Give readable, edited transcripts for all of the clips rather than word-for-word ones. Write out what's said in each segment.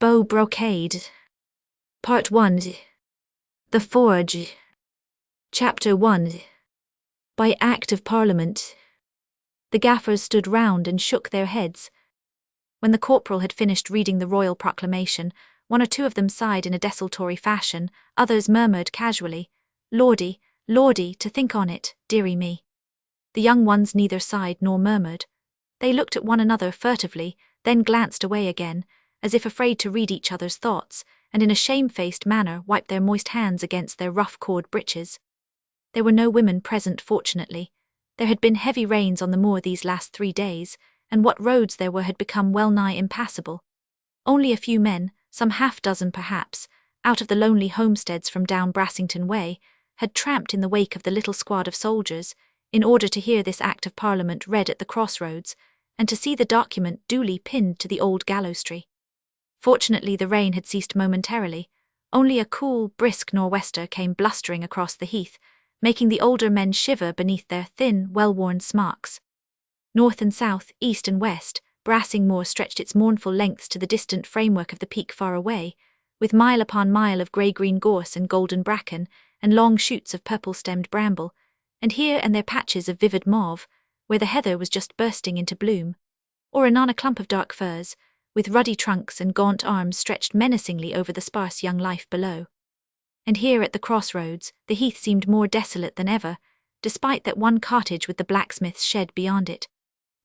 Beau Brocade. Part 1. The Forge. Chapter 1. By Act of Parliament. The gaffers stood round and shook their heads. When the corporal had finished reading the royal proclamation, one or two of them sighed in a desultory fashion, others murmured casually, "Lordy, lordy, to think on it, dearie me." The young ones neither sighed nor murmured. They looked at one another furtively, then glanced away again, as if afraid to read each other's thoughts, and in a shamefaced manner wiped their moist hands against their rough cord breeches. There were no women present, fortunately. There had been heavy rains on the moor these last 3 days, and what roads there were had become well-nigh impassable. Only a few men, some half-dozen perhaps, out of the lonely homesteads from down Brassington Way, had tramped in the wake of the little squad of soldiers, in order to hear this Act of Parliament read at the crossroads, and to see the document duly pinned to the old gallows tree. Fortunately, the rain had ceased momentarily. Only a cool, brisk nor'wester came blustering across the heath, making the older men shiver beneath their thin, well-worn smocks. North and south, east and west, Brassing Moor stretched its mournful lengths to the distant framework of the peak far away, with mile upon mile of grey-green gorse and golden bracken, and long shoots of purple-stemmed bramble, and here and there patches of vivid mauve, where the heather was just bursting into bloom, or anon a clump of dark firs, with ruddy trunks and gaunt arms stretched menacingly over the sparse young life below. And here at the crossroads, the heath seemed more desolate than ever, despite that one cottage with the blacksmith's shed beyond it.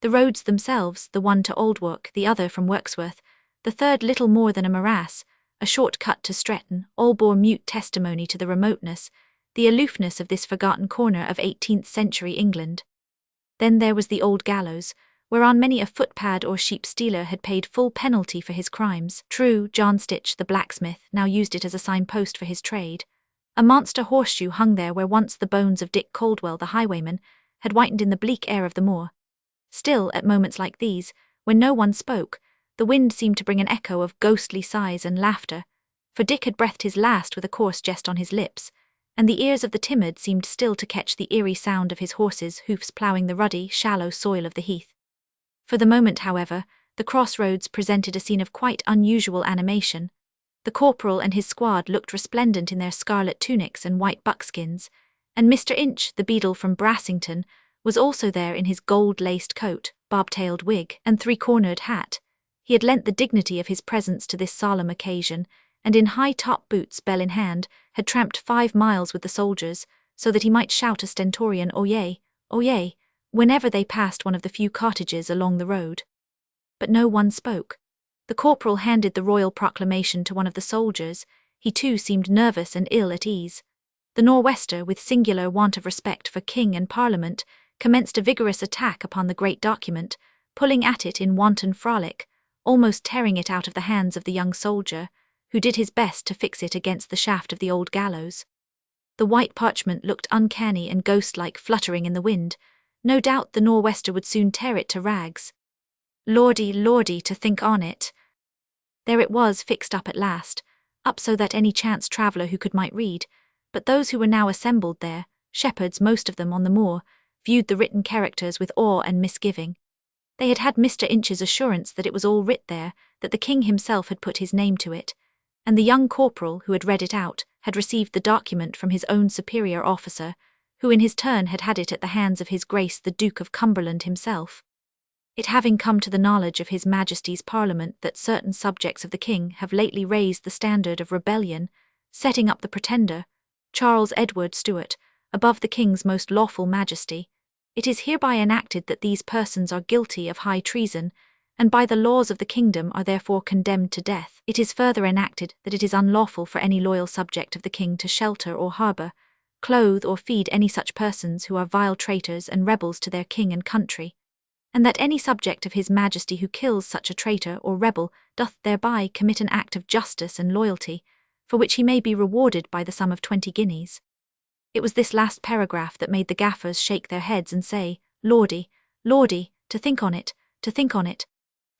The roads themselves, the one to Aldwark, the other from Wirksworth, the third little more than a morass, a short cut to Stretton, all bore mute testimony to the remoteness, the aloofness of this forgotten corner of 18th-century England. Then there was the old gallows, whereon many a footpad or sheep-stealer had paid full penalty for his crimes. True, John Stitch, the blacksmith, now used it as a signpost for his trade. A monster horseshoe hung there where once the bones of Dick Caldwell, the highwayman, had whitened in the bleak air of the moor. Still, at moments like these, when no one spoke, the wind seemed to bring an echo of ghostly sighs and laughter, for Dick had breathed his last with a coarse jest on his lips, and the ears of the timid seemed still to catch the eerie sound of his horses' hoofs ploughing the ruddy, shallow soil of the heath. For the moment, however, the crossroads presented a scene of quite unusual animation. The corporal and his squad looked resplendent in their scarlet tunics and white buckskins, and Mr. Inch, the beadle from Brassington, was also there in his gold-laced coat, bob-tailed wig, and three-cornered hat. He had lent the dignity of his presence to this solemn occasion, and in high-top boots, bell in hand, had tramped 5 miles with the soldiers, so that he might shout a stentorian "Oyez, oyez," whenever they passed one of the few cottages along the road. But no one spoke. The corporal handed the royal proclamation to one of the soldiers. He too seemed nervous and ill at ease. The nor'wester, with singular want of respect for king and parliament, commenced a vigorous attack upon the great document, pulling at it in wanton frolic, almost tearing it out of the hands of the young soldier, who did his best to fix it against the shaft of the old gallows. The white parchment looked uncanny and ghost-like, fluttering in the wind. No doubt the nor'wester would soon tear it to rags. Lordy, lordy, to think on it. There it was, fixed up at last, up so that any chance traveller who could might read, but those who were now assembled there, shepherds most of them on the moor, viewed the written characters with awe and misgiving. They had had Mr. Inch's assurance that it was all writ there, that the king himself had put his name to it, and the young corporal who had read it out had received the document from his own superior officer, who in his turn had it at the hands of his Grace the Duke of Cumberland himself. It having come to the knowledge of His Majesty's Parliament that certain subjects of the King have lately raised the standard of rebellion, setting up the pretender, Charles Edward Stuart, above the King's most lawful majesty, it is hereby enacted that these persons are guilty of high treason, and by the laws of the kingdom are therefore condemned to death. It is further enacted that it is unlawful for any loyal subject of the King to shelter or harbour, clothe or feed any such persons who are vile traitors and rebels to their king and country, and that any subject of His Majesty who kills such a traitor or rebel doth thereby commit an act of justice and loyalty, for which he may be rewarded by the sum of 20 guineas. It was this last paragraph that made the gaffers shake their heads and say, "Lordy, lordy, to think on it, to think on it,"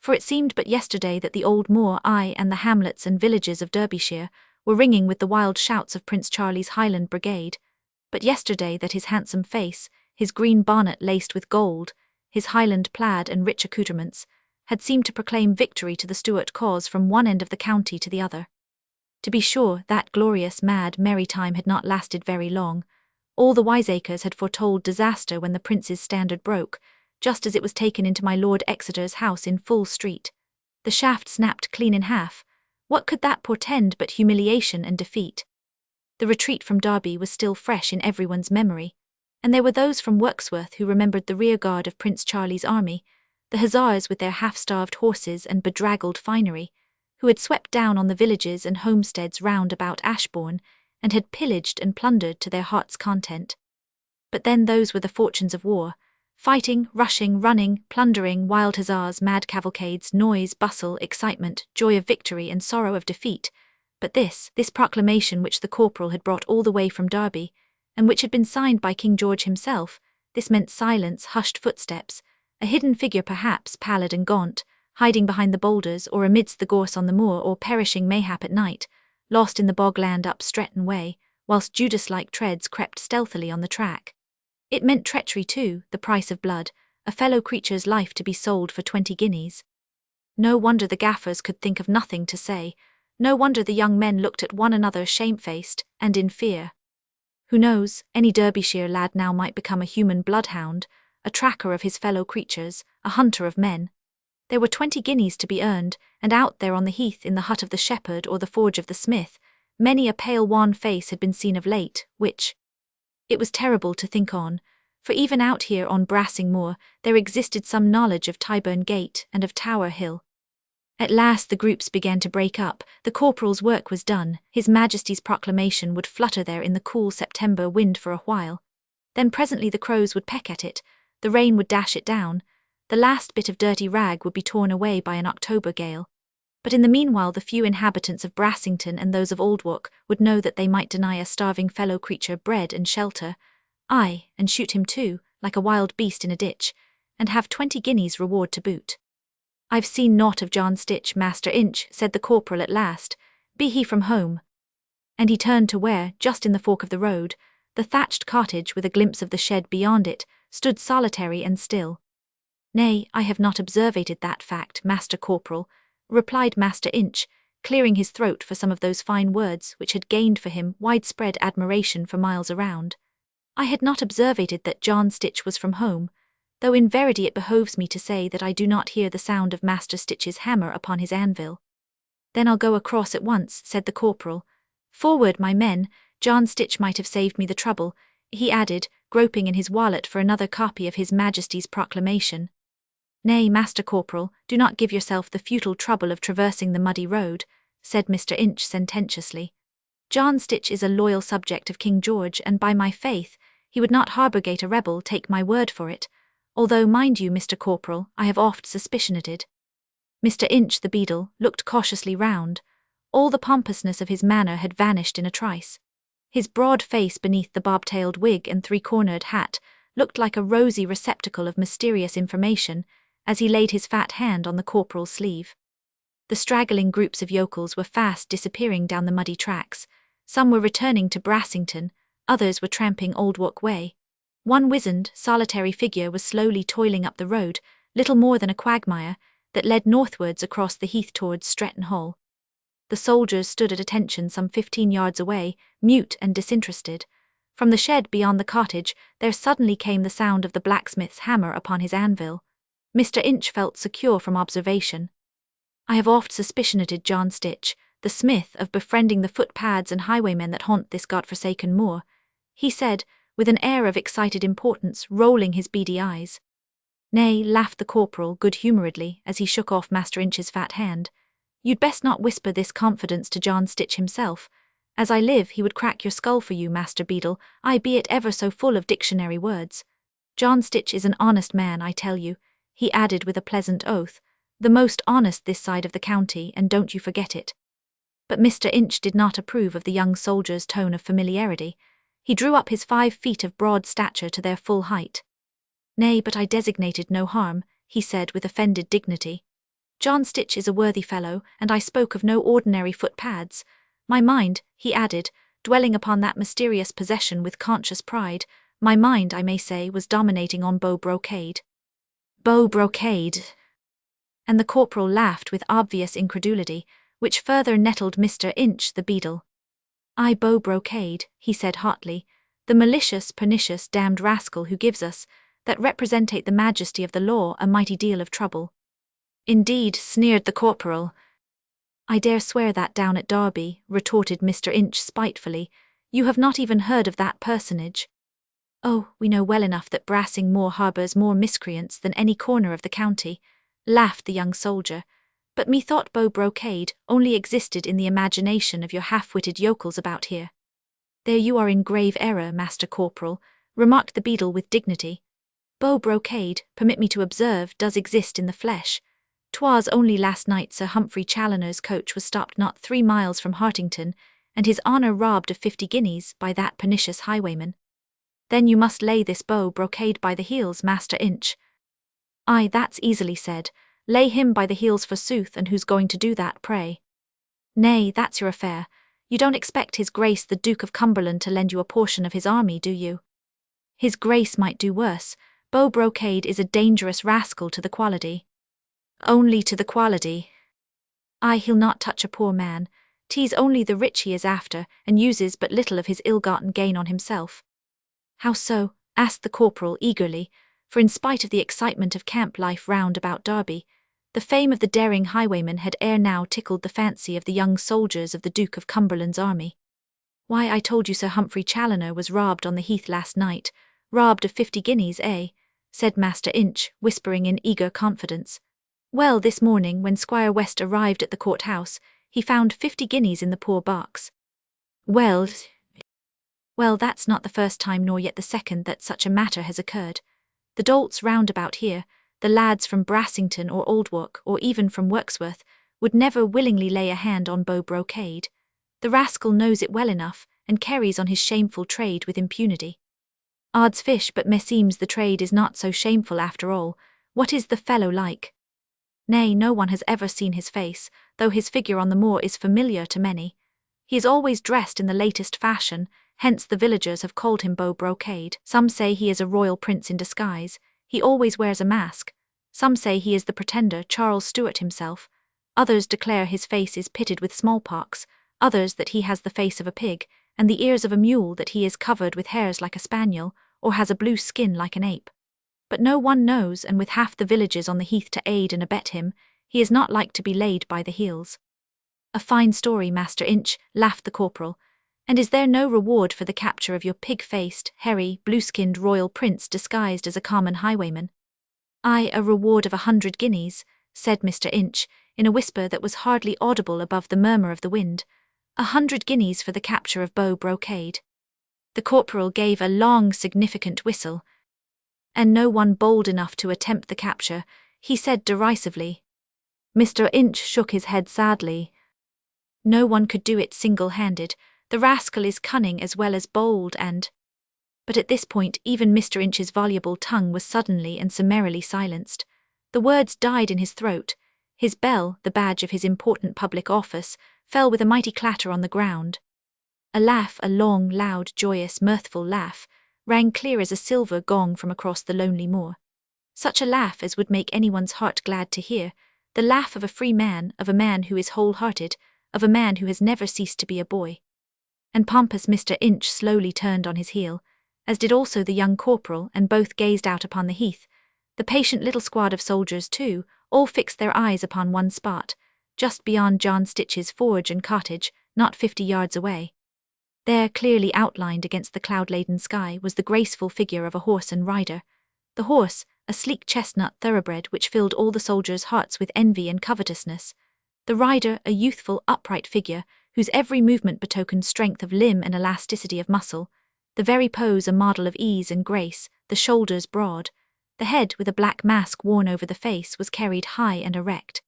for it seemed but yesterday that the old moor, aye, and the hamlets and villages of Derbyshire were ringing with the wild shouts of Prince Charlie's Highland Brigade, but yesterday that his handsome face, his green bonnet laced with gold, his Highland plaid and rich accoutrements, had seemed to proclaim victory to the Stuart cause from one end of the county to the other. To be sure, that glorious, mad, merry time had not lasted very long. All the wiseacres had foretold disaster when the prince's standard broke, just as it was taken into my Lord Exeter's house in full street. The shaft snapped clean in half. What could that portend but humiliation and defeat? The retreat from Derby was still fresh in everyone's memory, and there were those from Wirksworth who remembered the rearguard of Prince Charlie's army, the hussars with their half-starved horses and bedraggled finery, who had swept down on the villages and homesteads round about Ashbourne, and had pillaged and plundered to their heart's content. But then those were the fortunes of war: fighting, rushing, running, plundering, wild hussars, mad cavalcades, noise, bustle, excitement, joy of victory and sorrow of defeat. But this proclamation which the corporal had brought all the way from Derby, and which had been signed by King George himself, this meant silence, hushed footsteps, a hidden figure perhaps, pallid and gaunt, hiding behind the boulders or amidst the gorse on the moor, or perishing mayhap at night, lost in the bogland up Stretton Way, whilst Judas-like treads crept stealthily on the track. It meant treachery too, the price of blood, a fellow creature's life to be sold for 20 guineas. No wonder the gaffers could think of nothing to say. No wonder the young men looked at one another shamefaced and in fear. Who knows, any Derbyshire lad now might become a human bloodhound, a tracker of his fellow creatures, a hunter of men. There were 20 guineas to be earned, and out there on the heath in the hut of the shepherd or the forge of the smith, many a pale wan face had been seen of late, which... It was terrible to think on, for even out here on Brassing Moor there existed some knowledge of Tyburn Gate and of Tower Hill. At last the groups began to break up, the corporal's work was done, His Majesty's proclamation would flutter there in the cool September wind for a while. Then presently the crows would peck at it, the rain would dash it down, the last bit of dirty rag would be torn away by an October gale. But in the meanwhile the few inhabitants of Brassington and those of Aldwark would know that they might deny a starving fellow creature bread and shelter, aye, and shoot him too, like a wild beast in a ditch, and have 20 guineas reward to boot. "I've seen naught of John Stitch, Master Inch," said the corporal at last. "Be he from home?" And he turned to where, just in the fork of the road, the thatched cottage with a glimpse of the shed beyond it, stood solitary and still. "Nay, I have not observated that fact, Master Corporal," replied Master Inch, clearing his throat for some of those fine words which had gained for him widespread admiration for miles around. "I had not observated that John Stitch was from home, though in verity it behoves me to say that I do not hear the sound of Master Stitch's hammer upon his anvil." "Then I'll go across at once," said the corporal. "Forward, my men, John Stitch might have saved me the trouble," he added, groping in his wallet for another copy of His Majesty's proclamation. "Nay, Master Corporal, do not give yourself the futile trouble of traversing the muddy road," said Mr. Inch sententiously. "John Stitch is a loyal subject of King George, and by my faith, he would not harbourgate a rebel, take my word for it, although, mind you, Mr. Corporal, I have oft suspicionated." Mr. Inch, the beadle, looked cautiously round. All the pompousness of his manner had vanished in a trice. His broad face beneath the bob-tailed wig and three-cornered hat looked like a rosy receptacle of mysterious information, as he laid his fat hand on the corporal's sleeve. The straggling groups of yokels were fast disappearing down the muddy tracks. Some were returning to Brassington, others were tramping Aldwark Way. One wizened, solitary figure was slowly toiling up the road, little more than a quagmire, that led northwards across the heath towards Stretton Hall. The soldiers stood at attention some 15 yards away, mute and disinterested. From the shed beyond the cottage there suddenly came the sound of the blacksmith's hammer upon his anvil. Mr. Inch felt secure from observation. "I have oft suspicionated John Stitch, the smith, of befriending the footpads and highwaymen that haunt this god-forsaken moor," he said, with an air of excited importance, rolling his beady eyes. "Nay," laughed the corporal good-humouredly as he shook off Master Inch's fat hand, "you'd best not whisper this confidence to John Stitch himself. As I live, he would crack your skull for you, Master Beadle, I be it ever so full of dictionary words. John Stitch is an honest man, I tell you," he added with a pleasant oath, "the most honest this side of the county, and don't you forget it." But Mr. Inch did not approve of the young soldier's tone of familiarity. He drew up his 5 feet of broad stature to their full height. "Nay, but I designated no harm," he said with offended dignity. "John Stitch is a worthy fellow, and I spoke of no ordinary footpads. My mind," he added, dwelling upon that mysterious possession with conscious pride, "my mind, I may say, was dominating on Beau Brocade." "Beau Brocade," And the corporal laughed with obvious incredulity, which further nettled Mr. Inch the beadle. "I, Beau Brocade," he said hotly, "the malicious, pernicious, damned rascal who gives us, that representate the majesty of the law, a mighty deal of trouble." "Indeed," sneered the corporal. "I dare swear that down at Derby," retorted Mr. Inch spitefully. "You have not even heard of that personage." "Oh, we know well enough that Brassing Moor harbours more miscreants than any corner of the county," laughed the young soldier. "But methought Beau Brocade only existed in the imagination of your half-witted yokels about here." "There you are in grave error, Master Corporal," remarked the beadle with dignity. "Beau Brocade, permit me to observe, does exist in the flesh. 'Twas only last night Sir Humphrey Challoner's coach was stopped not 3 miles from Hartington, and his honour robbed of 50 guineas by that pernicious highwayman." "Then you must lay this Beau Brocade by the heels, Master Inch." "Aye, that's easily said. Lay him by the heels forsooth, and who's going to do that, pray?" "Nay, that's your affair. You don't expect His Grace the Duke of Cumberland to lend you a portion of his army, do you?" "His Grace might do worse. Beau Brocade is a dangerous rascal to the quality." "Only to the quality." "Aye, he'll not touch a poor man. 'Tis only the rich he is after, and uses but little of his ill-gotten gain on himself." "How so?" asked the corporal eagerly, for in spite of the excitement of camp life round about Derby, the fame of the daring highwayman had ere now tickled the fancy of the young soldiers of the Duke of Cumberland's army. "Why, I told you Sir Humphrey Challoner was robbed on the heath last night. Robbed of 50 guineas, eh?" said Master Inch, whispering in eager confidence. "Well, this morning, when Squire West arrived at the court-house, he found 50 guineas in the poor box." Well, that's not the first time nor yet the second that such a matter has occurred. The dolts round about here, the lads from Brassington or Aldwark, or even from Wirksworth, would never willingly lay a hand on Beau Brocade. The rascal knows it well enough, and carries on his shameful trade with impunity. Odds fish, but meseems the trade is not so shameful after all. What is the fellow like?" "Nay, no one has ever seen his face, though his figure on the moor is familiar to many. He is always dressed in the latest fashion, hence the villagers have called him Beau Brocade. Some say he is a royal prince in disguise. He always wears a mask. Some say he is the pretender Charles Stuart himself. Others declare his face is pitted with smallpox, others that he has the face of a pig, and the ears of a mule, that he is covered with hairs like a spaniel, or has a blue skin like an ape. But no one knows, and with half the villages on the heath to aid and abet him, he is not like to be laid by the heels." "A fine story, Master Inch," laughed the corporal. "And is there no reward for the capture of your pig-faced, hairy, blue-skinned royal prince disguised as a common highwayman?" "Aye, a reward of 100 guineas, said Mr. Inch, in a whisper that was hardly audible above the murmur of the wind. 100 guineas for the capture of Beau Brocade." The corporal gave a long, significant whistle. "And no one bold enough to attempt the capture," he said derisively. Mr. Inch shook his head sadly. "No one could do it single-handed. The rascal is cunning as well as bold and—" But at this point even Mr. Inch's voluble tongue was suddenly and summarily silenced. The words died in his throat. His bell, the badge of his important public office, fell with a mighty clatter on the ground. A laugh, a long, loud, joyous, mirthful laugh, rang clear as a silver gong from across the lonely moor. Such a laugh as would make anyone's heart glad to hear, the laugh of a free man, of a man who is whole-hearted, of a man who has never ceased to be a boy. And pompous Mr. Inch slowly turned on his heel, as did also the young corporal, and both gazed out upon the heath. The patient little squad of soldiers, too, all fixed their eyes upon one spot, just beyond John Stitch's forge and cottage, not 50 yards away. There, clearly outlined against the cloud-laden sky, was the graceful figure of a horse and rider. The horse, a sleek chestnut thoroughbred which filled all the soldiers' hearts with envy and covetousness. The rider, a youthful, upright figure, whose every movement betokened strength of limb and elasticity of muscle, the very pose a model of ease and grace, the shoulders broad. The head, with a black mask worn over the face, was carried high and erect.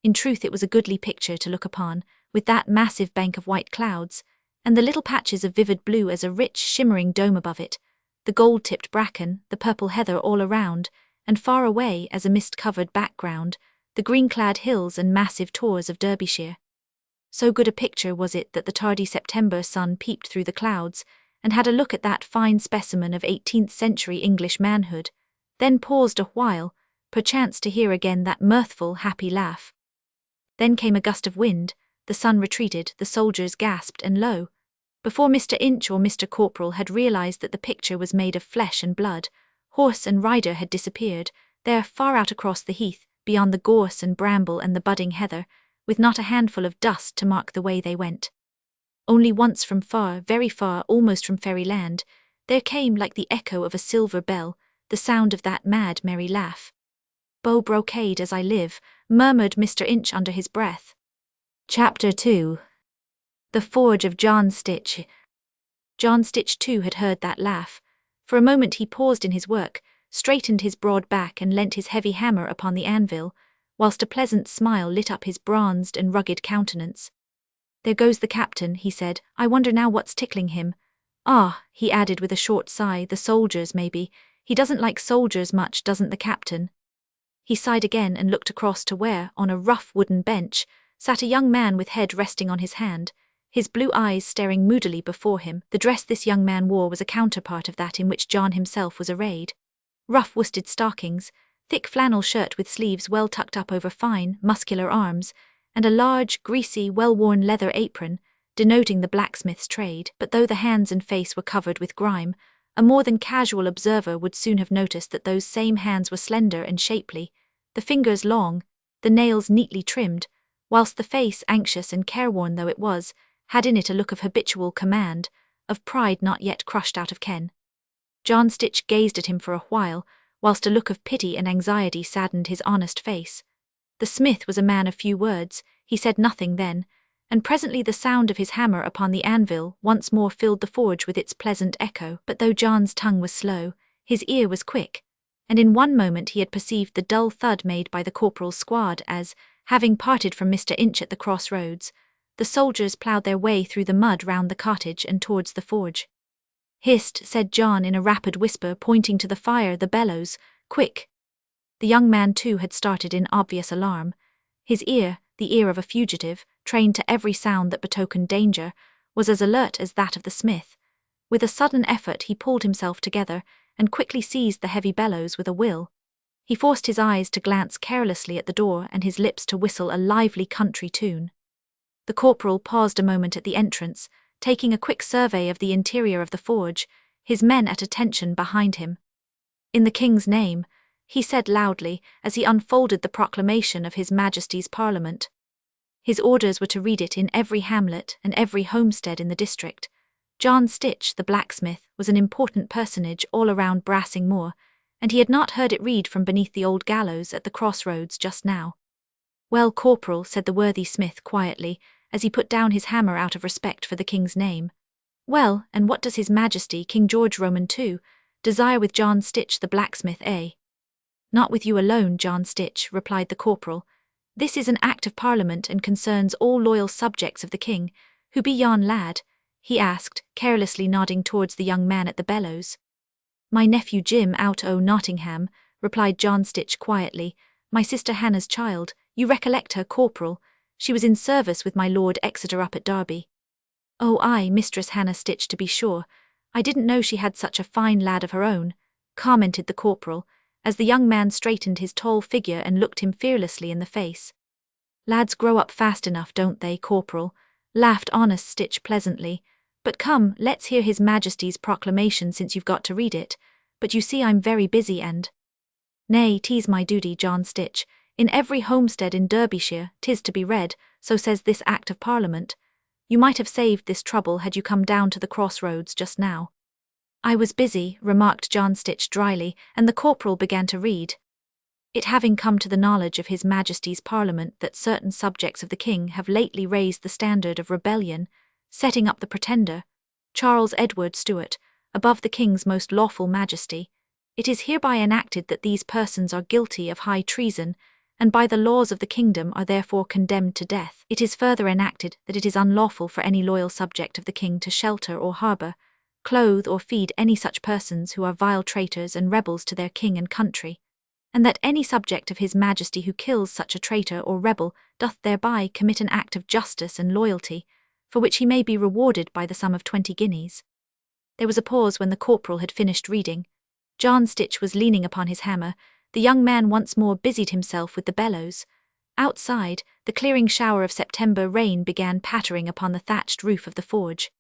In truth it was a goodly picture to look upon, with that massive bank of white clouds, and the little patches of vivid blue as a rich, shimmering dome above it, the gold-tipped bracken, the purple heather all around, and far away, as a mist-covered background, the green-clad hills and massive tors of Derbyshire. So good a picture was it that the tardy September sun peeped through the clouds, and had a look at that fine specimen of 18th-century English manhood, then paused a while, perchance to hear again that mirthful, happy laugh. Then came a gust of wind, the sun retreated, the soldiers gasped, and lo! Before Mr. Inch or Mr. Corporal had realized that the picture was made of flesh and blood, horse and rider had disappeared, there far out across the heath, beyond the gorse and bramble and the budding heather, with not a handful of dust to mark the way they went. Only once from far, very far, almost from fairyland, there came, like the echo of a silver bell, the sound of that mad, merry laugh. "Beau Brocade as I live," murmured Mr. Inch under his breath. Chapter 2. The Forge of John Stitch. John Stitch too had heard that laugh. For a moment he paused in his work, straightened his broad back and leant his heavy hammer upon the anvil, whilst a pleasant smile lit up his bronzed and rugged countenance. "There goes the captain," he said. "I wonder now what's tickling him. Ah," he added with a short sigh, "the soldiers, maybe. He doesn't like soldiers much, doesn't the captain?" He sighed again and looked across to where, on a rough wooden bench, sat a young man with head resting on his hand, his blue eyes staring moodily before him. The dress this young man wore was a counterpart of that in which John himself was arrayed. Rough worsted stockings, thick flannel shirt with sleeves well tucked up over fine, muscular arms, and a large, greasy, well-worn leather apron, denoting the blacksmith's trade. But though the hands and face were covered with grime, a more than casual observer would soon have noticed that those same hands were slender and shapely, the fingers long, the nails neatly trimmed, whilst the face, anxious and careworn though it was, had in it a look of habitual command, of pride not yet crushed out of ken. John Stitch gazed at him for a while, whilst a look of pity and anxiety saddened his honest face. The smith was a man of few words, he said nothing then, and presently the sound of his hammer upon the anvil once more filled the forge with its pleasant echo. But though John's tongue was slow, his ear was quick, and in one moment he had perceived the dull thud made by the corporal's squad as, having parted from Mr. Inch at the crossroads, the soldiers ploughed their way through the mud round the cottage and towards the forge. "Hist," said John in a rapid whisper, pointing to the fire, the bellows, "quick." The young man too had started in obvious alarm. His ear, the ear of a fugitive, trained to every sound that betokened danger, was as alert as that of the smith. With a sudden effort he pulled himself together, and quickly seized the heavy bellows with a will. He forced his eyes to glance carelessly at the door and his lips to whistle a lively country tune. The corporal paused a moment at the entrance, taking a quick survey of the interior of the forge, his men at attention behind him. "In the King's name," he said loudly, as he unfolded the proclamation of His Majesty's Parliament. His orders were to read it in every hamlet and every homestead in the district. John Stitch, the blacksmith, was an important personage all around Brassing Moor, and he had not heard it read from beneath the old gallows at the crossroads just now. "Well, corporal," said the worthy smith quietly, as he put down his hammer out of respect for the King's name. "Well, and what does His Majesty, King George Roman II, desire with John Stitch the blacksmith, eh?" "Not with you alone, John Stitch," replied the corporal. "This is an Act of Parliament and concerns all loyal subjects of the King. Who be yon lad?" he asked, carelessly nodding towards the young man at the bellows. "My nephew Jim out o' Nottingham," replied John Stitch quietly. "My sister Hannah's child. You recollect her, corporal? She was in service with my Lord Exeter up at Derby." "Oh, aye, Mistress Hannah Stitch, to be sure. I didn't know she had such a fine lad of her own," commented the corporal, as the young man straightened his tall figure and looked him fearlessly in the face. "Lads grow up fast enough, don't they, corporal?" laughed honest Stitch pleasantly. "But come, let's hear His Majesty's proclamation since you've got to read it. But you see I'm very busy and—" "Nay, 'tis my duty, John Stitch. In every homestead in Derbyshire 'tis to be read, so says this Act of Parliament. You might have saved this trouble had you come down to the crossroads just now." "I was busy," remarked John Stitch dryly, and the corporal began to read. "It having come to the knowledge of His Majesty's Parliament that certain subjects of the King have lately raised the standard of rebellion, setting up the Pretender, Charles Edward Stuart, above the King's most lawful majesty, it is hereby enacted that these persons are guilty of high treason, and by the laws of the kingdom are therefore condemned to death. It is further enacted that it is unlawful for any loyal subject of the King to shelter or harbour, clothe or feed any such persons who are vile traitors and rebels to their king and country, and that any subject of His Majesty who kills such a traitor or rebel doth thereby commit an act of justice and loyalty, for which he may be rewarded by the sum of 20 guineas. There was a pause when the corporal had finished reading. John Stitch was leaning upon his hammer, The young man once more busied himself with the bellows. Outside, the clearing shower of September rain began pattering upon the thatched roof of the forge.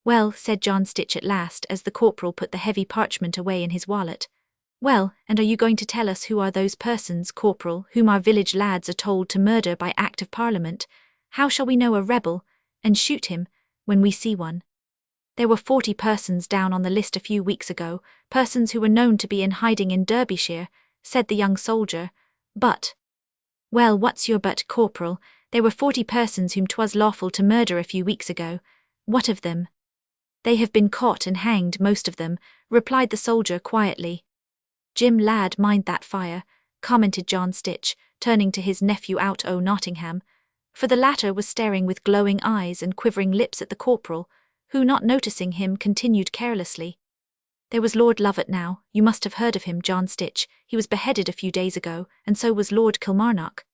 "Well," said John Stitch at last, as the corporal put the heavy parchment away in his wallet. "Well, and are you going to tell us who are those persons, Corporal, whom our village lads are told to murder by Act of Parliament? How shall we know a rebel, and shoot him, when we see one? There were 40 persons down on the list a few weeks ago, persons who were known to be in hiding in Derbyshire," said the young soldier. "But—" "Well, what's your but, Corporal? There were 40 persons whom 'twas lawful to murder a few weeks ago. What of them?" "They have been caught and hanged, most of them," replied the soldier quietly. "Jim, lad, mind that fire," commented John Stitch, turning to his nephew out o' Nottingham, for the latter was staring with glowing eyes and quivering lips at the corporal, who, not noticing him, continued carelessly. "There was Lord Lovat now, you must have heard of him, John Stitch. He was beheaded a few days ago, and so was Lord Kilmarnock.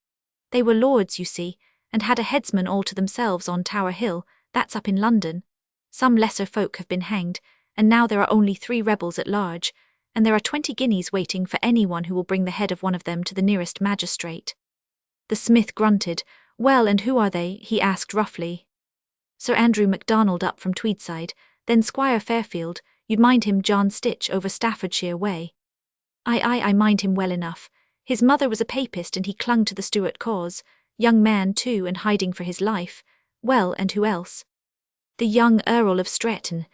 They were lords, you see, and had a headsman all to themselves on Tower Hill, that's up in London. Some lesser folk have been hanged, and now there are only 3 rebels at large, and there are 20 guineas waiting for anyone who will bring the head of one of them to the nearest magistrate." The smith grunted. "Well, and who are they?" he asked roughly. "Sir Andrew MacDonald up from Tweedside, then Squire Fairfield, you'd mind him, John Stitch, over Staffordshire way." I mind him well enough. His mother was a papist and he clung to the Stuart cause, young man too and hiding for his life. Well, and who else?" "The young Earl of Stretton."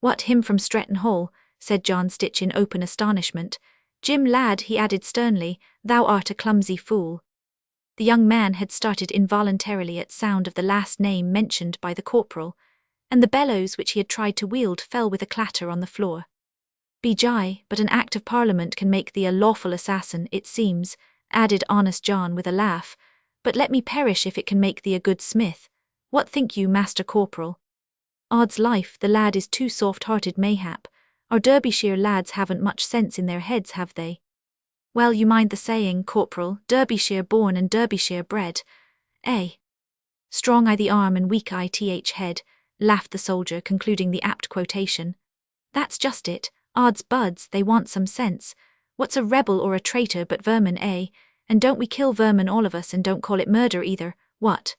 "What, him from Stretton Hall?" said John Stitch in open astonishment. "Jim, lad," he added sternly, "thou art a clumsy fool." The young man had started involuntarily at sound of the last name mentioned by the corporal, and the bellows which he had tried to wield fell with a clatter on the floor. "Bejye, but an Act of Parliament can make thee a lawful assassin, it seems," added honest John with a laugh, "but let me perish if it can make thee a good smith. What think you, Master Corporal?" "Odds life, the lad is too soft-hearted mayhap. Our Derbyshire lads haven't much sense in their heads, have they?" "Well, you mind the saying, Corporal, Derbyshire born and Derbyshire bred. Eh? Strong I the arm and weak I th head," laughed the soldier, concluding the apt quotation. "That's just it. Odds buds, they want some sense. What's a rebel or a traitor but vermin, eh? And don't we kill vermin all of us and don't call it murder either, what?"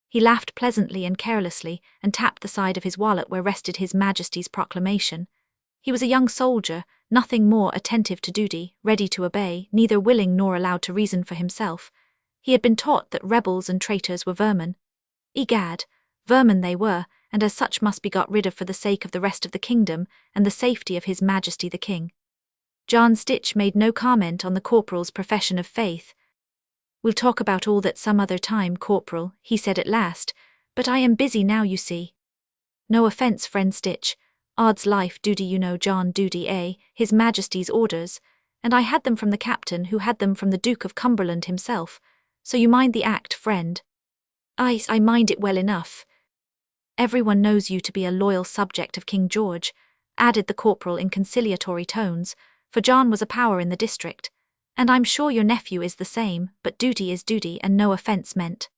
He laughed pleasantly and carelessly, and tapped the side of his wallet where rested His Majesty's proclamation. He was a young soldier, nothing more, attentive to duty, ready to obey, neither willing nor allowed to reason for himself. He had been taught that rebels and traitors were vermin. Egad, vermin they were, and as such must be got rid of for the sake of the rest of the kingdom and the safety of His Majesty the King. John Stitch made no comment on the corporal's profession of faith. "We'll talk about all that some other time, Corporal," he said at last, "but I am busy now, you see." "No offence, friend Stitch. Odds life, duty you know, John, duty, eh? His Majesty's orders, and I had them from the captain who had them from the Duke of Cumberland himself, so you mind the act, friend." I mind it well enough." "Everyone knows you to be a loyal subject of King George," added the corporal in conciliatory tones, for John was a power in the district, "and I'm sure your nephew is the same, but duty is duty and no offence meant."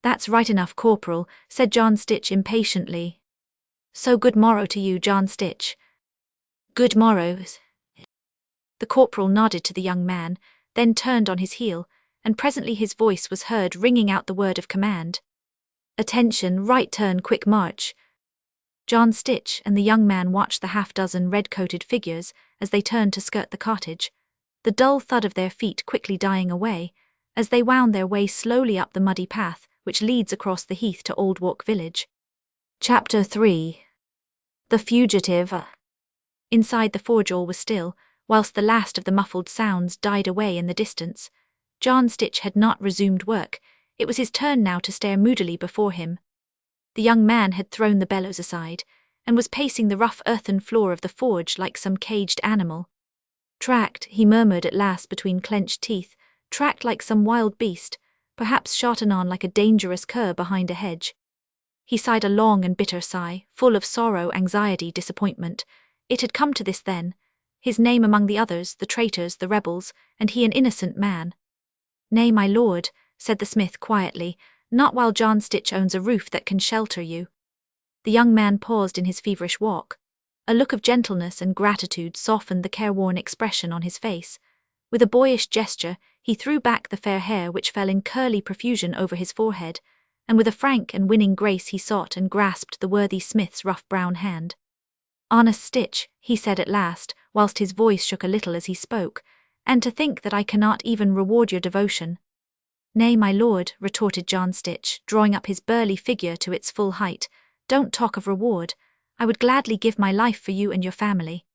"That's right enough, Corporal," said John Stitch impatiently. "So good morrow to you, John Stitch." "Good morrow." The corporal nodded to the young man, then turned on his heel, and presently his voice was heard ringing out the word of command. "Attention, right turn, quick march." John Stitch and the young man watched the half-dozen red-coated figures as they turned to skirt the cottage, the dull thud of their feet quickly dying away, as they wound their way slowly up the muddy path which leads across the heath to Old Walk village. Chapter 3. The Fugitive. Inside the forge all was still, whilst the last of the muffled sounds died away in the distance. John Stitch had not resumed work. It was his turn now to stare moodily before him. The young man had thrown the bellows aside, and was pacing the rough earthen floor of the forge like some caged animal. "Tracked," he murmured at last between clenched teeth, "tracked like some wild beast, perhaps shot anon like a dangerous cur behind a hedge." He sighed a long and bitter sigh, full of sorrow, anxiety, disappointment. It had come to this then, his name among the others, the traitors, the rebels, and he an innocent man. "Nay, my lord," said the smith quietly, "not while John Stitch owns a roof that can shelter you." The young man paused in his feverish walk. A look of gentleness and gratitude softened the careworn expression on his face. With a boyish gesture, he threw back the fair hair which fell in curly profusion over his forehead, and with a frank and winning grace he sought and grasped the worthy smith's rough brown hand. "Honest Stitch," he said at last, whilst his voice shook a little as he spoke, "and to think that I cannot even reward your devotion." "Nay, my lord," retorted John Stitch, drawing up his burly figure to its full height, "don't talk of reward. I would gladly give my life for you and your family."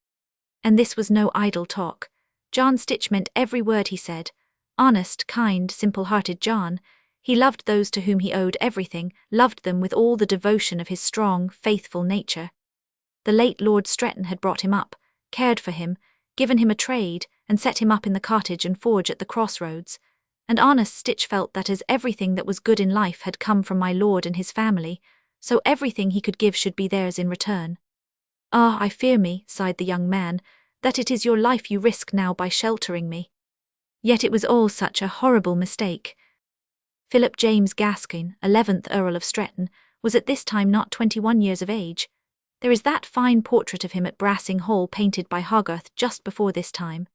And this was no idle talk. John Stitch meant every word he said. Honest, kind, simple-hearted John, he loved those to whom he owed everything, loved them with all the devotion of his strong, faithful nature. The late Lord Stretton had brought him up, cared for him, given him a trade, and set him up in the cottage and forge at the crossroads, and honest Stitch felt that as everything that was good in life had come from my lord and his family, so everything he could give should be theirs in return. "Ah, I fear me," sighed the young man, "that it is your life you risk now by sheltering me. Yet it was all such a horrible mistake." Philip James Gascoigne, 11th Earl of Stretton, was at this time not 21 years of age. There is that fine portrait of him at Brassing Hall painted by Hogarth just before this time.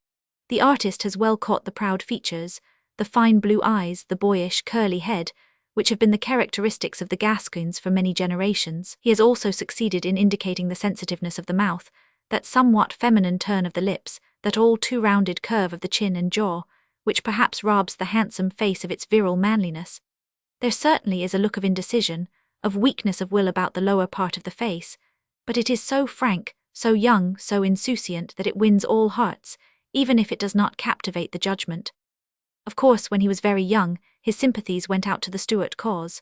The artist has well caught the proud features, the fine blue eyes, the boyish, curly head, which have been the characteristics of the Gascoignes for many generations. He has also succeeded in indicating the sensitiveness of the mouth, that somewhat feminine turn of the lips, that all too rounded curve of the chin and jaw, which perhaps robs the handsome face of its virile manliness. There certainly is a look of indecision, of weakness of will about the lower part of the face, but it is so frank, so young, so insouciant that it wins all hearts, even if it does not captivate the judgment. Of course, when he was very young, his sympathies went out to the Stuart cause.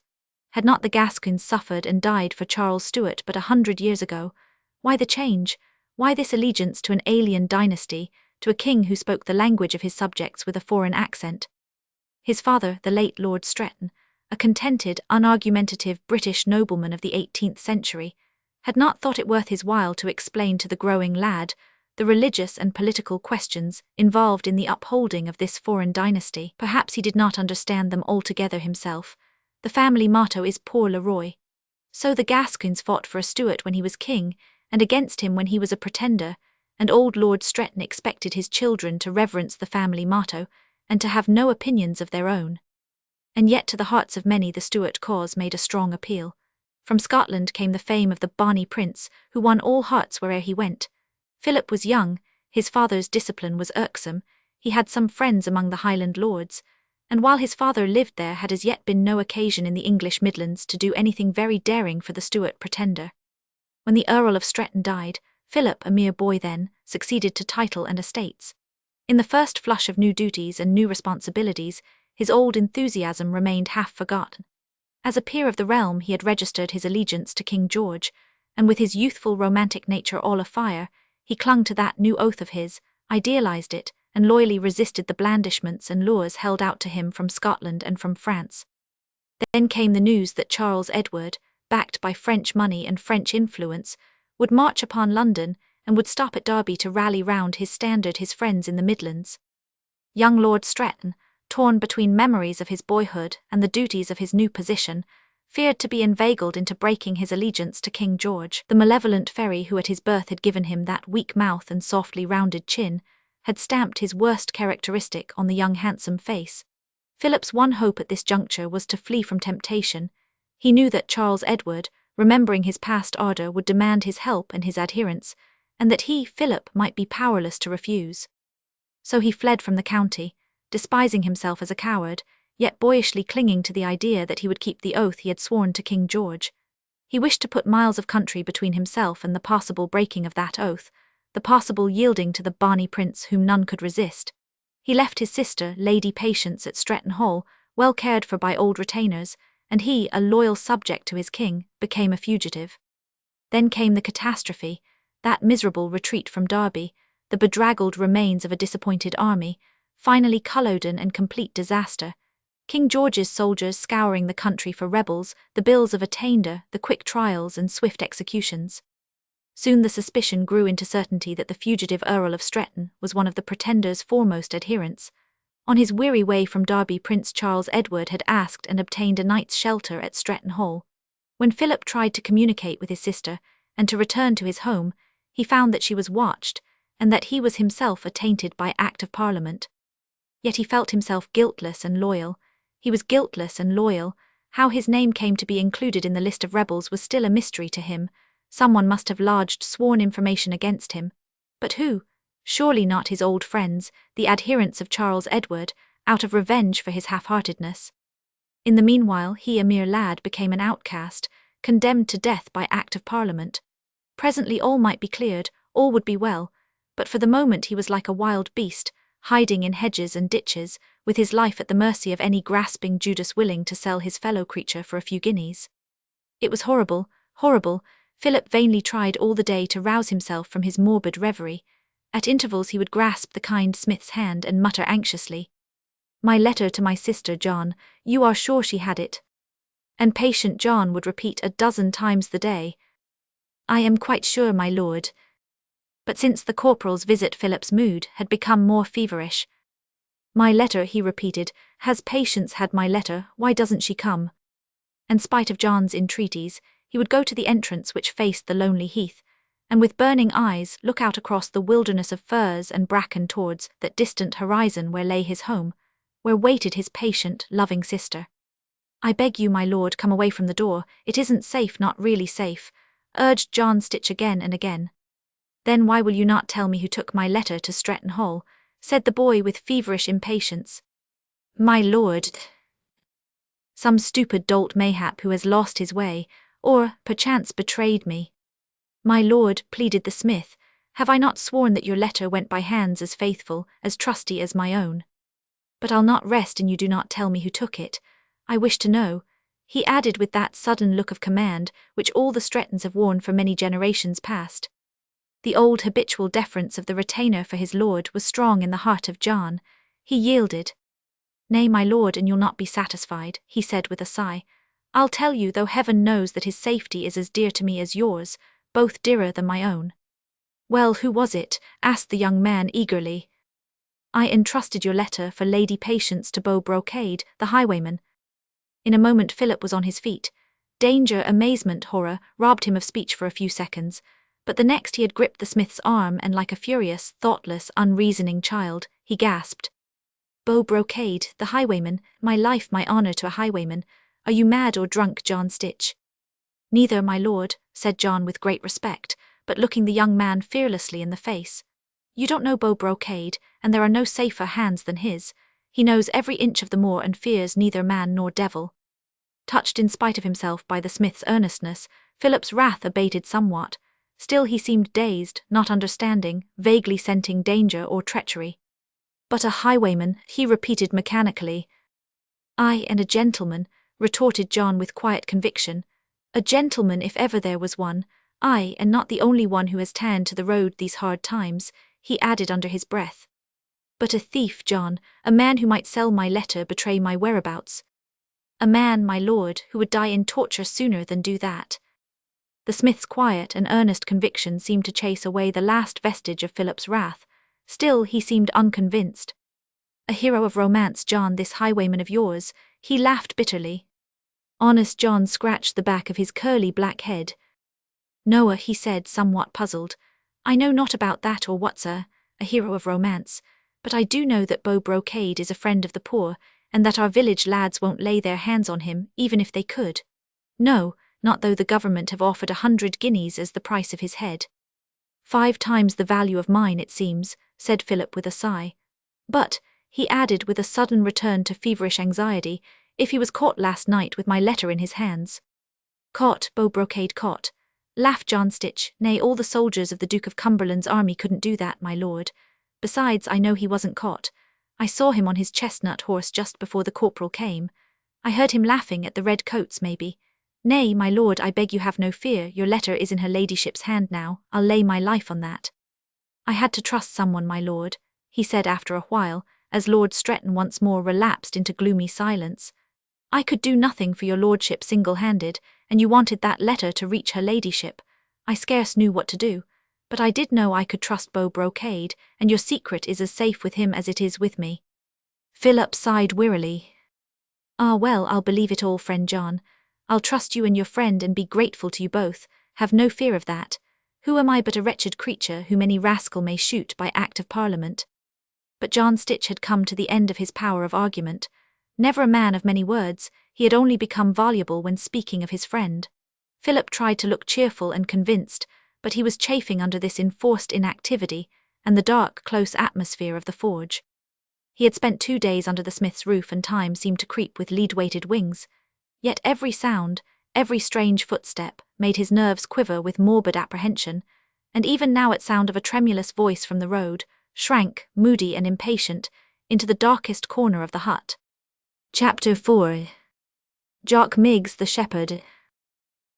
Had not the Gascoignes suffered and died for Charles Stuart but 100 years ago? Why the change? Why this allegiance to an alien dynasty, to a king who spoke the language of his subjects with a foreign accent? His father, the late Lord Stretton, a contented, unargumentative British nobleman of the 18th century, had not thought it worth his while to explain to the growing lad the religious and political questions involved in the upholding of this foreign dynasty. Perhaps he did not understand them altogether himself. The family motto is Pour le Roi. So the Gascoignes fought for a Stuart when he was king, and against him when he was a pretender, and old Lord Stretton expected his children to reverence the family motto, and to have no opinions of their own. And yet to the hearts of many the Stuart cause made a strong appeal. From Scotland came the fame of the bonny prince, who won all hearts where'er he went. Philip was young, his father's discipline was irksome, he had some friends among the Highland lords, and while his father lived there had as yet been no occasion in the English Midlands to do anything very daring for the Stuart pretender. When the Earl of Stretton died, Philip, a mere boy then, succeeded to title and estates. In the first flush of new duties and new responsibilities, his old enthusiasm remained half forgotten. As a peer of the realm he had registered his allegiance to King George, and with his youthful romantic nature all afire, he clung to that new oath of his, idealized it, and loyally resisted the blandishments and lures held out to him from Scotland and from France. Then came the news that Charles Edward, backed by French money and French influence, would march upon London and would stop at Derby to rally round his standard his friends in the Midlands. Young Lord Stretton, torn between memories of his boyhood and the duties of his new position, feared to be inveigled into breaking his allegiance to King George. The malevolent fairy who at his birth had given him that weak mouth and softly rounded chin, had stamped his worst characteristic on the young handsome face. Philip's one hope at this juncture was to flee from temptation. He knew that Charles Edward, remembering his past ardour, would demand his help and his adherence, and that he, Philip, might be powerless to refuse. So he fled from the county, despising himself as a coward, yet boyishly clinging to the idea that he would keep the oath he had sworn to King George. He wished to put miles of country between himself and the possible breaking of that oath, the possible yielding to the bonny prince whom none could resist. He left his sister, Lady Patience, at Stretton Hall, well cared for by old retainers, and he, a loyal subject to his king, became a fugitive. Then came the catastrophe, that miserable retreat from Derby, the bedraggled remains of a disappointed army, finally Culloden and complete disaster. King George's soldiers scouring the country for rebels, the bills of attainder, the quick trials and swift executions. Soon the suspicion grew into certainty that the fugitive Earl of Stretton was one of the pretender's foremost adherents. On his weary way from Derby, Prince Charles Edward had asked and obtained a night's shelter at Stretton Hall. When Philip tried to communicate with his sister and to return to his home, he found that she was watched, and that he was himself attainted by Act of Parliament. yet he felt himself guiltless and loyal. He was guiltless and loyal. How his name came to be included in the list of rebels was still a mystery to him. Someone must have lodged sworn information against him. But who? Surely not his old friends, the adherents of Charles Edward, out of revenge for his half-heartedness. In the meanwhile, he, a mere lad, became an outcast, condemned to death by Act of Parliament. Presently all might be cleared, all would be well, but for the moment he was like a wild beast, hiding in hedges and ditches, with his life at the mercy of any grasping Judas willing to sell his fellow creature for a few guineas. It was horrible, horrible. Philip vainly tried all the day to rouse himself from his morbid reverie. At intervals he would grasp the kind Smith's hand and mutter anxiously, "My letter to my sister John, you are sure she had it?" And patient John would repeat a dozen times the day, "I am quite sure, my lord." But since the corporal's visit Philip's mood had become more feverish. "My letter," he repeated, "has Patience had my letter, why doesn't she come?" In spite of John's entreaties, he would go to the entrance which faced the lonely heath, and with burning eyes look out across the wilderness of firs and bracken towards that distant horizon where lay his home, where waited his patient, loving sister. "I beg you, my lord, come away from the door, it isn't safe, not really safe," urged John Stitch again and again. "Then why will you not tell me who took my letter to Stretton Hall?" said the boy with feverish impatience. "My lord, some stupid dolt mayhap who has lost his way, or, perchance, betrayed me." "My lord," pleaded the smith, "have I not sworn that your letter went by hands as faithful, as trusty as my own? But I'll not rest and you do not tell me who took it. I wish to know," he added with that sudden look of command which all the Strettons have worn for many generations past. The old habitual deference of the retainer for his lord was strong in the heart of John. He yielded. "Nay, my lord, and you'll not be satisfied," he said with a sigh. "I'll tell you, though heaven knows that his safety is as dear to me as yours, both dearer than my own." "Well, who was it?" asked the young man eagerly. "I entrusted your letter for Lady Patience to Beau Brocade, the highwayman." In a moment Philip was on his feet. Danger, amazement, horror robbed him of speech for a few seconds, but the next he had gripped the smith's arm and like a furious, thoughtless, unreasoning child, he gasped, "Beau Brocade, the highwayman, my life, my honour to a highwayman. Are you mad or drunk, John Stitch?" "Neither, my lord," said John with great respect, but looking the young man fearlessly in the face. "You don't know Beau Brocade, and there are no safer hands than his. He knows every inch of the moor and fears neither man nor devil." Touched in spite of himself by the smith's earnestness, Philip's wrath abated somewhat. Still he seemed dazed, not understanding, vaguely scenting danger or treachery. "But a highwayman," he repeated mechanically. "Aye, and a gentleman," retorted John with quiet conviction. "A gentleman if ever there was one. Aye, and not the only one who has turned to the road these hard times," he added under his breath. "But a thief, John, a man who might sell my letter, betray my whereabouts. A man, my lord, who would die in torture sooner than do that." The smith's quiet and earnest conviction seemed to chase away the last vestige of Philip's wrath. Still he seemed unconvinced. "A hero of romance, John, this highwayman of yours," he laughed bitterly. Honest John scratched the back of his curly black head. "Noa," he said, somewhat puzzled, "I know not about that or what's a hero of romance, but I do know that Beau Brocade is a friend of the poor, and that our village lads won't lay their hands on him, even if they could. No, not though the government have offered 100 guineas as the price of his head." "5 times the value of mine, it seems," said Philip with a sigh. "But," he added with a sudden return to feverish anxiety, "if he was caught last night with my letter in his hands." "Caught, Beau Brocade caught," laughed John Stitch. "Nay, all the soldiers of the Duke of Cumberland's army couldn't do that, my lord. Besides, I know he wasn't caught. I saw him on his chestnut horse just before the corporal came. I heard him laughing at the red coats, maybe. Nay, my lord, I beg you have no fear, your letter is in her ladyship's hand now, I'll lay my life on that." "I had to trust someone, my lord," he said after a while, as Lord Stretton once more relapsed into gloomy silence. "I could do nothing for your lordship single-handed, and you wanted that letter to reach her ladyship. I scarce knew what to do, but I did know I could trust Beau Brocade, and your secret is as safe with him as it is with me." Philip sighed wearily. "Ah well, I'll believe it all, friend John. I'll trust you and your friend and be grateful to you both, have no fear of that. Who am I but a wretched creature whom any rascal may shoot by Act of Parliament? but John Stitch had come to the end of his power of argument. Never a man of many words, he had only become voluble when speaking of his friend. Philip tried to look cheerful and convinced, but he was chafing under this enforced inactivity and the dark, close atmosphere of the forge. He had spent 2 days under the smith's roof, and time seemed to creep with lead-weighted wings. Yet every sound, every strange footstep, made his nerves quiver with morbid apprehension, and even now at sound of a tremulous voice from the road, shrank, moody and impatient, into the darkest corner of the hut. Chapter 4. Jock Miggs the Shepherd.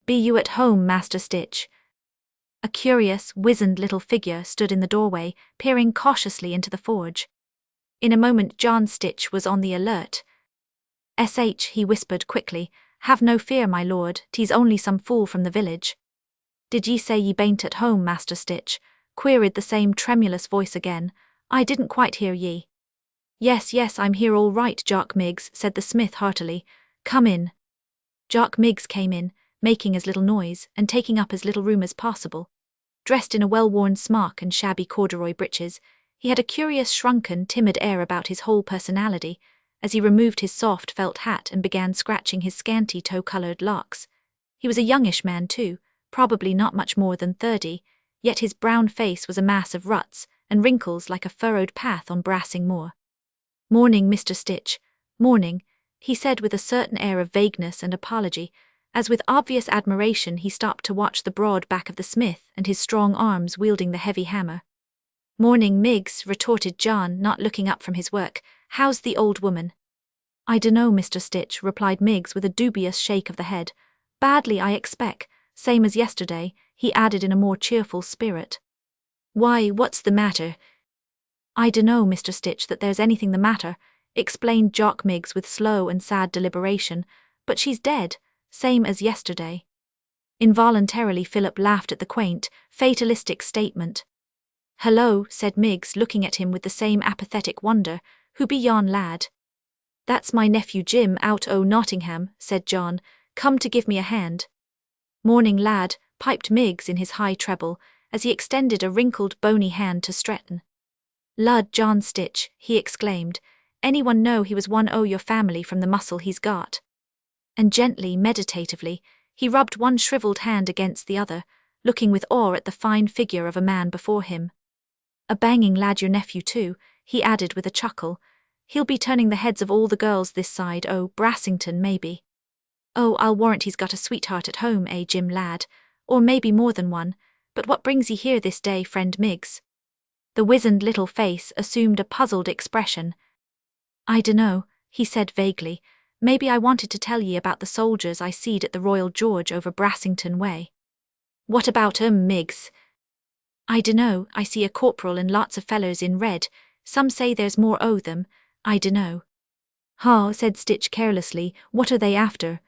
Be you at home, Master Stitch? A curious, wizened little figure stood in the doorway, peering cautiously into the forge. In a moment John Stitch was on the alert. He whispered quickly, "Have no fear, my lord, 'tis only some fool from the village." "Did ye say ye bain't at home, Master Stitch?" queried the same tremulous voice again. "I didn't quite hear ye." Yes, I'm here all right, Jock Miggs," said the smith heartily. "Come in." Jock Miggs came in, making as little noise and taking up as little room as possible. Dressed in a well-worn smock and shabby corduroy breeches, he had a curious shrunken, timid air about his whole personality, as he removed his soft felt hat and began scratching his scanty tow-coloured locks. He was a youngish man too, probably not much more than 30, yet his brown face was a mass of ruts and wrinkles like a furrowed path on brassing moor. "Morning, Mr. Stitch, morning," he said with a certain air of vagueness and apology, as with obvious admiration he stopped to watch the broad back of the smith and his strong arms wielding the heavy hammer. "Morning, Miggs," retorted John, not looking up from his work. "How's the old woman?" "I dunno, Mr. Stitch," replied Miggs with a dubious shake of the head. "Badly, I expect, same as yesterday," he added in a more cheerful spirit. "Why, what's the matter?" "I dunno, Mr. Stitch, that there's anything the matter," explained Jock Miggs with slow and sad deliberation, "but she's dead, same as yesterday." Involuntarily Philip laughed at the quaint, fatalistic statement. "Hello," said Miggs, looking at him with the same apathetic wonder. "Who be yon lad?" "That's my nephew Jim out o' Nottingham," said John. "Come to give me a hand." "Morning, lad," piped Miggs in his high treble, as he extended a wrinkled, bony hand to Stretton. "Lud, John Stitch," he exclaimed, "anyone know he was one o' your family from the muscle he's got?" And gently, meditatively, he rubbed one shrivelled hand against the other, looking with awe at the fine figure of a man before him. "A banging lad your nephew too," he added with a chuckle. "He'll be turning the heads of all the girls this side o' Brassington, maybe. Oh, I'll warrant he's got a sweetheart at home, Jim lad, or maybe more than one. But what brings ye here this day, friend Miggs?" The wizened little face assumed a puzzled expression. "I dunno," he said vaguely. "Maybe I wanted to tell ye about the soldiers I seed at the Royal George over Brassington way." "What about 'em, Miggs?" "I dunno, I see a corporal and lots of fellers in red. Some say there's more o' them. I dunno." "Ha," said Stitch carelessly. "What are they after?"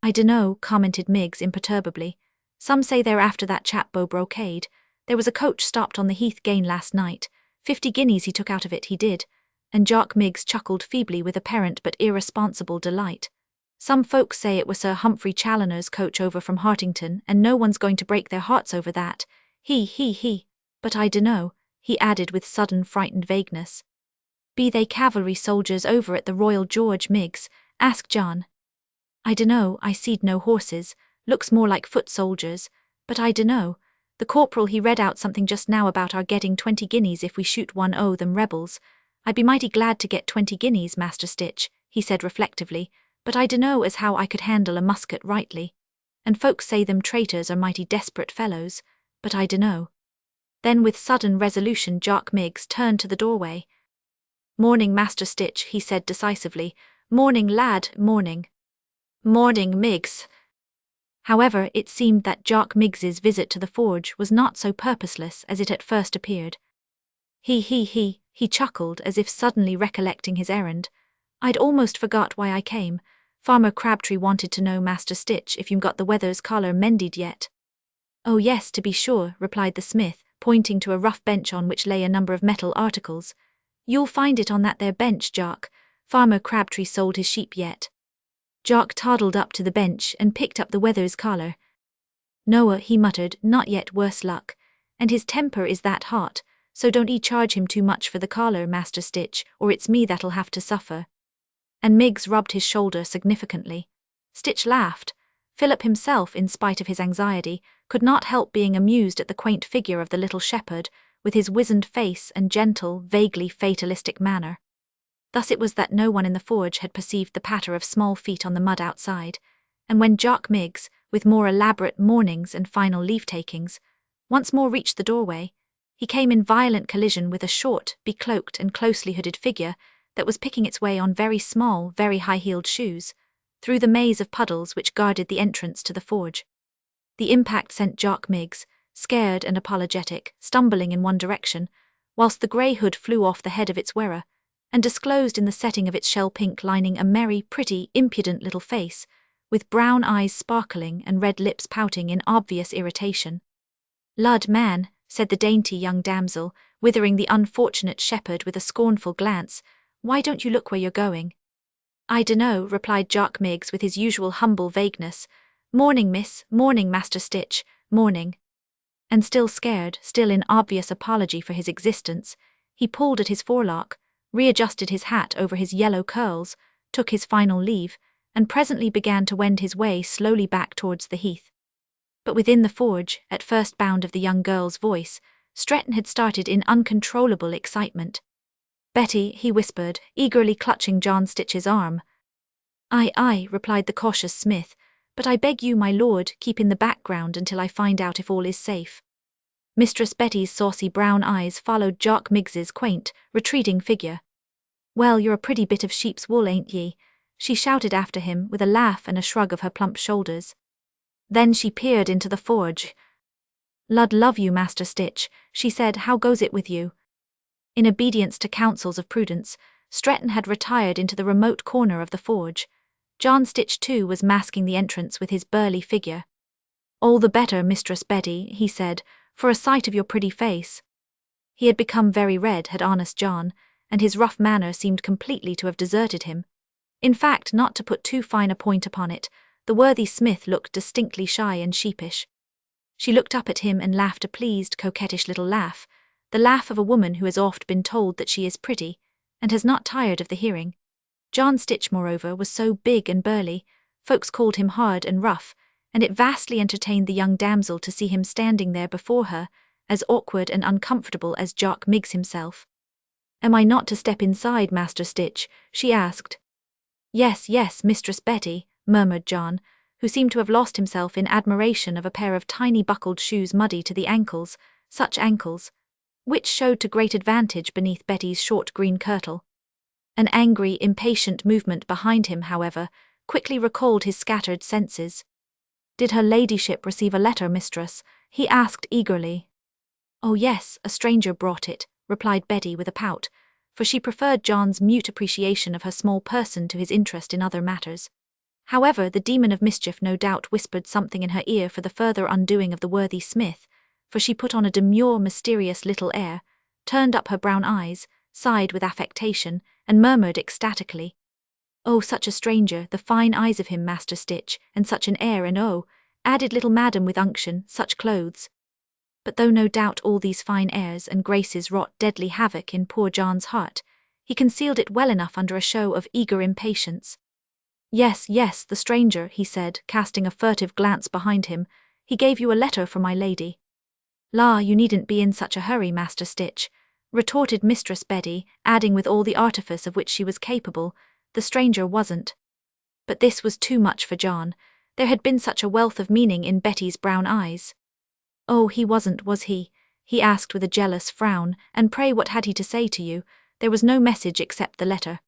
"I dunno," commented Miggs imperturbably. "Some say they're after that chap Beau Brocade. There was a coach stopped on the Heath Gain last night. 50 guineas he took out of it, he did." And Jock Miggs chuckled feebly with apparent but irresponsible delight. "Some folks say it was Sir Humphrey Challoner's coach over from Hartington, and no one's going to break their hearts over that. He. But I dunno," he added with sudden frightened vagueness. "Be they cavalry soldiers over at the Royal George, Miggs?" asked John. "I dunno, I seed no horses, looks more like foot soldiers, but I dunno. The corporal he read out something just now about our getting 20 guineas if we shoot one o' them rebels. I'd be mighty glad to get 20 guineas, Master Stitch," he said reflectively, "but I dunno as how I could handle a musket rightly. And folks say them traitors are mighty desperate fellows, but I dunno." Then with sudden resolution Jock Miggs turned to the doorway. "Morning, Master Stitch," he said decisively. "Morning, lad, morning." "Morning, Miggs." However, it seemed that Jock Miggs's visit to the forge was not so purposeless as it at first appeared. He chuckled as if suddenly recollecting his errand. "I'd almost forgot why I came. Farmer Crabtree wanted to know, Master Stitch, if you've got the weather's collar mended yet." "Oh yes, to be sure," replied the smith, pointing to a rough bench on which lay a number of metal articles. "You'll find it on that there bench, Jock. Farmer Crabtree sold his sheep yet." Jock toddled up to the bench and picked up the weather's collar. "Noa," he muttered, "not yet, worse luck. And his temper is that hot. so don't 'ee charge him too much for the collar, Master Stitch, or it's me that'll have to suffer." And Miggs rubbed his shoulder significantly. Stitch laughed. Philip himself, in spite of his anxiety, could not help being amused at the quaint figure of the little shepherd, with his wizened face and gentle, vaguely fatalistic manner. Thus it was that no one in the forge had perceived the patter of small feet on the mud outside, and when Jock Miggs, with more elaborate mournings and final leave-takings, once more reached the doorway, he came in violent collision with a short, becloaked and closely hooded figure that was picking its way on very small, very high-heeled shoes, through the maze of puddles which guarded the entrance to the forge. The impact sent Jock Miggs, scared and apologetic, stumbling in one direction, whilst the grey hood flew off the head of its wearer, and disclosed in the setting of its shell-pink lining a merry, pretty, impudent little face, with brown eyes sparkling and red lips pouting in obvious irritation. "Lud, man," said the dainty young damsel, withering the unfortunate shepherd with a scornful glance, "why don't you look where you're going?" "I dunno," replied Jock Miggs with his usual humble vagueness. "Morning, miss, morning, Master Stitch, morning." And still scared, still in obvious apology for his existence, he pulled at his forelock, readjusted his hat over his yellow curls, took his final leave, and presently began to wend his way slowly back towards the heath. But within the forge, at first bound of the young girl's voice, Stretton had started in uncontrollable excitement. "Betty," he whispered, eagerly clutching John Stitch's arm. "Aye," replied the cautious Smith, "but I beg you, my lord, keep in the background until I find out if all is safe." Mistress Betty's saucy brown eyes followed Jock Miggs's quaint, retreating figure. "Well, you're a pretty bit of sheep's wool, ain't ye?" she shouted after him with a laugh and a shrug of her plump shoulders. Then she peered into the forge. "Lud love you, Master Stitch," she said, "how goes it with you?" In obedience to counsels of prudence, Stretton had retired into the remote corner of the forge. John Stitch, too, was masking the entrance with his burly figure. "All the better, Mistress Betty," he said, "for a sight of your pretty face." He had become very red, had honest John, and his rough manner seemed completely to have deserted him. In fact, not to put too fine a point upon it, the worthy Smith looked distinctly shy and sheepish. She looked up at him and laughed a pleased, coquettish little laugh, the laugh of a woman who has oft been told that she is pretty, and has not tired of the hearing. John Stitch, moreover, was so big and burly, folks called him hard and rough, and it vastly entertained the young damsel to see him standing there before her, as awkward and uncomfortable as Jock Miggs himself. "Am I not to step inside, Master Stitch?" she asked. Yes, Mistress Betty," murmured John, who seemed to have lost himself in admiration of a pair of tiny buckled shoes muddy to the ankles, such ankles, which showed to great advantage beneath Betty's short green kirtle. An angry, impatient movement behind him, however, quickly recalled his scattered senses. "Did her ladyship receive a letter, mistress?" he asked eagerly. "Oh yes, a stranger brought it," replied Betty with a pout, for she preferred John's mute appreciation of her small person to his interest in other matters. However, the demon of mischief no doubt whispered something in her ear for the further undoing of the worthy Smith, for she put on a demure, mysterious little air, turned up her brown eyes, sighed with affectation, and murmured ecstatically, "Oh, such a stranger, the fine eyes of him, Master Stitch, and such an air, and oh," added little madam with unction, "such clothes." But though no doubt all these fine airs and graces wrought deadly havoc in poor John's heart, he concealed it well enough under a show of eager impatience. Yes, the stranger," he said, casting a furtive glance behind him. "He gave you a letter for my lady." "La, you needn't be in such a hurry, Master Stitch," retorted Mistress Betty, adding with all the artifice of which she was capable, "the stranger wasn't." But this was too much for John. There had been such a wealth of meaning in Betty's brown eyes. "Oh, he wasn't, was he?" he asked with a jealous frown, "and pray what had he to say to you? There was no message except the letter."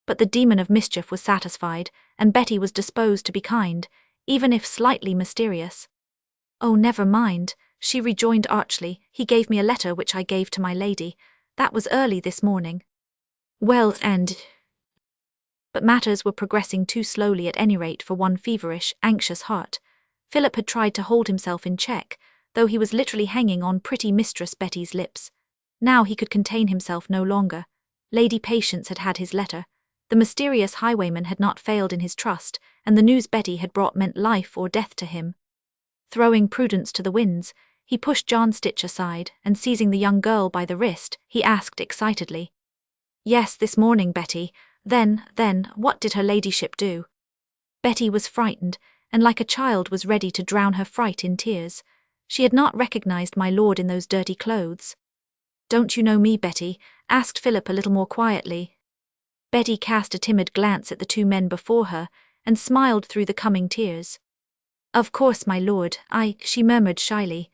But the demon of mischief was satisfied, and Betty was disposed to be kind, even if slightly mysterious. "Oh, never mind," she rejoined archly, "he gave me a letter which I gave to my lady. That was early this morning." "Well, and—" But matters were progressing too slowly at any rate for one feverish, anxious heart. Philip had tried to hold himself in check, though he was literally hanging on pretty Mistress Betty's lips. Now he could contain himself no longer. Lady Patience had had his letter. The mysterious highwayman had not failed in his trust, and the news Betty had brought meant life or death to him. Throwing prudence to the winds, He pushed John Stitch aside, and seizing the young girl by the wrist, he asked excitedly. Yes, this morning, Betty. Then, what did her ladyship do? Betty was frightened, and like a child was ready to drown her fright in tears. She had not recognized my lord in those dirty clothes. Don't you know me, Betty? Asked Philip a little more quietly. Betty cast a timid glance at the two men before her, and smiled through the coming tears. Of course, my lord, she murmured shyly.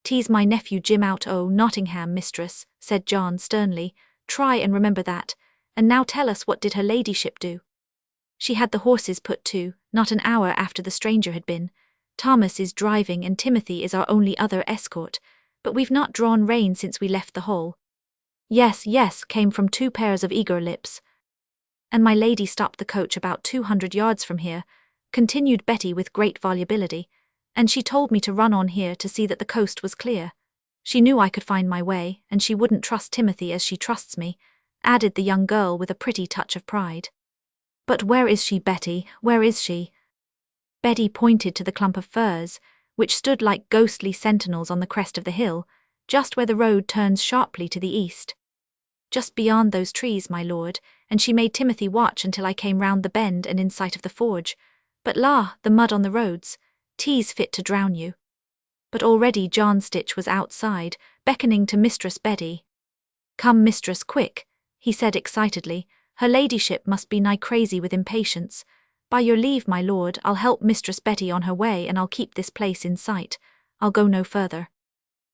Tease my nephew Jim out, Nottingham, mistress, said John sternly. Try and remember that. And now tell us, what did her ladyship do? She had the horses put to, not an hour after the stranger had been. Thomas is driving and Timothy is our only other escort, but we've not drawn rein since we left the hall. Yes, came from 2 pairs of eager lips. And my lady stopped the coach about 200 yards from here, continued Betty with great volubility, and she told me to run on here to see that the coast was clear. She knew I could find my way, and she wouldn't trust Timothy as she trusts me, added the young girl with a pretty touch of pride. But where is she, Betty? Where is she? Betty pointed to the clump of firs, which stood like ghostly sentinels on the crest of the hill, just where the road turns sharply to the east. Just beyond those trees, my lord, and she made Timothy watch until I came round the bend and in sight of the forge. But the mud on the roads, 'tis fit to drown you. But already John Stitch was outside, beckoning to Mistress Betty. Come, mistress, quick, he said excitedly. Her ladyship must be nigh crazy with impatience. By your leave, my lord, I'll help Mistress Betty on her way, and I'll keep this place in sight. I'll go no further.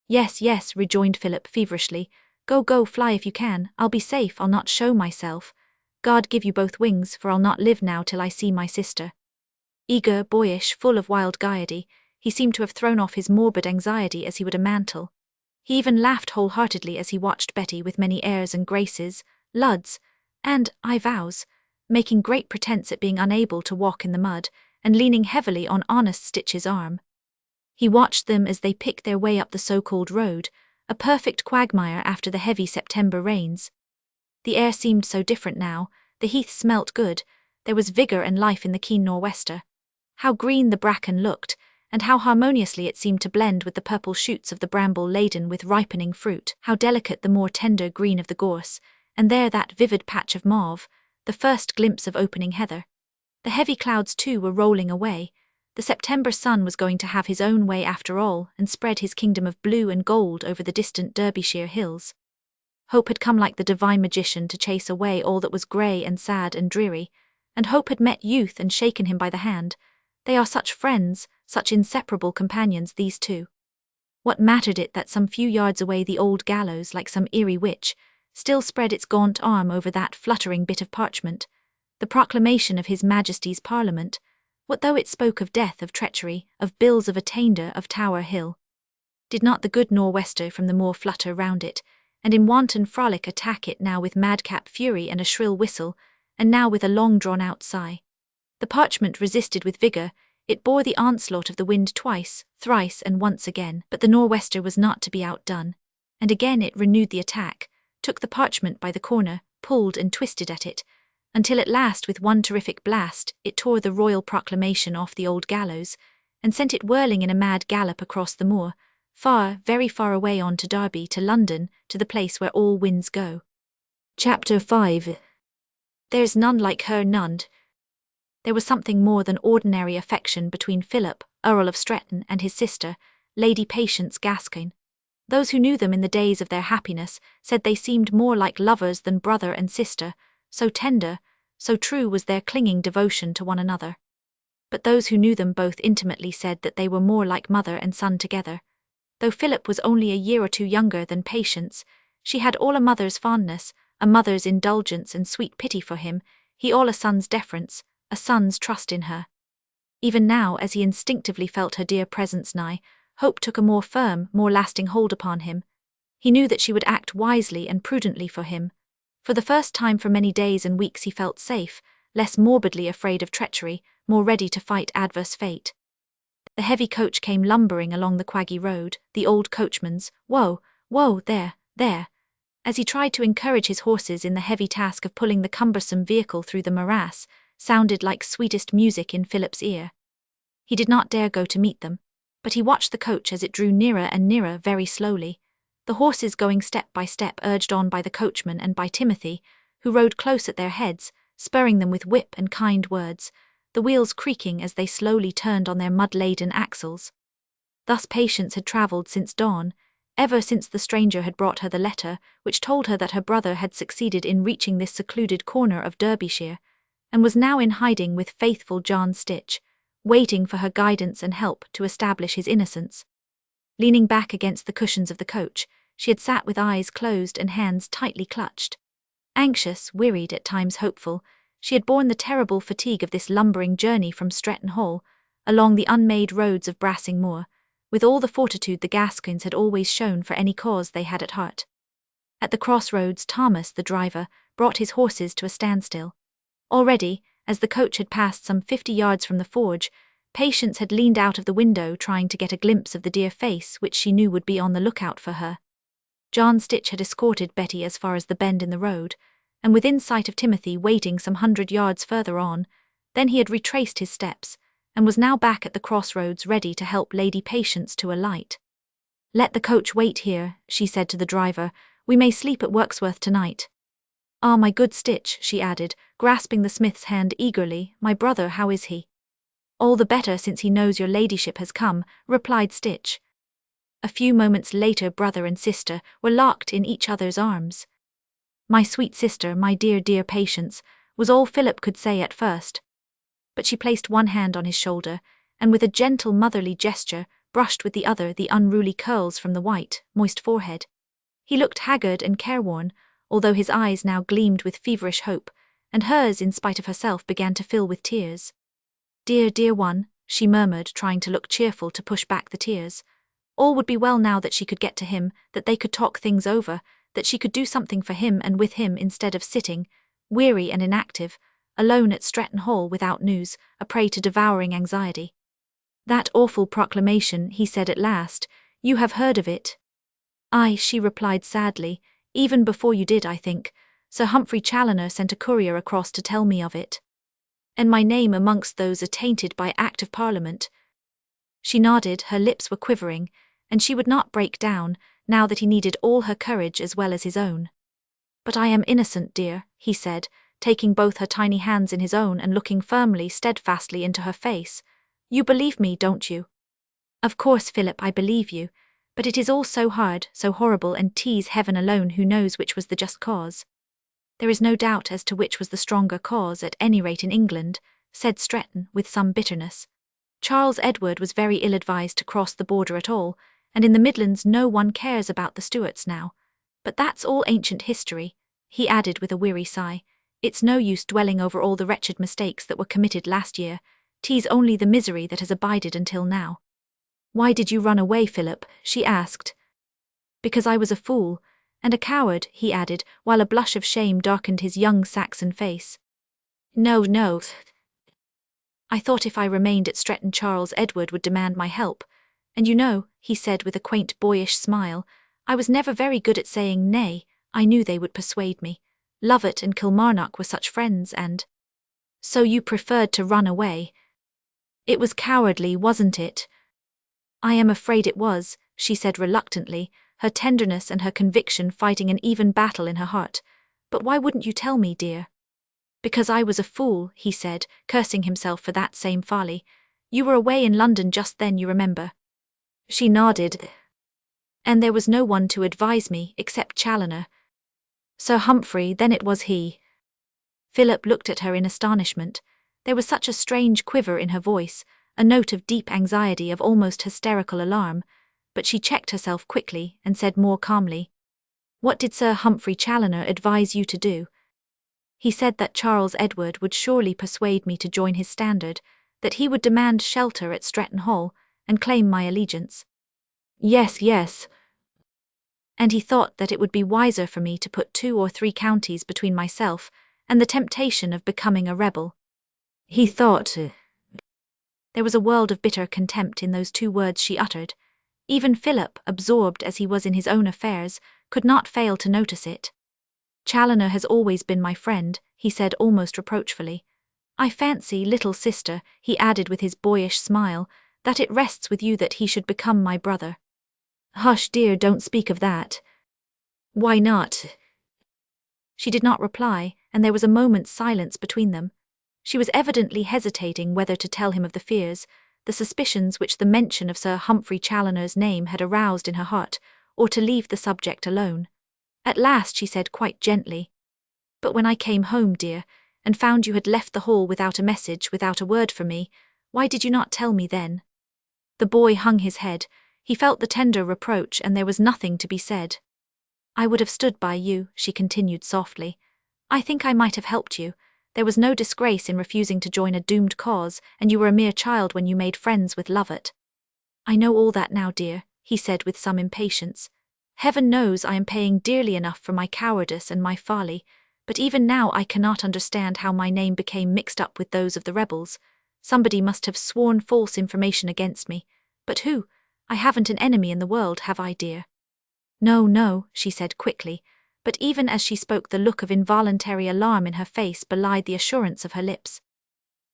Yes, rejoined Philip feverishly. Go, fly if you can. I'll be safe, I'll not show myself. God give you both wings, for I'll not live now till I see my sister. Eager, boyish, full of wild gaiety, he seemed to have thrown off his morbid anxiety as he would a mantle. He even laughed wholeheartedly as he watched Betty with many airs and graces, luds, and, I vows, making great pretence at being unable to walk in the mud, and leaning heavily on honest Stitch's arm. He watched them as they picked their way up the so-called road, a perfect quagmire after the heavy September rains. The air seemed so different now, the heath smelt good, there was vigour and life in the keen nor'wester. How green the bracken looked, and how harmoniously it seemed to blend with the purple shoots of the bramble laden with ripening fruit, how delicate the more tender green of the gorse, and there that vivid patch of mauve, the first glimpse of opening heather. The heavy clouds too were rolling away. The September sun was going to have his own way after all, and spread his kingdom of blue and gold over the distant Derbyshire hills. Hope had come like the divine magician to chase away all that was grey and sad and dreary, and Hope had met Youth and shaken him by the hand. They are such friends, such inseparable companions, these two. What mattered it that some few yards away the old gallows, like some eerie witch, still spread its gaunt arm over that fluttering bit of parchment, the proclamation of His Majesty's Parliament? What though it spoke of death, of treachery, of bills of attainder, of Tower Hill? Did not the good nor'wester from the moor flutter round it, and in wanton frolic attack it now with madcap fury and a shrill whistle, and now with a long-drawn-out sigh? The parchment resisted with vigour, it bore the onslaught of the wind twice, thrice, and once again, but the nor'wester was not to be outdone, and again it renewed the attack, took the parchment by the corner, pulled and twisted at it, until at last with one terrific blast it tore the royal proclamation off the old gallows, and sent it whirling in a mad gallop across the moor, far, very far away on to Derby, to London, to the place where all winds go. Chapter 5. There's none like her, none. There was something more than ordinary affection between Philip, Earl of Stretton, and his sister, Lady Patience Gascoigne. Those who knew them in the days of their happiness said they seemed more like lovers than brother and sister, so tender, so true was their clinging devotion to one another. But those who knew them both intimately said that they were more like mother and son together. Though Philip was only a year or two younger than Patience, she had all a mother's fondness, a mother's indulgence and sweet pity for him, he all a son's deference, a son's trust in her. Even now, as he instinctively felt her dear presence nigh, hope took a more firm, more lasting hold upon him. He knew that she would act wisely and prudently for him. For the first time for many days and weeks he felt safe, less morbidly afraid of treachery, more ready to fight adverse fate. The heavy coach came lumbering along the quaggy road, the old coachman's, "Whoa, there," as he tried to encourage his horses in the heavy task of pulling the cumbersome vehicle through the morass, sounded like sweetest music in Philip's ear. He did not dare go to meet them, but he watched the coach as it drew nearer and nearer very slowly, the horses going step by step, urged on by the coachman and by Timothy, who rode close at their heads, spurring them with whip and kind words, the wheels creaking as they slowly turned on their mud-laden axles. Thus Patience had travelled since dawn, ever since the stranger had brought her the letter which told her that her brother had succeeded in reaching this secluded corner of Derbyshire, and was now in hiding with faithful John Stitch, waiting for her guidance and help to establish his innocence. Leaning back against the cushions of the coach, she had sat with eyes closed and hands tightly clutched. Anxious, wearied, at times hopeful, she had borne the terrible fatigue of this lumbering journey from Stretton Hall, along the unmade roads of Brassing Moor, with all the fortitude the Gascoignes had always shown for any cause they had at heart. At the crossroads, Thomas, the driver, brought his horses to a standstill. Already, as the coach had passed some 50 yards from the forge, Patience had leaned out of the window trying to get a glimpse of the dear face which she knew would be on the lookout for her. John Stitch had escorted Betty as far as the bend in the road, and within sight of Timothy waiting some 100 yards further on, then he had retraced his steps, and was now back at the crossroads ready to help Lady Patience to alight. "Let the coach wait here," she said to the driver. "We may sleep at Wirksworth tonight." "Ah, my good Stitch," she added, grasping the smith's hand eagerly, "my brother, how is he?" "All the better since he knows your ladyship has come," replied Stitch. A few moments later brother and sister were locked in each other's arms. "My sweet sister, my dear, dear Patience," was all Philip could say at first. But she placed one hand on his shoulder, and with a gentle motherly gesture, brushed with the other the unruly curls from the white, moist forehead. He looked haggard and careworn, although his eyes now gleamed with feverish hope, and hers, in spite of herself, began to fill with tears. "Dear, dear one," she murmured, trying to look cheerful to push back the tears. All would be well now that she could get to him, that they could talk things over, that she could do something for him and with him instead of sitting, weary and inactive, alone at Stretton Hall without news, a prey to devouring anxiety. "That awful proclamation," he said at last, "you have heard of it?" "Aye," she replied sadly, "even before you did, I think. Sir Humphrey Challoner sent a courier across to tell me of it. And my name amongst those attainted by Act of Parliament." She nodded, her lips were quivering, and she would not break down, now that he needed all her courage as well as his own. "But I am innocent, dear," he said, taking both her tiny hands in his own and looking firmly, steadfastly into her face. "You believe me, don't you?" "Of course, Philip, I believe you, but it is all so hard, so horrible, and 'tis heaven alone who knows which was the just cause." "There is no doubt as to which was the stronger cause, at any rate in England," said Stretton, with some bitterness. "Charles Edward was very ill-advised to cross the border at all, and in the Midlands no one cares about the Stuarts now. But that's all ancient history," he added with a weary sigh. "It's no use dwelling over all the wretched mistakes that were committed last year. 'Tis only the misery that has abided until now." "Why did you run away, Philip?" she asked. "Because I was a fool, and a coward," he added, while a blush of shame darkened his young Saxon face. No. I thought if I remained at Stretton Charles Edward would demand my help, and you know," he said with a quaint boyish smile, "I was never very good at saying nay. I knew they would persuade me. Lovat and Kilmarnock were such friends, and—" "So you preferred to run away? It was cowardly, wasn't it?" "I am afraid it was," she said reluctantly, her tenderness and her conviction fighting an even battle in her heart. "But why wouldn't you tell me, dear?" "Because I was a fool," he said, cursing himself for that same folly. "You were away in London just then, you remember." She nodded. "And there was no one to advise me, except Challoner." "Sir Humphrey, then it was he." Philip looked at her in astonishment. There was such a strange quiver in her voice, a note of deep anxiety, of almost hysterical alarm, but she checked herself quickly and said more calmly, "What did Sir Humphrey Challoner advise you to do?" "He said that Charles Edward would surely persuade me to join his standard, that he would demand shelter at Stretton Hall, and claim my allegiance." Yes. "And he thought that it would be wiser for me to put 2 or 3 counties between myself and the temptation of becoming a rebel." "He thought—" There was a world of bitter contempt in those 2 words she uttered. Even Philip, absorbed as he was in his own affairs, could not fail to notice it. "Challoner has always been my friend," he said almost reproachfully. "I fancy, little sister," he added with his boyish smile, That it rests with you that he should become my brother." "Hush, dear, don't speak of that." "Why not?" She did not reply, and there was a moment's silence between them. She was evidently hesitating whether to tell him of the fears, the suspicions which the mention of Sir Humphrey Challoner's name had aroused in her heart, or to leave the subject alone. At last she said quite gently, "But when I came home, dear, and found you had left the hall without a message, without a word for me, why did you not tell me then?" The boy hung his head. He felt the tender reproach, and there was nothing to be said. "I would have stood by you," she continued softly. "I think I might have helped you. There was no disgrace in refusing to join a doomed cause, and you were a mere child when you made friends with Lovat." "I know all that now, dear," he said with some impatience. "Heaven knows I am paying dearly enough for my cowardice and my folly, but even now I cannot understand how my name became mixed up with those of the rebels. Somebody must have sworn false information against me. But who? I haven't an enemy in the world, have I, dear?" "No, no," she said quickly, but even as she spoke the look of involuntary alarm in her face belied the assurance of her lips.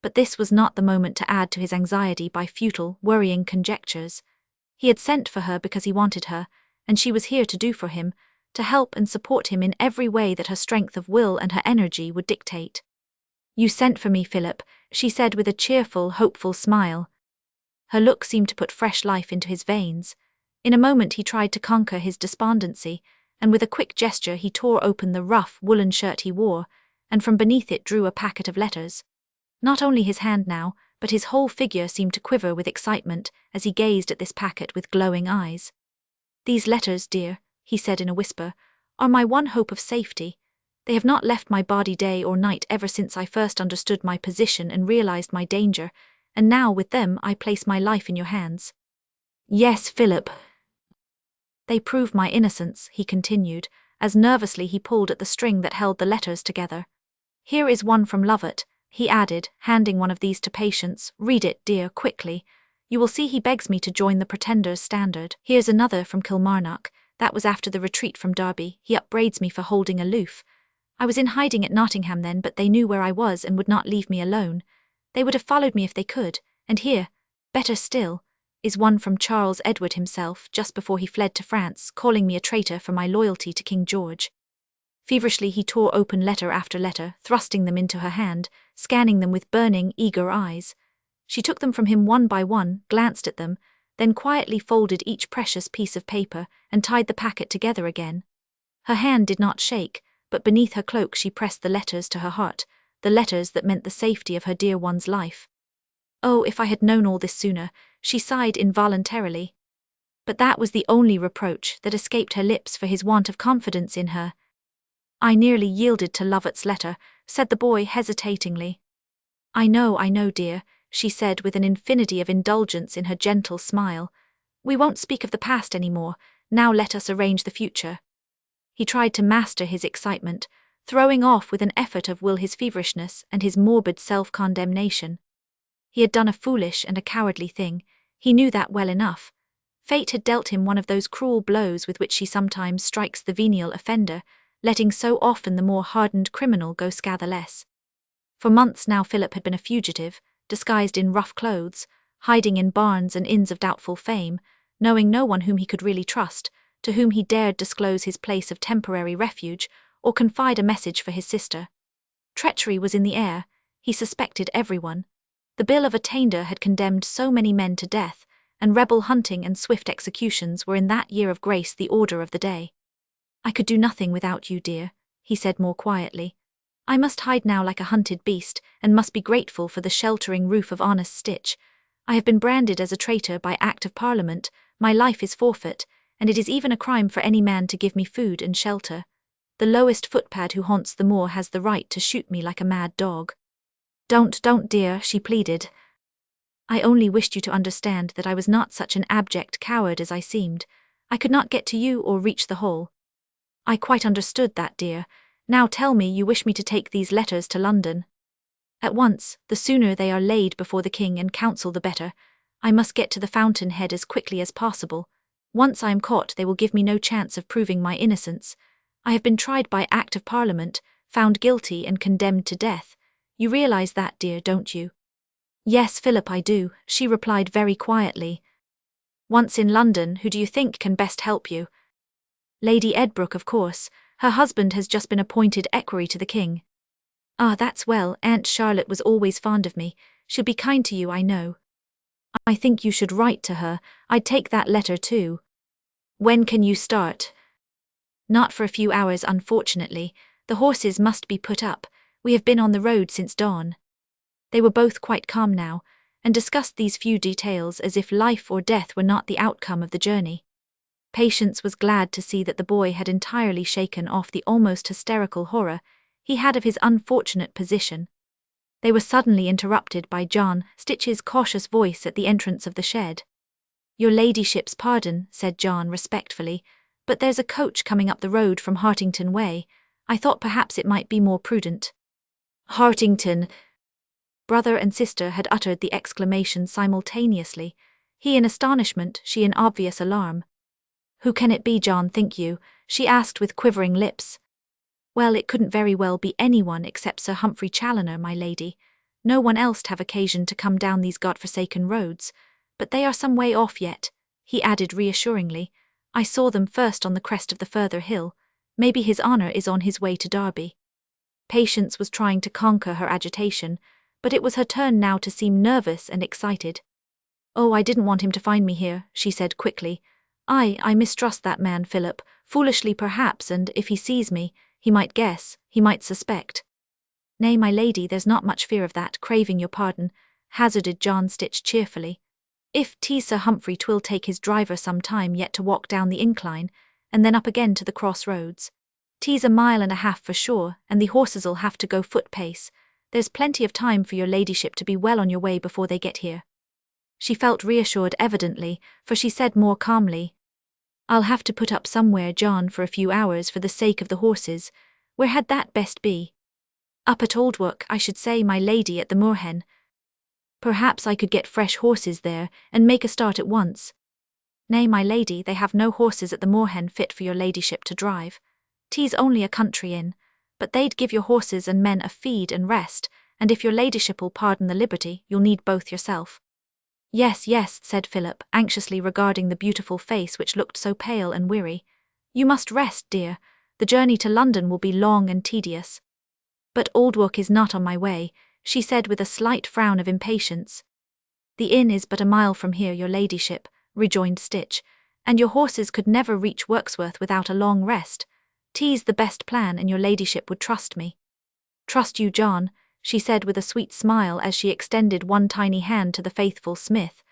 But this was not the moment to add to his anxiety by futile, worrying conjectures. He had sent for her because he wanted her, and she was here to do for him, to help and support him in every way that her strength of will and her energy would dictate. "You sent for me, Philip," she said with a cheerful, hopeful smile. Her look seemed to put fresh life into his veins. In a moment he tried to conquer his despondency, and with a quick gesture he tore open the rough, woolen shirt he wore, and from beneath it drew a packet of letters. Not only his hand now, but his whole figure seemed to quiver with excitement as he gazed at this packet with glowing eyes. "These letters, dear," he said in a whisper, "are my one hope of safety. They have not left my body day or night ever since I first understood my position and realized my danger, and now with them I place my life in your hands." "Yes, Philip." "They prove my innocence," he continued, as nervously he pulled at the string that held the letters together. "Here is one from Lovat," he added, handing one of these to Patience. "Read it, dear, quickly. You will see he begs me to join the Pretender's standard. Here's another from Kilmarnock. That was after the retreat from Derby. He upbraids me for holding aloof. I was in hiding at Nottingham then, but they knew where I was and would not leave me alone. They would have followed me if they could. And here, better still, is one from Charles Edward himself, just before he fled to France, calling me a traitor for my loyalty to King George." Feverishly he tore open letter after letter, thrusting them into her hand, scanning them with burning, eager eyes. She took them from him one by one, glanced at them, then quietly folded each precious piece of paper and tied the packet together again. Her hand did not shake, but beneath her cloak she pressed the letters to her heart, the letters that meant the safety of her dear one's life. "Oh, if I had known all this sooner," she sighed involuntarily. But that was the only reproach that escaped her lips for his want of confidence in her. "I nearly yielded to Lovat's letter," said the boy hesitatingly. I know, dear," she said with an infinity of indulgence in her gentle smile. "We won't speak of the past any more. Now let us arrange the future." He tried to master his excitement, throwing off with an effort of will his feverishness and his morbid self-condemnation. He had done a foolish and a cowardly thing. He knew that well enough. Fate had dealt him one of those cruel blows with which she sometimes strikes the venial offender, letting so often the more hardened criminal go scatheless. For months now Philip had been a fugitive, disguised in rough clothes, hiding in barns and inns of doubtful fame, knowing no one whom he could really trust, to whom he dared disclose his place of temporary refuge, or confide a message for his sister. Treachery was in the air. He suspected everyone. The bill of attainder had condemned so many men to death, and rebel hunting and swift executions were in that year of grace the order of the day. "I could do nothing without you, dear," he said more quietly. "I must hide now like a hunted beast, and must be grateful for the sheltering roof of honest stitch. I have been branded as a traitor by Act of Parliament, my life is forfeit, and it is even a crime for any man to give me food and shelter. The lowest footpad who haunts the moor has the right to shoot me like a mad dog." Don't, dear," she pleaded. "I only wished you to understand that I was not such an abject coward as I seemed. I could not get to you or reach the hall." "I quite understood that, dear. Now tell me, you wish me to take these letters to London?" "At once. The sooner they are laid before the king and council the better. I must get to the fountain-head as quickly as possible. Once I am caught they will give me no chance of proving my innocence. I have been tried by Act of Parliament, found guilty and condemned to death. You realize that, dear, don't you?" Yes, Philip, I do, she replied very quietly. Once in London, who do you think can best help you? Lady Edbrook, of course. Her husband has just been appointed equerry to the king. Ah, that's well. Aunt Charlotte was always fond of me. She'll be kind to you, I know. I think you should write to her. I'd take that letter too. When can you start? Not for a few hours, unfortunately. The horses must be put up. We have been on the road since dawn. They were both quite calm now, and discussed these few details as if life or death were not the outcome of the journey. Patience was glad to see that the boy had entirely shaken off the almost hysterical horror he had of his unfortunate position. They were suddenly interrupted by John Stitch's cautious voice at the entrance of the shed. Your ladyship's pardon, said John respectfully, but there's a coach coming up the road from Hartington Way. I thought perhaps it might be more prudent. Hartington! Brother and sister had uttered the exclamation simultaneously, he in astonishment, she in obvious alarm. Who can it be, John, think you? She asked with quivering lips. Well, it couldn't very well be anyone except Sir Humphrey Challoner, my lady. No one else'd have occasion to come down these God-forsaken roads, but they are some way off yet, he added reassuringly. I saw them first on the crest of the further hill. Maybe his honour is on his way to Derby. Patience was trying to conquer her agitation, but it was her turn now to seem nervous and excited. Oh, I didn't want him to find me here, she said quickly. I mistrust that man, Philip, foolishly perhaps, and if he sees me, he might guess, he might suspect. Nay, my lady, there's not much fear of that, craving your pardon, hazarded John Stitch cheerfully. If 'tis Sir Humphrey, 'twill take his driver some time yet to walk down the incline, and then up again to the cross-roads. 'Tis a mile and a half for sure, and the horses'll have to go foot-pace. There's plenty of time for your ladyship to be well on your way before they get here. She felt reassured evidently, for she said more calmly, I'll have to put up somewhere, John, for a few hours for the sake of the horses. Where had that best be? Up at Aldwark, I should say, my lady, at the Moorhen. Perhaps I could get fresh horses there, and make a start at once. Nay, my lady, they have no horses at the Moorhen fit for your ladyship to drive. 'Tis only a country inn, but they'd give your horses and men a feed and rest, and if your ladyship'll pardon the liberty, you'll need both yourself. Yes, yes, said Philip, anxiously regarding the beautiful face which looked so pale and weary. You must rest, dear. The journey to London will be long and tedious. But Aldwark is not on my way, she said with a slight frown of impatience. The inn is but a mile from here, your ladyship, rejoined Stitch, and your horses could never reach Wirksworth without a long rest. 'Tis the best plan, and your ladyship would trust me. Trust you, John, she said with a sweet smile as she extended one tiny hand to the faithful Smith.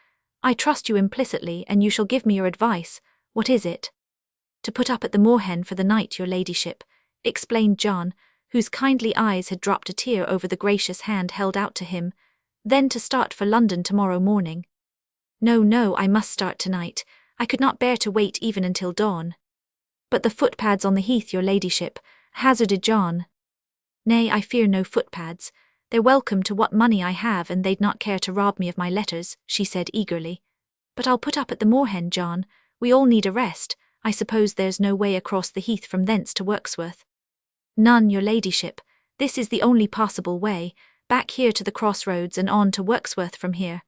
I trust you implicitly, and you shall give me your advice. What is it? To put up at the Moorhen for the night, your ladyship, explained John, whose kindly eyes had dropped a tear over the gracious hand held out to him, then to start for London tomorrow morning. No, no, I must start tonight. I could not bear to wait even until dawn. But the footpads on the heath, your ladyship, hazarded John. Nay, I fear no footpads. They're welcome to what money I have, and they'd not care to rob me of my letters, she said eagerly. But I'll put up at the Moorhen, John. We all need a rest. I suppose there's no way across the heath from thence to Wirksworth. None, your ladyship. This is the only possible way, back here to the crossroads and on to Wirksworth from here.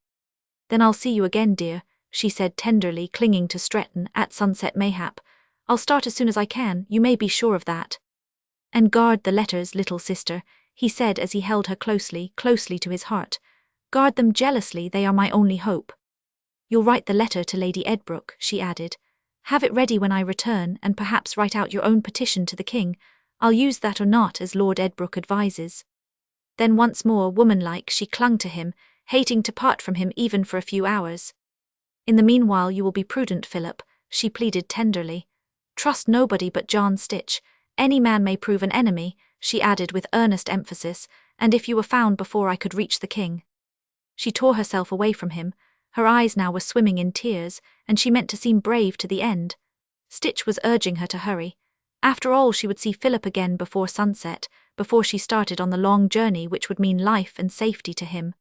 Then I'll see you again, dear, she said tenderly, clinging to Stretton, at sunset mayhap. I'll start as soon as I can, you may be sure of that. And guard the letters, little sister, he said as he held her closely, closely to his heart. Guard them jealously, they are my only hope. You'll write the letter to Lady Edbrook, she added. Have it ready when I return, and perhaps write out your own petition to the king. I'll use that or not as Lord Edbrook advises. Then once more, womanlike, she clung to him, hating to part from him even for a few hours. In the meanwhile you will be prudent, Philip, she pleaded tenderly. Trust nobody but John Stitch. Any man may prove an enemy, she added with earnest emphasis, and if you were found before I could reach the king. She tore herself away from him. Her eyes now were swimming in tears, and she meant to seem brave to the end. Stitch was urging her to hurry. After all, she would see Philip again before sunset, before she started on the long journey which would mean life and safety to him.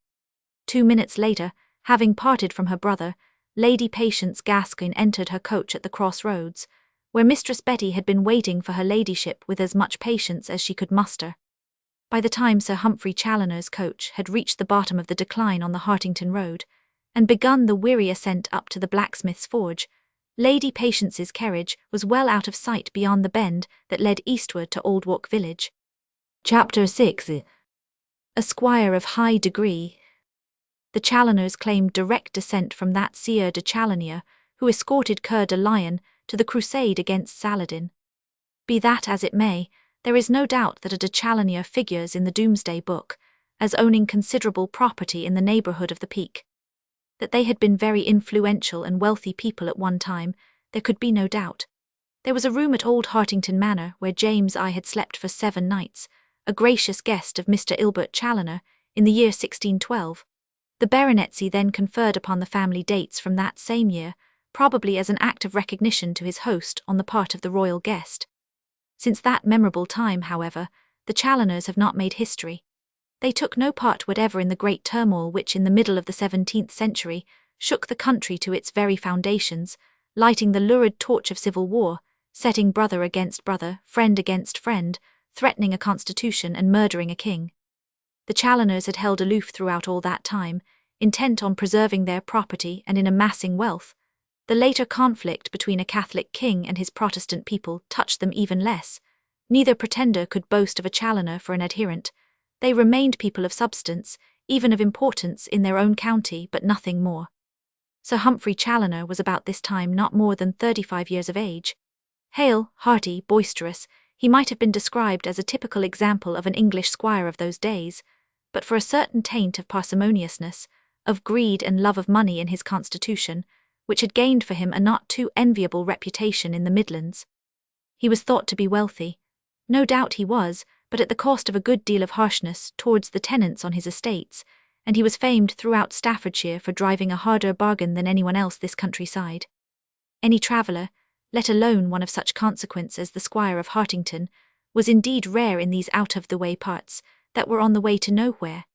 2 minutes later, having parted from her brother, Lady Patience Gascoigne entered her coach at the crossroads, where Mistress Betty had been waiting for her ladyship with as much patience as she could muster. By the time Sir Humphrey Challoner's coach had reached the bottom of the decline on the Hartington road, and begun the weary ascent up to the blacksmith's forge, Lady Patience's carriage was well out of sight beyond the bend that led eastward to Old Walk village. Chapter 6. A squire of high degree. The Challoners claimed direct descent from that Sieur de Challoner who escorted Coeur de Lion to the crusade against Saladin. Be that as it may, there is no doubt that a de Challoner figures in the Doomsday Book as owning considerable property in the neighbourhood of the Peak. That they had been very influential and wealthy people at one time, there could be no doubt. There was a room at Old Hartington Manor where James I had slept for 7 nights, a gracious guest of Mr. Ilbert Challoner, in the year 1612. The baronetcy then conferred upon the family dates from that same year, probably as an act of recognition to his host on the part of the royal guest. Since that memorable time, however, the Challoners have not made history. They took no part whatever in the great turmoil which in the middle of the 17th century shook the country to its very foundations, lighting the lurid torch of civil war, setting brother against brother, friend against friend, threatening a constitution and murdering a king. The Challoners had held aloof throughout all that time, intent on preserving their property and in amassing wealth. The later conflict between a Catholic king and his Protestant people touched them even less. Neither pretender could boast of a Challoner for an adherent. They remained people of substance, even of importance in their own county, but nothing more. Sir Humphrey Challoner was about this time not more than 35 years of age. Hale, hearty, boisterous, he might have been described as a typical example of an English squire of those days, but for a certain taint of parsimoniousness, of greed and love of money in his constitution, which had gained for him a not too enviable reputation in the Midlands. He was thought to be wealthy. No doubt he was, but at the cost of a good deal of harshness towards the tenants on his estates, and he was famed throughout Staffordshire for driving a harder bargain than anyone else this countryside. Any traveller, let alone one of such consequence as the Squire of Hartington, was indeed rare in these out-of-the-way parts that were on the way to nowhere.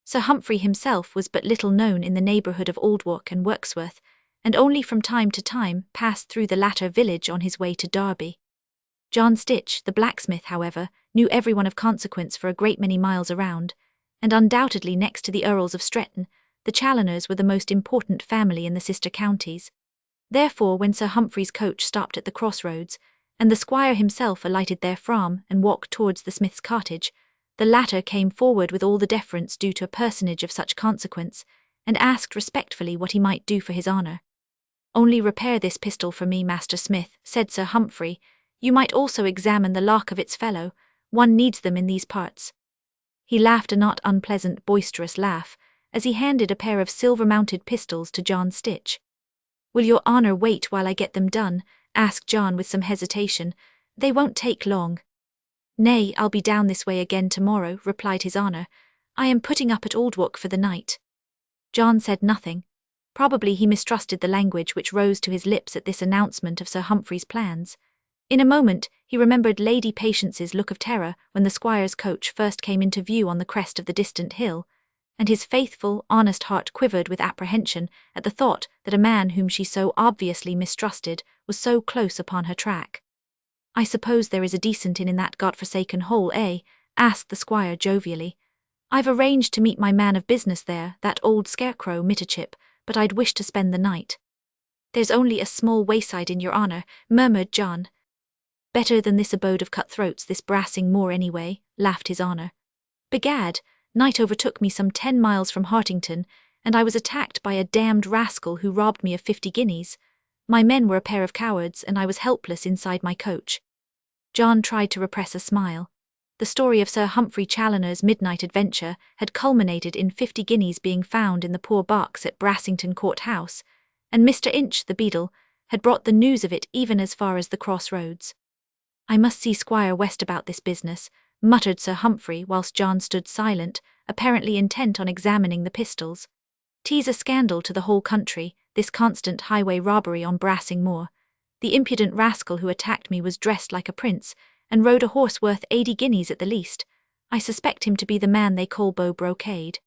Sir Humphrey himself was but little known in the neighbourhood of Oldwark and Wirksworth, and only from time to time passed through the latter village on his way to Derby. John Stitch, the blacksmith, however, knew everyone of consequence for a great many miles around, and undoubtedly next to the Earls of Stretton, the Challoners were the most important family in the sister counties. Therefore, when Sir Humphrey's coach stopped at the crossroads, and the squire himself alighted therefrom and walked towards the smith's cottage, the latter came forward with all the deference due to a personage of such consequence, and asked respectfully what he might do for his honour. "Only repair this pistol for me, Master Smith," said Sir Humphrey. "You might also examine the lock of its fellow. One needs them in these parts." He laughed a not unpleasant, boisterous laugh, as he handed a pair of silver-mounted pistols to John Stitch. "Will your honour wait while I get them done?" asked John with some hesitation. "They won't take long." "Nay, I'll be down this way again tomorrow," replied his honour. "I am putting up at Oldwark for the night." John said nothing. Probably he mistrusted the language which rose to his lips at this announcement of Sir Humphrey's plans. In a moment, he remembered Lady Patience's look of terror when the squire's coach first came into view on the crest of the distant hill, and his faithful, honest heart quivered with apprehension at the thought that a man whom she so obviously mistrusted was so close upon her track. "I suppose there is a decent inn in that God-forsaken hole, eh?" asked the squire jovially. "I've arranged to meet my man of business there, that old scarecrow Mitterchip, but I'd wish to spend the night." "There's only a small wayside in your honour," murmured John. "Better than this abode of cutthroats, this brassing moor anyway," laughed his honour. "Begad, night overtook me some 10 miles from Hartington, and I was attacked by a damned rascal who robbed me of 50 guineas. My men were a pair of cowards, and I was helpless inside my coach." John tried to repress a smile. The story of Sir Humphrey Challoner's midnight adventure had culminated in 50 guineas being found in the poor box at Brassington Court House, and Mr. Inch, the beadle, had brought the news of it even as far as the crossroads. "I must see Squire West about this business," muttered Sir Humphrey whilst John stood silent, apparently intent on examining the pistols. "'Tis a scandal to the whole country, this constant highway robbery on Brassing Moor. The impudent rascal who attacked me was dressed like a prince, and rode a horse worth 80 guineas at the least. I suspect him to be the man they call Beau Brocade."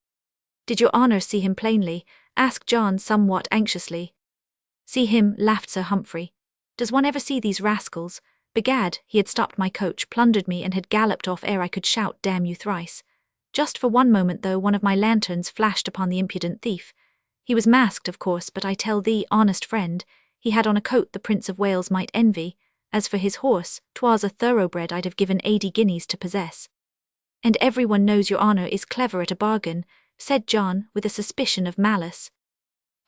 "Did your honour see him plainly?" asked John somewhat anxiously. "See him," laughed Sir Humphrey. "Does one ever see these rascals? Begad, he had stopped my coach, plundered me, and had galloped off ere I could shout, "Damn you thrice." Just for one moment, though, one of my lanterns flashed upon the impudent thief. He was masked, of course, but I tell thee, honest friend, he had on a coat the Prince of Wales might envy. As for his horse, 'twas a thoroughbred I'd have given 80 guineas to possess. "And everyone knows your honour is clever at a bargain," said John, with a suspicion of malice.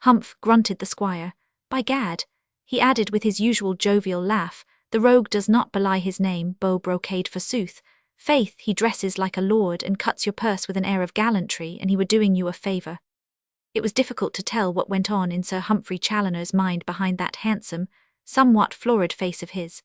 "Humph," grunted the squire. "By gad," he added with his usual jovial laugh, "the rogue does not belie his name, Beau Brocade forsooth. Faith, he dresses like a lord and cuts your purse with an air of gallantry, and he were doing you a favour." It was difficult to tell what went on in Sir Humphrey Challoner's mind behind that handsome, somewhat florid face of his.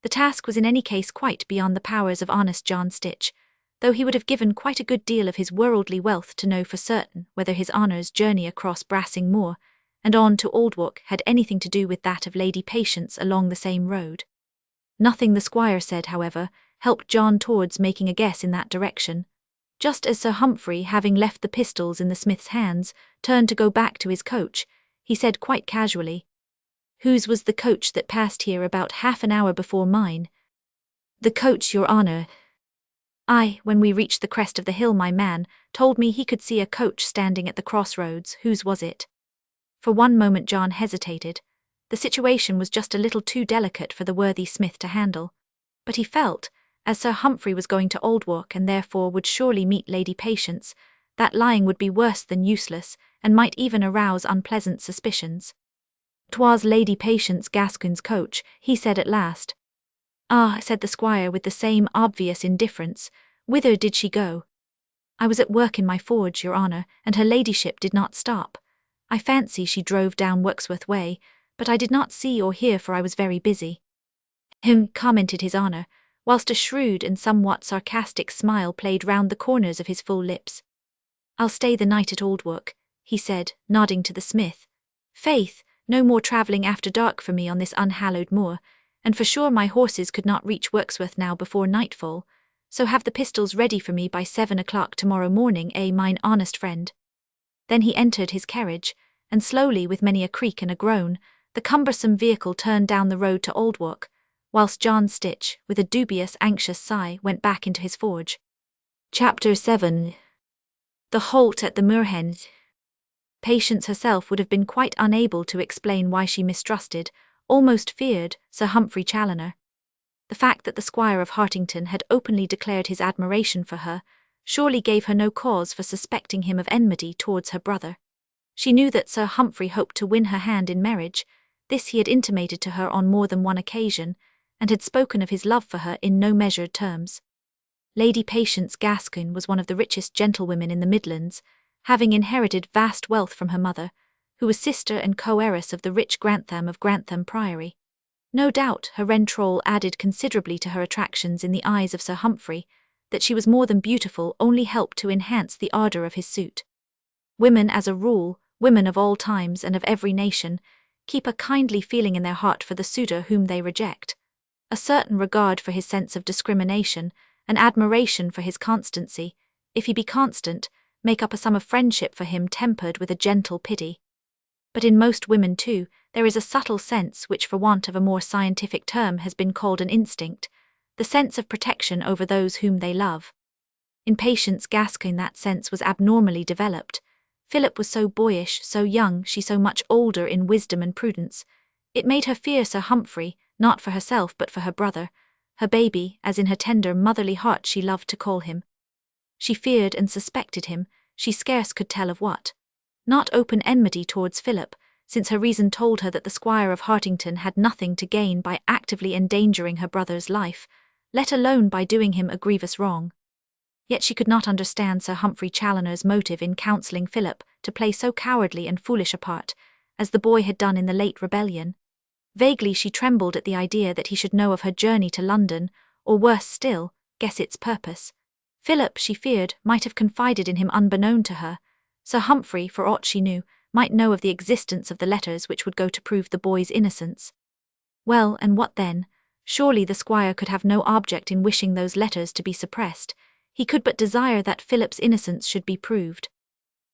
The task was in any case quite beyond the powers of honest John Stitch, though he would have given quite a good deal of his worldly wealth to know for certain whether his honour's journey across Brassing Moor and on to Aldwark had anything to do with that of Lady Patience along the same road. Nothing the squire said, however, helped John towards making a guess in that direction. Just as Sir Humphrey, having left the pistols in the smith's hands, turned to go back to his coach, he said quite casually, "Whose was the coach that passed here about half an hour before mine?" "The coach, your honour." "Aye, when we reached the crest of the hill my man told me he could see a coach standing at the crossroads. Whose was it?" For one moment John hesitated. The situation was just a little too delicate for the worthy smith to handle. But he felt, as Sir Humphrey was going to Aldwark and therefore would surely meet Lady Patience, that lying would be worse than useless and might even arouse unpleasant suspicions. "'Twas Lady Patience Gascoigne's coach," he said at last. "Ah," said the squire with the same obvious indifference, "whither did she go?" "I was at work in my forge, your honour, and her ladyship did not stop. I fancy she drove down Wirksworth way, but I did not see or hear for I was very busy." Commented his honour, whilst a shrewd and somewhat sarcastic smile played round the corners of his full lips. "I'll stay the night at Aldwark," he said, nodding to the smith. "Faith, no more travelling after dark for me on this unhallowed moor, and for sure my horses could not reach Wirksworth now before nightfall, so have the pistols ready for me by 7 o'clock tomorrow morning, mine honest friend." Then he entered his carriage, and slowly, with many a creak and a groan, the cumbersome vehicle turned down the road to Aldwark, whilst John Stitch, with a dubious, anxious sigh, went back into his forge. Chapter 7. The halt at the Moorhen. Patience herself would have been quite unable to explain why she mistrusted, almost feared, Sir Humphrey Challoner. The fact that the Squire of Hartington had openly declared his admiration for her surely gave her no cause for suspecting him of enmity towards her brother. She knew that Sir Humphrey hoped to win her hand in marriage. This he had intimated to her on more than one occasion, and had spoken of his love for her in no measured terms. Lady Patience Gascoigne was one of the richest gentlewomen in the Midlands, having inherited vast wealth from her mother, who was sister and co-heiress of the rich Grantham of Grantham Priory. No doubt her rentroll added considerably to her attractions in the eyes of Sir Humphrey. That she was more than beautiful only helped to enhance the ardour of his suit. Women, as a rule, women of all times and of every nation, keep a kindly feeling in their heart for the suitor whom they reject. A certain regard for his sense of discrimination, an admiration for his constancy, if he be constant, make up a sum of friendship for him tempered with a gentle pity. But in most women, too, there is a subtle sense which for want of a more scientific term has been called an instinct, the sense of protection over those whom they love. In Patience Gascoigne that sense was abnormally developed. Philip was so boyish, so young, she so much older in wisdom and prudence. It made her fear Sir Humphrey, not for herself but for her brother, her baby, as in her tender motherly heart she loved to call him. She feared and suspected him, she scarce could tell of what. Not open enmity towards Philip, since her reason told her that the Squire of Hartington had nothing to gain by actively endangering her brother's life, let alone by doing him a grievous wrong. Yet she could not understand Sir Humphrey Challoner's motive in counselling Philip to play so cowardly and foolish a part, as the boy had done in the late rebellion. Vaguely she trembled at the idea that he should know of her journey to London, or worse still, guess its purpose. Philip, she feared, might have confided in him unbeknown to her. Sir Humphrey, for aught she knew, might know of the existence of the letters which would go to prove the boy's innocence. Well, and what then? Surely the squire could have no object in wishing those letters to be suppressed. He could but desire that Philip's innocence should be proved.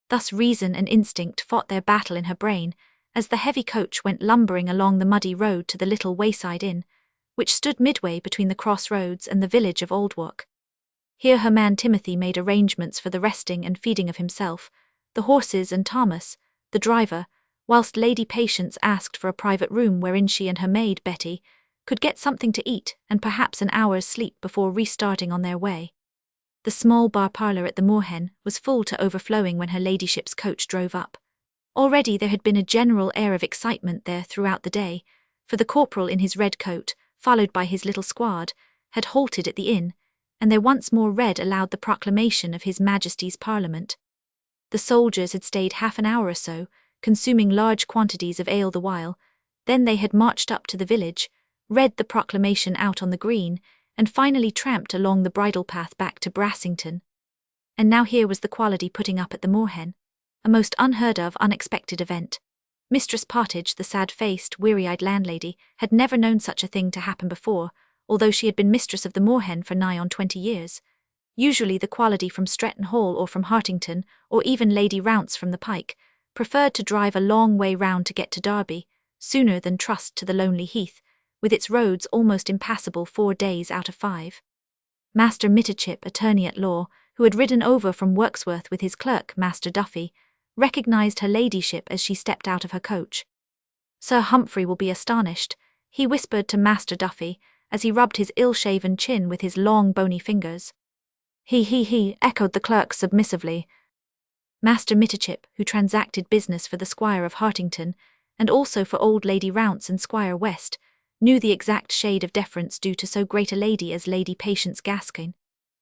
Thus reason and instinct fought their battle in her brain, as the heavy coach went lumbering along the muddy road to the little wayside inn, which stood midway between the crossroads and the village of Aldwark. Here her man Timothy made arrangements for the resting and feeding of himself, the horses and Thomas, the driver, whilst Lady Patience asked for a private room wherein she and her maid, Betty, could get something to eat and perhaps an hour's sleep before restarting on their way. The small bar parlour at the Moorhen was full to overflowing when her ladyship's coach drove up. Already there had been a general air of excitement there throughout the day, for the corporal in his red coat, followed by his little squad, had halted at the inn, and there once more read aloud the proclamation of His Majesty's Parliament. The soldiers had stayed half an hour or so, consuming large quantities of ale the while, then they had marched up to the village, read the proclamation out on the green, and finally tramped along the bridle path back to Brassington. And now here was the quality putting up at the Moorhen, a most unheard of, unexpected event. Mistress Pottage, the sad-faced, weary-eyed landlady, had never known such a thing to happen before, although she had been mistress of the Moorhen for nigh on 20 years. Usually the quality from Stretton Hall or from Hartington, or even Lady Rounce from the Pike, preferred to drive a long way round to get to Derby, sooner than trust to the lonely heath, with its roads almost impassable 4 days out of 5. Master Mitterchip, attorney at law, who had ridden over from Wirksworth with his clerk, Master Duffy, recognised her ladyship as she stepped out of her coach. "Sir Humphrey will be astonished," he whispered to Master Duffy, as he rubbed his ill-shaven chin with his long bony fingers. He, echoed the clerk submissively. Master Mitterchip, who transacted business for the Squire of Hartington, and also for old Lady Rounce and Squire West, knew the exact shade of deference due to so great a lady as Lady Patience Gascoigne.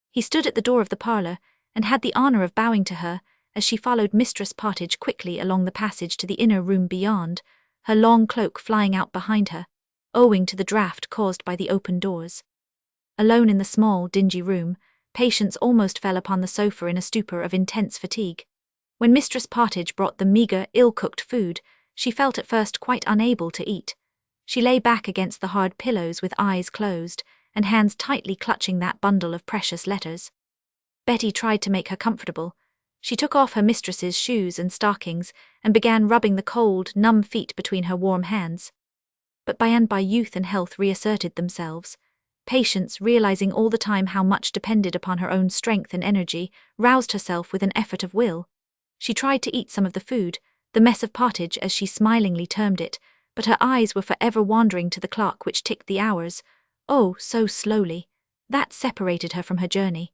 He stood at the door of the parlour, and had the honour of bowing to her, as she followed Mistress Pottage quickly along the passage to the inner room beyond, her long cloak flying out behind her, owing to the draught caused by the open doors. Alone in the small, dingy room, Patience almost fell upon the sofa in a stupor of intense fatigue. When Mistress Pottage brought the meagre, ill-cooked food, she felt at first quite unable to eat. She lay back against the hard pillows with eyes closed, and hands tightly clutching that bundle of precious letters. Betty tried to make her comfortable. She took off her mistress's shoes and stockings, and began rubbing the cold, numb feet between her warm hands. But by and by youth and health reasserted themselves. Patience, realizing all the time how much depended upon her own strength and energy, roused herself with an effort of will. She tried to eat some of the food, the mess of pottage as she smilingly termed it, but her eyes were forever wandering to the clock which ticked the hours, oh, so slowly. That separated her from her journey.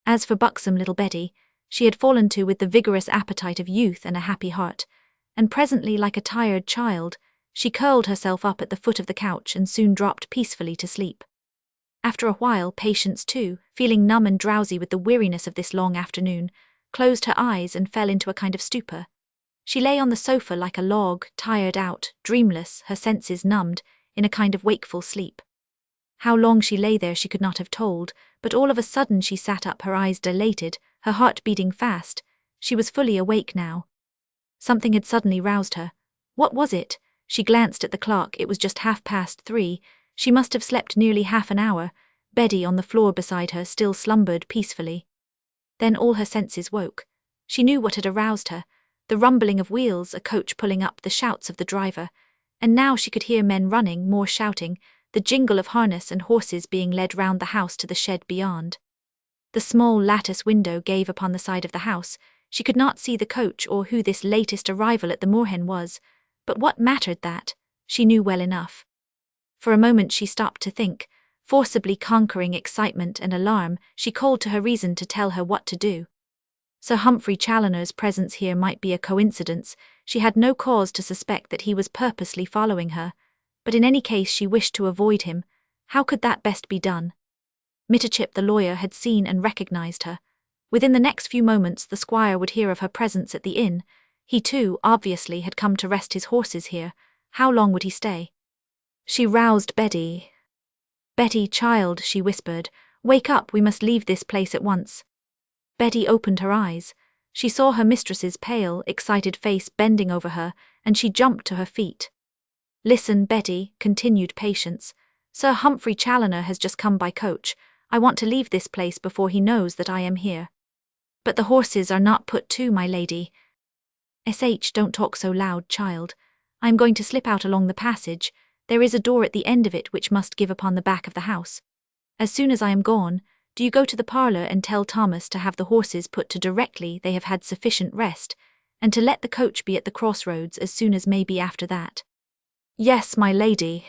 As for buxom little Betty, she had fallen to with the vigorous appetite of youth and a happy heart, and presently, like a tired child, she curled herself up at the foot of the couch and soon dropped peacefully to sleep. After a while, Patience too, feeling numb and drowsy with the weariness of this long afternoon, closed her eyes and fell into a kind of stupor. She lay on the sofa like a log, tired out, dreamless, her senses numbed, in a kind of wakeful sleep. How long she lay there she could not have told, but all of a sudden she sat up, her eyes dilated, her heart beating fast. She was fully awake now. Something had suddenly roused her. What was it? She glanced at the clock. It was just 3:30. She must have slept nearly half an hour. Betty, on the floor beside her, still slumbered peacefully. Then all her senses woke. She knew what had aroused her. The rumbling of wheels, a coach pulling up, the shouts of the driver. And now she could hear men running, more shouting, the jingle of harness and horses being led round the house to the shed beyond. The small lattice window gave upon the side of the house. She could not see the coach or who this latest arrival at the Moorhen was, but what mattered that? She knew well enough. For a moment she stopped to think. Forcibly conquering excitement and alarm, she called to her reason to tell her what to do. Sir Humphrey Challoner's presence here might be a coincidence. She had no cause to suspect that he was purposely following her, but in any case she wished to avoid him. How could that best be done? Mitterchip the lawyer had seen and recognized her. Within the next few moments the squire would hear of her presence at the inn. He too, obviously, had come to rest his horses here. How long would he stay? She roused Betty. "Betty, child," she whispered, "wake up, we must leave this place at once." Betty opened her eyes. She saw her mistress's pale, excited face bending over her, and she jumped to her feet. "Listen, Betty," continued Patience. "Sir Humphrey Challoner has just come by coach. I want to leave this place before he knows that I am here." "But the horses are not put to, my lady." "Don't talk so loud, child. I am going to slip out along the passage. There is a door at the end of it which must give upon the back of the house. As soon as I am gone, do you go to the parlour and tell Thomas to have the horses put to directly they have had sufficient rest, and to let the coach be at the crossroads as soon as may be after that. Yes, my lady.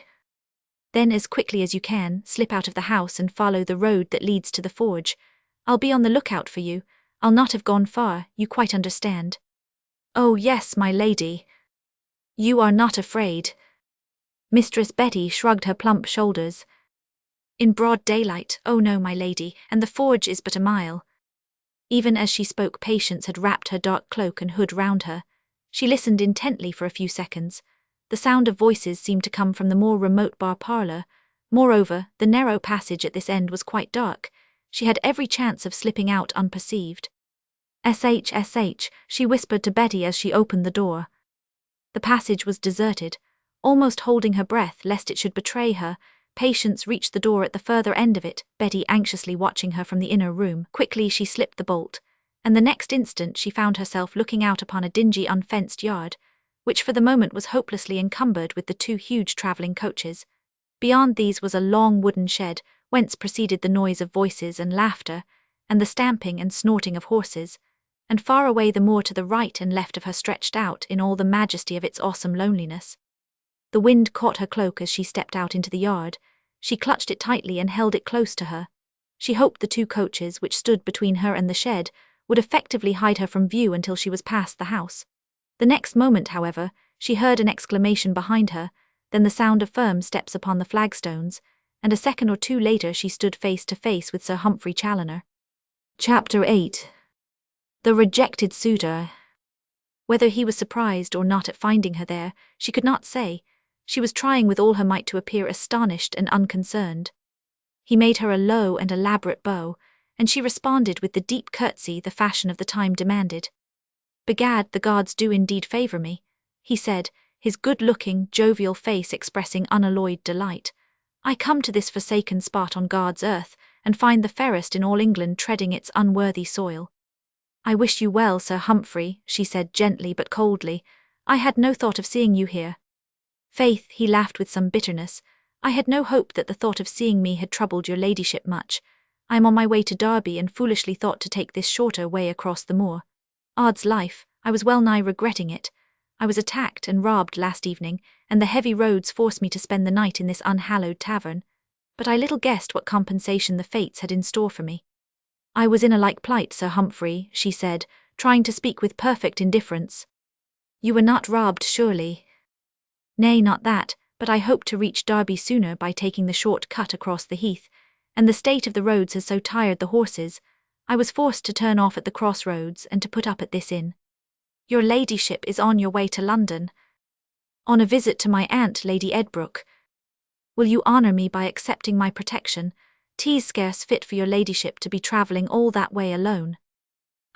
Then as quickly as you can, slip out of the house and follow the road that leads to the forge. I'll be on the lookout for you. I'll not have gone far, you quite understand. Oh yes, my lady. You are not afraid. Mistress Betty shrugged her plump shoulders. In broad daylight, oh no, my lady, and the forge is but a mile. Even as she spoke, Patience had wrapped her dark cloak and hood round her. She listened intently for a few seconds. The sound of voices seemed to come from the more remote bar parlour. Moreover, the narrow passage at this end was quite dark. She had every chance of slipping out unperceived. "SH," she whispered to Betty as she opened the door. The passage was deserted. Almost holding her breath lest it should betray her, Patience reached the door at the further end of it, Betty anxiously watching her from the inner room. Quickly she slipped the bolt, and the next instant she found herself looking out upon a dingy unfenced yard, which for the moment was hopelessly encumbered with the two huge travelling coaches. Beyond these was a long wooden shed, whence proceeded the noise of voices and laughter, and the stamping and snorting of horses, and far away the moor to the right and left of her stretched out in all the majesty of its awesome loneliness. The wind caught her cloak as she stepped out into the yard. She clutched it tightly and held it close to her. She hoped the two coaches, which stood between her and the shed, would effectively hide her from view until she was past the house. The next moment, however, she heard an exclamation behind her, then the sound of firm steps upon the flagstones, and a second or two later she stood face to face with Sir Humphrey Challoner. Chapter 8. The Rejected Suitor. Whether he was surprised or not at finding her there, she could not say. She was trying with all her might to appear astonished and unconcerned. He made her a low and elaborate bow, and she responded with the deep curtsy the fashion of the time demanded. "Begad, the gods do indeed favour me," he said, his good-looking, jovial face expressing unalloyed delight. "I come to this forsaken spot on God's earth, and find the fairest in all England treading its unworthy soil." "I wish you well, Sir Humphrey," she said gently but coldly. "I had no thought of seeing you here." "Faith," he laughed with some bitterness, "I had no hope that the thought of seeing me had troubled your ladyship much. I am on my way to Derby and foolishly thought to take this shorter way across the moor. Odds life, I was well nigh regretting it. I was attacked and robbed last evening, and the heavy roads forced me to spend the night in this unhallowed tavern. But I little guessed what compensation the fates had in store for me." "I was in a like plight, Sir Humphrey," she said, trying to speak with perfect indifference. "You were not robbed, surely?" "Nay, not that, but I hope to reach Derby sooner by taking the short cut across the heath, and the state of the roads has so tired the horses, I was forced to turn off at the crossroads and to put up at this inn." "Your ladyship is on your way to London?" "On a visit to my aunt, Lady Edbrook." "Will you honour me by accepting my protection? 'Tis scarce fit for your ladyship to be travelling all that way alone."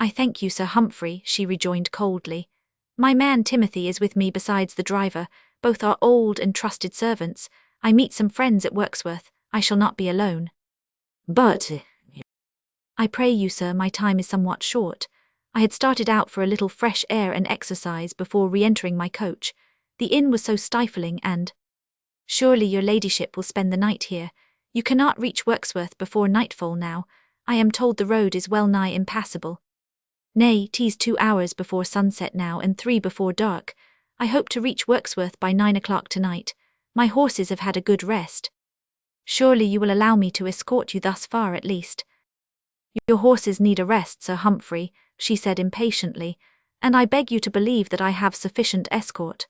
"I thank you, Sir Humphrey," she rejoined coldly. "My man Timothy is with me besides the driver. Both are old and trusted servants. I meet some friends at Wirksworth. I shall not be alone." "But—" "I pray you, sir, my time is somewhat short. I had started out for a little fresh air and exercise before re-entering my coach. The inn was so stifling and—" "Surely your ladyship will spend the night here. You cannot reach Wirksworth before nightfall now. I am told the road is well nigh impassable." "Nay, 'tis 2 hours before sunset now and 3 before dark. I hope to reach Wirksworth by 9 o'clock tonight. My horses have had a good rest." "Surely you will allow me to escort you thus far at least." "Your horses need a rest, Sir Humphrey," she said impatiently, "and I beg you to believe that I have sufficient escort."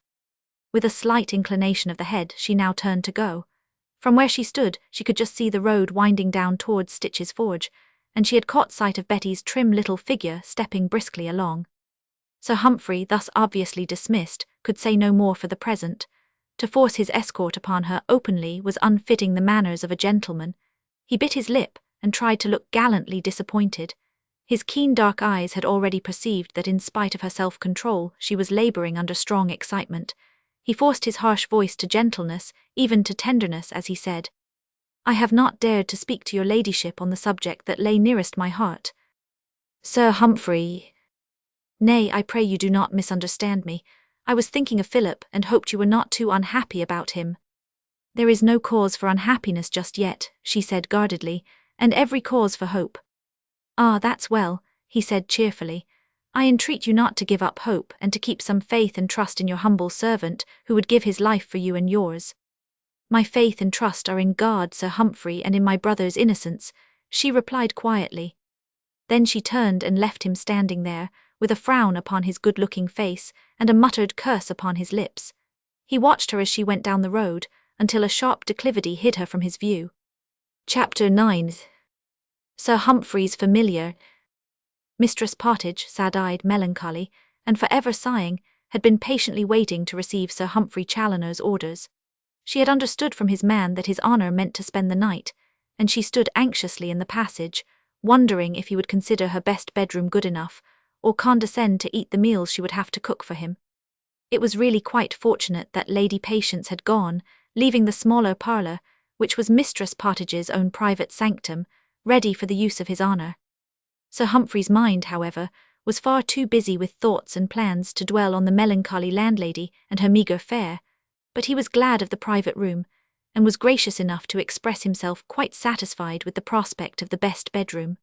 With a slight inclination of the head, she now turned to go. From where she stood, she could just see the road winding down towards Stitch's Forge, and she had caught sight of Betty's trim little figure stepping briskly along. Sir Humphrey, thus obviously dismissed, could say no more for the present. To force his escort upon her openly was unfitting the manners of a gentleman. He bit his lip and tried to look gallantly disappointed. His keen dark eyes had already perceived that in spite of her self-control she was labouring under strong excitement. He forced his harsh voice to gentleness, even to tenderness, as he said, "I have not dared to speak to your ladyship on the subject that lay nearest my heart." "Sir Humphrey—" "Nay, I pray you do not misunderstand me. I was thinking of Philip and hoped you were not too unhappy about him." "There is no cause for unhappiness just yet," she said guardedly, "and every cause for hope." "Ah, that's well," he said cheerfully. "I entreat you not to give up hope and to keep some faith and trust in your humble servant, who would give his life for you and yours." "My faith and trust are in God, Sir Humphrey, and in my brother's innocence," she replied quietly. Then she turned and left him standing there, with a frown upon his good-looking face and a muttered curse upon his lips. He watched her as she went down the road, until a sharp declivity hid her from his view. Chapter 9. Sir Humphrey's Familiar. Mistress Pottage, sad-eyed, melancholy, and forever sighing, had been patiently waiting to receive Sir Humphrey Challoner's orders. She had understood from his man that his honour meant to spend the night, and she stood anxiously in the passage, wondering if he would consider her best bedroom good enough, or condescend to eat the meals she would have to cook for him. It was really quite fortunate that Lady Patience had gone, leaving the smaller parlour, which was Mistress Pottage's own private sanctum, ready for the use of his honour. Sir Humphrey's mind, however, was far too busy with thoughts and plans to dwell on the melancholy landlady and her meagre fare, but he was glad of the private room, and was gracious enough to express himself quite satisfied with the prospect of the best bedroom.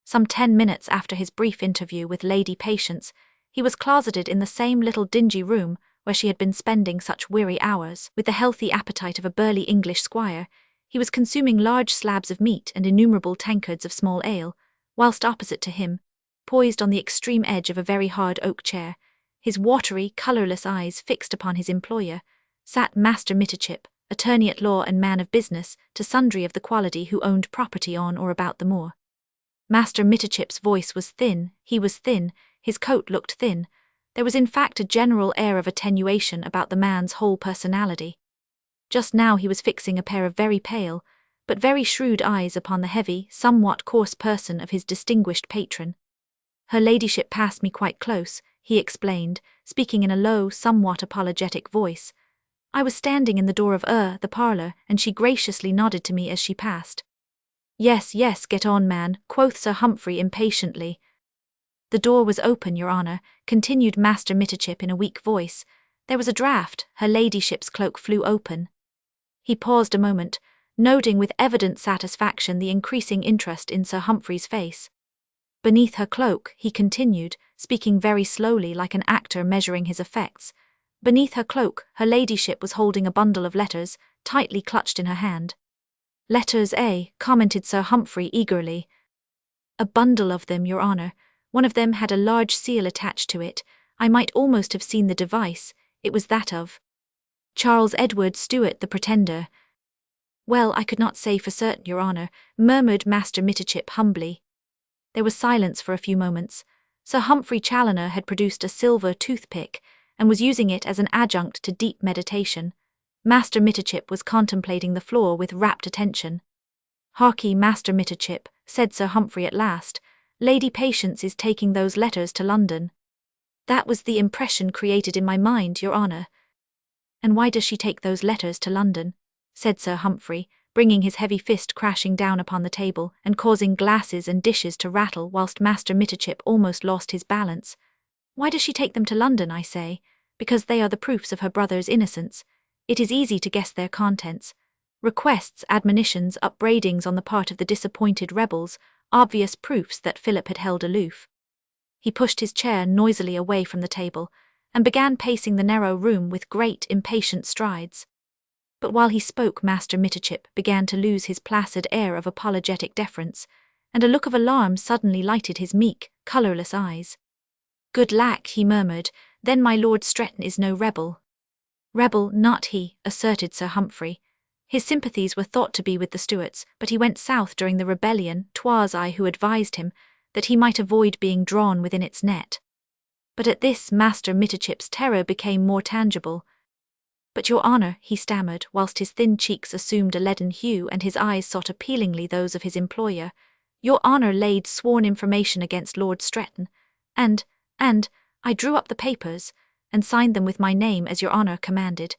Some 10 minutes after his brief interview with Lady Patience, he was closeted in the same little dingy room where she had been spending such weary hours. With the healthy appetite of a burly English squire, he was consuming large slabs of meat and innumerable tankards of small ale, whilst opposite to him, poised on the extreme edge of a very hard oak chair, his watery, colourless eyes fixed upon his employer, sat Master Mitterchip, attorney at law and man of business to sundry of the quality who owned property on or about the moor. Master Mitterchip's voice was thin, he was thin, his coat looked thin. There was in fact a general air of attenuation about the man's whole personality. Just now he was fixing a pair of very pale, but very shrewd eyes upon the heavy, somewhat coarse person of his distinguished patron. "Her ladyship passed me quite close," he explained, speaking in a low, somewhat apologetic voice. "I was standing in the door of the parlour, and she graciously nodded to me as she passed." "Yes, yes, get on, man," quoth Sir Humphrey impatiently. "The door was open, your honour," continued Master Mitterchip in a weak voice. "There was a draught, her ladyship's cloak flew open." He paused a moment, noting with evident satisfaction the increasing interest in Sir Humphrey's face. "Beneath her cloak," he continued, speaking very slowly like an actor measuring his effects, "beneath her cloak, her ladyship was holding a bundle of letters, tightly clutched in her hand." "Letters, eh?" commented Sir Humphrey eagerly. "A bundle of them, your honour. One of them had a large seal attached to it. I might almost have seen the device. It was that of Charles Edward Stuart the Pretender." "Well, I could not say for certain, your honour," murmured Master Mitterchip humbly. There was silence for a few moments. Sir Humphrey Challoner had produced a silver toothpick, and was using it as an adjunct to deep meditation. Master Mitterchip was contemplating the floor with rapt attention. "Harkee, Master Mitterchip," said Sir Humphrey at last, "Lady Patience is taking those letters to London." "That was the impression created in my mind, your honour." "And why does she take those letters to London?" said Sir Humphrey, bringing his heavy fist crashing down upon the table and causing glasses and dishes to rattle whilst Master Mitterchip almost lost his balance. "Why does she take them to London, I say? Because they are the proofs of her brother's innocence. It is easy to guess their contents. Requests, admonitions, upbraidings on the part of the disappointed rebels, obvious proofs that Philip had held aloof." He pushed his chair noisily away from the table, and began pacing the narrow room with great, impatient strides. But while he spoke, Master Mitterchip began to lose his placid air of apologetic deference, and a look of alarm suddenly lighted his meek, colourless eyes. "Good lack," he murmured, "then my Lord Stretton is no rebel." "Rebel, not he," asserted Sir Humphrey. "His sympathies were thought to be with the Stuarts, but he went south during the rebellion. 'Twas I who advised him, that he might avoid being drawn within its net." But at this Master Mitterchip's terror became more tangible. "But your honour," he stammered, whilst his thin cheeks assumed a leaden hue and his eyes sought appealingly those of his employer, "your honour laid sworn information against Lord Stretton, and, I drew up the papers, and signed them with my name as your honour commanded."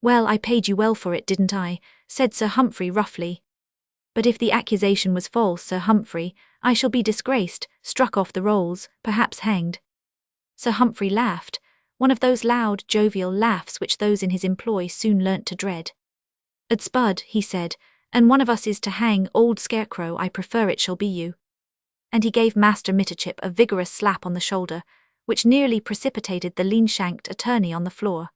"Well, I paid you well for it, didn't I?" said Sir Humphrey roughly. "But if the accusation was false, Sir Humphrey, I shall be disgraced, struck off the rolls, perhaps hanged." Sir Humphrey laughed, one of those loud, jovial laughs which those in his employ soon learnt to dread. "Spud," he said, "and one of us is to hang, old scarecrow, I prefer it shall be you." And he gave Master Mitterchip a vigorous slap on the shoulder, which nearly precipitated the lean-shanked attorney on the floor.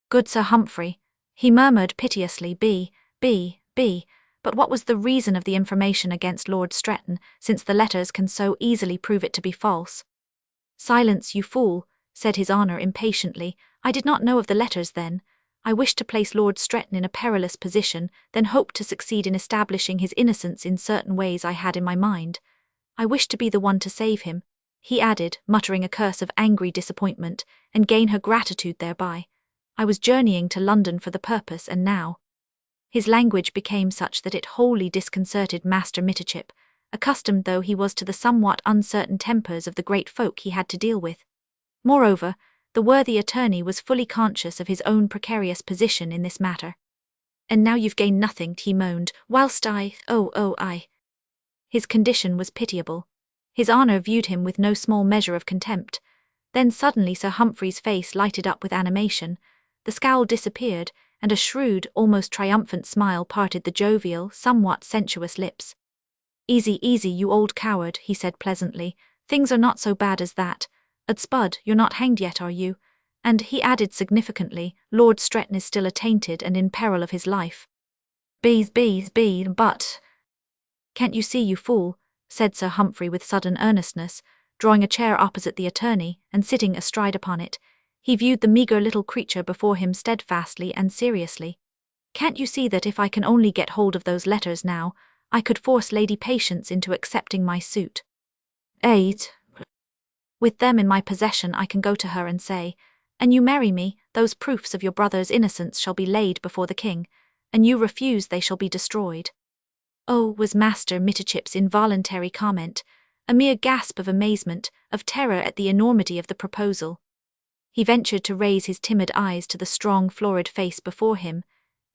"Good Sir Humphrey," he murmured piteously, B, but what was the reason of the information against Lord Stretton, since the letters can so easily prove it to be false? "Silence, you fool," said his Honour impatiently. "I did not know of the letters then. I wished to place Lord Stretton in a perilous position, then hoped to succeed in establishing his innocence in certain ways I had in my mind. I wished to be the one to save him," he added, muttering a curse of angry disappointment, "and gain her gratitude thereby. I was journeying to London for the purpose, and now—" His language became such that it wholly disconcerted Master Mitterchip, accustomed though he was to the somewhat uncertain tempers of the great folk he had to deal with. Moreover, the worthy attorney was fully conscious of his own precarious position in this matter. "And now you've gained nothing," he moaned, "whilst I—I—" His condition was pitiable. His Honour viewed him with no small measure of contempt. Then suddenly Sir Humphrey's face lighted up with animation, the scowl disappeared, and a shrewd, almost triumphant smile parted the jovial, somewhat sensuous lips. "Easy, easy, you old coward," he said pleasantly. "Things are not so bad as that. Spud, you're not hanged yet, are you?" And he added significantly, "Lord Stretton is still attainted and in peril of his life." But—" "Can't you see, you fool?" said Sir Humphrey with sudden earnestness, drawing a chair opposite the attorney, and sitting astride upon it. He viewed the meagre little creature before him steadfastly and seriously. "Can't you see that if I can only get hold of those letters now, I could force Lady Patience into accepting my suit? 8. With them in my possession I can go to her and say, 'An you marry me, those proofs of your brother's innocence shall be laid before the king, and you refuse they shall be destroyed.'" "Oh," was Master Mitterchip's involuntary comment, a mere gasp of amazement, of terror at the enormity of the proposal. He ventured to raise his timid eyes to the strong, florid face before him,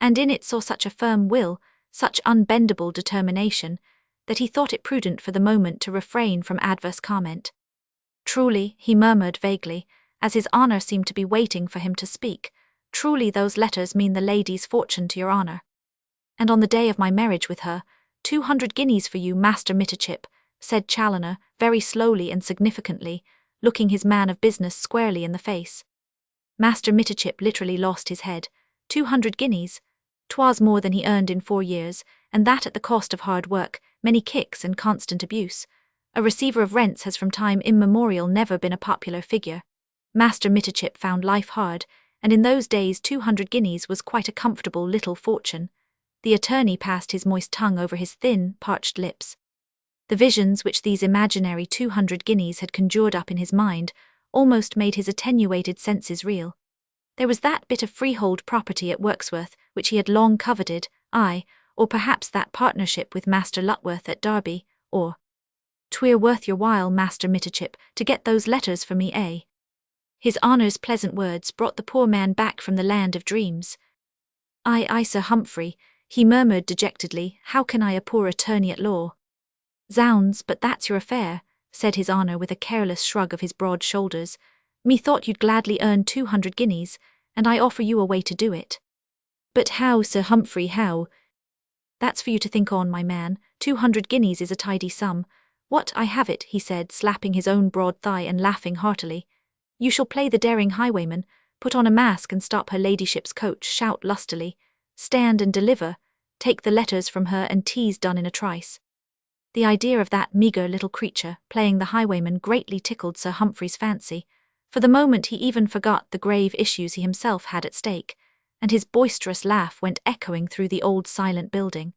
and in it saw such a firm will, such unbendable determination, that he thought it prudent for the moment to refrain from adverse comment. "Truly," he murmured vaguely, as his Honour seemed to be waiting for him to speak, "truly those letters mean the lady's fortune to your Honour. And on the day of my marriage with her, 200 guineas for you, Master Mitterchip," said Challoner, very slowly and significantly, looking his man of business squarely in the face. Master Mitterchip literally lost his head. 200 guineas? 'Twas more than he earned in 4 years, and that at the cost of hard work, many kicks and constant abuse. A receiver of rents has from time immemorial never been a popular figure. Master Mitterchip found life hard, and in those days 200 guineas was quite a comfortable little fortune. The attorney passed his moist tongue over his thin, parched lips. The visions which these imaginary 200 guineas had conjured up in his mind almost made his attenuated senses reel. There was that bit of freehold property at Wirksworth which he had long coveted, or perhaps that partnership with Master Lutworth at Derby, or— "'Twere worth your while, Master Mitterchip, to get those letters for me, eh?" His Honour's pleasant words brought the poor man back from the land of dreams. "Aye, Sir Humphrey," he murmured dejectedly, "how can I, a poor attorney at law?" "Zounds, but that's your affair," said his Honour with a careless shrug of his broad shoulders. "Methought you'd gladly earn 200 guineas, and I offer you a way to do it." "But how, Sir Humphrey, how?" "That's for you to think on, my man. 200 guineas is a tidy sum. What, I have it," he said, slapping his own broad thigh and laughing heartily. "You shall play the daring highwayman, put on a mask and stop her ladyship's coach, shout lustily, 'Stand and deliver,' take the letters from her, and tea's done in a trice." The idea of that meagre little creature playing the highwayman greatly tickled Sir Humphrey's fancy. For the moment he even forgot the grave issues he himself had at stake, and his boisterous laugh went echoing through the old silent building.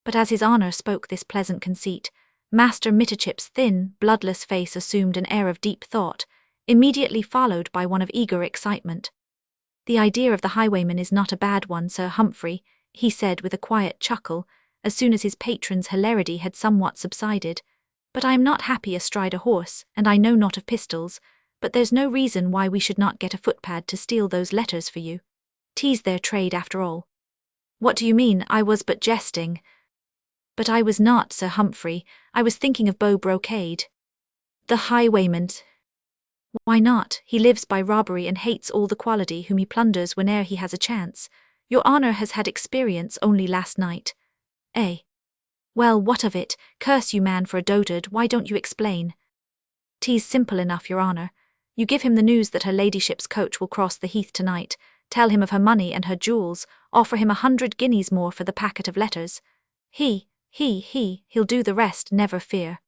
But as his Honour spoke this pleasant conceit, Master Mitterchip's thin, bloodless face assumed an air of deep thought, immediately followed by one of eager excitement. "The idea of the highwayman is not a bad one, Sir Humphrey," he said with a quiet chuckle, as soon as his patron's hilarity had somewhat subsided. "But I am not happy astride a horse, and I know not of pistols, but there's no reason why we should not get a footpad to steal those letters for you. 'Tis their trade after all." "What do you mean? I was but jesting." "But I was not, Sir Humphrey. I was thinking of Beau Brocade." "The highwayman." "Why not? He lives by robbery and hates all the quality whom he plunders whene'er he has a chance. Your Honour has had experience only last night. Eh? Well, what of it? Curse you, man, for a dotard, why don't you explain? 'Tis simple enough, Your Honour. You give him the news that her ladyship's coach will cross the heath tonight, tell him of her money and her jewels, offer him 100 guineas more for the packet of letters. He'll do the rest, never fear.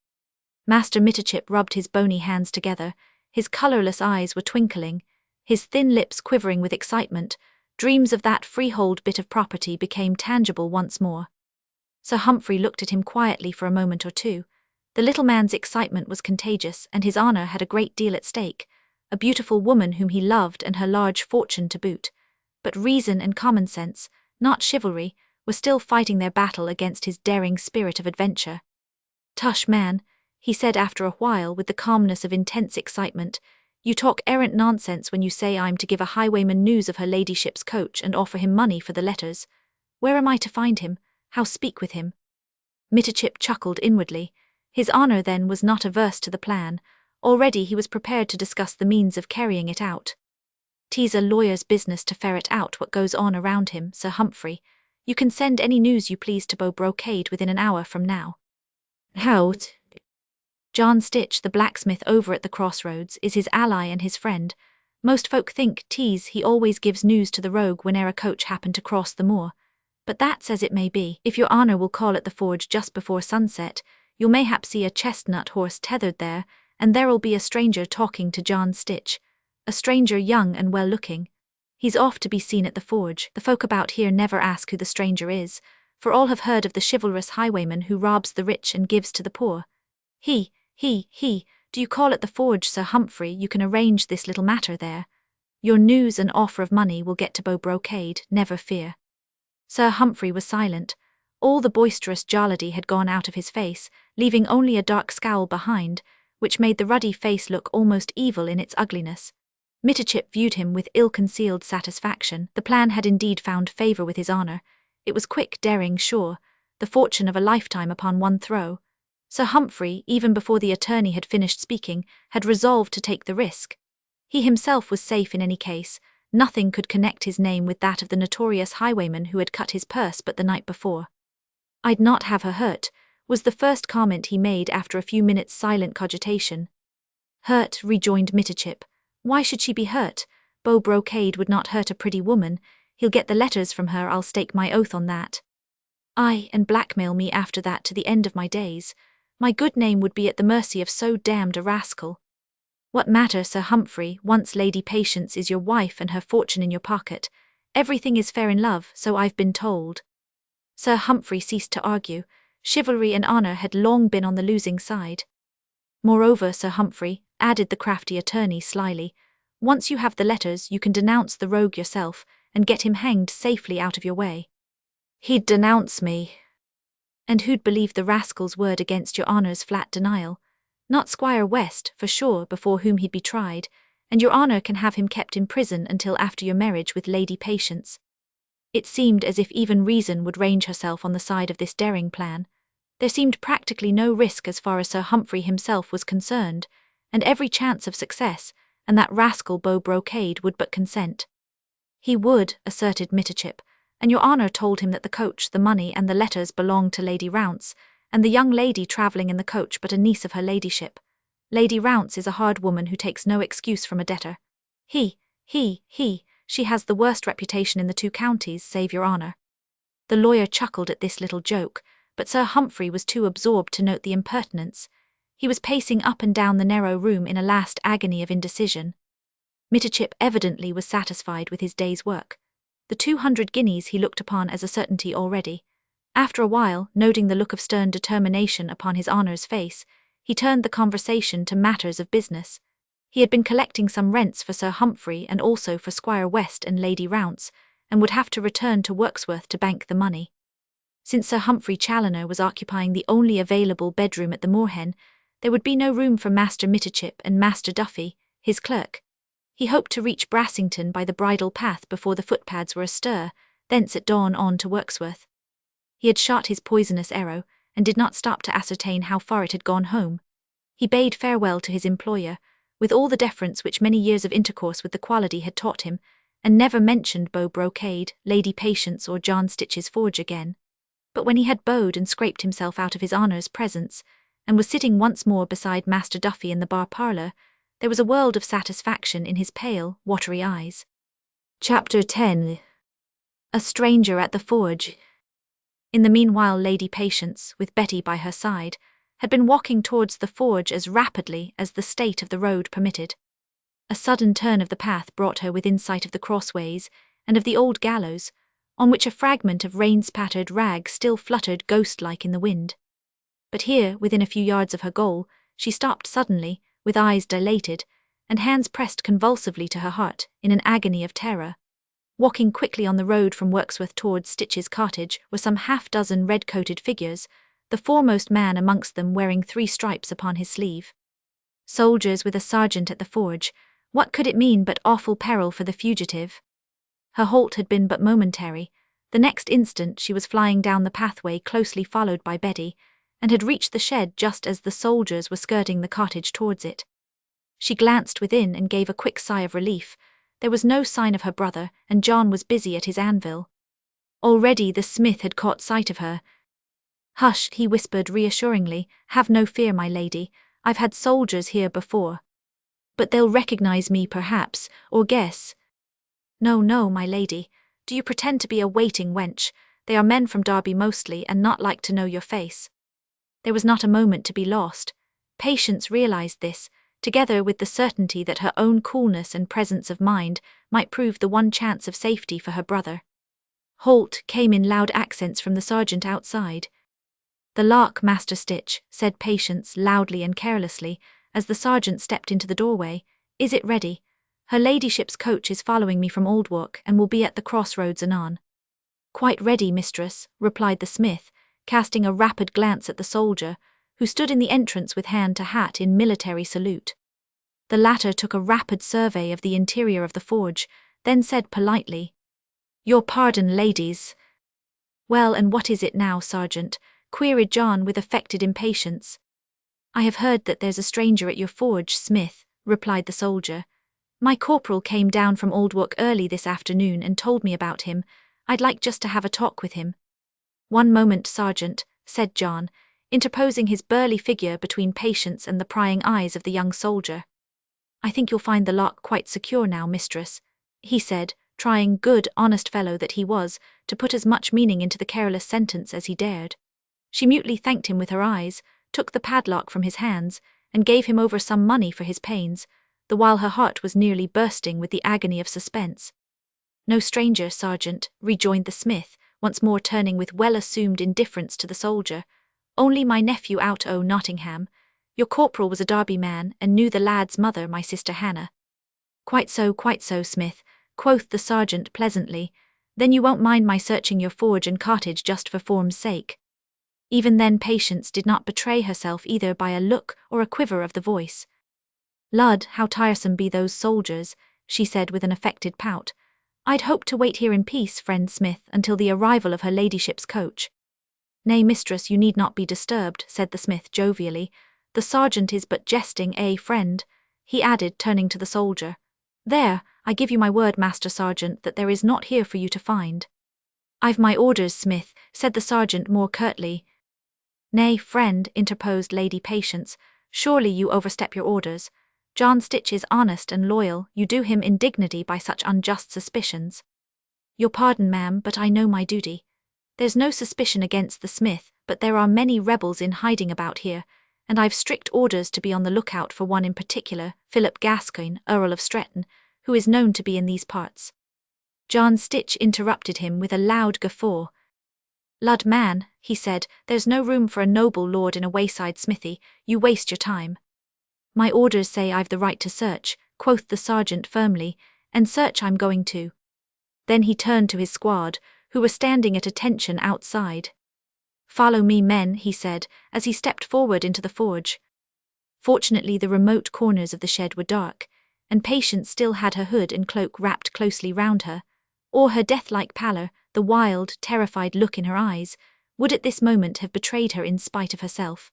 Master Mitterchip rubbed his bony hands together, his colourless eyes were twinkling, his thin lips quivering with excitement. Dreams of that freehold bit of property became tangible once more. Sir Humphrey looked at him quietly for a moment or two. The little man's excitement was contagious, and his honour had a great deal at stake, a beautiful woman whom he loved and her large fortune to boot. But reason and common sense, not chivalry, were still fighting their battle against his daring spirit of adventure. "Tush, man," he said after a while with the calmness of intense excitement, "you talk errant nonsense when you say I'm to give a highwayman news of her ladyship's coach and offer him money for the letters. Where am I to find him? How speak with him?" Mitterchip chuckled inwardly. His honour then was not averse to the plan. Already he was prepared to discuss the means of carrying it out. "'Tis a lawyer's business to ferret out what goes on around him, Sir Humphrey. You can send any news you please to Beau Brocade within an hour from now." "How?" "John Stitch, the blacksmith over at the crossroads, is his ally and his friend. Most folk think he always gives news to the rogue whene'er a coach happen to cross the moor. But that's as it may be. If your honour will call at the forge just before sunset, you'll mayhap see a chestnut horse tethered there, and there'll be a stranger talking to John Stitch. A stranger young and well-looking. He's oft to be seen at the forge. The folk about here never ask who the stranger is, for all have heard of the chivalrous highwayman who robs the rich and gives to the poor. Do you call at the forge, Sir Humphrey? You can arrange this little matter there. Your news and offer of money will get to Beau Brocade, never fear." Sir Humphrey was silent. All the boisterous jollity had gone out of his face, leaving only a dark scowl behind, which made the ruddy face look almost evil in its ugliness. Mitterchip viewed him with ill-concealed satisfaction. The plan had indeed found favour with his honour. It was quick, daring, sure, the fortune of a lifetime upon one throw. Sir Humphrey, even before the attorney had finished speaking, had resolved to take the risk. He himself was safe in any case. Nothing could connect his name with that of the notorious highwayman who had cut his purse but the night before. "I'd not have her hurt," was the first comment he made after a few minutes' silent cogitation. "Hurt," rejoined Mitterchip. "Why should she be hurt? Beau Brocade would not hurt a pretty woman. He'll get the letters from her, I'll stake my oath on that. Aye, and blackmail me after that to the end of my days. My good name would be at the mercy of so damned a rascal. What matter, Sir Humphrey, once Lady Patience is your wife and her fortune in your pocket? Everything is fair in love, so I've been told." Sir Humphrey ceased to argue. Chivalry and honour had long been on the losing side. "Moreover, Sir Humphrey," added the crafty attorney slyly, "once you have the letters you can denounce the rogue yourself and get him hanged safely out of your way." "He'd denounce me." "And who'd believe the rascal's word against your honour's flat denial? Not Squire West, for sure, before whom he'd be tried, and your honour can have him kept in prison until after your marriage with Lady Patience." It seemed as if even reason would range herself on the side of this daring plan. There seemed practically no risk as far as Sir Humphrey himself was concerned, and every chance of success, and that rascal Beau Brocade would but consent. "He would," asserted Mitterchip, "and your honour told him that the coach, the money, and the letters belonged to Lady Rounce, and the young lady travelling in the coach but a niece of her ladyship. Lady Rounce is a hard woman who takes no excuse from a debtor. She has the worst reputation in the 2 counties, save your honour." The lawyer chuckled at this little joke, but Sir Humphrey was too absorbed to note the impertinence. He was pacing up and down the narrow room in a last agony of indecision. Mitterchip evidently was satisfied with his day's work. The 200 guineas he looked upon as a certainty already. After a while, noting the look of stern determination upon his honour's face, he turned the conversation to matters of business. He had been collecting some rents for Sir Humphrey and also for Squire West and Lady Rounce, and would have to return to Wirksworth to bank the money. Since Sir Humphrey Challoner was occupying the only available bedroom at the Moorhen, there would be no room for Master Mitterchip and Master Duffy, his clerk. He hoped to reach Brassington by the bridle path before the footpads were astir, thence at dawn on to Wirksworth. He had shot his poisonous arrow, and did not stop to ascertain how far it had gone home. He bade farewell to his employer, with all the deference which many years of intercourse with the quality had taught him, and never mentioned Beau Brocade, Lady Patience or John Stitch's forge again. But when he had bowed and scraped himself out of his honour's presence, and was sitting once more beside Master Duffy in the bar parlour, there was a world of satisfaction in his pale, watery eyes. Chapter 10. A stranger at the forge. In the meanwhile Lady Patience, with Betty by her side, had been walking towards the forge as rapidly as the state of the road permitted. A sudden turn of the path brought her within sight of the crossways and of the old gallows, on which a fragment of rain-spattered rag still fluttered ghost-like in the wind. But here, within a few yards of her goal, she stopped suddenly, with eyes dilated, and hands pressed convulsively to her heart, in an agony of terror. Walking quickly on the road from Wirksworth towards Stitch's cottage were some half-dozen red-coated figures, the foremost man amongst them wearing 3 stripes upon his sleeve. Soldiers with a sergeant at the forge, what could it mean but awful peril for the fugitive? Her halt had been but momentary. The next instant she was flying down the pathway closely followed by Betty, and had reached the shed just as the soldiers were skirting the cottage towards it. She glanced within and gave a quick sigh of relief. There was no sign of her brother, and John was busy at his anvil. Already the smith had caught sight of her. "Hush," he whispered reassuringly, "have no fear, my lady. I've had soldiers here before. But they'll recognize me perhaps, or guess." "No, no, my lady. Do you pretend to be a waiting wench? They are men from Derby mostly, and not like to know your face." There was not a moment to be lost. Patience realized this, together with the certainty that her own coolness and presence of mind might prove the one chance of safety for her brother. "Halt," came in loud accents from the sergeant outside. "The lark, Master Stitch," said Patience loudly and carelessly, as the sergeant stepped into the doorway. "Is it ready? Her ladyship's coach is following me from Aldwark and will be at the crossroads anon." "Quite ready, mistress," replied the smith, casting a rapid glance at the soldier, who stood in the entrance with hand to hat in military salute. The latter took a rapid survey of the interior of the forge, then said politely, "Your pardon, ladies." "Well, and what is it now, sergeant?" queried John with affected impatience. "I have heard that there's a stranger at your forge, smith," replied the soldier. "My corporal came down from Aldwark early this afternoon and told me about him. I'd like just to have a talk with him." "One moment, sergeant," said John, interposing his burly figure between Patience and the prying eyes of the young soldier. "I think you'll find the lock quite secure now, mistress," he said, trying, good, honest fellow that he was, to put as much meaning into the careless sentence as he dared. She mutely thanked him with her eyes, took the padlock from his hands, and gave him over some money for his pains, the while her heart was nearly bursting with the agony of suspense. "No stranger, sergeant," rejoined the smith, once more turning with well-assumed indifference to the soldier. "Only my nephew out o' Nottingham. Your corporal was a Derby man, and knew the lad's mother, my sister Hannah." Quite so, smith," quoth the sergeant pleasantly. "Then you won't mind my searching your forge and cottage just for form's sake." Even then Patience did not betray herself either by a look or a quiver of the voice. "Lud, how tiresome be those soldiers," she said with an affected pout. "I'd hoped to wait here in peace, friend Smith, until the arrival of her ladyship's coach." "Nay, mistress, you need not be disturbed," said the smith jovially. "The sergeant is but jesting, friend," he added, turning to the soldier. "There, I give you my word, Master Sergeant, that there is naught here for you to find." "I've my orders, smith," said the sergeant more curtly. "Nay, friend," interposed Lady Patience, "surely you overstep your orders. John Stitch is honest and loyal, you do him indignity by such unjust suspicions." "Your pardon, ma'am, but I know my duty. There's no suspicion against the smith, but there are many rebels in hiding about here, and I've strict orders to be on the lookout for one in particular, Philip Gascoigne, Earl of Stretton, who is known to be in these parts." John Stitch interrupted him with a loud guffaw. "Lud, man," he said, "there's no room for a noble lord in a wayside smithy, you waste your time." "My orders say I've the right to search," quoth the sergeant firmly, "and search I'm going to." Then he turned to his squad, who were standing at attention outside. "Follow me, men," he said, as he stepped forward into the forge. Fortunately the remote corners of the shed were dark, and Patience still had her hood and cloak wrapped closely round her, or her death-like pallor, the wild, terrified look in her eyes, would at this moment have betrayed her in spite of herself.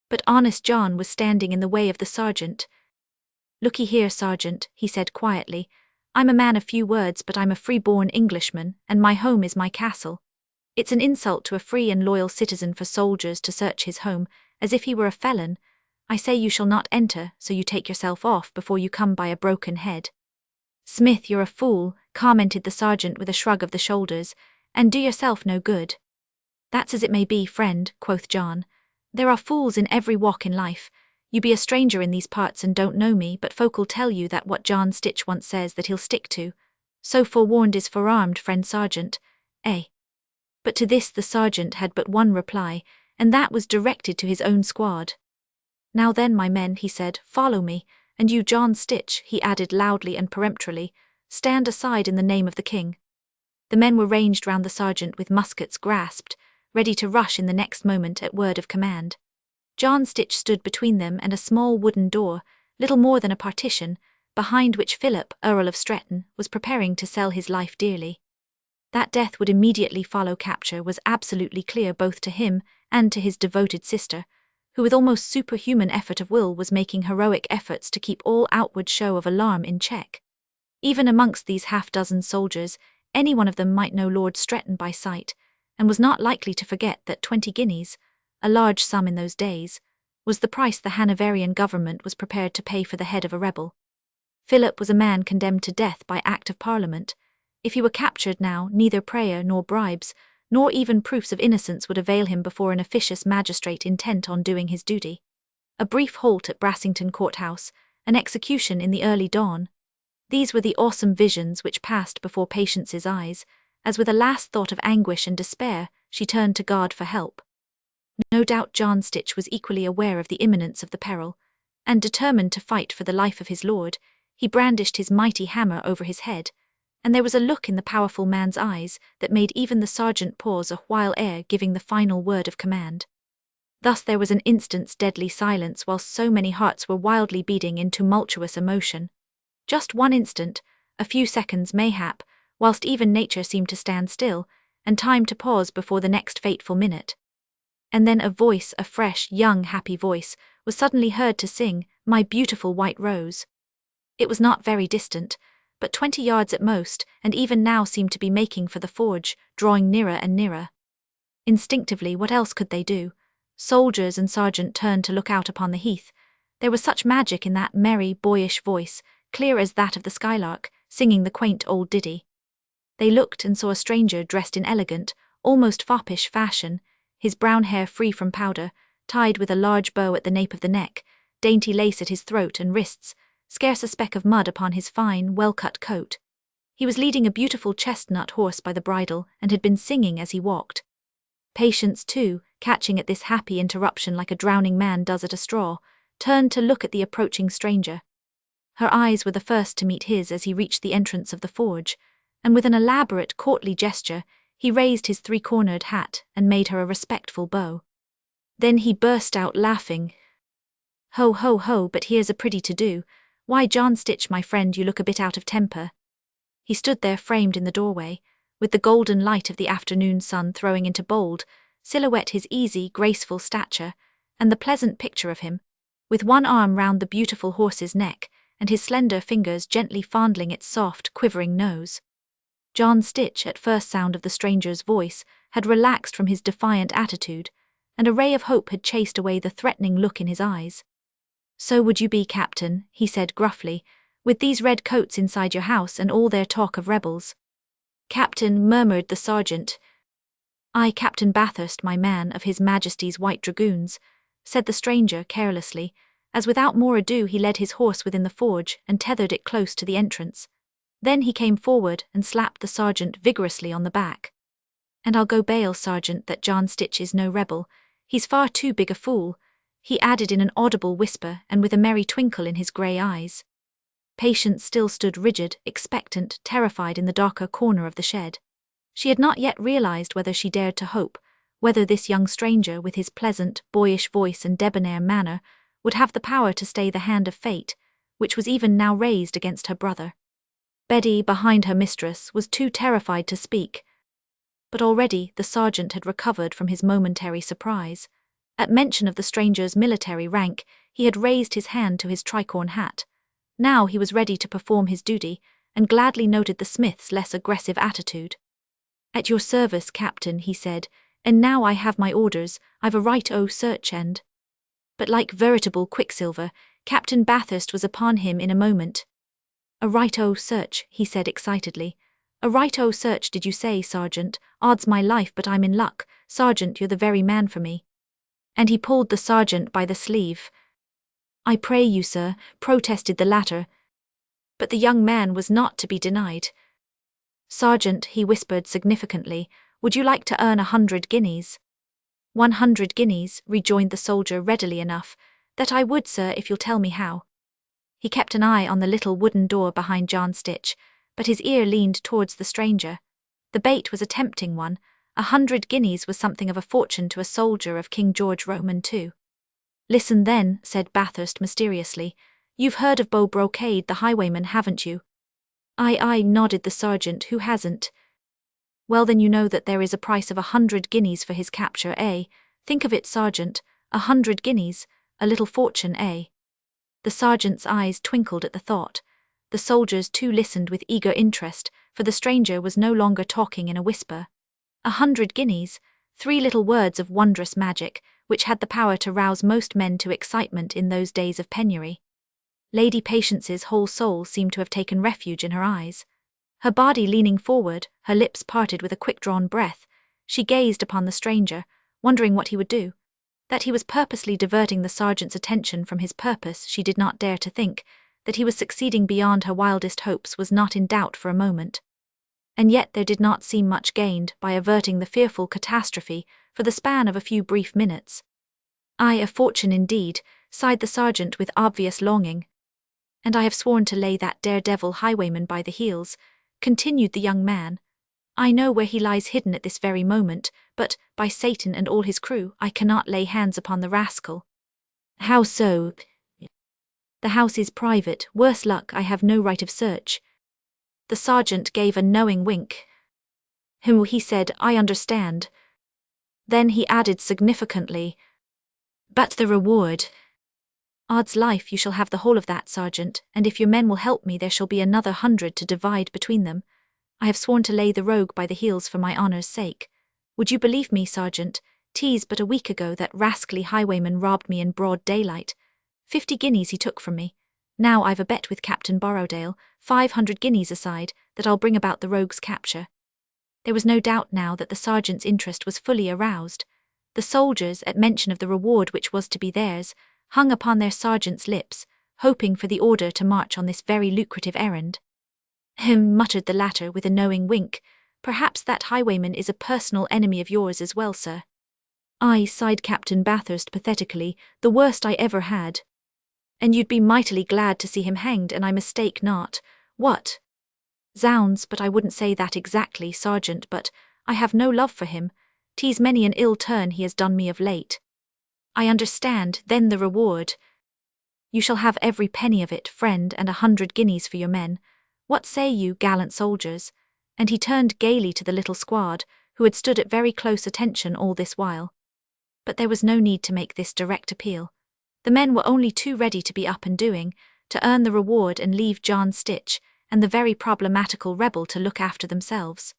But honest John was standing in the way of the sergeant. "Looky here, sergeant," he said quietly, I'm a man of few words, but I'm a free-born Englishman, and my home is my castle. It's an insult to a free and loyal citizen for soldiers to search his home, as if he were a felon. I say you shall not enter, so you take yourself off before you come by a broken head." "Smith, you're a fool," commented the sergeant with a shrug of the shoulders, "and do yourself no good." "That's as it may be, friend," quoth John. "There are fools in every walk in life. You be a stranger in these parts and don't know me, but folk'll tell you that what John Stitch once says that he'll stick to. So forewarned is forearmed, friend sergeant. Eh?" But to this the sergeant had but one reply, and that was directed to his own squad. "Now then, my men," he said, "follow me, and you, John Stitch," he added loudly and peremptorily, "stand aside in the name of the king." The men were ranged round the sergeant with muskets grasped, ready to rush in the next moment at word of command. John Stitch stood between them and a small wooden door, little more than a partition, behind which Philip, Earl of Stretton, was preparing to sell his life dearly. That death would immediately follow capture was absolutely clear both to him and to his devoted sister, who with almost superhuman effort of will was making heroic efforts to keep all outward show of alarm in check. Even amongst these half-dozen soldiers, any one of them might know Lord Stretton by sight, and was not likely to forget that 20 guineas, a large sum in those days, was the price the Hanoverian government was prepared to pay for the head of a rebel. Philip was a man condemned to death by Act of Parliament. If he were captured now, neither prayer nor bribes, nor even proofs of innocence would avail him before an officious magistrate intent on doing his duty. A brief halt at Brassington Courthouse, an execution in the early dawn. These were the awesome visions which passed before Patience's eyes, as with a last thought of anguish and despair, she turned to God for help. No doubt John Stitch was equally aware of the imminence of the peril, and determined to fight for the life of his lord, he brandished his mighty hammer over his head, and there was a look in the powerful man's eyes that made even the sergeant pause a while ere giving the final word of command. Thus there was an instant's deadly silence whilst so many hearts were wildly beating in tumultuous emotion. Just one instant, a few seconds mayhap, whilst even nature seemed to stand still, and time to pause before the next fateful minute. And then a voice, a fresh, young, happy voice, was suddenly heard to sing, "My beautiful white rose." It was not very distant, but 20 yards at most, and even now seemed to be making for the forge, drawing nearer and nearer. Instinctively, what else could they do? Soldiers and sergeant turned to look out upon the heath. There was such magic in that merry, boyish voice, clear as that of the skylark, singing the quaint old ditty. They looked and saw a stranger dressed in elegant, almost foppish fashion, his brown hair free from powder, tied with a large bow at the nape of the neck, dainty lace at his throat and wrists, scarce a speck of mud upon his fine, well-cut coat. He was leading a beautiful chestnut horse by the bridle and had been singing as he walked. Patience, too, catching at this happy interruption like a drowning man does at a straw, turned to look at the approaching stranger. Her eyes were the first to meet his as he reached the entrance of the forge, and with an elaborate, courtly gesture, he raised his three-cornered hat and made her a respectful bow. Then he burst out laughing. "Ho, ho, ho, but here's a pretty to-do. Why, John Stitch, my friend, you look a bit out of temper." He stood there framed in the doorway, with the golden light of the afternoon sun throwing into bold silhouette his easy, graceful stature, and the pleasant picture of him, with one arm round the beautiful horse's neck, and his slender fingers gently fondling its soft, quivering nose. John Stitch, at first sound of the stranger's voice, had relaxed from his defiant attitude, and a ray of hope had chased away the threatening look in his eyes. "So would you be, Captain," he said gruffly, "with these red coats inside your house and all their talk of rebels?" "Captain," murmured the sergeant. "I, Captain Bathurst, my man, of His Majesty's White Dragoons," said the stranger carelessly, as without more ado he led his horse within the forge and tethered it close to the entrance. Then he came forward and slapped the sergeant vigorously on the back. "And I'll go bail, sergeant, that John Stitch is no rebel. He's far too big a fool," he added in an audible whisper and with a merry twinkle in his grey eyes. Patience still stood rigid, expectant, terrified in the darker corner of the shed. She had not yet realized whether she dared to hope, whether this young stranger, with his pleasant, boyish voice and debonair manner, would have the power to stay the hand of fate, which was even now raised against her brother. Betty, behind her mistress, was too terrified to speak. But already the sergeant had recovered from his momentary surprise. At mention of the stranger's military rank, he had raised his hand to his tricorn hat. Now he was ready to perform his duty, and gladly noted the smith's less aggressive attitude. "At your service, Captain," he said, "and now I have my orders, I've a right-o search and—" But like veritable quicksilver, Captain Bathurst was upon him in a moment. "A right-o search," he said excitedly. "A right-o search did you say, Sergeant? Odds my life, but I'm in luck. Sergeant, you're the very man for me." And he pulled the sergeant by the sleeve. "I pray you, sir," protested the latter. But the young man was not to be denied. "Sergeant," he whispered significantly, "would you like to earn 100 guineas?" 100 guineas, rejoined the soldier readily enough. "That I would, sir, if you'll tell me how." He kept an eye on the little wooden door behind John Stitch, but his ear leaned towards the stranger. The bait was a tempting one. 100 guineas was something of a fortune to a soldier of King George Roman II. "Listen then," said Bathurst mysteriously. "You've heard of Beau Brocade, the highwayman, haven't you?" "Aye," nodded the sergeant. "Who hasn't?" "Well, then you know that there is a price of 100 guineas for his capture, eh? Think of it, Sergeant, 100 guineas, a little fortune, eh?" The sergeant's eyes twinkled at the thought. The soldiers too listened with eager interest, for the stranger was no longer talking in a whisper. 100 guineas, 3 little words of wondrous magic, which had the power to rouse most men to excitement in those days of penury. Lady Patience's whole soul seemed to have taken refuge in her eyes. Her body leaning forward, her lips parted with a quick-drawn breath, she gazed upon the stranger, wondering what he would do. That he was purposely diverting the sergeant's attention from his purpose she did not dare to think. That he was succeeding beyond her wildest hopes was not in doubt for a moment. And yet there did not seem much gained by averting the fearful catastrophe for the span of a few brief minutes. "Aye, a fortune indeed," sighed the sergeant with obvious longing. "And I have sworn to lay that daredevil highwayman by the heels," continued the young man. "I know where he lies hidden at this very moment, but, by Satan and all his crew, I cannot lay hands upon the rascal." "How so?" "The house is private. Worse luck, I have no right of search." The sergeant gave a knowing wink. He said, "I understand." Then he added significantly, "But the reward?" "Odds life, you shall have the whole of that, Sergeant, and if your men will help me there shall be another 100 to divide between them. I have sworn to lay the rogue by the heels for my honour's sake. Would you believe me, Sergeant? 'Tis but a week ago that rascally highwayman robbed me in broad daylight. 50 guineas he took from me. Now I've a bet with Captain Borrowdale, 500 guineas aside, that I'll bring about the rogue's capture." There was no doubt now that the sergeant's interest was fully aroused. The soldiers, at mention of the reward which was to be theirs, hung upon their sergeant's lips, hoping for the order to march on this very lucrative errand. Muttered the latter with a knowing wink. "Perhaps that highwayman is a personal enemy of yours as well, sir." "Aye," sighed Captain Bathurst pathetically, "the worst I ever had." "And you'd be mightily glad to see him hanged, and I mistake not. What?" "Zounds, but I wouldn't say that exactly, Sergeant, but I have no love for him. 'Tis many an ill turn he has done me of late." "I understand, then the reward." "You shall have every penny of it, friend, and 100 guineas for your men. What say you, gallant soldiers?" And he turned gaily to the little squad, who had stood at very close attention all this while. But there was no need to make this direct appeal. The men were only too ready to be up and doing, to earn the reward and leave John Stitch and the very problematical rebel to look after themselves.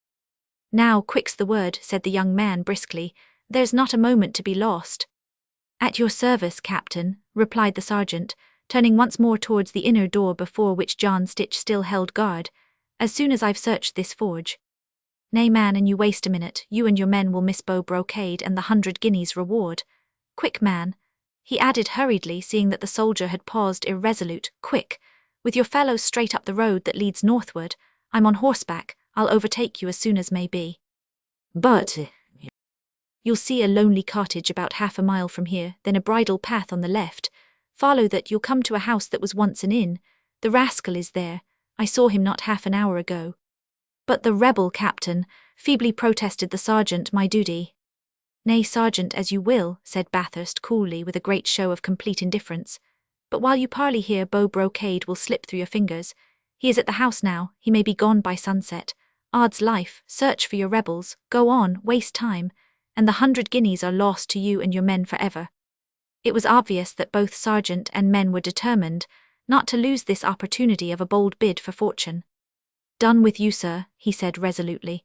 "Now, quick's the word," said the young man briskly. "There's not a moment to be lost." "At your service, Captain," replied the sergeant, turning once more towards the inner door before which John Stitch still held guard. "As soon as I've searched this forge." "Nay, man, and you waste a minute. You and your men will miss Beau Brocade and the 100 guineas reward. Quick, man," he added hurriedly, seeing that the soldier had paused irresolute. "Quick, with your fellows straight up the road that leads northward. I'm on horseback. I'll overtake you as soon as may be." "But—" "You'll see a lonely cottage about half a mile from here, then a bridle path on the left. Follow that, you'll come to a house that was once an inn. The rascal is there. I saw him not half an hour ago." "But the rebel, Captain," feebly protested the sergeant. "My duty." "Nay, Sergeant, as you will," said Bathurst coolly with a great show of complete indifference. "But while you parley here, Beau Brocade will slip through your fingers. He is at the house now. He may be gone by sunset. Odds life, search for your rebels. Go on, waste time, and the 100 guineas are lost to you and your men forever." It was obvious that both sergeant and men were determined not to lose this opportunity of a bold bid for fortune. Done with you, sir, he said resolutely.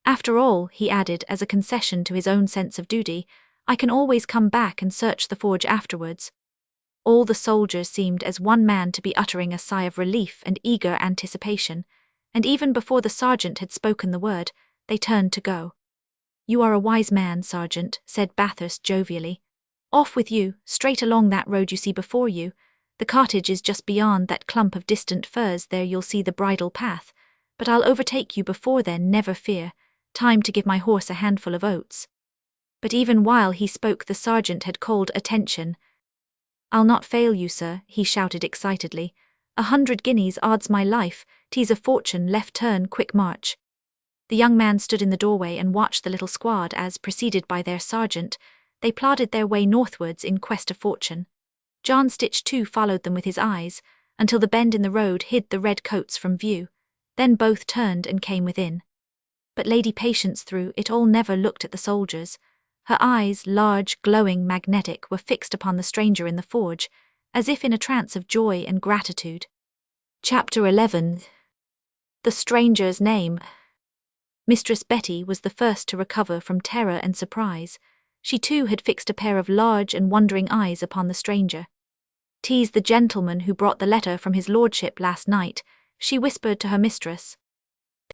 After all, he added as a concession to his own sense of duty, I can always come back and search the forge afterwards. All the soldiers seemed as one man to be uttering a sigh of relief and eager anticipation, and even before the sergeant had spoken the word, they turned to go. You are a wise man, Sergeant, said Bathurst jovially. Off with you, straight along that road you see before you. The cottage is just beyond that clump of distant firs, there you'll see the bridle path, but I'll overtake you before then, never fear. Time to give my horse a handful of oats. But even while he spoke the sergeant had called attention. I'll not fail you, sir, he shouted excitedly. 100 guineas odds my life, 'tis a fortune, left turn, quick march. The young man stood in the doorway and watched the little squad as, preceded by their sergeant, they plodded their way northwards in quest of fortune. John Stitch too followed them with his eyes, until the bend in the road hid the red coats from view. Then both turned and came within. But Lady Patience through it all never looked at the soldiers. Her eyes, large, glowing, magnetic, were fixed upon the stranger in the forge, as if in a trance of joy and gratitude. Chapter 11. The Stranger's Name. Mistress Betty was the first to recover from terror and surprise. She too had fixed a pair of large and wondering eyes upon the stranger. "'Tis the gentleman who brought the letter from his lordship last night," she whispered to her mistress.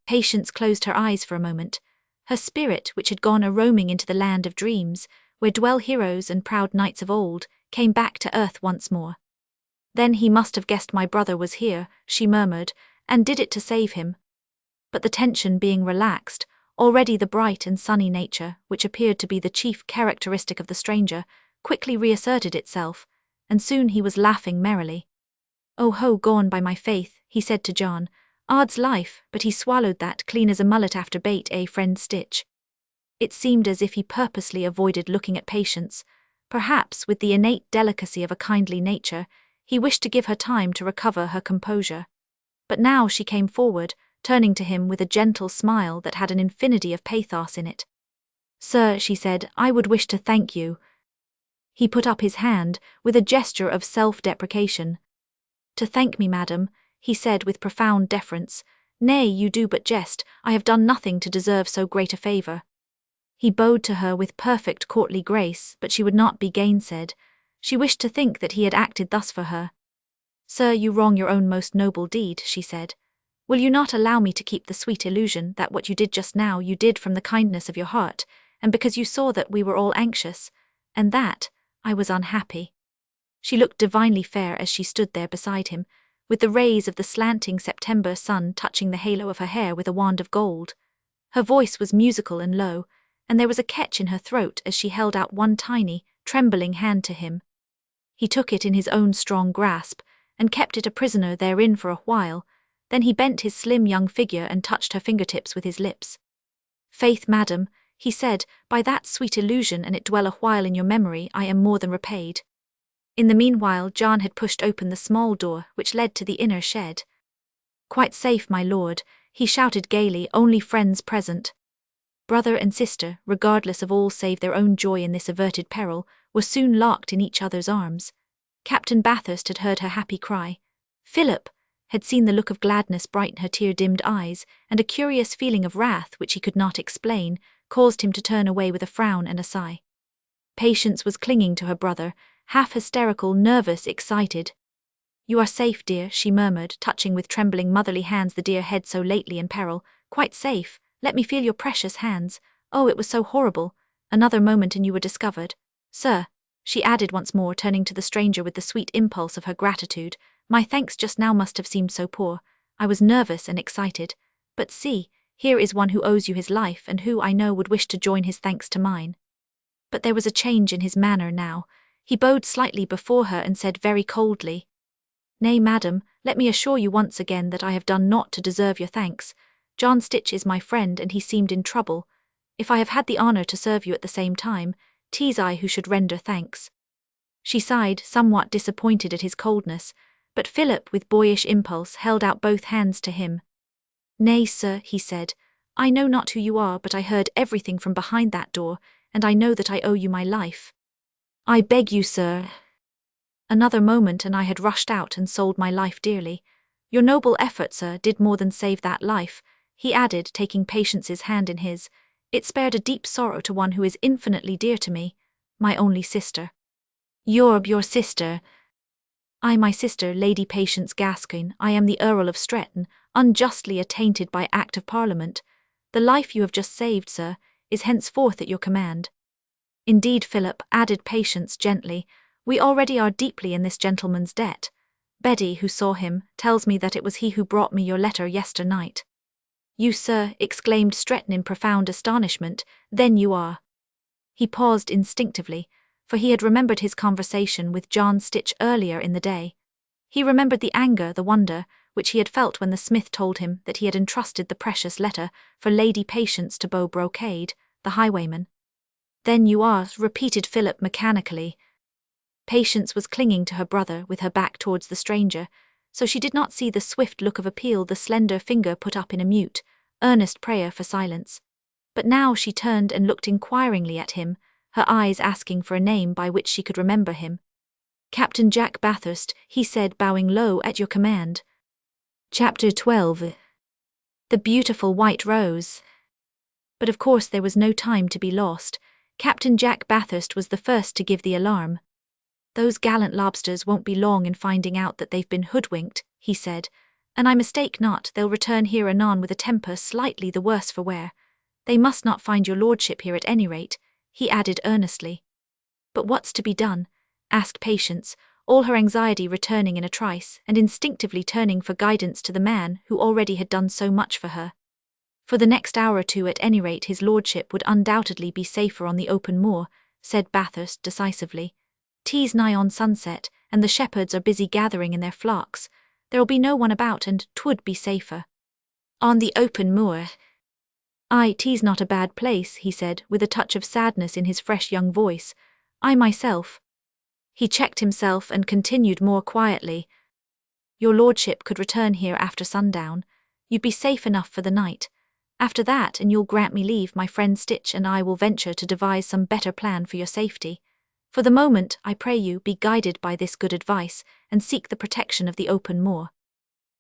Patience closed her eyes for a moment. Her spirit, which had gone a-roaming into the land of dreams, where dwell heroes and proud knights of old, came back to earth once more. "Then he must have guessed my brother was here," she murmured, "and did it to save him." But the tension being relaxed, already the bright and sunny nature, which appeared to be the chief characteristic of the stranger, quickly reasserted itself, and soon he was laughing merrily. "Oh ho, gone by my faith," he said to John. "Odd's life, but he swallowed that clean as a mullet after bait, friend Stitch?" It seemed as if he purposely avoided looking at Patience. Perhaps, with the innate delicacy of a kindly nature, he wished to give her time to recover her composure. But now she came forward, turning to him with a gentle smile that had an infinity of pathos in it. "Sir," she said, "I would wish to thank you." He put up his hand, with a gesture of self-deprecation. "To thank me, madam," he said with profound deference. "Nay, you do but jest, I have done nothing to deserve so great a favour." He bowed to her with perfect courtly grace, but she would not be gainsaid. She wished to think that he had acted thus for her. "Sir, you wrong your own most noble deed," she said. "Will you not allow me to keep the sweet illusion that what you did just now you did from the kindness of your heart, and because you saw that we were all anxious, and that I was unhappy?" She looked divinely fair as she stood there beside him, with the rays of the slanting September sun touching the halo of her hair with a wand of gold. Her voice was musical and low, and there was a catch in her throat as she held out one tiny, trembling hand to him. He took it in his own strong grasp, and kept it a prisoner therein for a while. Then he bent his slim young figure and touched her fingertips with his lips. "Faith, madam," he said, "by that sweet illusion, and it dwell a while in your memory, I am more than repaid." In the meanwhile John had pushed open the small door which led to the inner shed. "Quite safe, my lord," he shouted gaily, "only friends present." Brother and sister, regardless of all save their own joy in this averted peril, were soon locked in each other's arms. Captain Bathurst had heard her happy cry. Philip had seen the look of gladness brighten her tear-dimmed eyes, and a curious feeling of wrath, which he could not explain, caused him to turn away with a frown and a sigh. Patience was clinging to her brother, half hysterical, nervous, excited. "You are safe, dear," she murmured, touching with trembling motherly hands the dear head so lately in peril. "Quite safe. Let me feel your precious hands. Oh, it was so horrible. Another moment and you were discovered. Sir," she added once more, turning to the stranger with the sweet impulse of her gratitude, "my thanks just now must have seemed so poor. I was nervous and excited. But see, here is one who owes you his life and who, I know, would wish to join his thanks to mine." But there was a change in his manner now. He bowed slightly before her and said very coldly, "Nay, madam, let me assure you once again that I have done naught to deserve your thanks. John Stitch is my friend and he seemed in trouble. If I have had the honour to serve you at the same time, 'tis I who should render thanks." She sighed, somewhat disappointed at his coldness, but Philip, with boyish impulse, held out both hands to him. "Nay, sir," he said, "I know not who you are, but I heard everything from behind that door, and I know that I owe you my life." "I beg you, sir." Another moment and I had rushed out and sold my life dearly. Your noble effort, sir, did more than save that life," he added, taking Patience's hand in his. "It spared a deep sorrow to one who is infinitely dear to me, my only sister." Your sister?" "I, my sister, Lady Patience Gascoigne. I am the Earl of Stretton, unjustly attainted by Act of Parliament. The life you have just saved, sir, is henceforth at your command." "Indeed, Philip," added Patience gently, "we already are deeply in this gentleman's debt. Betty, who saw him, tells me that it was he who brought me your letter yesternight." "You, sir," exclaimed Stretton in profound astonishment, "then you are—" He paused instinctively, for he had remembered his conversation with John Stitch earlier in the day. He remembered the anger, the wonder, which he had felt when the smith told him that he had entrusted the precious letter for Lady Patience to Beau Brocade, the highwayman. "Then you are," repeated Philip mechanically. Patience was clinging to her brother with her back towards the stranger, so she did not see the swift look of appeal the slender finger put up in a mute, earnest prayer for silence. But now she turned and looked inquiringly at him, her eyes asking for a name by which she could remember him. "Captain Jack Bathurst," he said, bowing low, "at your command." Chapter 12. The Beautiful White Rose. But of course there was no time to be lost. Captain Jack Bathurst was the first to give the alarm. "Those gallant lobsters won't be long in finding out that they've been hoodwinked," he said, "and I mistake not, they'll return here anon with a temper slightly the worse for wear. They must not find your lordship here at any rate," he added earnestly. "But what's to be done?" asked Patience, all her anxiety returning in a trice, and instinctively turning for guidance to the man who already had done so much for her. "For the next hour or two at any rate his lordship would undoubtedly be safer on the open moor," said Bathurst decisively. "'Tis nigh on sunset, and the shepherds are busy gathering in their flocks. There'll be no one about, and 'twould be safer." "On the open moor?" "Aye, 'tis not a bad place," he said, with a touch of sadness in his fresh young voice. "I myself—" He checked himself and continued more quietly. "Your lordship could return here after sundown. You'd be safe enough for the night. After that, and you'll grant me leave, my friend Stitch and I will venture to devise some better plan for your safety. For the moment, I pray you, be guided by this good advice, and seek the protection of the open moor."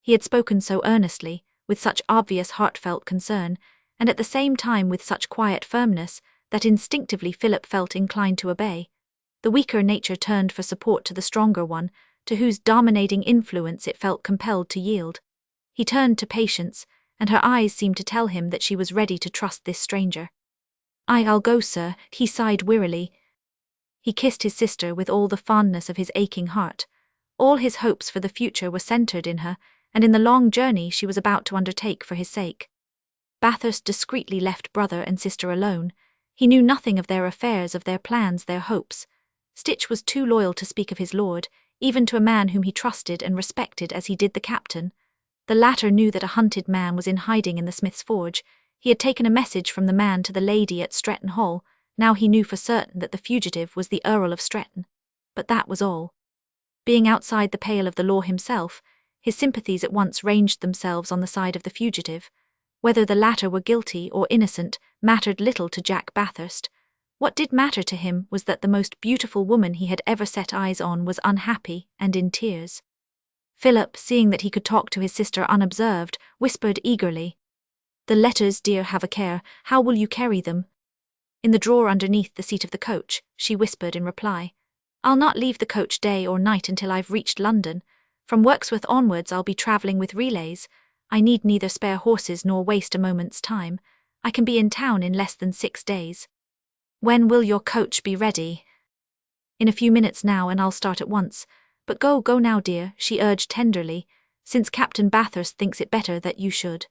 He had spoken so earnestly, with such obvious heartfelt concern, and at the same time with such quiet firmness, that instinctively Philip felt inclined to obey. The weaker nature turned for support to the stronger one, to whose dominating influence it felt compelled to yield. He turned to Patience, and her eyes seemed to tell him that she was ready to trust this stranger. "I'll go, sir," he sighed wearily. He kissed his sister with all the fondness of his aching heart. All his hopes for the future were centred in her, and in the long journey she was about to undertake for his sake. Bathurst discreetly left brother and sister alone. He knew nothing of their affairs, of their plans, their hopes. Stitch was too loyal to speak of his lord, even to a man whom he trusted and respected as he did the captain. The latter knew that a hunted man was in hiding in the smith's forge. He had taken a message from the man to the lady at Stretton Hall. Now he knew for certain that the fugitive was the Earl of Stretton. But that was all. Being outside the pale of the law himself, his sympathies at once ranged themselves on the side of the fugitive. Whether the latter were guilty or innocent mattered little to Jack Bathurst. What did matter to him was that the most beautiful woman he had ever set eyes on was unhappy and in tears. Philip, seeing that he could talk to his sister unobserved, whispered eagerly, "The letters, dear, have a care. How will you carry them?" "In the drawer underneath the seat of the coach," she whispered in reply. "I'll not leave the coach day or night until I've reached London. From Wirksworth onwards I'll be travelling with relays. I need neither spare horses nor waste a moment's time. I can be in town in less than 6 days." "When will your coach be ready?" "In a few minutes now, and I'll start at once. But go now, dear," she urged tenderly, "since Captain Bathurst thinks it better that you should."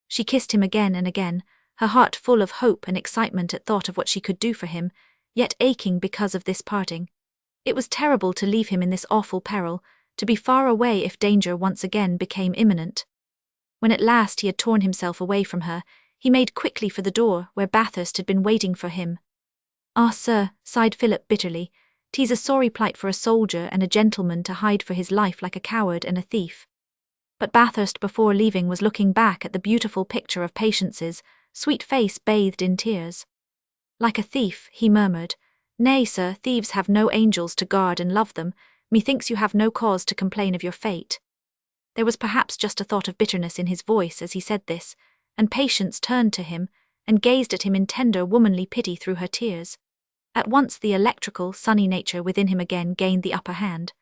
She kissed him again and again, her heart full of hope and excitement at thought of what she could do for him, yet aching because of this parting. It was terrible to leave him in this awful peril, to be far away if danger once again became imminent. When at last he had torn himself away from her, he made quickly for the door where Bathurst had been waiting for him. "Ah, sir," sighed Philip bitterly, "'tis a sorry plight for a soldier and a gentleman to hide for his life like a coward and a thief." But Bathurst before leaving was looking back at the beautiful picture of Patience's sweet face bathed in tears. "Like a thief," he murmured. "Nay, sir, thieves have no angels to guard and love them. Methinks you have no cause to complain of your fate." There was perhaps just a thought of bitterness in his voice as he said this, and Patience turned to him and gazed at him in tender womanly pity through her tears. At once the electrical, sunny nature within him again gained the upper hand.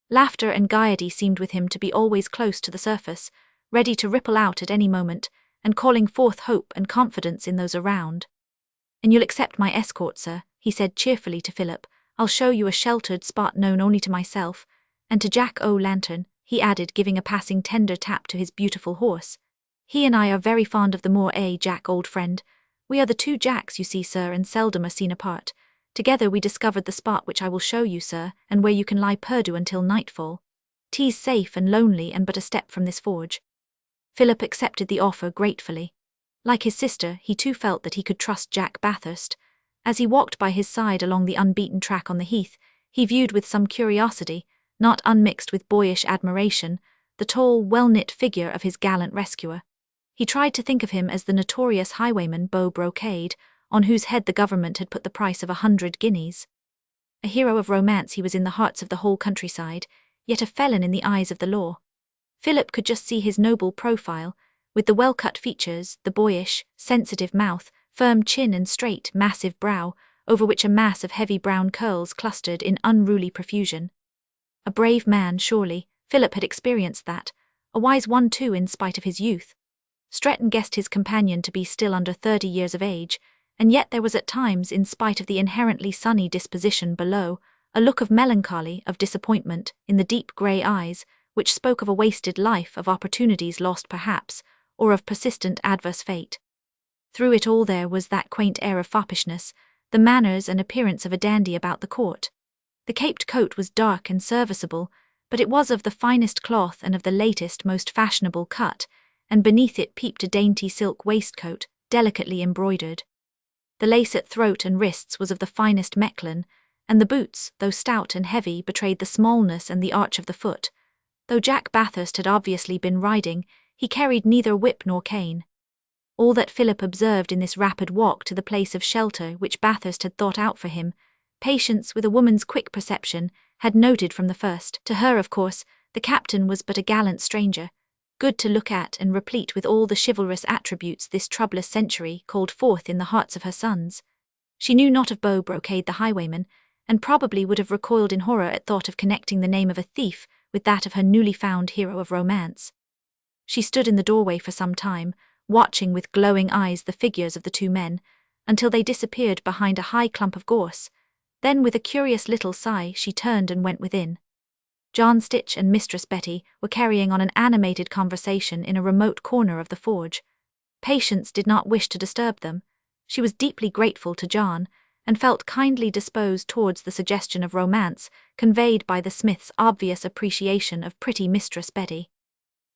Laughter and gaiety seemed with him to be always close to the surface, ready to ripple out at any moment, and calling forth hope and confidence in those around. "And you'll accept my escort, sir," he said cheerfully to Philip. "I'll show you a sheltered spot known only to myself, and to Jack O'Lantern," he added, giving a passing tender tap to his beautiful horse. "He and I are very fond of the moor, Jack, old friend? We are the two Jacks, you see, sir, and seldom are seen apart. Together we discovered the spot which I will show you, sir, and where you can lie perdu until nightfall. 'Tis safe and lonely and but a step from this forge." Philip accepted the offer gratefully. Like his sister, he too felt that he could trust Jack Bathurst. As he walked by his side along the unbeaten track on the heath, he viewed with some curiosity, not unmixed with boyish admiration, the tall, well-knit figure of his gallant rescuer. He tried to think of him as the notorious highwayman Beau Brocade, on whose head the government had put the price of 100 guineas. A hero of romance he was in the hearts of the whole countryside, yet a felon in the eyes of the law. Philip could just see his noble profile, with the well-cut features, the boyish, sensitive mouth, firm chin and straight, massive brow, over which a mass of heavy brown curls clustered in unruly profusion. A brave man, surely. Philip had experienced that. A wise one too, in spite of his youth. Stretton guessed his companion to be still under 30 years of age, and yet there was at times, in spite of the inherently sunny disposition below, a look of melancholy, of disappointment, in the deep grey eyes, which spoke of a wasted life, of opportunities lost perhaps, or of persistent adverse fate. Through it all there was that quaint air of foppishness, the manners and appearance of a dandy about the court. The caped coat was dark and serviceable, but it was of the finest cloth and of the latest, most fashionable cut, and beneath it peeped a dainty silk waistcoat, delicately embroidered. The lace at throat and wrists was of the finest Mechlin, and the boots, though stout and heavy, betrayed the smallness and the arch of the foot. Though Jack Bathurst had obviously been riding, he carried neither whip nor cane. All that Philip observed in this rapid walk to the place of shelter which Bathurst had thought out for him, Patience, with a woman's quick perception, had noted from the first. To her, of course, the captain was but a gallant stranger, good to look at and replete with all the chivalrous attributes this troublous century called forth in the hearts of her sons. She knew not of Beau Brocade the highwayman, and probably would have recoiled in horror at thought of connecting the name of a thief with that of her newly found hero of romance. She stood in the doorway for some time, watching with glowing eyes the figures of the two men, until they disappeared behind a high clump of gorse. Then, with a curious little sigh, she turned and went within. John Stitch and Mistress Betty were carrying on an animated conversation in a remote corner of the forge. Patience did not wish to disturb them. She was deeply grateful to John, and felt kindly disposed towards the suggestion of romance conveyed by the smith's obvious appreciation of pretty Mistress Betty.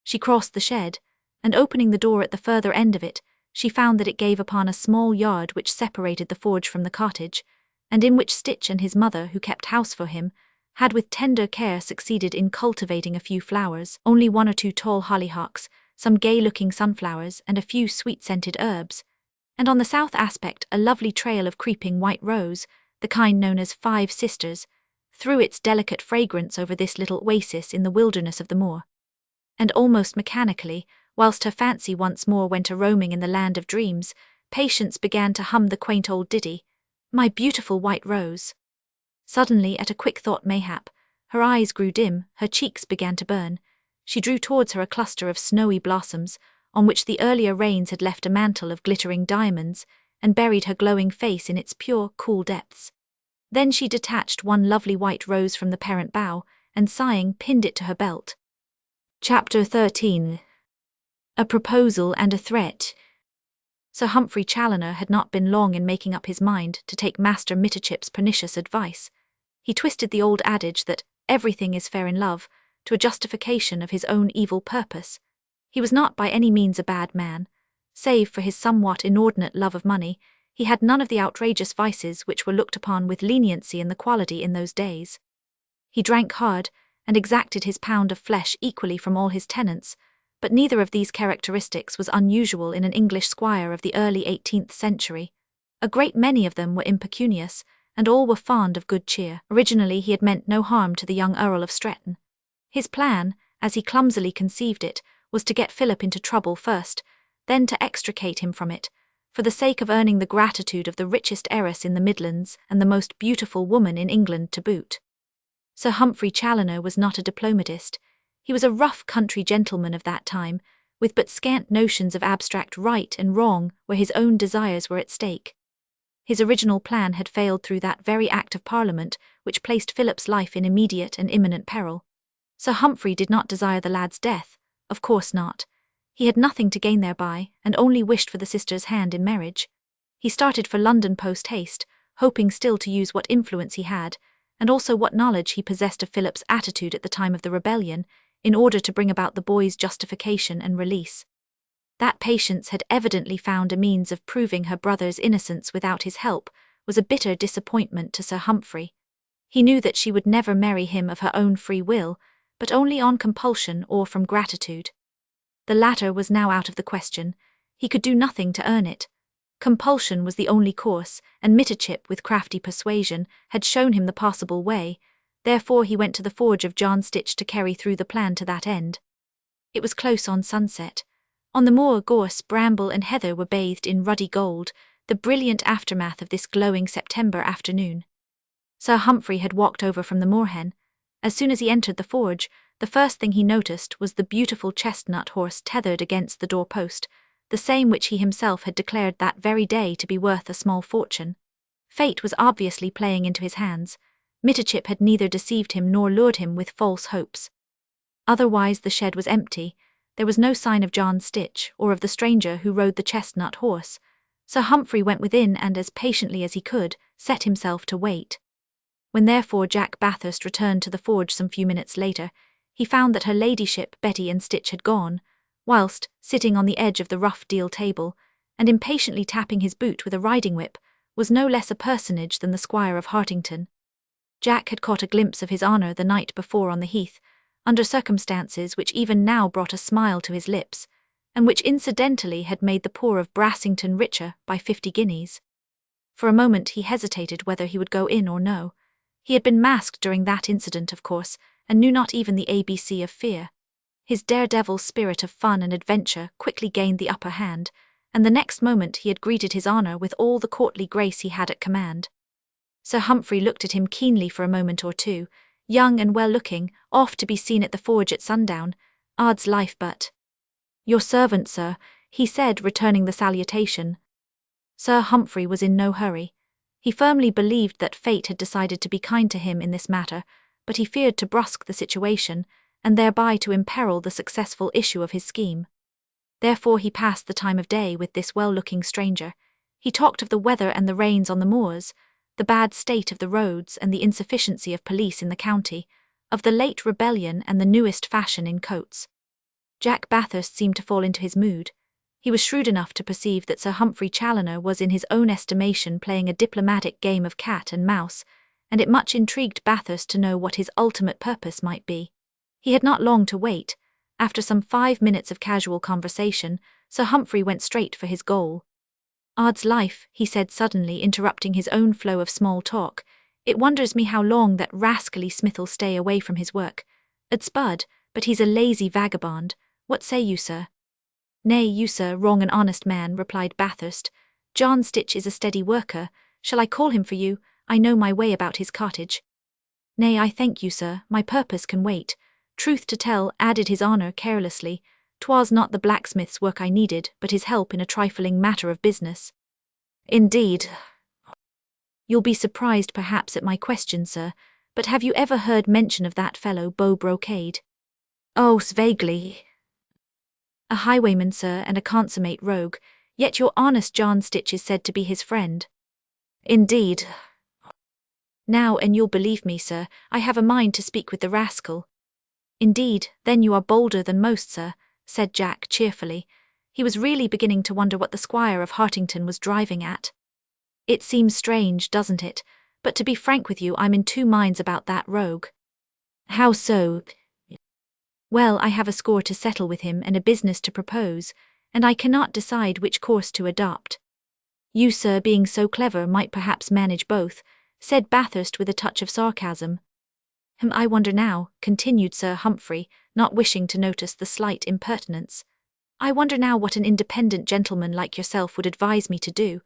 She crossed the shed, and opening the door at the further end of it, she found that it gave upon a small yard which separated the forge from the cottage, and in which Stitch and his mother, who kept house for him, had with tender care succeeded in cultivating a few flowers, only one or two tall hollyhocks, some gay-looking sunflowers, and a few sweet-scented herbs, and on the south aspect a lovely trail of creeping white rose, the kind known as 5 Sisters, threw its delicate fragrance over this little oasis in the wilderness of the moor. And almost mechanically, whilst her fancy once more went a-roaming in the land of dreams, Patience began to hum the quaint old ditty, "My beautiful white rose." Suddenly, at a quick thought mayhap, her eyes grew dim, her cheeks began to burn. She drew towards her a cluster of snowy blossoms, on which the earlier rains had left a mantle of glittering diamonds, and buried her glowing face in its pure, cool depths. Then she detached one lovely white rose from the parent bough, and sighing, pinned it to her belt. Chapter 13. A Proposal and a Threat. Sir Humphrey Challoner had not been long in making up his mind to take Master Mitterchip's pernicious advice. He twisted the old adage that everything is fair in love to a justification of his own evil purpose. He was not by any means a bad man. Save for his somewhat inordinate love of money, he had none of the outrageous vices which were looked upon with leniency in the quality in those days. He drank hard, and exacted his pound of flesh equally from all his tenants, but neither of these characteristics was unusual in an English squire of the early 18th century. A great many of them were impecunious, and all were fond of good cheer. Originally he had meant no harm to the young Earl of Stretton. His plan, as he clumsily conceived it, was to get Philip into trouble first, then to extricate him from it, for the sake of earning the gratitude of the richest heiress in the Midlands and the most beautiful woman in England to boot. Sir Humphrey Challoner was not a diplomatist. He was a rough country gentleman of that time, with but scant notions of abstract right and wrong where his own desires were at stake. His original plan had failed through that very Act of Parliament which placed Philip's life in immediate and imminent peril. Sir Humphrey did not desire the lad's death, of course not. He had nothing to gain thereby, and only wished for the sister's hand in marriage. He started for London post-haste, hoping still to use what influence he had, and also what knowledge he possessed of Philip's attitude at the time of the rebellion, in order to bring about the boy's justification and release. That Patience had evidently found a means of proving her brother's innocence without his help was a bitter disappointment to Sir Humphrey. He knew that she would never marry him of her own free will, but only on compulsion or from gratitude. The latter was now out of the question. He could do nothing to earn it. Compulsion was the only course, and Mitterchip, with crafty persuasion, had shown him the possible way. Therefore he went to the forge of John Stitch to carry through the plan to that end. It was close on sunset. On the moor, gorse, bramble and heather were bathed in ruddy gold, the brilliant aftermath of this glowing September afternoon. Sir Humphrey had walked over from the moorhen. As soon as he entered the forge, the first thing he noticed was the beautiful chestnut horse tethered against the door-post, the same which he himself had declared that very day to be worth a small fortune. Fate was obviously playing into his hands. Mitterchip had neither deceived him nor lured him with false hopes. Otherwise the shed was empty. There was no sign of John Stitch, or of the stranger who rode the chestnut horse. Sir Humphrey went within and, as patiently as he could, set himself to wait. When therefore Jack Bathurst returned to the forge some few minutes later, he found that her ladyship, Betty and Stitch had gone, whilst, sitting on the edge of the rough deal table, and impatiently tapping his boot with a riding-whip, was no less a personage than the Squire of Hartington. Jack had caught a glimpse of his honour the night before on the heath, under circumstances which even now brought a smile to his lips, and which incidentally had made the poor of Brassington richer by 50 guineas. For a moment he hesitated whether he would go in or no. He had been masked during that incident, of course, and knew not even the ABC of fear. His daredevil spirit of fun and adventure quickly gained the upper hand, and the next moment he had greeted his honour with all the courtly grace he had at command. Sir Humphrey looked at him keenly for a moment or two, young and well-looking, oft to be seen at the forge at sundown. Odds life but. "Your servant, sir," he said, returning the salutation. Sir Humphrey was in no hurry. He firmly believed that fate had decided to be kind to him in this matter, but he feared to brusque the situation, and thereby to imperil the successful issue of his scheme. Therefore he passed the time of day with this well-looking stranger. He talked of the weather and the rains on the moors, the bad state of the roads and the insufficiency of police in the county, of the late rebellion and the newest fashion in coats. Jack Bathurst seemed to fall into his mood. He was shrewd enough to perceive that Sir Humphrey Challoner was in his own estimation playing a diplomatic game of cat and mouse, and it much intrigued Bathurst to know what his ultimate purpose might be. He had not long to wait. After some 5 minutes of casual conversation, Sir Humphrey went straight for his goal. "Odds life," he said suddenly, interrupting his own flow of small talk, "it wonders me how long that rascally Smith'll stay away from his work. It's Spud, but he's a lazy vagabond. What say you, sir?" "Nay, you, sir, wrong an honest man," replied Bathurst. "John Stitch is a steady worker. Shall I call him for you? I know my way about his cottage." "Nay, I thank you, sir, my purpose can wait. Truth to tell," added his honour carelessly, "'twas not the blacksmith's work I needed, but his help in a trifling matter of business." "Indeed. You'll be surprised perhaps at my question, sir, but have you ever heard mention of that fellow Beau Brocade?" "Oh, vaguely." "A highwayman, sir, and a consummate rogue, yet your honest John Stitch is said to be his friend." "Indeed. Now, and you'll believe me, sir, I have a mind to speak with the rascal." "Indeed, then you are bolder than most, sir," said Jack cheerfully. He was really beginning to wonder what the Squire of Hartington was driving at. "It seems strange, doesn't it? But to be frank with you, I'm in 2 minds about that rogue." "How so?" "Well, I have a score to settle with him and a business to propose, and I cannot decide which course to adopt." "You, sir, being so clever, might perhaps manage both," said Bathurst with a touch of sarcasm. "I wonder now," continued Sir Humphrey, not wishing to notice the slight impertinence. "I wonder now what an independent gentleman like yourself would advise me to do.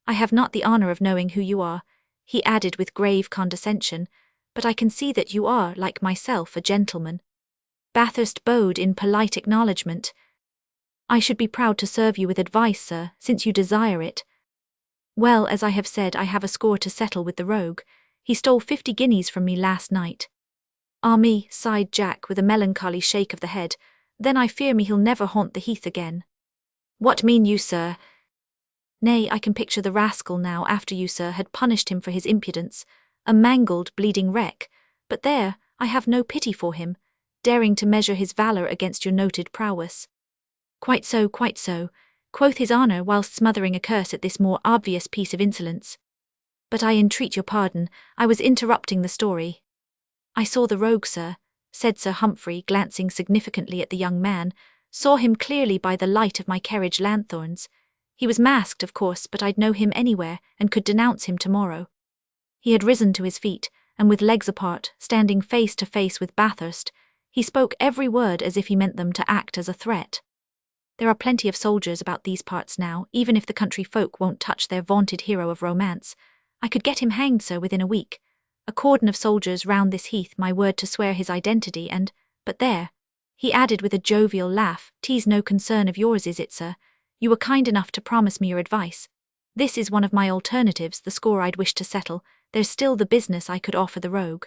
I have not the honour of knowing who you are," he added with grave condescension, "but I can see that you are, like myself, a gentleman." Bathurst bowed in polite acknowledgement. "I should be proud to serve you with advice, sir, since you desire it. Well, as I have said, I have a score to settle with the rogue. He stole 50 guineas from me last night." "Ah me," sighed Jack with a melancholy shake of the head, "then I fear me he'll never haunt the heath again." "What mean you, sir?" "Nay, I can picture the rascal now after you, sir, had punished him for his impudence, a mangled, bleeding wreck, but there, I have no pity for him, daring to measure his valour against your noted prowess." Quite so, quoth his honour whilst smothering a curse at this more obvious piece of insolence. "But I entreat your pardon, I was interrupting the story." "I saw the rogue, sir," said Sir Humphrey, glancing significantly at the young man, "saw him clearly by the light of my carriage lanthorns. He was masked, of course, but I'd know him anywhere, and could denounce him tomorrow." He had risen to his feet, and with legs apart, standing face to face with Bathurst, he spoke every word as if he meant them to act as a threat. "There are plenty of soldiers about these parts now, even if the country folk won't touch their vaunted hero of romance. I could get him hanged, sir, within a week. A cordon of soldiers round this heath, my word to swear his identity, and, but there," he added with a jovial laugh, "'tis no concern of yours, is it, sir? You were kind enough to promise me your advice. This is one of my alternatives, the score I'd wish to settle. There's still the business I could offer the rogue."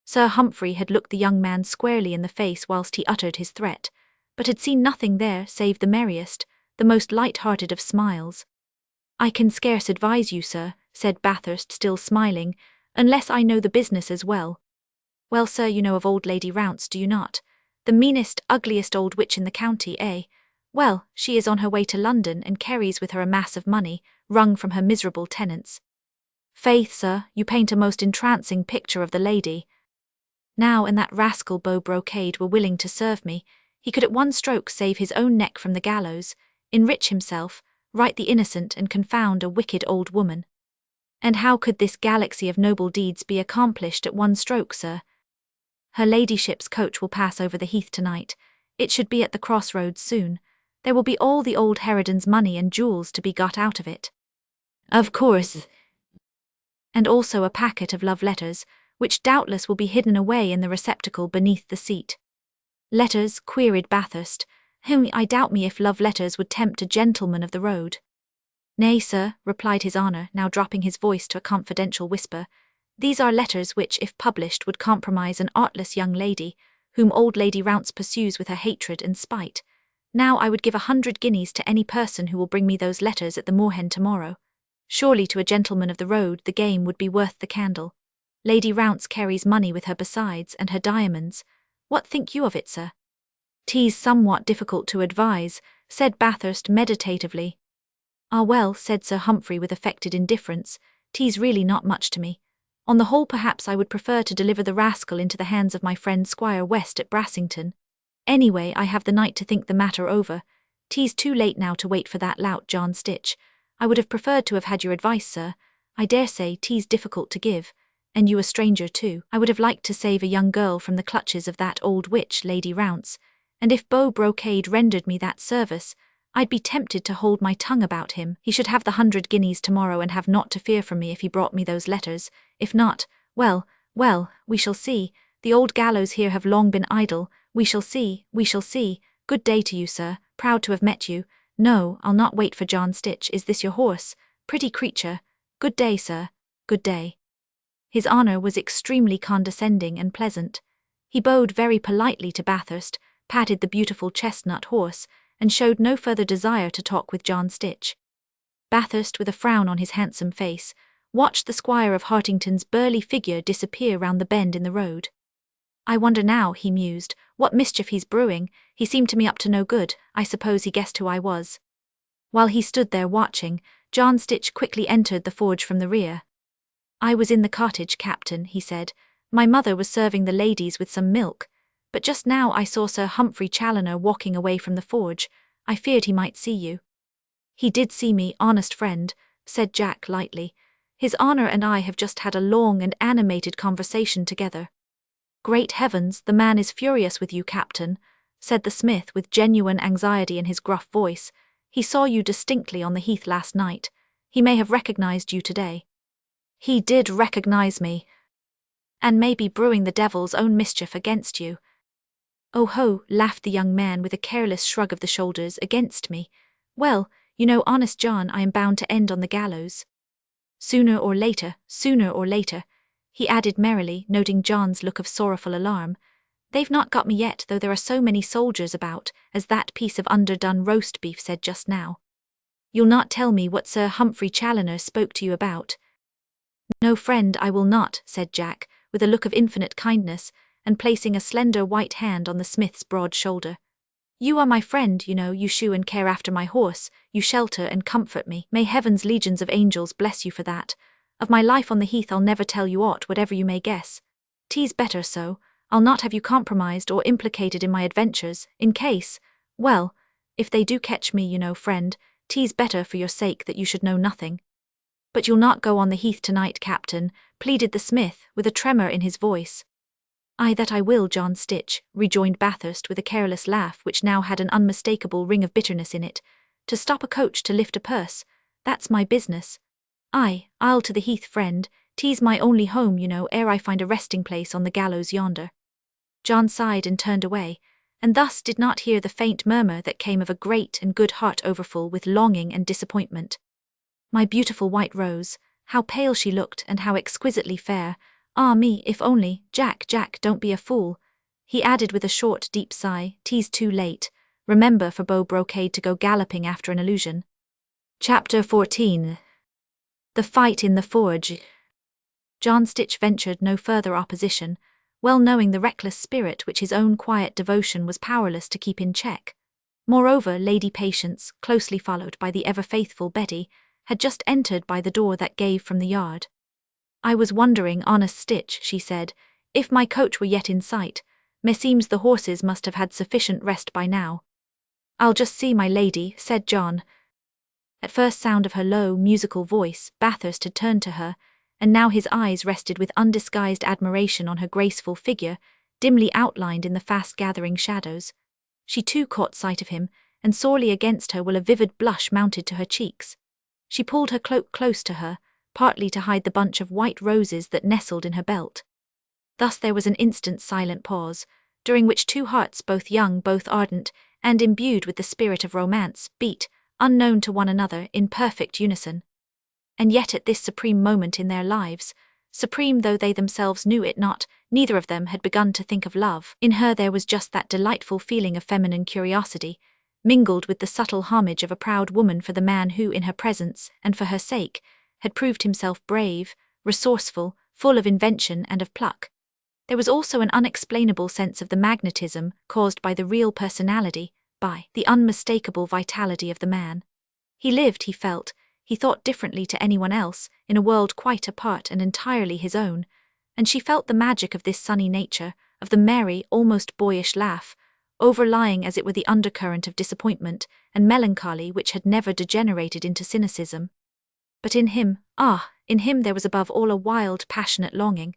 Sir Humphrey had looked the young man squarely in the face whilst he uttered his threat, but had seen nothing there save the merriest, the most light-hearted of smiles. "I can scarce advise you, sir," said Bathurst, still smiling, "unless I know the business as well." "Well, sir, you know of old Lady Rounce, do you not? The meanest, ugliest old witch in the county, eh? Well, she is on her way to London and carries with her a mass of money, wrung from her miserable tenants." "Faith, sir, you paint a most entrancing picture of the lady." "Now, and that rascal Beau Brocade were willing to serve me, he could at one stroke save his own neck from the gallows, enrich himself, right the innocent, and confound a wicked old woman. And how could this galaxy of noble deeds be accomplished at one stroke, sir? Her ladyship's coach will pass over the heath tonight. It should be at the crossroads soon. There will be all the old Harridan's money and jewels to be got out of it." "Of course." "And also a packet of love letters, which doubtless will be hidden away in the receptacle beneath the seat." "Letters?" queried Bathurst, whom I doubt me if love letters would tempt a gentleman of the road. "Nay, sir," replied his honour, now dropping his voice to a confidential whisper, "these are letters which, if published, would compromise an artless young lady, whom old Lady Rounce pursues with her hatred and spite. Now I would give 100 guineas to any person who will bring me those letters at the moorhen tomorrow. Surely to a gentleman of the road the game would be worth the candle. Lady Rounce carries money with her besides, and her diamonds. What think you of it, sir?" "'Tis somewhat difficult to advise," said Bathurst meditatively. "Ah well," said Sir Humphrey with affected indifference, "'tis really not much to me. On the whole, perhaps I would prefer to deliver the rascal into the hands of my friend Squire West at Brassington. Anyway, I have the night to think the matter over. 'Tis too late now to wait for that lout John Stitch. I would have preferred to have had your advice, sir. I dare say 'tis difficult to give, and you a stranger too. I would have liked to save a young girl from the clutches of that old witch, Lady Rounce, and if Beau Brocade rendered me that service, I'd be tempted to hold my tongue about him. He should have the 100 guineas tomorrow and have naught to fear from me if he brought me those letters. If not, well, we shall see. The old gallows here have long been idle. We shall see. Good day to you, sir. Proud to have met you. No, I'll not wait for John Stitch. Is this your horse? Pretty creature. Good day, sir. Good day." His honour was extremely condescending and pleasant. He bowed very politely to Bathurst, patted the beautiful chestnut horse, and showed no further desire to talk with John Stitch. Bathurst, with a frown on his handsome face, watched the Squire of Hartington's burly figure disappear round the bend in the road. "I wonder now," he mused, "what mischief he's brewing. He seemed to me up to no good. I suppose he guessed who I was." While he stood there watching, John Stitch quickly entered the forge from the rear. "I was in the cottage, Captain," he said. "My mother was serving the ladies with some milk, but just now I saw Sir Humphrey Challoner walking away from the forge. I feared he might see you." "He did see me, honest friend," said Jack lightly. "His honour and I have just had a long and animated conversation together." Great heavens, the man is furious with you, Captain, said the smith with genuine anxiety in his gruff voice. He saw you distinctly on the heath last night. He may have recognized you today. He did recognize me. And may be brewing the devil's own mischief against you. Oh ho, laughed the young man with a careless shrug of the shoulders. Against me. Well, you know, honest John, I am bound to end on the gallows. Sooner or later, he added merrily, noting John's look of sorrowful alarm. They've not got me yet, though there are so many soldiers about, as that piece of underdone roast beef said just now. You'll not tell me what Sir Humphrey Challoner spoke to you about? No, friend, I will not, said Jack, with a look of infinite kindness, and placing a slender white hand on the smith's broad shoulder. You are my friend, you know, you shoe and care after my horse, you shelter and comfort me. May heaven's legions of angels bless you for that. Of my life on the heath I'll never tell you aught, whatever you may guess. 'Tis better so. I'll not have you compromised or implicated in my adventures, in case, well, if they do catch me, you know, friend, 'tis better for your sake that you should know nothing. But you'll not go on the heath tonight, Captain, pleaded the smith, with a tremor in his voice. Aye, that I will, John Stitch, rejoined Bathurst with a careless laugh which now had an unmistakable ring of bitterness in it. To stop a coach to lift a purse, that's my business. Aye, I'll to the heath, friend, 'tis my only home, you know, ere I find a resting place on the gallows yonder. John sighed and turned away, and thus did not hear the faint murmur that came of a great and good heart overfull with longing and disappointment. My beautiful white rose, how pale she looked and how exquisitely fair. Ah me, if only, Jack, don't be a fool, he added with a short, deep sigh, 'tis too late. Remember for Beau Brocade to go galloping after an illusion. Chapter 14. The Fight in the Forge. John Stitch ventured no further opposition, well knowing the reckless spirit which his own quiet devotion was powerless to keep in check. Moreover, Lady Patience, closely followed by the ever-faithful Betty, had just entered by the door that gave from the yard. I was wondering, honest Stitch, she said, if my coach were yet in sight. Meseems the horses must have had sufficient rest by now. I'll just see, my lady, said John. At first sound of her low, musical voice, Bathurst had turned to her, and now his eyes rested with undisguised admiration on her graceful figure, dimly outlined in the fast-gathering shadows. She too caught sight of him, and sorely against her will a vivid blush mounted to her cheeks. She pulled her cloak close to her, partly to hide the bunch of white roses that nestled in her belt. Thus there was an instant's silent pause, during which two hearts, both young, both ardent, and imbued with the spirit of romance, beat, unknown to one another, in perfect unison. And yet at this supreme moment in their lives, supreme though they themselves knew it not, neither of them had begun to think of love. In her there was just that delightful feeling of feminine curiosity, mingled with the subtle homage of a proud woman for the man who, in her presence, and for her sake, had proved himself brave, resourceful, full of invention and of pluck. There was also an unexplainable sense of the magnetism caused by the real personality, by the unmistakable vitality of the man. He lived, he felt, he thought differently to anyone else, in a world quite apart and entirely his own, and she felt the magic of this sunny nature, of the merry, almost boyish laugh, overlying as it were the undercurrent of disappointment and melancholy which had never degenerated into cynicism. But in him, in him there was above all a wild, passionate longing,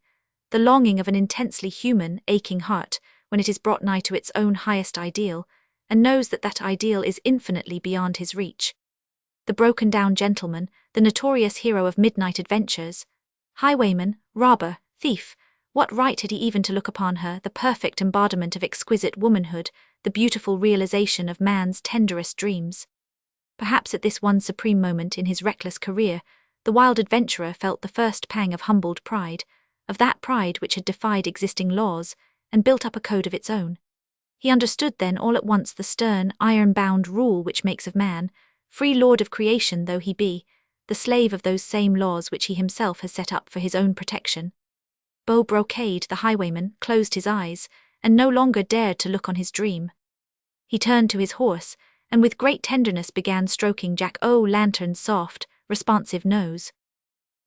the longing of an intensely human, aching heart, when it is brought nigh to its own highest ideal, and knows that that ideal is infinitely beyond his reach. The broken-down gentleman, the notorious hero of midnight adventures, highwayman, robber, thief, what right had he even to look upon her, the perfect embodiment of exquisite womanhood, the beautiful realization of man's tenderest dreams? Perhaps at this one supreme moment in his reckless career, the wild adventurer felt the first pang of humbled pride, of that pride which had defied existing laws, and built up a code of its own. He understood then all at once the stern, iron-bound rule which makes of man, free lord of creation though he be, the slave of those same laws which he himself has set up for his own protection. Beau Brocade, the highwayman, closed his eyes, and no longer dared to look on his dream. He turned to his horse, and with great tenderness began stroking Jack-o'-lantern's soft, responsive nose.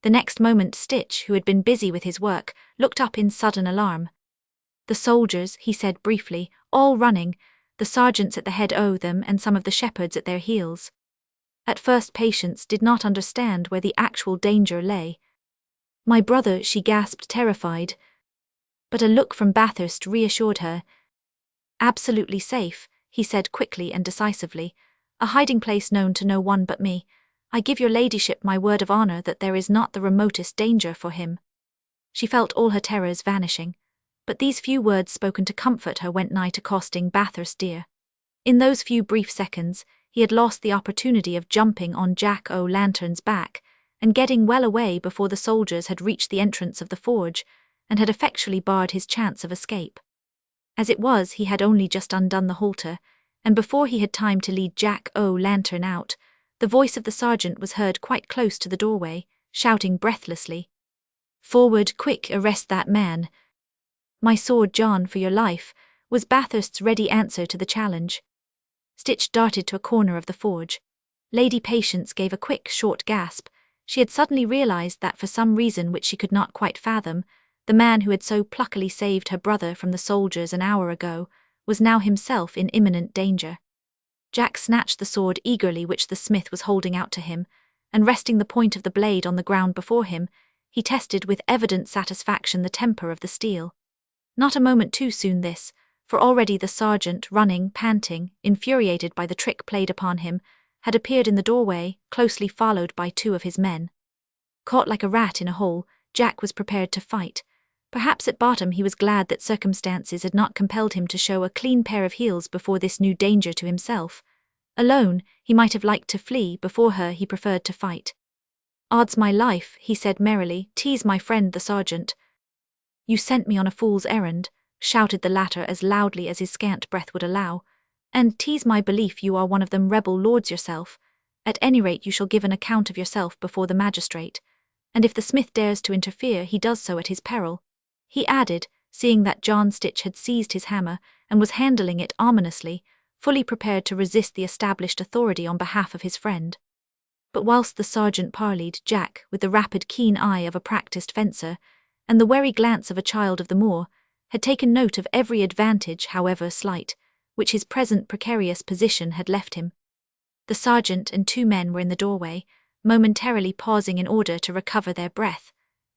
The next moment Stitch, who had been busy with his work, looked up in sudden alarm. The soldiers, he said briefly, all running, the sergeants at the head o' them and some of the shepherds at their heels. At first Patience did not understand where the actual danger lay. My brother, she gasped terrified. But a look from Bathurst reassured her. "Absolutely safe," he said quickly and decisively. "A hiding place known to no one but me. I give your ladyship my word of honour that there is not the remotest danger for him." She felt all her terrors vanishing, but these few words spoken to comfort her went nigh to costing Bathurst dear. In those few brief seconds, he had lost the opportunity of jumping on Jack O'Lantern's back and getting well away before the soldiers had reached the entrance of the forge and had effectually barred his chance of escape. As it was, he had only just undone the halter, and before he had time to lead Jack O'Lantern out, the voice of the sergeant was heard quite close to the doorway, shouting breathlessly, "Forward, quick, arrest that man." "My sword, John, for your life," was Bathurst's ready answer to the challenge. Stitch darted to a corner of the forge. Lady Patience gave a quick, short gasp. She had suddenly realized that for some reason which she could not quite fathom, the man who had so pluckily saved her brother from the soldiers an hour ago was now himself in imminent danger. Jack snatched the sword eagerly which the smith was holding out to him, and resting the point of the blade on the ground before him, he tested with evident satisfaction the temper of the steel. Not a moment too soon this, for already the sergeant, running, panting, infuriated by the trick played upon him, had appeared in the doorway, closely followed by two of his men. Caught like a rat in a hole, Jack was prepared to fight. Perhaps at bottom he was glad that circumstances had not compelled him to show a clean pair of heels before this new danger to himself. Alone, he might have liked to flee, before her he preferred to fight. "Odds my life," he said merrily, "'tis my friend the sergeant." "You sent me on a fool's errand," shouted the latter as loudly as his scant breath would allow, "and 'tis my belief you are one of them rebel lords yourself. At any rate you shall give an account of yourself before the magistrate, and if the smith dares to interfere he does so at his peril," he added, seeing that John Stitch had seized his hammer and was handling it ominously, fully prepared to resist the established authority on behalf of his friend. But whilst the sergeant parleyed, Jack, with the rapid keen eye of a practised fencer, and the wary glance of a child of the moor, had taken note of every advantage, however slight, which his present precarious position had left him. The sergeant and two men were in the doorway, momentarily pausing in order to recover their breath.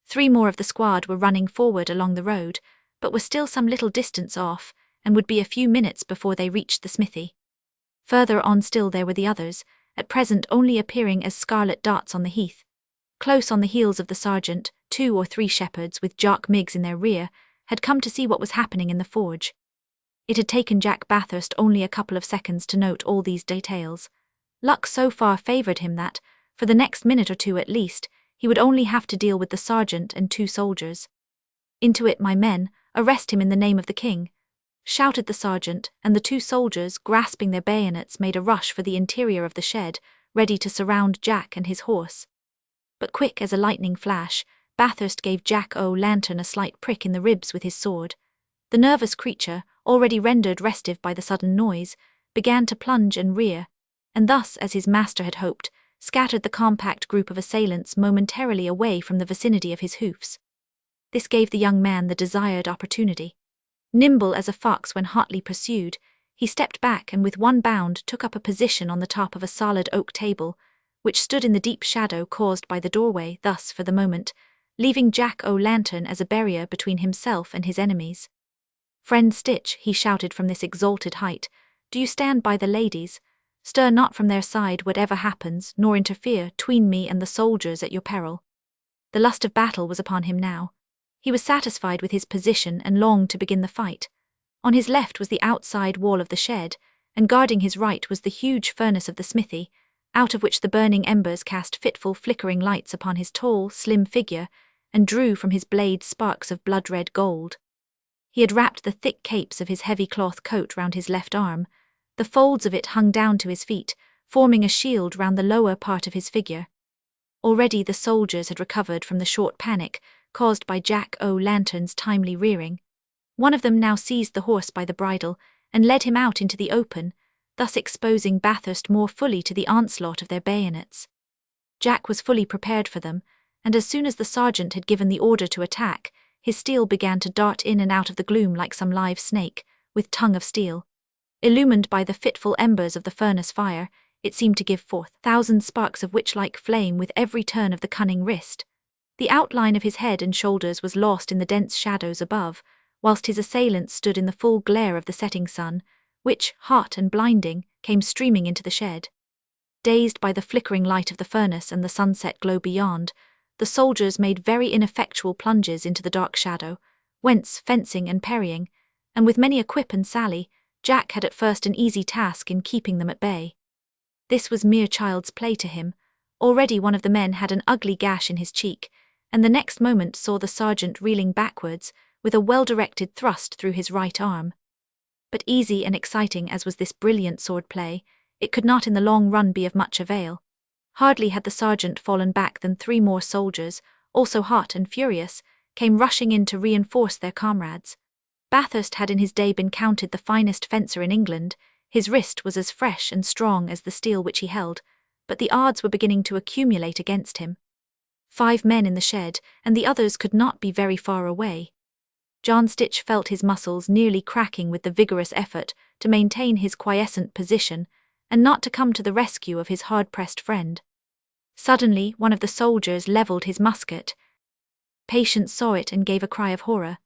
Three more of the squad were running forward along the road, but were still some little distance off, and would be a few minutes before they reached the smithy. Further on still there were the others, at present only appearing as scarlet dots on the heath. Close on the heels of the sergeant, 2 or 3 shepherds with Jock Miggs in their rear had come to see what was happening in the forge. It had taken Jack Bathurst only a couple of seconds to note all these details. Luck so far favoured him that, for the next minute or two at least, he would only have to deal with the sergeant and 2 soldiers. "Into it, my men, arrest him in the name of the king," shouted the sergeant, and the 2 soldiers, grasping their bayonets, made a rush for the interior of the shed, ready to surround Jack and his horse. But quick as a lightning flash, Bathurst gave Jack O'Lantern a slight prick in the ribs with his sword. The nervous creature, already rendered restive by the sudden noise, began to plunge and rear, and thus, as his master had hoped, scattered the compact group of assailants momentarily away from the vicinity of his hoofs. This gave the young man the desired opportunity. Nimble as a fox when hotly pursued, he stepped back and with one bound took up a position on the top of a solid oak table, which stood in the deep shadow caused by the doorway, thus, for the moment, leaving Jack O'Lantern as a barrier between himself and his enemies. "Friend Stitch," he shouted from this exalted height, "do you stand by the ladies? Stir not from their side whatever happens, nor interfere 'tween me and the soldiers at your peril." The lust of battle was upon him now. He was satisfied with his position and longed to begin the fight. On his left was the outside wall of the shed, and guarding his right was the huge furnace of the smithy, out of which the burning embers cast fitful flickering lights upon his tall, slim figure, and drew from his blade sparks of blood-red gold. He had wrapped the thick capes of his heavy cloth coat round his left arm. The folds of it hung down to his feet, forming a shield round the lower part of his figure. Already the soldiers had recovered from the short panic caused by Jack O'Lantern's timely rearing. One of them now seized the horse by the bridle and led him out into the open, thus exposing Bathurst more fully to the onslaught of their bayonets. Jack was fully prepared for them, and as soon as the sergeant had given the order to attack, his steel began to dart in and out of the gloom like some live snake, with tongue of steel. Illumined by the fitful embers of the furnace fire, it seemed to give forth 1,000 sparks of witch-like flame with every turn of the cunning wrist. The outline of his head and shoulders was lost in the dense shadows above, whilst his assailants stood in the full glare of the setting sun, which, hot and blinding, came streaming into the shed. Dazed by the flickering light of the furnace and the sunset glow beyond, the soldiers made very ineffectual plunges into the dark shadow, whence fencing and parrying, and with many a quip and sally, Jack had at first an easy task in keeping them at bay. This was mere child's play to him. Already one of the men had an ugly gash in his cheek, and the next moment saw the sergeant reeling backwards, with a well-directed thrust through his right arm. But easy and exciting as was this brilliant sword play, it could not in the long run be of much avail. Hardly had the sergeant fallen back than 3 more soldiers, also hot and furious, came rushing in to reinforce their comrades. Bathurst had in his day been counted the finest fencer in England. His wrist was as fresh and strong as the steel which he held, but the odds were beginning to accumulate against him. 5 men in the shed, and the others could not be very far away. John Stitch felt his muscles nearly cracking with the vigorous effort to maintain his quiescent position and not to come to the rescue of his hard-pressed friend. Suddenly, one of the soldiers levelled his musket. Patience saw it and gave a cry of horror.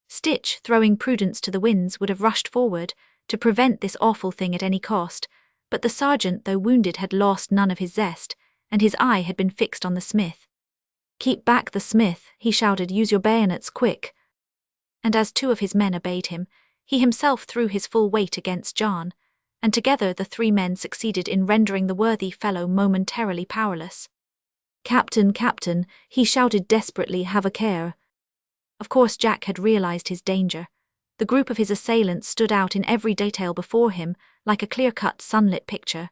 Stitch, throwing prudence to the winds, would have rushed forward to prevent this awful thing at any cost, but the sergeant, though wounded, had lost none of his zest, and his eye had been fixed on the smith. "Keep back the smith," he shouted, "use your bayonets, quick." And as 2 of his men obeyed him, he himself threw his full weight against John, and together the 3 men succeeded in rendering the worthy fellow momentarily powerless. "Captain, Captain," he shouted desperately, "have a care." Of course Jack had realized his danger. The group of his assailants stood out in every detail before him, like a clear-cut sunlit picture.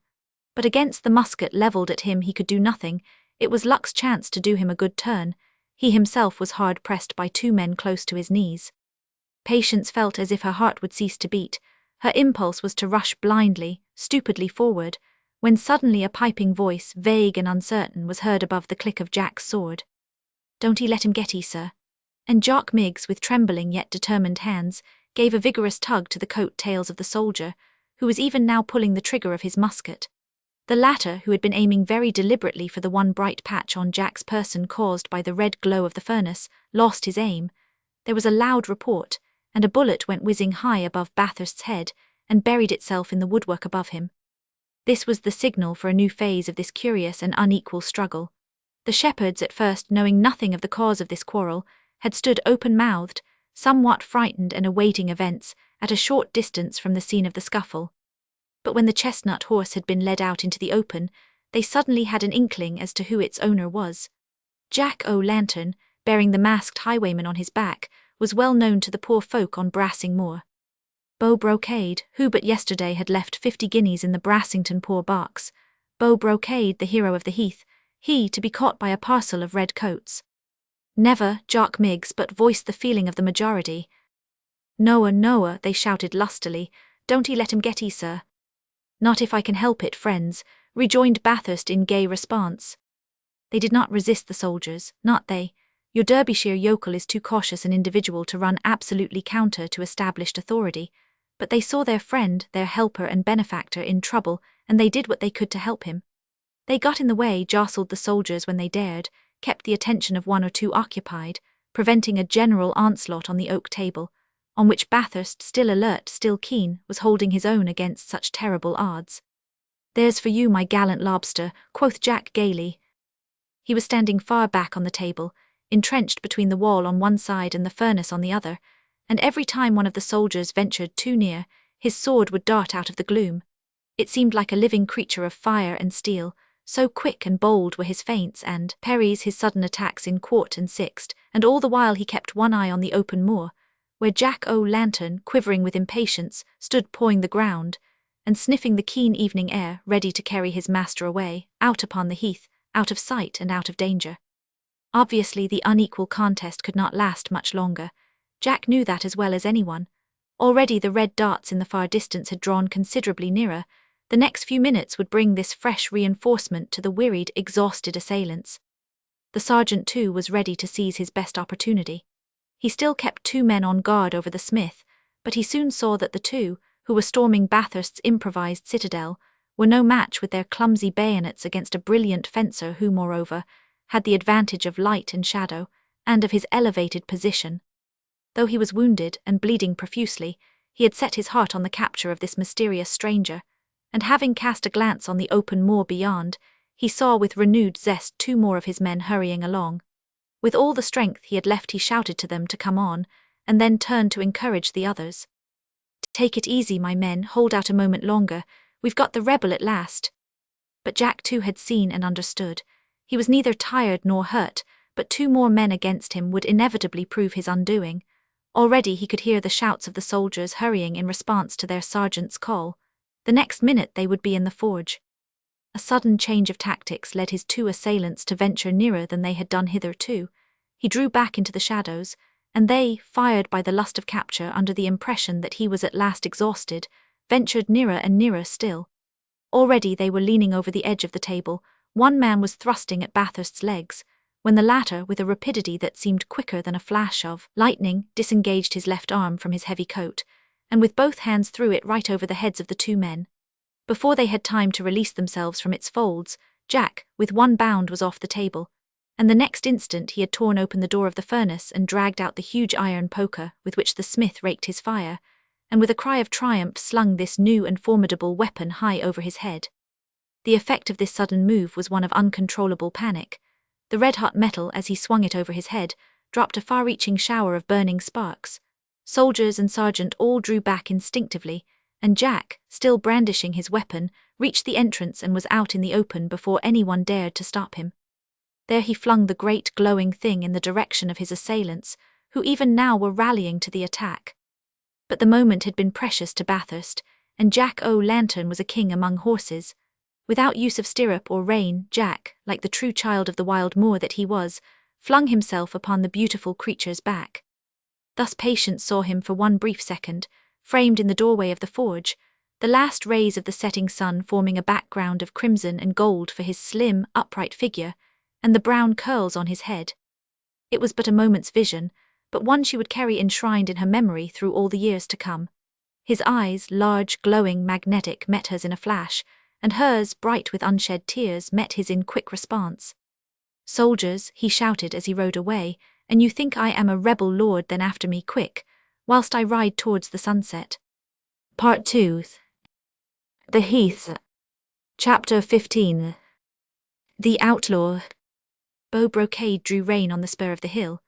But against the musket levelled at him he could do nothing. It was luck's chance to do him a good turn. He himself was hard pressed by 2 men close to his knees. Patience felt as if her heart would cease to beat. Her impulse was to rush blindly, stupidly forward, when suddenly a piping voice, vague and uncertain, was heard above the click of Jack's sword. "Don't 'ee let him get 'ee, sir." And Jock Miggs, with trembling yet determined hands, gave a vigorous tug to the coat-tails of the soldier, who was even now pulling the trigger of his musket. The latter, who had been aiming very deliberately for the one bright patch on Jack's person caused by the red glow of the furnace, lost his aim. There was a loud report, and a bullet went whizzing high above Bathurst's head and buried itself in the woodwork above him. This was the signal for a new phase of this curious and unequal struggle. The shepherds, at first knowing nothing of the cause of this quarrel, had stood open-mouthed, somewhat frightened and awaiting events, at a short distance from the scene of the scuffle. But when the chestnut horse had been led out into the open, they suddenly had an inkling as to who its owner was. Jack O'Lantern, bearing the masked highwayman on his back, was well known to the poor folk on Brassing Moor. Beau Brocade, who but yesterday had left 50 guineas in the Brassington poor box. Beau Brocade, the hero of the heath, he to be caught by a parcel of red coats. Never, Jock Miggs, but voiced the feeling of the majority. "Noa, Noa," they shouted lustily, "don't 'ee let him get 'ee, sir." "Not if I can help it, friends," rejoined Bathurst in gay response. They did not resist the soldiers, not they. Your Derbyshire yokel is too cautious an individual to run absolutely counter to established authority, but they saw their friend, their helper and benefactor, in trouble, and they did what they could to help him. They got in the way, jostled the soldiers when they dared, kept the attention of 1 or 2 occupied, preventing a general onslaught on the oak table, on which Bathurst, still alert, still keen, was holding his own against such terrible odds. "There's for you, my gallant lobster," quoth Jack gaily. He was standing far back on the table, entrenched between the wall on one side and the furnace on the other, and every time one of the soldiers ventured too near, his sword would dart out of the gloom. It seemed like a living creature of fire and steel, so quick and bold were his feints and parries, his sudden attacks in quart and sixt, and all the while he kept one eye on the open moor, where Jack O'Lantern, quivering with impatience, stood pawing the ground, and sniffing the keen evening air, ready to carry his master away, out upon the heath, out of sight and out of danger. Obviously the unequal contest could not last much longer. Jack knew that as well as anyone. Already the red darts in the far distance had drawn considerably nearer. The next few minutes would bring this fresh reinforcement to the wearied, exhausted assailants. The sergeant, too, was ready to seize his best opportunity. He still kept 2 men on guard over the smith, but he soon saw that the 2, who were storming Bathurst's improvised citadel, were no match with their clumsy bayonets against a brilliant fencer who, moreover, had the advantage of light and shadow, and of his elevated position. Though he was wounded and bleeding profusely, he had set his heart on the capture of this mysterious stranger, and having cast a glance on the open moor beyond, he saw with renewed zest 2 more of his men hurrying along. With all the strength he had left he shouted to them to come on, and then turned to encourage the others. "Take it easy, my men, hold out a moment longer, we've got the rebel at last." But Jack too had seen and understood. He was neither tired nor hurt, but 2 more men against him would inevitably prove his undoing. Already he could hear the shouts of the soldiers hurrying in response to their sergeant's call. The next minute they would be in the forge. A sudden change of tactics led his 2 assailants to venture nearer than they had done hitherto. He drew back into the shadows, and they, fired by the lust of capture under the impression that he was at last exhausted, ventured nearer and nearer still. Already they were leaning over the edge of the table. One man was thrusting at Bathurst's legs, when the latter, with a rapidity that seemed quicker than a flash of lightning, disengaged his left arm from his heavy coat, and with both hands threw it right over the heads of the 2 men. Before they had time to release themselves from its folds, Jack, with one bound, was off the table, and the next instant he had torn open the door of the furnace and dragged out the huge iron poker with which the smith raked his fire, and with a cry of triumph slung this new and formidable weapon high over his head. The effect of this sudden move was one of uncontrollable panic. The red-hot metal, as he swung it over his head, dropped a far-reaching shower of burning sparks. Soldiers and sergeant all drew back instinctively, and Jack, still brandishing his weapon, reached the entrance and was out in the open before anyone dared to stop him. There he flung the great glowing thing in the direction of his assailants, who even now were rallying to the attack. But the moment had been precious to Bathurst, and Jack O'Lantern was a king among horses. Without use of stirrup or rein, Jack, like the true child of the wild moor that he was, flung himself upon the beautiful creature's back. Thus Patience saw him for one brief second, framed in the doorway of the forge, the last rays of the setting sun forming a background of crimson and gold for his slim, upright figure, and the brown curls on his head. It was but a moment's vision, but one she would carry enshrined in her memory through all the years to come. His eyes, large, glowing, magnetic, met hers in a flash, and hers, bright with unshed tears, met his in quick response. "Soldiers," he shouted as he rode away, "and you think I am a rebel lord, then after me quick, whilst I ride towards the sunset." Part 2. The Heath. Chapter 15. The Outlaw. Beau Brocade drew rein on the spur of the hill.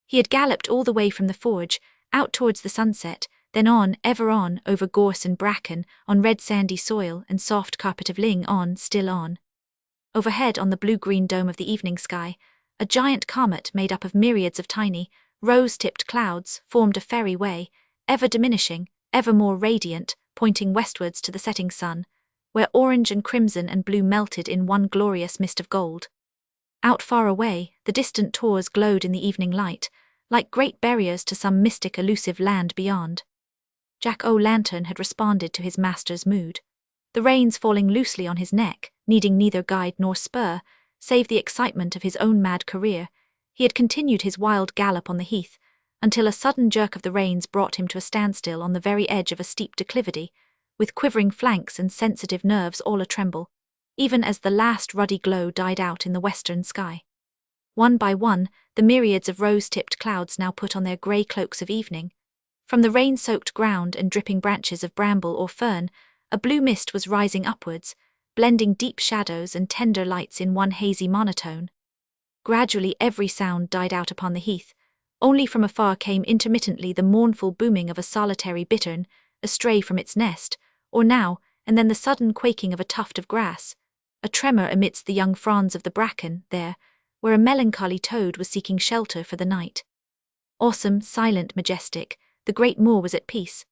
He had galloped all the way from the forge, out towards the sunset, then on, ever on, over gorse and bracken, on red sandy soil and soft carpet of ling, on, still on. Overhead, on the blue-green dome of the evening sky, a giant comet made up of myriads of tiny, rose-tipped clouds formed a fairy way, ever diminishing, ever more radiant, pointing westwards to the setting sun, where orange and crimson and blue melted in one glorious mist of gold. Out far away, the distant tors glowed in the evening light, like great barriers to some mystic elusive land beyond. Jack O'Lantern had responded to his master's mood. The reins falling loosely on his neck, needing neither guide nor spur, save the excitement of his own mad career, he had continued his wild gallop on the heath, until a sudden jerk of the reins brought him to a standstill on the very edge of a steep declivity, with quivering flanks and sensitive nerves all a-tremble, even as the last ruddy glow died out in the western sky. One by one, the myriads of rose-tipped clouds now put on their grey cloaks of evening. From the rain-soaked ground and dripping branches of bramble or fern, a blue mist was rising upwards, blending deep shadows and tender lights in one hazy monotone. Gradually every sound died out upon the heath. Only from afar came intermittently the mournful booming of a solitary bittern, astray from its nest, or now and then the sudden quaking of a tuft of grass, a tremor amidst the young fronds of the bracken, there, where a melancholy toad was seeking shelter for the night. Awesome, silent, majestic, the great moor was at peace.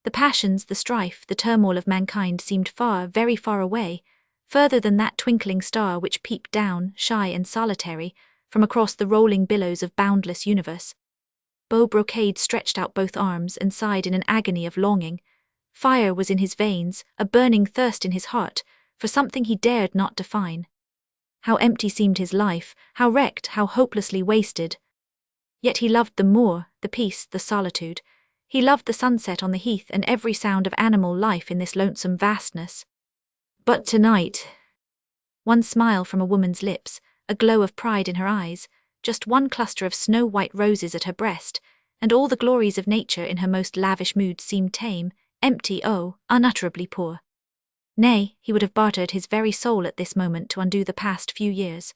The passions, the strife, the turmoil of mankind seemed far, very far away, further than that twinkling star which peeped down, shy and solitary, from across the rolling billows of boundless universe. Beau Brocade stretched out both arms and sighed in an agony of longing. Fire was in his veins, a burning thirst in his heart, for something he dared not define. How empty seemed his life, how wrecked, how hopelessly wasted. Yet he loved the moor, the peace, the solitude. He loved the sunset on the heath and every sound of animal life in this lonesome vastness. But tonight, one smile from a woman's lips, a glow of pride in her eyes, just one cluster of snow-white roses at her breast, and all the glories of nature in her most lavish mood seemed tame, empty, unutterably poor. Nay, he would have bartered his very soul at this moment to undo the past few years,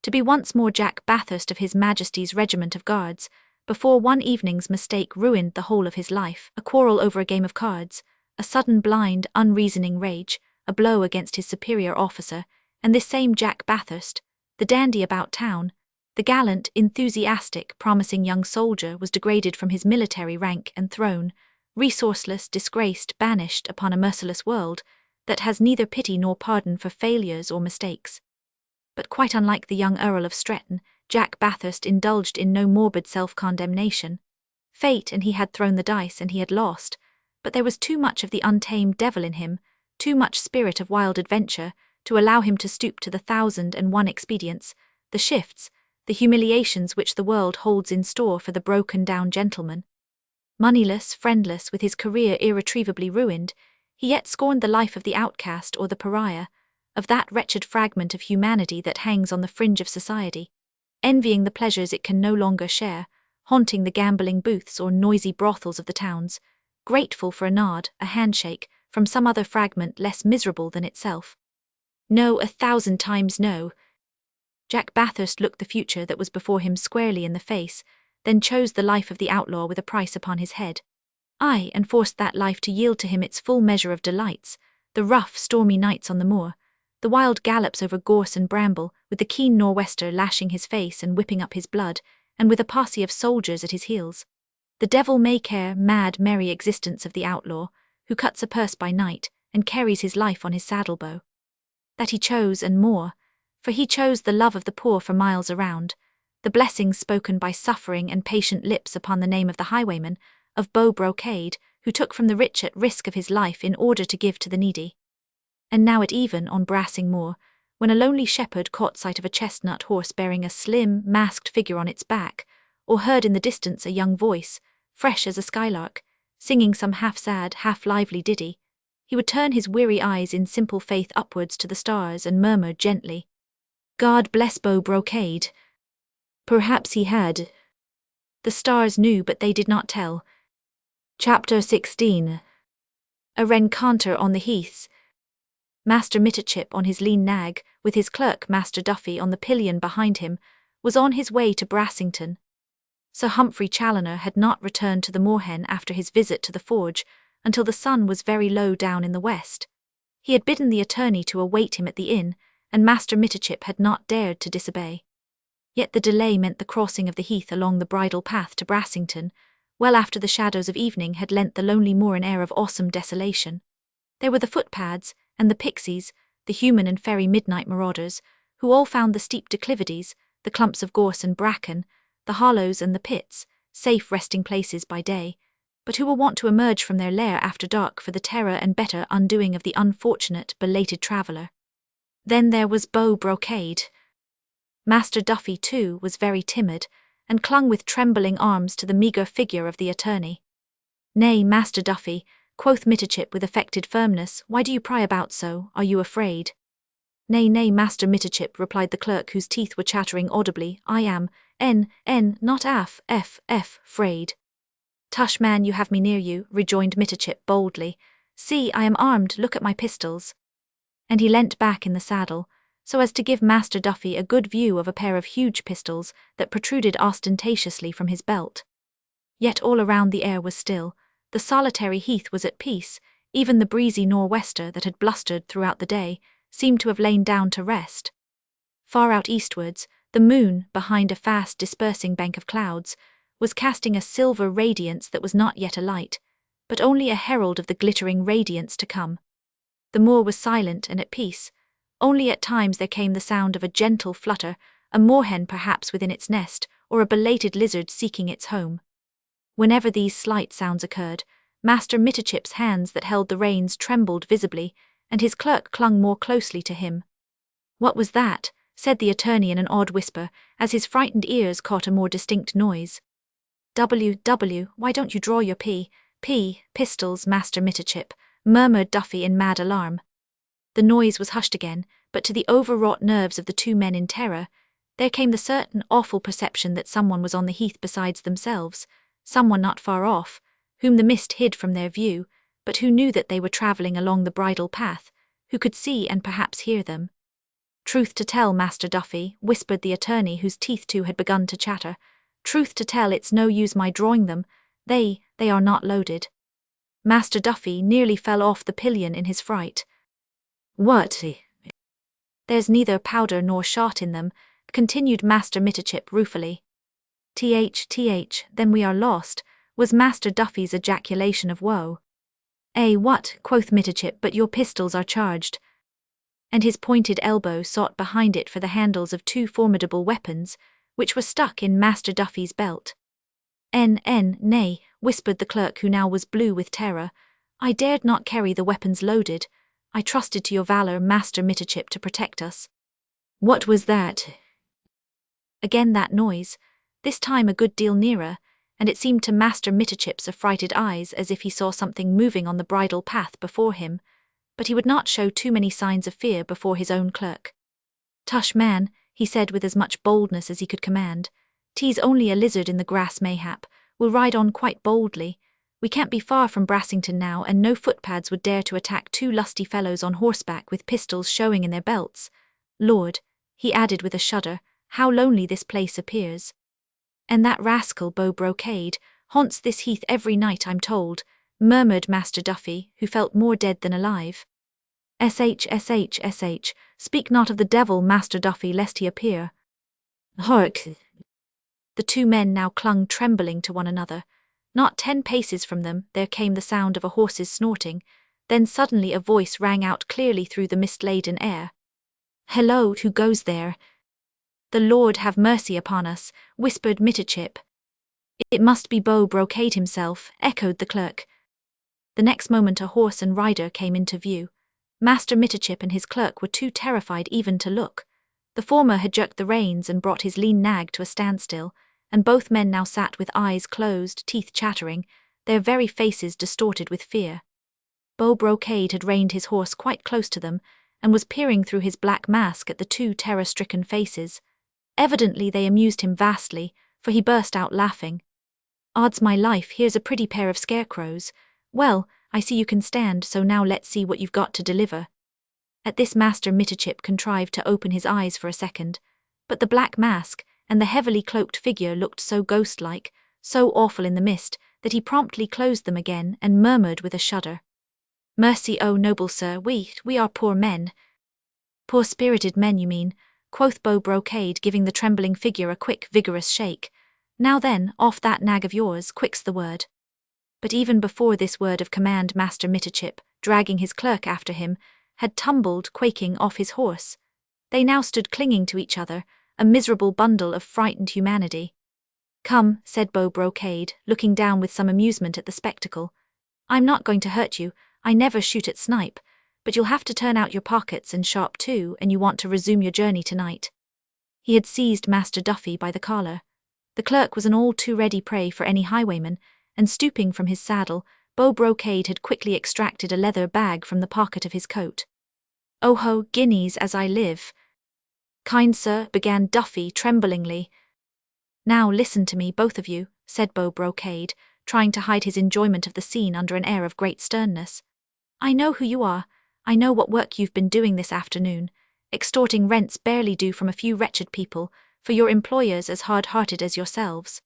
to be once more Jack Bathurst of His Majesty's regiment of guards, before one evening's mistake ruined the whole of his life, a quarrel over a game of cards, a sudden blind, unreasoning rage, a blow against his superior officer, and this same Jack Bathurst, the dandy about town, the gallant, enthusiastic, promising young soldier, was degraded from his military rank and thrown, resourceless, disgraced, banished upon a merciless world that has neither pity nor pardon for failures or mistakes. But quite unlike the young Earl of Stretton, Jack Bathurst indulged in no morbid self-condemnation. Fate and he had thrown the dice and he had lost, but there was too much of the untamed devil in him, too much spirit of wild adventure, to allow him to stoop to the 1,001 expedients, the shifts, the humiliations which the world holds in store for the broken-down gentleman. Moneyless, friendless, with his career irretrievably ruined, he yet scorned the life of the outcast or the pariah, of that wretched fragment of humanity that hangs on the fringe of society, envying the pleasures it can no longer share, haunting the gambling booths or noisy brothels of the towns, grateful for a nod, a handshake, from some other fragment less miserable than itself. No, 1,000 times no. Jack Bathurst looked the future that was before him squarely in the face, then chose the life of the outlaw with a price upon his head. Aye, and forced that life to yield to him its full measure of delights, the rough, stormy nights on the moor, the wild gallops over gorse and bramble, with the keen nor'wester lashing his face and whipping up his blood, and with a posse of soldiers at his heels. The devil-may-care, mad, merry existence of the outlaw, who cuts a purse by night and carries his life on his saddle-bow. That he chose, and more, for he chose the love of the poor for miles around, the blessings spoken by suffering and patient lips upon the name of the highwayman, of Beau Brocade, who took from the rich at risk of his life in order to give to the needy. And now at even, on Brassing Moor, when a lonely shepherd caught sight of a chestnut horse bearing a slim, masked figure on its back, or heard in the distance a young voice, fresh as a skylark, singing some half-sad, half-lively ditty, he would turn his weary eyes in simple faith upwards to the stars and murmur gently, "God bless Beau Brocade." Perhaps he had. The stars knew, but they did not tell. Chapter 16. A rencontre on the heaths. Master Mitterchip on his lean nag, with his clerk Master Duffy on the pillion behind him, was on his way to Brassington. Sir Humphrey Challoner had not returned to the moorhen after his visit to the forge until the sun was very low down in the west. He had bidden the attorney to await him at the inn, and Master Mitterchip had not dared to disobey. Yet the delay meant the crossing of the heath along the bridle path to Brassington, well after the shadows of evening had lent the lonely moor an air of awesome desolation. There were the footpads, and the pixies, the human and fairy midnight marauders, who all found the steep declivities, the clumps of gorse and bracken, the hollows and the pits, safe resting places by day, but who were wont to emerge from their lair after dark for the terror and better undoing of the unfortunate, belated traveller. Then there was Beau Brocade. Master Duffy, too, was very timid, and clung with trembling arms to the meagre figure of the attorney. "Nay, Master Duffy," quoth Mitterchip with affected firmness, "why do you pry about so? Are you afraid?" "Nay, nay, Master Mitterchip," replied the clerk, whose teeth were chattering audibly, "I am, not afraid." "Tush, man, you have me near you," rejoined Mitterchip boldly. "See, I am armed, look at my pistols." And he leant back in the saddle, so as to give Master Duffy a good view of a pair of huge pistols that protruded ostentatiously from his belt. Yet all around the air was still, the solitary heath was at peace, even the breezy nor'wester that had blustered throughout the day seemed to have lain down to rest. Far out eastwards, the moon, behind a fast dispersing bank of clouds, was casting a silver radiance that was not yet a light, but only a herald of the glittering radiance to come. The moor was silent and at peace. Only at times there came the sound of a gentle flutter, a moorhen perhaps within its nest, or a belated lizard seeking its home. Whenever these slight sounds occurred, Master Mitterchip's hands that held the reins trembled visibly, and his clerk clung more closely to him. "What was that?" said the attorney in an odd whisper, as his frightened ears caught a more distinct noise. Why don't you draw your pistols, Master Mitterchip?" murmured Duffy in mad alarm. The noise was hushed again, but to the overwrought nerves of the two men in terror, there came the certain awful perception that someone was on the heath besides themselves, someone not far off, whom the mist hid from their view, but who knew that they were travelling along the bridle path, who could see and perhaps hear them. Truth to tell, Master Duffy, whispered the attorney, whose teeth too had begun to chatter. Truth to tell, it's no use my drawing them. They are not loaded. Master Duffy nearly fell off the pillion in his fright. What? There's neither powder nor shot in them, continued Master Mitterchip ruefully. Then we are lost, was Master Duffy's ejaculation of woe. What, quoth Mitterchip, but your pistols are charged. And his pointed elbow sought behind it for the handles of two formidable weapons, which were stuck in Master Duffy's belt. Nay, whispered the clerk, who now was blue with terror. I dared not carry the weapons loaded. I trusted to your valour, Master Mitterchip, to protect us. What was that? Again that noise, this time a good deal nearer, and it seemed to Master Mitterchip's affrighted eyes as if he saw something moving on the bridle path before him, but he would not show too many signs of fear before his own clerk. Tush, man, he said with as much boldness as he could command. 'Tis only a lizard in the grass mayhap. We'll ride on quite boldly. We can't be far from Brassington now, and no footpads would dare to attack two lusty fellows on horseback with pistols showing in their belts. Lord, he added with a shudder, how lonely this place appears. And that rascal Beau Brocade haunts this heath every night, I'm told, murmured Master Duffy, who felt more dead than alive. Sh, speak not of the devil, Master Duffy, lest he appear. Hark! The two men now clung trembling to one another. Not 10 paces from them there came the sound of a horse's snorting, then suddenly a voice rang out clearly through the mist-laden air. Hello, who goes there? The Lord have mercy upon us, whispered Mitterchip. It must be Beau Brocade himself, echoed the clerk. The next moment a horse and rider came into view. Master Mitterchip and his clerk were too terrified even to look. The former had jerked the reins and brought his lean nag to a standstill, and both men now sat with eyes closed, teeth chattering, their very faces distorted with fear. Beau Brocade had reined his horse quite close to them, and was peering through his black mask at the two terror-stricken faces. Evidently they amused him vastly, for he burst out laughing. Odds my life, here's a pretty pair of scarecrows. Well, I see you can stand, so now let's see what you've got to deliver. At this Master Mitterchip contrived to open his eyes for a second, but the black mask and the heavily cloaked figure looked so ghost-like, so awful in the mist, that he promptly closed them again and murmured with a shudder. Mercy, oh noble sir, we are poor men. Poor-spirited men, you mean, quoth Beau Brocade, giving the trembling figure a quick, vigorous shake. Now then, off that nag of yours, quick's the word. But even before this word of command, Master Mitterchip, dragging his clerk after him, had tumbled, quaking, off his horse. They now stood clinging to each other, a miserable bundle of frightened humanity. Come, said Beau Brocade, looking down with some amusement at the spectacle. I'm not going to hurt you, I never shoot at snipe, but you'll have to turn out your pockets and sharp too, and you want to resume your journey tonight. He had seized Master Duffy by the collar. The clerk was an all-too-ready prey for any highwayman, and stooping from his saddle, Beau Brocade had quickly extracted a leather bag from the pocket of his coat. Oh ho, guineas as I live. Kind sir, began Duffy tremblingly. Now listen to me, both of you, said Beau Brocade, trying to hide his enjoyment of the scene under an air of great sternness. I know who you are. I know what work you've been doing this afternoon, extorting rents barely due from a few wretched people, for your employers as hard-hearted as yourselves.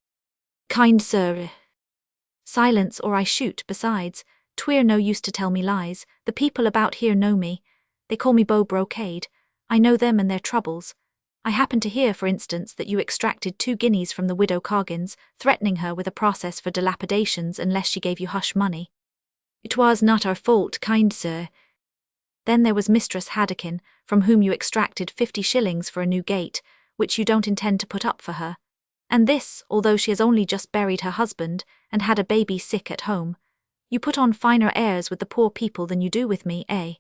Kind sir. Silence, or I shoot. Besides, 'twere no use to tell me lies. The people about here know me. They call me Beau Brocade. I know them and their troubles. I happen to hear, for instance, that you extracted 2 guineas from the widow Coggins, threatening her with a process for dilapidations unless she gave you hush money. It was not our fault, kind sir. Then there was Mistress Haddocken, from whom you extracted 50 shillings for a new gate, which you don't intend to put up for her. And this, although she has only just buried her husband and had a baby sick at home. You put on finer airs with the poor people than you do with me, eh?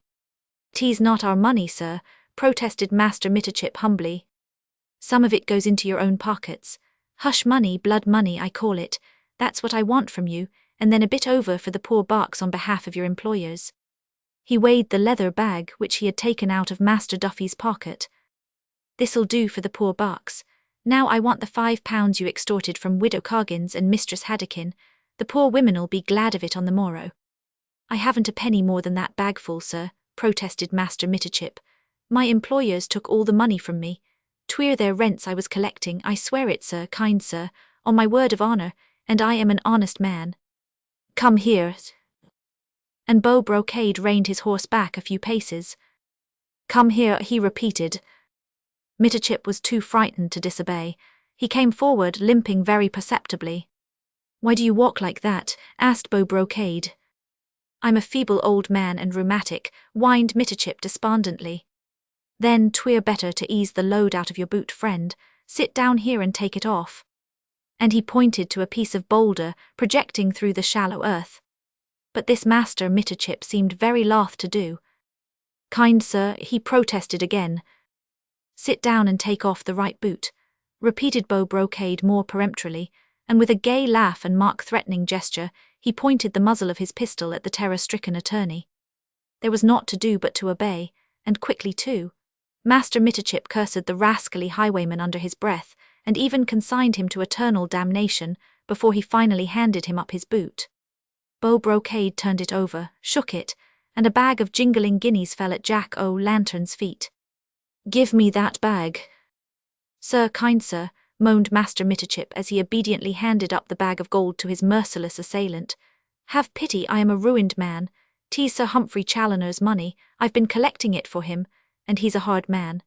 'Tis not our money, sir, protested Master Mitterchip humbly. Some of it goes into your own pockets. Hush money, blood money, I call it. That's what I want from you, and then a bit over for the poor barks on behalf of your employers. He weighed the leather bag which he had taken out of Master Duffy's pocket. This'll do for the poor barks. Now I want the £5 you extorted from Widow Coggins and Mistress Haddokin. The poor women'll be glad of it on the morrow." "I haven't a penny more than that bagful, sir," protested Master Mitterchip. "My employers took all the money from me. 'Twere their rents I was collecting, I swear it, sir, kind sir, on my word of honour, and I am an honest man." "Come here." And Beau Brocade reined his horse back a few paces. "Come here," he repeated. Mitterchip was too frightened to disobey. He came forward, limping very perceptibly. "Why do you walk like that?" asked Beau Brocade. "I'm a feeble old man and rheumatic," whined Mitterchip despondently. "Then 'twere better to ease the load out of your boot, friend. Sit down here and take it off." And he pointed to a piece of boulder projecting through the shallow earth. But this Master Mitterchip seemed very loth to do. "Kind sir," he protested again. "Sit down and take off the right boot," repeated Beau Brocade more peremptorily, and with a gay laugh and mock-threatening gesture, he pointed the muzzle of his pistol at the terror-stricken attorney. There was naught to do but to obey, and quickly too. Master Mitterchip cursed the rascally highwayman under his breath, and even consigned him to eternal damnation before he finally handed him up his boot. Beau Brocade turned it over, shook it, and a bag of jingling guineas fell at Jack O'Lantern's feet. "Give me that bag." "Sir, kind sir," moaned Master Mitterchip as he obediently handed up the bag of gold to his merciless assailant. "Have pity, I am a ruined man. 'Tis Sir Humphrey Challoner's money, I've been collecting it for him, and he's a hard man."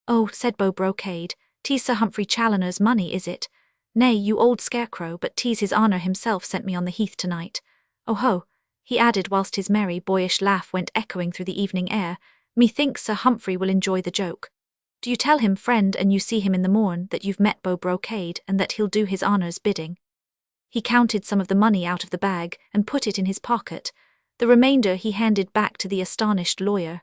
"Oh," said Beau Brocade, "'tis Sir Humphrey Challoner's money, is it? Nay, you old scarecrow, but 'tis his honour himself sent me on the heath tonight. Oh ho," he added whilst his merry, boyish laugh went echoing through the evening air, "methinks Sir Humphrey will enjoy the joke. Do you tell him, friend, and you see him in the morn, that you've met Beau Brocade and that he'll do his honour's bidding." He counted some of the money out of the bag and put it in his pocket. The remainder he handed back to the astonished lawyer.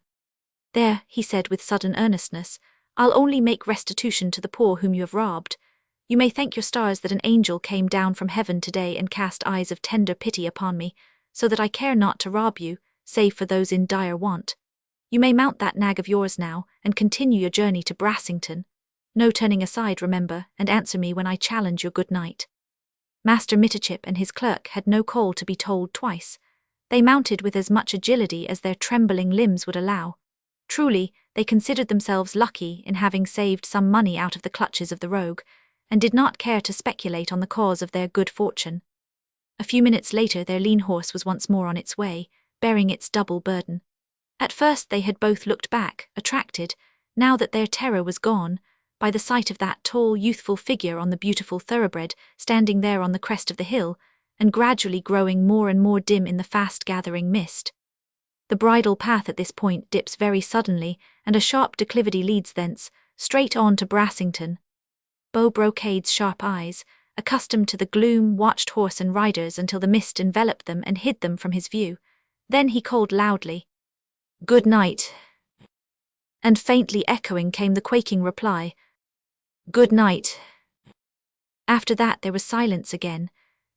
"There," he said with sudden earnestness, "I'll only make restitution to the poor whom you have robbed. You may thank your stars that an angel came down from heaven today and cast eyes of tender pity upon me, so that I care not to rob you, save for those in dire want. You may mount that nag of yours now, and continue your journey to Brassington. No turning aside, remember, and answer me when I challenge your good night." Master Mitterchip and his clerk had no call to be told twice. They mounted with as much agility as their trembling limbs would allow. Truly, they considered themselves lucky in having saved some money out of the clutches of the rogue, and did not care to speculate on the cause of their good fortune. A few minutes later their lean horse was once more on its way, bearing its double burden. At first they had both looked back, attracted, now that their terror was gone, by the sight of that tall, youthful figure on the beautiful thoroughbred standing there on the crest of the hill, and gradually growing more and more dim in the fast-gathering mist. The bridle path at this point dips very suddenly, and a sharp declivity leads thence, straight on to Brassington. Beau Brocade's sharp eyes, accustomed to the gloom, watched horse and riders until the mist enveloped them and hid them from his view. Then he called loudly, "Good night." And faintly echoing came the quaking reply, "Good night." After that there was silence again.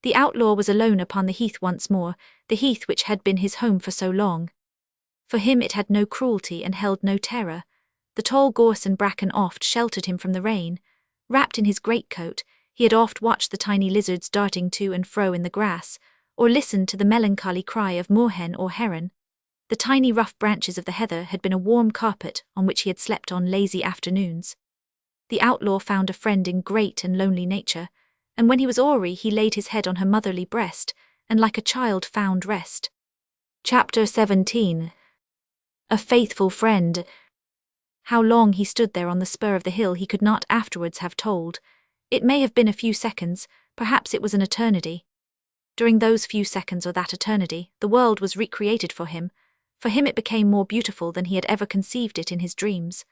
The outlaw was alone upon the heath once more, the heath which had been his home for so long. For him it had no cruelty and held no terror. The tall gorse and bracken oft sheltered him from the rain. Wrapped in his greatcoat, he had oft watched the tiny lizards darting to and fro in the grass, or listened to the melancholy cry of moorhen or heron. The tiny rough branches of the heather had been a warm carpet on which he had slept on lazy afternoons. The outlaw found a friend in great and lonely nature, and when he was hoary he laid his head on her motherly breast, and like a child found rest. Chapter 17. A faithful friend. How long he stood there on the spur of the hill he could not afterwards have told. It may have been a few seconds, perhaps it was an eternity. During those few seconds or that eternity, the world was recreated for him. For him it became more beautiful than he had ever conceived it in his dreams.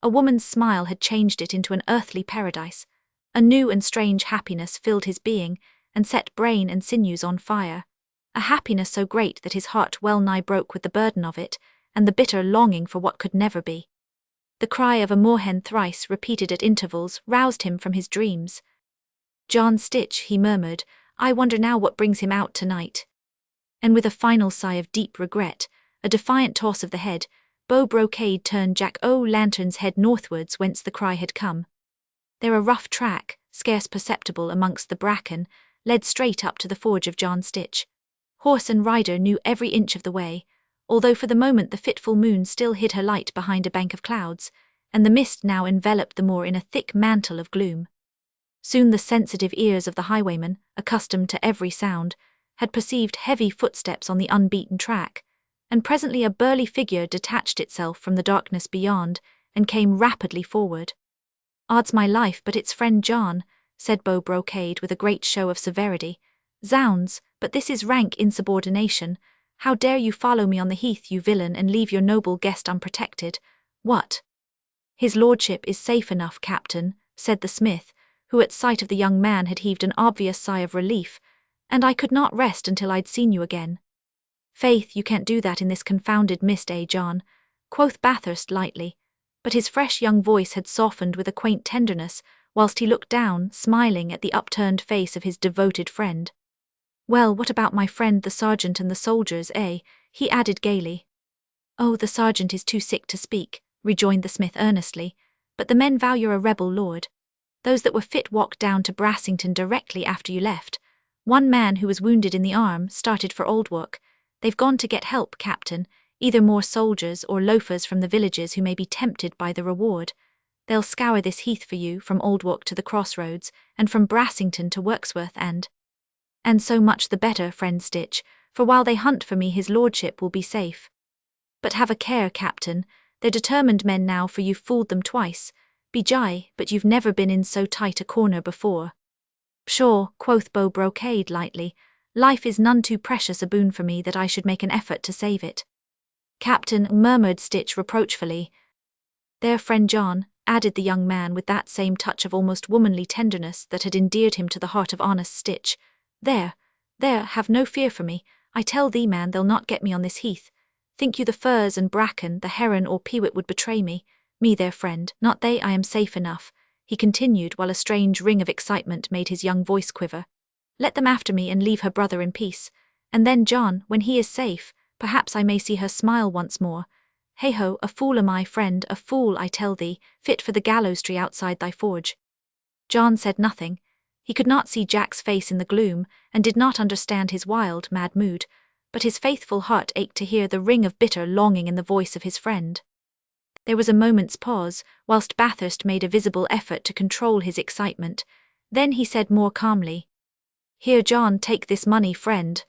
A woman's smile had changed it into an earthly paradise. A new and strange happiness filled his being, and set brain and sinews on fire. A happiness so great that his heart well nigh broke with the burden of it, and the bitter longing for what could never be. The cry of a moorhen thrice repeated at intervals roused him from his dreams. "John Stitch," he murmured, "I wonder now what brings him out tonight." And with a final sigh of deep regret, a defiant toss of the head, Beau Brocade turned Jack O'Lantern's head northwards whence the cry had come. There a rough track, scarce perceptible amongst the bracken, led straight up to the forge of John Stitch. Horse and rider knew every inch of the way, although for the moment the fitful moon still hid her light behind a bank of clouds, and the mist now enveloped the moor in a thick mantle of gloom. Soon the sensitive ears of the highwayman, accustomed to every sound, had perceived heavy footsteps on the unbeaten track, and presently a burly figure detached itself from the darkness beyond and came rapidly forward. "Odds my life, but it's friend John," said Beau Brocade with a great show of severity. "Zounds, but this is rank insubordination. How dare you follow me on the heath, you villain, and leave your noble guest unprotected? What?" "His lordship is safe enough, Captain," said the smith, who at sight of the young man had heaved an obvious sigh of relief, "and I could not rest until I'd seen you again." "Faith, you can't do that in this confounded mist, John?" quoth Bathurst lightly, but his fresh young voice had softened with a quaint tenderness, whilst he looked down, smiling at the upturned face of his devoted friend. "Well, what about my friend the sergeant and the soldiers, he added gaily. "Oh, the sergeant is too sick to speak," rejoined the smith earnestly, "but the men vow you're a rebel lord. Those that were fit walked down to Brassington directly after you left. One man who was wounded in the arm started for Oldwark. They've gone to get help, Captain, either more soldiers or loafers from the villages who may be tempted by the reward. They'll scour this heath for you, from Oldwark to the crossroads, and from Brassington to Wirksworth, and so much the better, friend Stitch, for while they hunt for me his lordship will be safe. But have a care, Captain, they're determined men now, for you've fooled them twice. Be jye, but you've never been in so tight a corner before." "Pshaw," quoth Beau Brocade lightly, "life is none too precious a boon for me that I should make an effort to save it." "Captain," murmured Stitch reproachfully. "There, friend John," added the young man with that same touch of almost womanly tenderness that had endeared him to the heart of honest Stitch. There, have no fear for me. I tell thee, man, they'll not get me on this heath. Think you the furze and bracken, the heron or peewit would betray me? Me their friend, not they. I am safe enough," he continued while a strange ring of excitement made his young voice quiver. "Let them after me and leave her brother in peace. And then, John, when he is safe, perhaps I may see her smile once more. Hey-ho, a fool am I, friend, a fool, I tell thee, fit for the gallows tree outside thy forge." John said nothing. He could not see Jack's face in the gloom, and did not understand his wild, mad mood, but his faithful heart ached to hear the ring of bitter longing in the voice of his friend. There was a moment's pause, whilst Bathurst made a visible effort to control his excitement. Then he said more calmly, "Here, John, take this money, friend."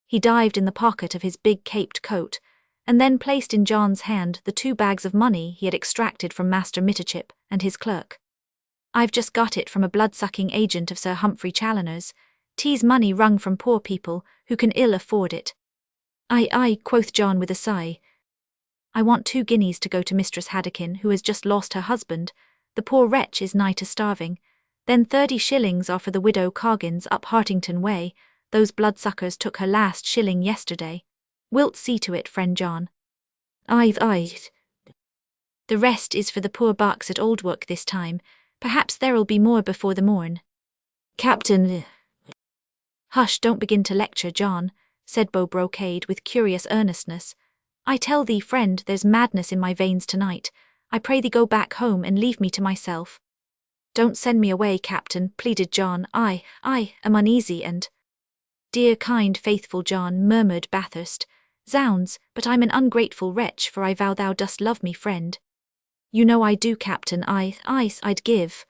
He dived in the pocket of his big caped coat, and then placed in John's hand the 2 bags of money he had extracted from Master Mitterchip and his clerk. "I've just got it from a blood-sucking agent of Sir Humphrey Challoner's. 'Tis money wrung from poor people who can ill afford it." Aye, quoth John with a sigh. "I want 2 guineas to go to Mistress Haddokin, who has just lost her husband. The poor wretch is nigh to starving. Then 30 shillings are for the widow Coggins up Hartington way. Those bloodsuckers took her last shilling yesterday. Wilt see to it, friend John?" Aye. "The rest is for the poor bucks at Oldwark this time. Perhaps there'll be more before the morn." "Captain—" "Hush, don't begin to lecture, John," said Beau Brocade with curious earnestness. "I tell thee, friend, there's madness in my veins tonight. I pray thee go back home and leave me to myself." "Don't send me away, Captain," pleaded John. I am uneasy and—" "Dear, kind, faithful John," murmured Bathurst. "Zounds, but I'm an ungrateful wretch, for I vow thou dost love me, friend." "You know I do, Captain. I'd give—"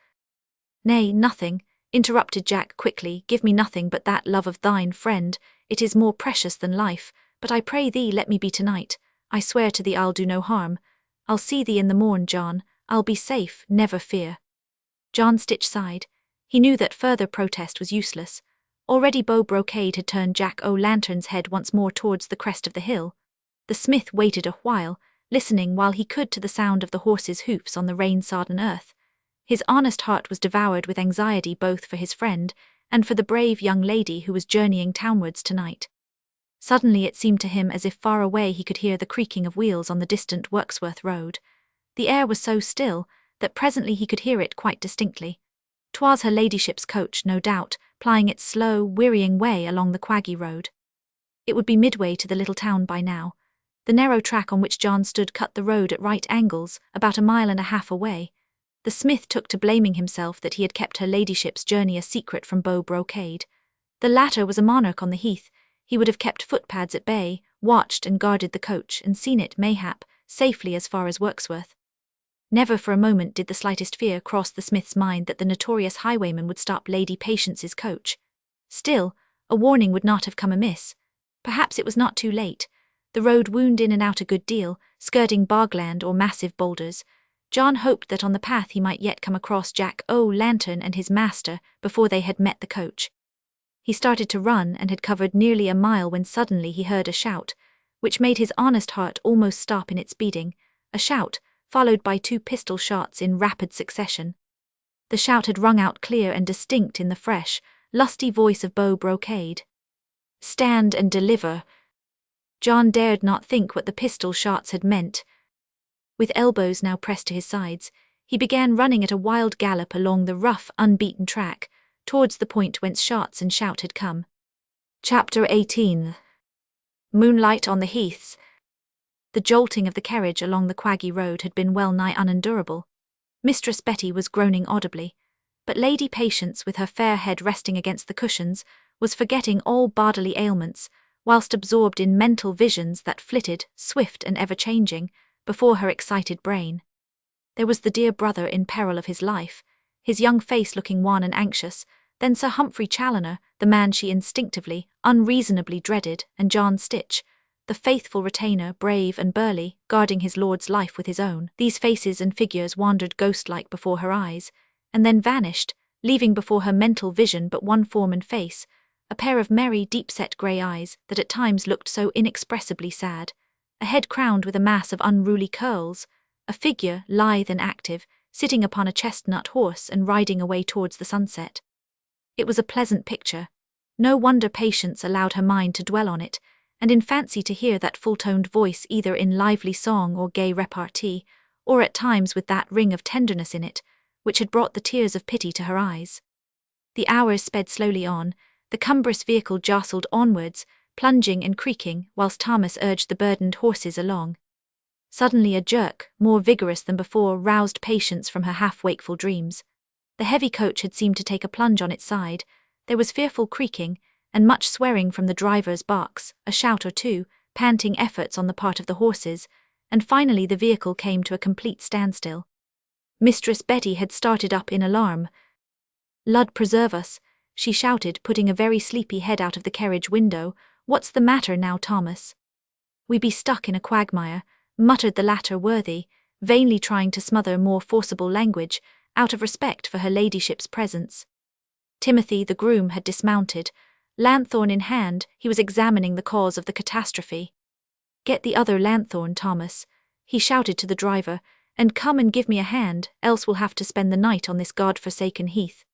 "Nay, nothing," interrupted Jack quickly. "Give me nothing but that love of thine, friend. It is more precious than life. But I pray thee let me be tonight. I swear to thee I'll do no harm. I'll see thee in the morn, John. I'll be safe, never fear." John Stitch sighed. He knew that further protest was useless. Already Beau Brocade had turned Jack O'Lantern's head once more towards the crest of the hill. The smith waited a while, listening while he could to the sound of the horses' hoofs on the rain-sodden earth. His honest heart was devoured with anxiety both for his friend and for the brave young lady who was journeying townwards tonight. Suddenly it seemed to him as if far away he could hear the creaking of wheels on the distant Wirksworth road. The air was so still that presently he could hear it quite distinctly. 'Twas her ladyship's coach, no doubt, plying its slow, wearying way along the quaggy road. It would be midway to the little town by now. The narrow track on which John stood cut the road at right angles, about 1.5 miles away. The smith took to blaming himself that he had kept her ladyship's journey a secret from Beau Brocade. The latter was a monarch on the heath. He would have kept footpads at bay, watched and guarded the coach, and seen it, mayhap, safely as far as Wirksworth. Never for a moment did the slightest fear cross the smith's mind that the notorious highwayman would stop Lady Patience's coach. Still, a warning would not have come amiss. Perhaps it was not too late. The road wound in and out a good deal, skirting bogland or massive boulders. John hoped that on the path he might yet come across Jack O'Lantern and his master before they had met the coach. He started to run and had covered nearly a mile when suddenly he heard a shout, which made his honest heart almost stop in its beating, a shout, followed by 2 pistol shots in rapid succession. The shout had rung out clear and distinct in the fresh, lusty voice of Beau Brocade. "Stand and deliver." John dared not think what the pistol shots had meant. With elbows now pressed to his sides, he began running at a wild gallop along the rough, unbeaten track, towards the point whence shots and shout had come. Chapter 18. Moonlight on the heaths. The jolting of the carriage along the quaggy road had been well nigh unendurable. Mistress Betty was groaning audibly, but Lady Patience, with her fair head resting against the cushions, was forgetting all bodily ailments, whilst absorbed in mental visions that flitted, swift and ever-changing, before her excited brain. There was the dear brother in peril of his life, his young face looking wan and anxious, then Sir Humphrey Challoner, the man she instinctively, unreasonably dreaded, and John Stitch, the faithful retainer, brave and burly, guarding his lord's life with his own. These faces and figures wandered ghost-like before her eyes, and then vanished, leaving before her mental vision but one form and face, a pair of merry, deep-set grey eyes that at times looked so inexpressibly sad, a head crowned with a mass of unruly curls, a figure, lithe and active, sitting upon a chestnut horse and riding away towards the sunset. It was a pleasant picture. No wonder Patience allowed her mind to dwell on it, and in fancy to hear that full-toned voice either in lively song or gay repartee, or at times with that ring of tenderness in it, which had brought the tears of pity to her eyes. The hours sped slowly on, the cumbrous vehicle jostled onwards, plunging and creaking, whilst Thomas urged the burdened horses along. Suddenly a jerk, more vigorous than before, roused Patience from her half-wakeful dreams. The heavy coach had seemed to take a plunge on its side. There was fearful creaking, and much swearing from the driver's box, a shout or two, panting efforts on the part of the horses, and finally the vehicle came to a complete standstill. Mistress Betty had started up in alarm. "Lud preserve us," she shouted, putting a very sleepy head out of the carriage window. "What's the matter now, Thomas?" "We be stuck in a quagmire," muttered the latter worthy, vainly trying to smother more forcible language, out of respect for her ladyship's presence. Timothy, the groom, had dismounted. Lanthorn in hand, he was examining the cause of the catastrophe. "Get the other lanthorn, Thomas," he shouted to the driver, "and come and give me a hand, else we'll have to spend the night on this god-forsaken heath."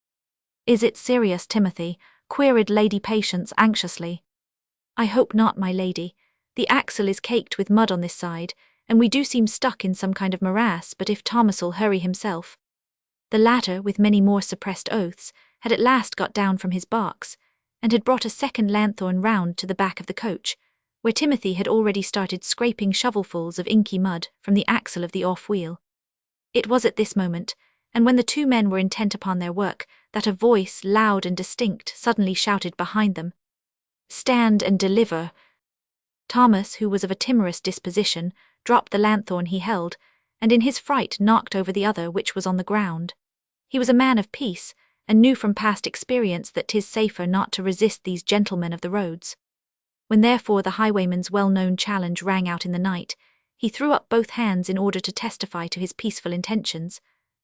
"Is it serious, Timothy?" queried Lady Patience anxiously. "I hope not, my lady. The axle is caked with mud on this side, and we do seem stuck in some kind of morass, but if Thomas'll hurry himself." The latter, with many more suppressed oaths, had at last got down from his box, and had brought a second lanthorn round to the back of the coach, where Timothy had already started scraping shovelfuls of inky mud from the axle of the off-wheel. It was at this moment, and when the 2 men were intent upon their work, that a voice, loud and distinct, suddenly shouted behind them, "Stand and deliver." Thomas, who was of a timorous disposition, dropped the lanthorn he held, and in his fright knocked over the other, which was on the ground. He was a man of peace, and knew from past experience that 'tis safer not to resist these gentlemen of the roads. When therefore the highwayman's well-known challenge rang out in the night, he threw up both hands in order to testify to his peaceful intentions,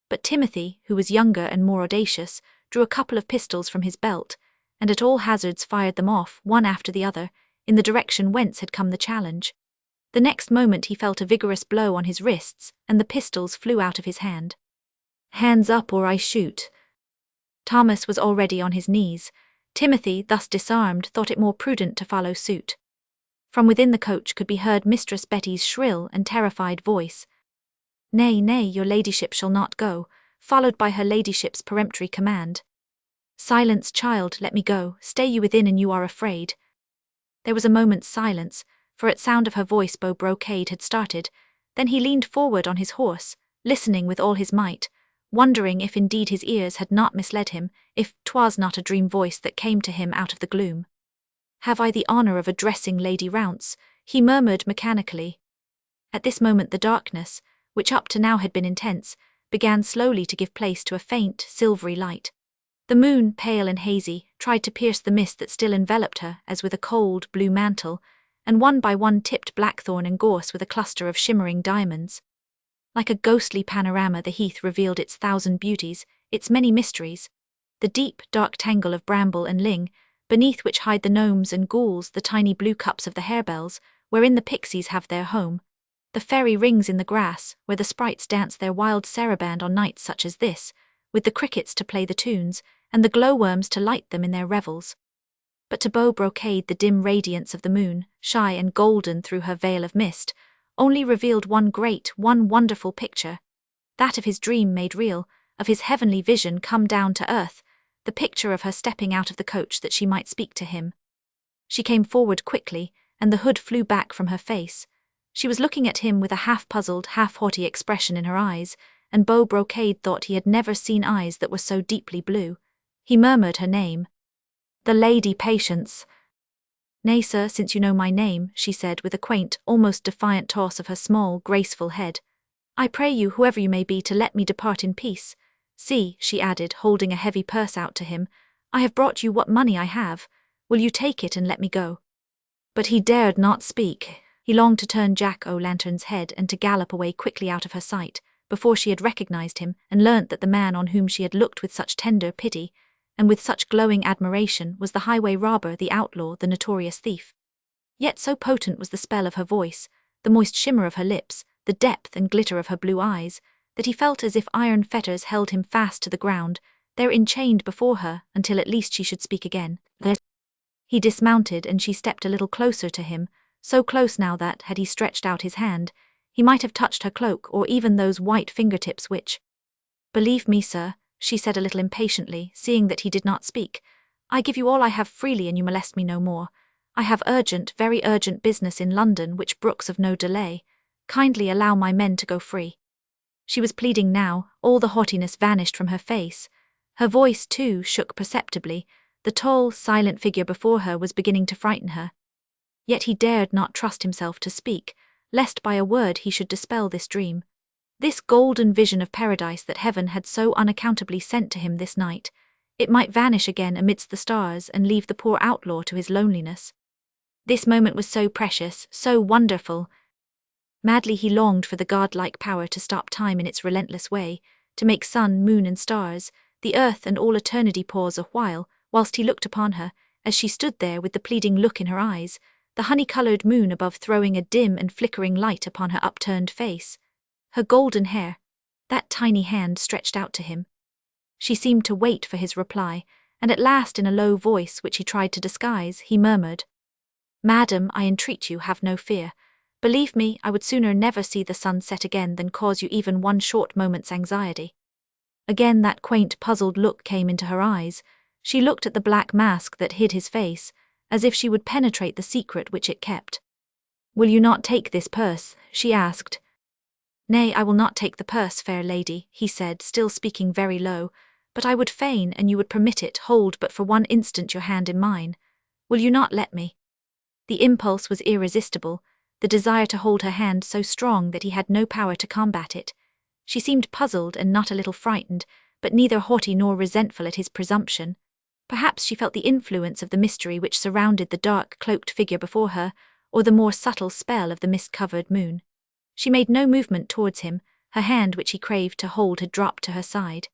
but Timothy, who was younger and more audacious, drew a couple of pistols from his belt, and at all hazards fired them off, one after the other, in the direction whence had come the challenge. The next moment he felt a vigorous blow on his wrists, and the pistols flew out of his hand. "Hands up or I shoot." Thomas was already on his knees. Timothy, thus disarmed, thought it more prudent to follow suit. From within the coach could be heard Mistress Betty's shrill and terrified voice. "Nay, nay, your ladyship shall not go," followed by her ladyship's peremptory command. "Silence, child, let me go, stay you within and you are afraid." There was a moment's silence, for at sound of her voice Beau Brocade had started, then he leaned forward on his horse, listening with all his might, wondering if indeed his ears had not misled him, if 'twas not a dream voice that came to him out of the gloom. "Have I the honour of addressing Lady Rounce?" he murmured mechanically. At this moment the darkness, which up to now had been intense, began slowly to give place to a faint, silvery light. The moon, pale and hazy, tried to pierce the mist that still enveloped her as with a cold, blue mantle, and one by one tipped blackthorn and gorse with a cluster of shimmering diamonds. Like a ghostly panorama, the heath revealed its thousand beauties, its many mysteries. The deep, dark tangle of bramble and ling, beneath which hide the gnomes and ghouls, the tiny blue cups of the harebells, wherein the pixies have their home. The fairy rings in the grass, where the sprites dance their wild saraband on nights such as this, with the crickets to play the tunes, and the glowworms to light them in their revels. But to Beau Brocade the dim radiance of the moon, shy and golden through her veil of mist, only revealed one great, one wonderful picture, that of his dream made real, of his heavenly vision come down to earth, the picture of her stepping out of the coach that she might speak to him. She came forward quickly, and the hood flew back from her face. She was looking at him with a half-puzzled, half-haughty expression in her eyes, and Beau Brocade thought he had never seen eyes that were so deeply blue. He murmured her name. "The Lady Patience." "Nay, sir, since you know my name," she said with a quaint, almost defiant toss of her small, graceful head. "I pray you, whoever you may be, to let me depart in peace. See," she added, holding a heavy purse out to him, "I have brought you what money I have. Will you take it and let me go?" But he dared not speak. He longed to turn Jack-o'-lantern's head and to gallop away quickly out of her sight, before she had recognized him and learnt that the man on whom she had looked with such tender pity and with such glowing admiration was the highway robber, the outlaw, the notorious thief. Yet so potent was the spell of her voice, the moist shimmer of her lips, the depth and glitter of her blue eyes, that he felt as if iron fetters held him fast to the ground, there enchained before her until at least she should speak again. He dismounted and she stepped a little closer to him, so close now that, had he stretched out his hand, he might have touched her cloak or even those white fingertips which— "Believe me, sir," she said a little impatiently, seeing that he did not speak, "I give you all I have freely and you molest me no more. I have urgent, very urgent business in London which brooks of no delay. Kindly allow my men to go free." She was pleading now, all the haughtiness vanished from her face. Her voice, too, shook perceptibly. The tall, silent figure before her was beginning to frighten her. Yet he dared not trust himself to speak, lest by a word he should dispel this dream. This golden vision of paradise that heaven had so unaccountably sent to him this night, it might vanish again amidst the stars and leave the poor outlaw to his loneliness. This moment was so precious, so wonderful. Madly he longed for the godlike power to stop time in its relentless way, to make sun, moon and stars, the earth and all eternity pause a while, whilst he looked upon her, as she stood there with the pleading look in her eyes, the honey-coloured moon above throwing a dim and flickering light upon her upturned face. Her golden hair, that tiny hand stretched out to him. She seemed to wait for his reply, and at last in a low voice which he tried to disguise, he murmured, "Madam, I entreat you, have no fear. Believe me, I would sooner never see the sun set again than cause you even one short moment's anxiety." Again that quaint, puzzled look came into her eyes. She looked at the black mask that hid his face, as if she would penetrate the secret which it kept. "Will you not take this purse?" she asked. "Nay, I will not take the purse, fair lady," he said, still speaking very low, "but I would fain, and you would permit it, hold but for one instant your hand in mine. Will you not let me?" The impulse was irresistible, the desire to hold her hand so strong that he had no power to combat it. She seemed puzzled and not a little frightened, but neither haughty nor resentful at his presumption. Perhaps she felt the influence of the mystery which surrounded the dark, cloaked figure before her, or the more subtle spell of the mist-covered moon. She made no movement towards him, her hand which he craved to hold had dropped to her side.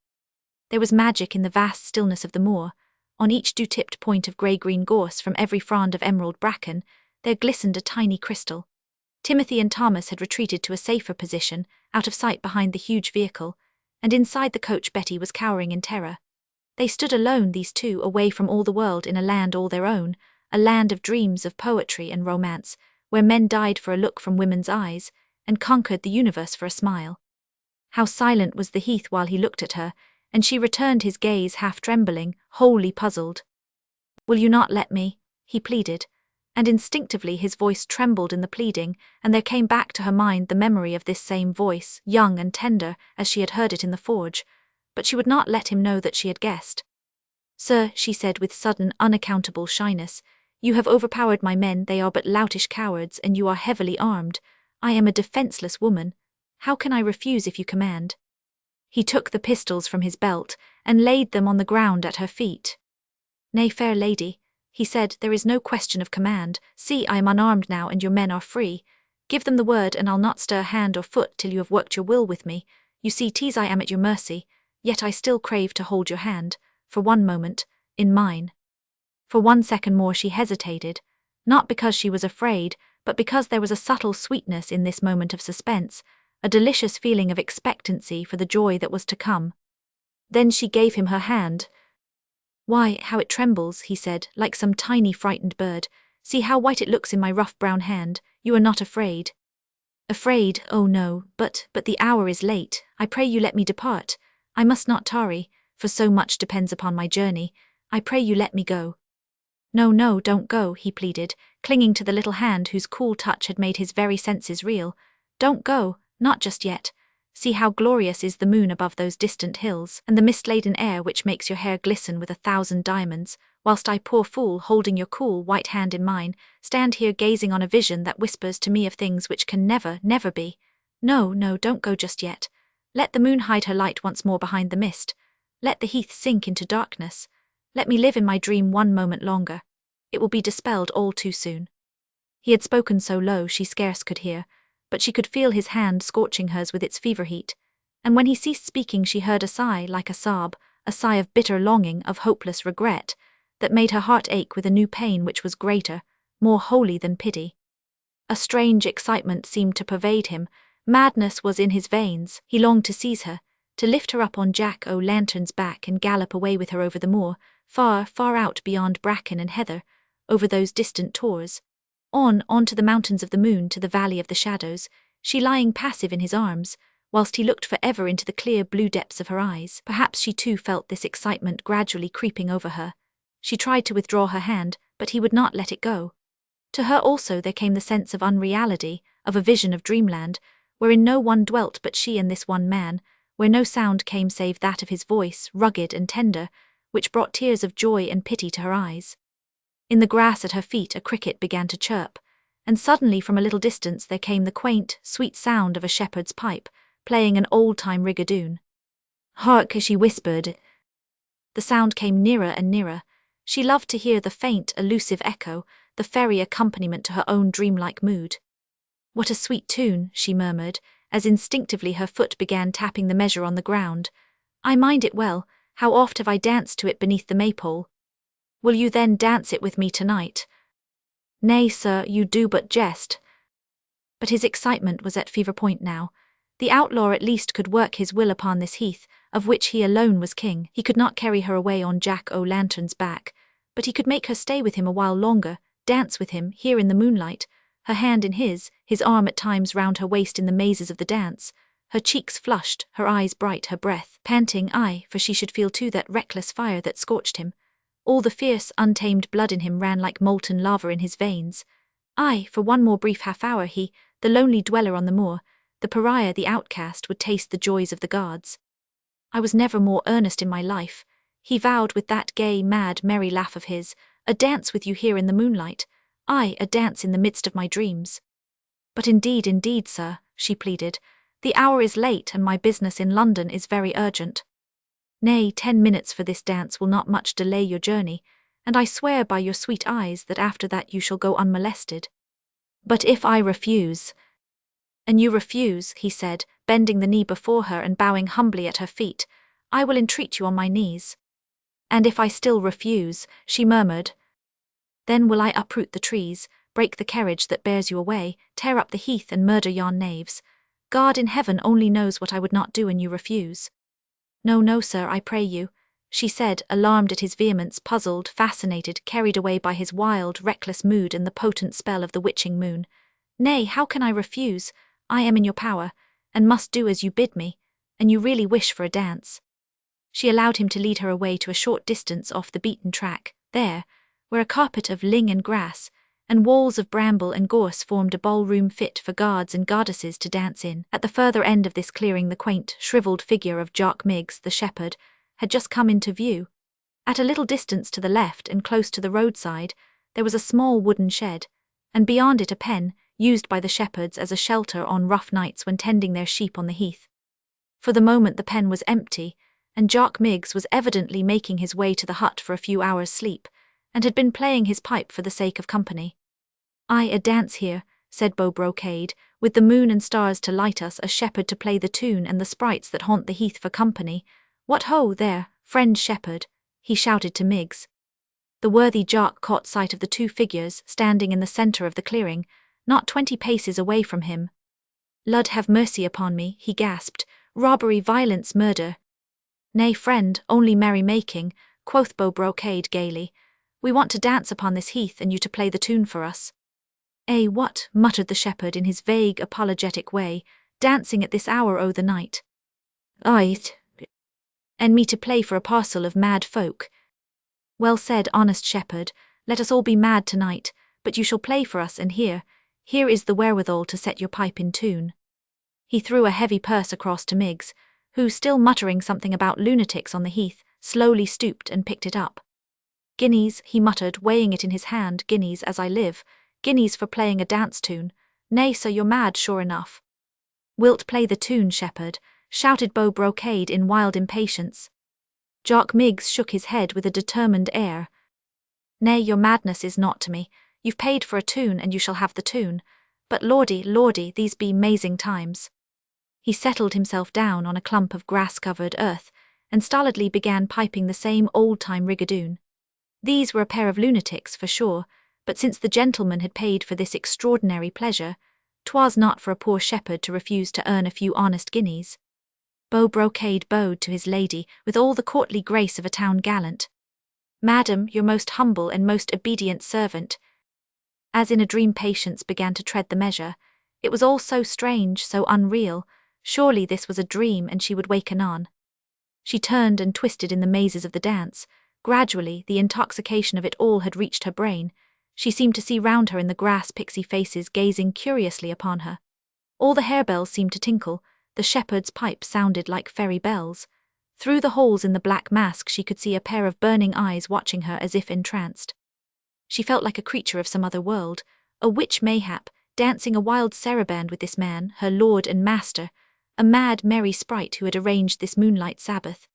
There was magic in the vast stillness of the moor. On each dew-tipped point of grey-green gorse from every frond of emerald bracken, there glistened a tiny crystal. Timothy and Thomas had retreated to a safer position, out of sight behind the huge vehicle, and inside the coach Betty was cowering in terror. They stood alone, these two, away from all the world in a land all their own, a land of dreams, of poetry and romance, where men died for a look from women's eyes, and conquered the universe for a smile. How silent was the heath while he looked at her, and she returned his gaze half-trembling, wholly puzzled. "Will you not let me?" he pleaded, and instinctively his voice trembled in the pleading, and there came back to her mind the memory of this same voice, young and tender, as she had heard it in the forge, but she would not let him know that she had guessed. "Sir," she said with sudden, unaccountable shyness, "you have overpowered my men, they are but loutish cowards, and you are heavily armed. I am a defenceless woman. How can I refuse if you command?" He took the pistols from his belt, and laid them on the ground at her feet. "Nay, fair lady," he said, "there is no question of command. See, I am unarmed now, and your men are free. Give them the word, and I'll not stir hand or foot till you have worked your will with me. You see, 'tis I am at your mercy, yet I still crave to hold your hand, for one moment, in mine." For 1 second more she hesitated, not because she was afraid, but because there was a subtle sweetness in this moment of suspense, a delicious feeling of expectancy for the joy that was to come. Then she gave him her hand. "Why, how it trembles," he said, "like some tiny frightened bird. See how white it looks in my rough brown hand. You are not afraid?" "Afraid? Oh no, but the hour is late. I pray you let me depart. I must not tarry, for so much depends upon my journey. I pray you let me go." "No, no, don't go," he pleaded, clinging to the little hand whose cool touch had made his very senses reel. "Don't go, not just yet. See how glorious is the moon above those distant hills, and the mist-laden air which makes your hair glisten with 1,000 diamonds, whilst I, poor fool, holding your cool, white hand in mine, stand here gazing on a vision that whispers to me of things which can never, never be. No, no, don't go just yet. Let the moon hide her light once more behind the mist. Let the heath sink into darkness. Let me live in my dream one moment longer. It will be dispelled all too soon." He had spoken so low she scarce could hear, but she could feel his hand scorching hers with its fever heat, and when he ceased speaking she heard a sigh like a sob, a sigh of bitter longing, of hopeless regret, that made her heart ache with a new pain which was greater, more holy than pity. A strange excitement seemed to pervade him, madness was in his veins. He longed to seize her, to lift her up on Jack o'-lantern's back and gallop away with her over the moor, far, far out beyond bracken and heather, over those distant tors, on to the mountains of the moon, to the valley of the shadows, she lying passive in his arms, whilst he looked for ever into the clear blue depths of her eyes. Perhaps she too felt this excitement gradually creeping over her. She tried to withdraw her hand, but he would not let it go. To her also there came the sense of unreality, of a vision of dreamland, wherein no one dwelt but she and this one man, where no sound came save that of his voice, rugged and tender, which brought tears of joy and pity to her eyes. In the grass at her feet a cricket began to chirp, and suddenly from a little distance there came the quaint, sweet sound of a shepherd's pipe, playing an old-time rigadoon. "Hark," she whispered. The sound came nearer and nearer. She loved to hear the faint, elusive echo, the fairy accompaniment to her own dreamlike mood. "What a sweet tune," she murmured, as instinctively her foot began tapping the measure on the ground. "I mind it well. How oft have I danced to it beneath the maypole. Will you then dance it with me tonight?" "Nay, sir, you do but jest." But his excitement was at fever point now. The outlaw at least could work his will upon this heath, of which he alone was king. He could not carry her away on Jack o'-lantern's back, but he could make her stay with him a while longer, dance with him, here in the moonlight, her hand in his arm at times round her waist in the mazes of the dance, her cheeks flushed, her eyes bright, her breath panting, aye, for she should feel too that reckless fire that scorched him. All the fierce, untamed blood in him ran like molten lava in his veins. Aye, for one more brief half-hour he, the lonely dweller on the moor, the pariah, the outcast, would taste the joys of the gods. "I was never more earnest in my life," he vowed with that gay, mad, merry laugh of his, "a dance with you here in the moonlight. Aye, a dance in the midst of my dreams." "But indeed, sir," she pleaded, "the hour is late and my business in London is very urgent." "Nay, 10 minutes for this dance will not much delay your journey, and I swear by your sweet eyes that after that you shall go unmolested." "But if I refuse?" "And you refuse," he said, bending the knee before her and bowing humbly at her feet, "I will entreat you on my knees." "And if I still refuse," she murmured, "then will I uproot the trees, break the carriage that bears you away, tear up the heath and murder yon knaves. God in heaven only knows what I would not do and you refuse." "No, no, sir, I pray you," she said, alarmed at his vehemence, puzzled, fascinated, carried away by his wild, reckless mood and the potent spell of the witching moon. "Nay, how can I refuse? I am in your power, and must do as you bid me, and you really wish for a dance." She allowed him to lead her away to a short distance off the beaten track, there, where a carpet of ling and grass, and walls of bramble and gorse formed a ballroom fit for guards and goddesses to dance in. At the further end of this clearing, the quaint, shriveled figure of Jock Miggs, the shepherd, had just come into view. At a little distance to the left and close to the roadside, there was a small wooden shed, and beyond it a pen, used by the shepherds as a shelter on rough nights when tending their sheep on the heath. For the moment the pen was empty, and Jock Miggs was evidently making his way to the hut for a few hours' sleep, and had been playing his pipe for the sake of company. "A dance here," said Beau Brocade, "with the moon and stars to light us, a shepherd to play the tune, and the sprites that haunt the heath for company. What ho, there, friend shepherd," he shouted to Miggs. The worthy Jock caught sight of the two figures standing in the centre of the clearing, not 20 paces away from him. "Lud have mercy upon me," he gasped. "Robbery, violence, murder." "Nay, friend, only merry-making," quoth Beau Brocade gaily. "We want to dance upon this heath, and you to play the tune for us." What?" muttered the shepherd in his vague, apologetic way. "Dancing at this hour o' the night? Aye, and me to play for a parcel of mad folk." "Well said, honest shepherd, let us all be mad tonight, but you shall play for us, and here is the wherewithal to set your pipe in tune." He threw a heavy purse across to Miggs, who, still muttering something about lunatics on the heath, slowly stooped and picked it up. "Guineas," he muttered, weighing it in his hand, "guineas, as I live. Guineas for playing a dance tune. Nay, sir, you're mad, sure enough." "Wilt play the tune, shepherd?" shouted Beau Brocade in wild impatience. Jock Miggs shook his head with a determined air. "Nay, your madness is naught to me. You've paid for a tune, and you shall have the tune. But lordy, lordy, these be 'mazing times." He settled himself down on a clump of grass-covered earth, and stolidly began piping the same old-time rigadoon. These were a pair of lunatics, for sure, but since the gentleman had paid for this extraordinary pleasure, 'twas not for a poor shepherd to refuse to earn a few honest guineas. Beau Brocade bowed to his lady with all the courtly grace of a town gallant. "Madam, your most humble and most obedient servant." As in a dream, Patience began to tread the measure. It was all so strange, so unreal. Surely this was a dream, and she would wake anon. She turned and twisted in the mazes of the dance. Gradually, the intoxication of it all had reached her brain. She seemed to see round her in the grass pixie faces gazing curiously upon her. All the harebells seemed to tinkle. The shepherd's pipe sounded like fairy bells. Through the holes in the black mask she could see a pair of burning eyes watching her as if entranced. She felt like a creature of some other world, a witch mayhap, dancing a wild saraband with this man, her lord and master, a mad, merry sprite who had arranged this moonlight Sabbath.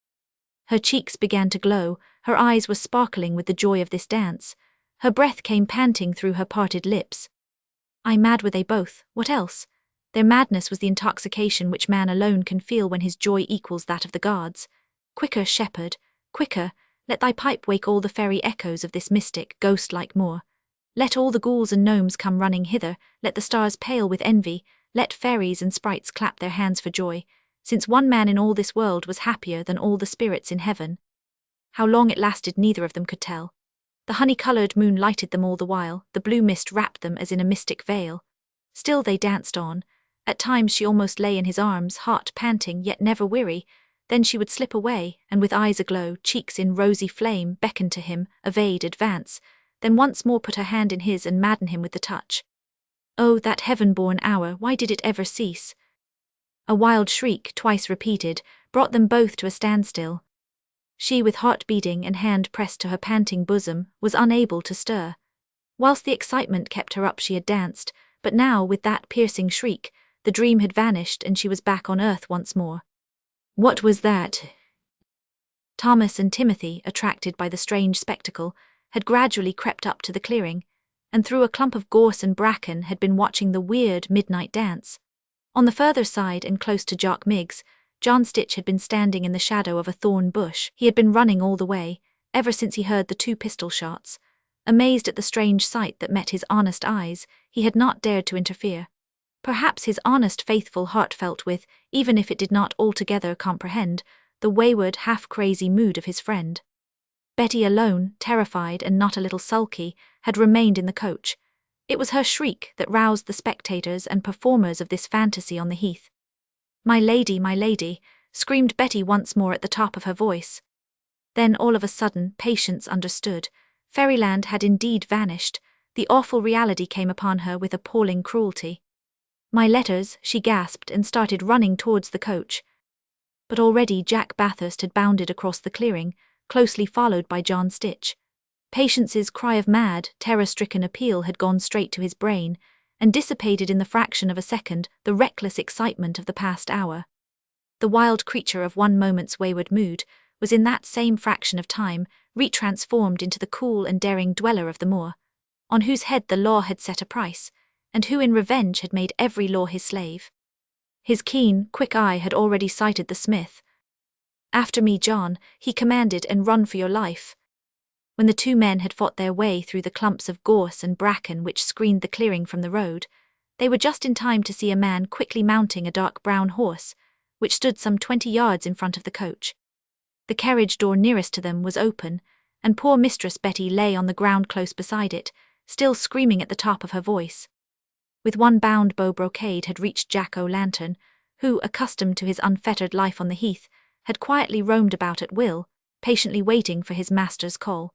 Her cheeks began to glow, her eyes were sparkling with the joy of this dance. Her breath came panting through her parted lips. Mad were they both, what else? Their madness was the intoxication which man alone can feel when his joy equals that of the gods. "Quicker, shepherd, quicker, let thy pipe wake all the fairy echoes of this mystic, ghost-like moor. Let all the ghouls and gnomes come running hither, let the stars pale with envy, let fairies and sprites clap their hands for joy, since one man in all this world was happier than all the spirits in heaven." How long it lasted neither of them could tell. The honey-coloured moon lighted them all the while, the blue mist wrapped them as in a mystic veil. Still they danced on. At times she almost lay in his arms, heart panting yet never weary. Then she would slip away, and with eyes aglow, cheeks in rosy flame, beckon to him, evade, advance, then once more put her hand in his and madden him with the touch. Oh, that heaven-born hour, why did it ever cease? A wild shriek, twice repeated, brought them both to a standstill. She, with heart beating and hand pressed to her panting bosom, was unable to stir. Whilst the excitement kept her up she had danced, but now, with that piercing shriek, the dream had vanished and she was back on earth once more. What was that? Thomas and Timothy, attracted by the strange spectacle, had gradually crept up to the clearing, and through a clump of gorse and bracken had been watching the weird midnight dance. On the further side and close to Jock Miggs, John Stitch had been standing in the shadow of a thorn bush. He had been running all the way, ever since he heard the 2 pistol shots. Amazed at the strange sight that met his honest eyes, he had not dared to interfere. Perhaps his honest, faithful heart felt with, even if it did not altogether comprehend, the wayward, half-crazy mood of his friend. Betty alone, terrified and not a little sulky, had remained in the coach. It was her shriek that roused the spectators and performers of this fantasy on the heath. My lady," screamed Betty once more at the top of her voice. Then all of a sudden Patience understood. Fairyland had indeed vanished. The awful reality came upon her with appalling cruelty. "My letters," she gasped and started running towards the coach. But already Jack Bathurst had bounded across the clearing, closely followed by John Stitch. Patience's cry of mad, terror-stricken appeal had gone straight to his brain, and dissipated in the fraction of a second the reckless excitement of the past hour. The wild creature of one moment's wayward mood was in that same fraction of time retransformed into the cool and daring dweller of the moor, on whose head the law had set a price, and who in revenge had made every law his slave. His keen, quick eye had already sighted the smith. "After me, John," he commanded, "and run for your life." When the two men had fought their way through the clumps of gorse and bracken which screened the clearing from the road, they were just in time to see a man quickly mounting a dark brown horse, which stood some 20 yards in front of the coach. The carriage door nearest to them was open, and poor Mistress Betty lay on the ground close beside it, still screaming at the top of her voice. With one bound Beau Brocade had reached Jack O'Lantern, who, accustomed to his unfettered life on the heath, had quietly roamed about at will, patiently waiting for his master's call.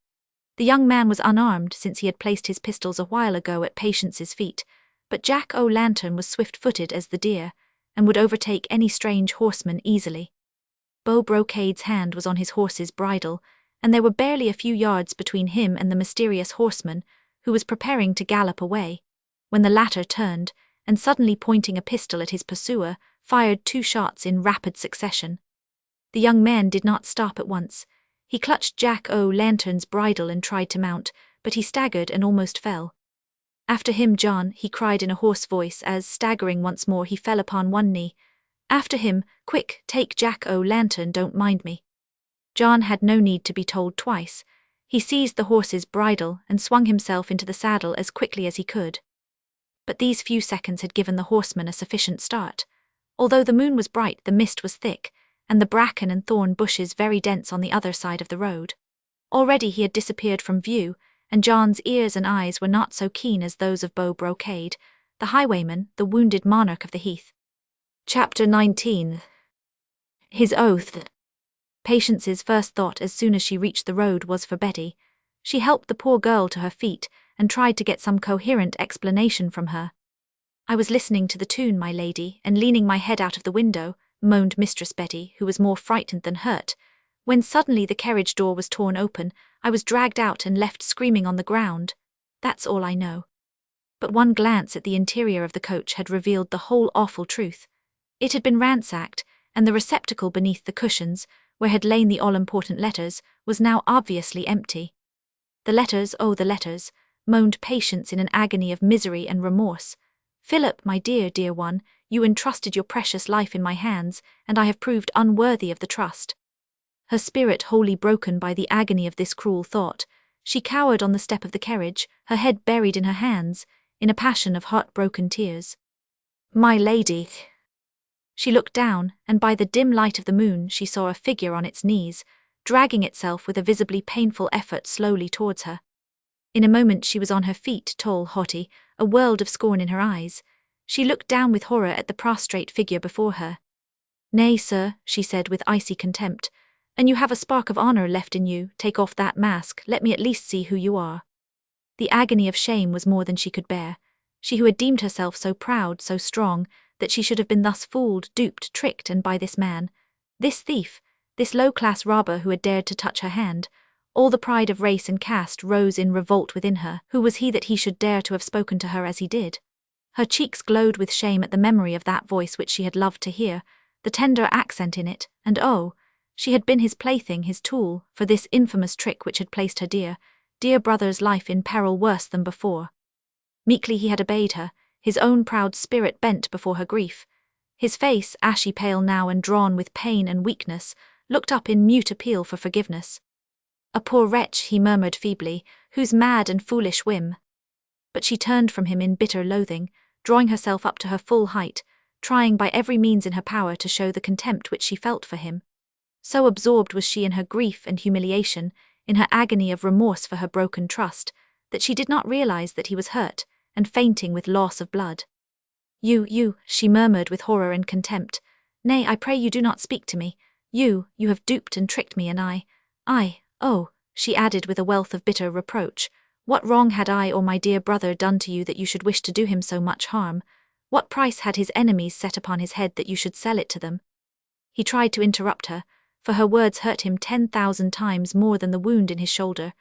The young man was unarmed since he had placed his pistols a while ago at Patience's feet, but Jack O'Lantern was swift-footed as the deer, and would overtake any strange horseman easily. Beau Brocade's hand was on his horse's bridle, and there were barely a few yards between him and the mysterious horseman, who was preparing to gallop away, when the latter turned, and suddenly pointing a pistol at his pursuer, fired 2 shots in rapid succession. The young man did not stop at once. He clutched Jack O'Lantern's bridle and tried to mount, but he staggered and almost fell. "After him, John," he cried in a hoarse voice as, staggering once more, he fell upon one knee. "After him, quick, take Jack O'Lantern, don't mind me." John had no need to be told twice. He seized the horse's bridle and swung himself into the saddle as quickly as he could. But these few seconds had given the horseman a sufficient start. Although the moon was bright, the mist was thick, and the bracken and thorn bushes very dense on the other side of the road. Already he had disappeared from view, and John's ears and eyes were not so keen as those of Beau Brocade, the highwayman, the wounded monarch of the heath. Chapter 19. His oath. Patience's first thought as soon as she reached the road was for Betty. She helped the poor girl to her feet and tried to get some coherent explanation from her. "I was listening to the tune, my lady, and leaning my head out of the window," moaned Mistress Betty, who was more frightened than hurt, "when suddenly the carriage door was torn open. I was dragged out and left screaming on the ground. That's all I know." But one glance at the interior of the coach had revealed the whole awful truth. It had been ransacked, and the receptacle beneath the cushions, where had lain the all-important letters, was now obviously empty. "The letters, oh the letters," moaned Patience in an agony of misery and remorse. "Philip, my dear, dear one, you entrusted your precious life in my hands, and I have proved unworthy of the trust." Her spirit wholly broken by the agony of this cruel thought, she cowered on the step of the carriage, her head buried in her hands, in a passion of heart-broken tears. "My lady." She looked down, and by the dim light of the moon she saw a figure on its knees, dragging itself with a visibly painful effort slowly towards her. In a moment she was on her feet, tall, haughty, a world of scorn in her eyes. She looked down with horror at the prostrate figure before her. "Nay, sir," she said with icy contempt, "and you have a spark of honor left in you, take off that mask, let me at least see who you are." The agony of shame was more than she could bear. She who had deemed herself so proud, so strong, that she should have been thus fooled, duped, tricked, and by this man, this thief, this low-class robber who had dared to touch her hand. All the pride of race and caste rose in revolt within her. Who was he that he should dare to have spoken to her as he did? Her cheeks glowed with shame at the memory of that voice which she had loved to hear, the tender accent in it, and oh, she had been his plaything, his tool, for this infamous trick which had placed her dear, dear brother's life in peril worse than before. Meekly he had obeyed her, his own proud spirit bent before her grief. His face, ashy pale now and drawn with pain and weakness, looked up in mute appeal for forgiveness. "A poor wretch," he murmured feebly, "whose mad and foolish whim." But she turned from him in bitter loathing, drawing herself up to her full height, trying by every means in her power to show the contempt which she felt for him. So absorbed was she in her grief and humiliation, in her agony of remorse for her broken trust, that she did not realize that he was hurt, and fainting with loss of blood. You, she murmured with horror and contempt. "Nay, I pray you do not speak to me. You have duped and tricked me, and I, oh," she added with a wealth of bitter reproach, What wrong had I or my dear brother done to you that you should wish to do him so much harm? What price had his enemies set upon his head that you should sell it to them?" He tried to interrupt her, for her words hurt him 10,000 times more than the wound in his shoulder.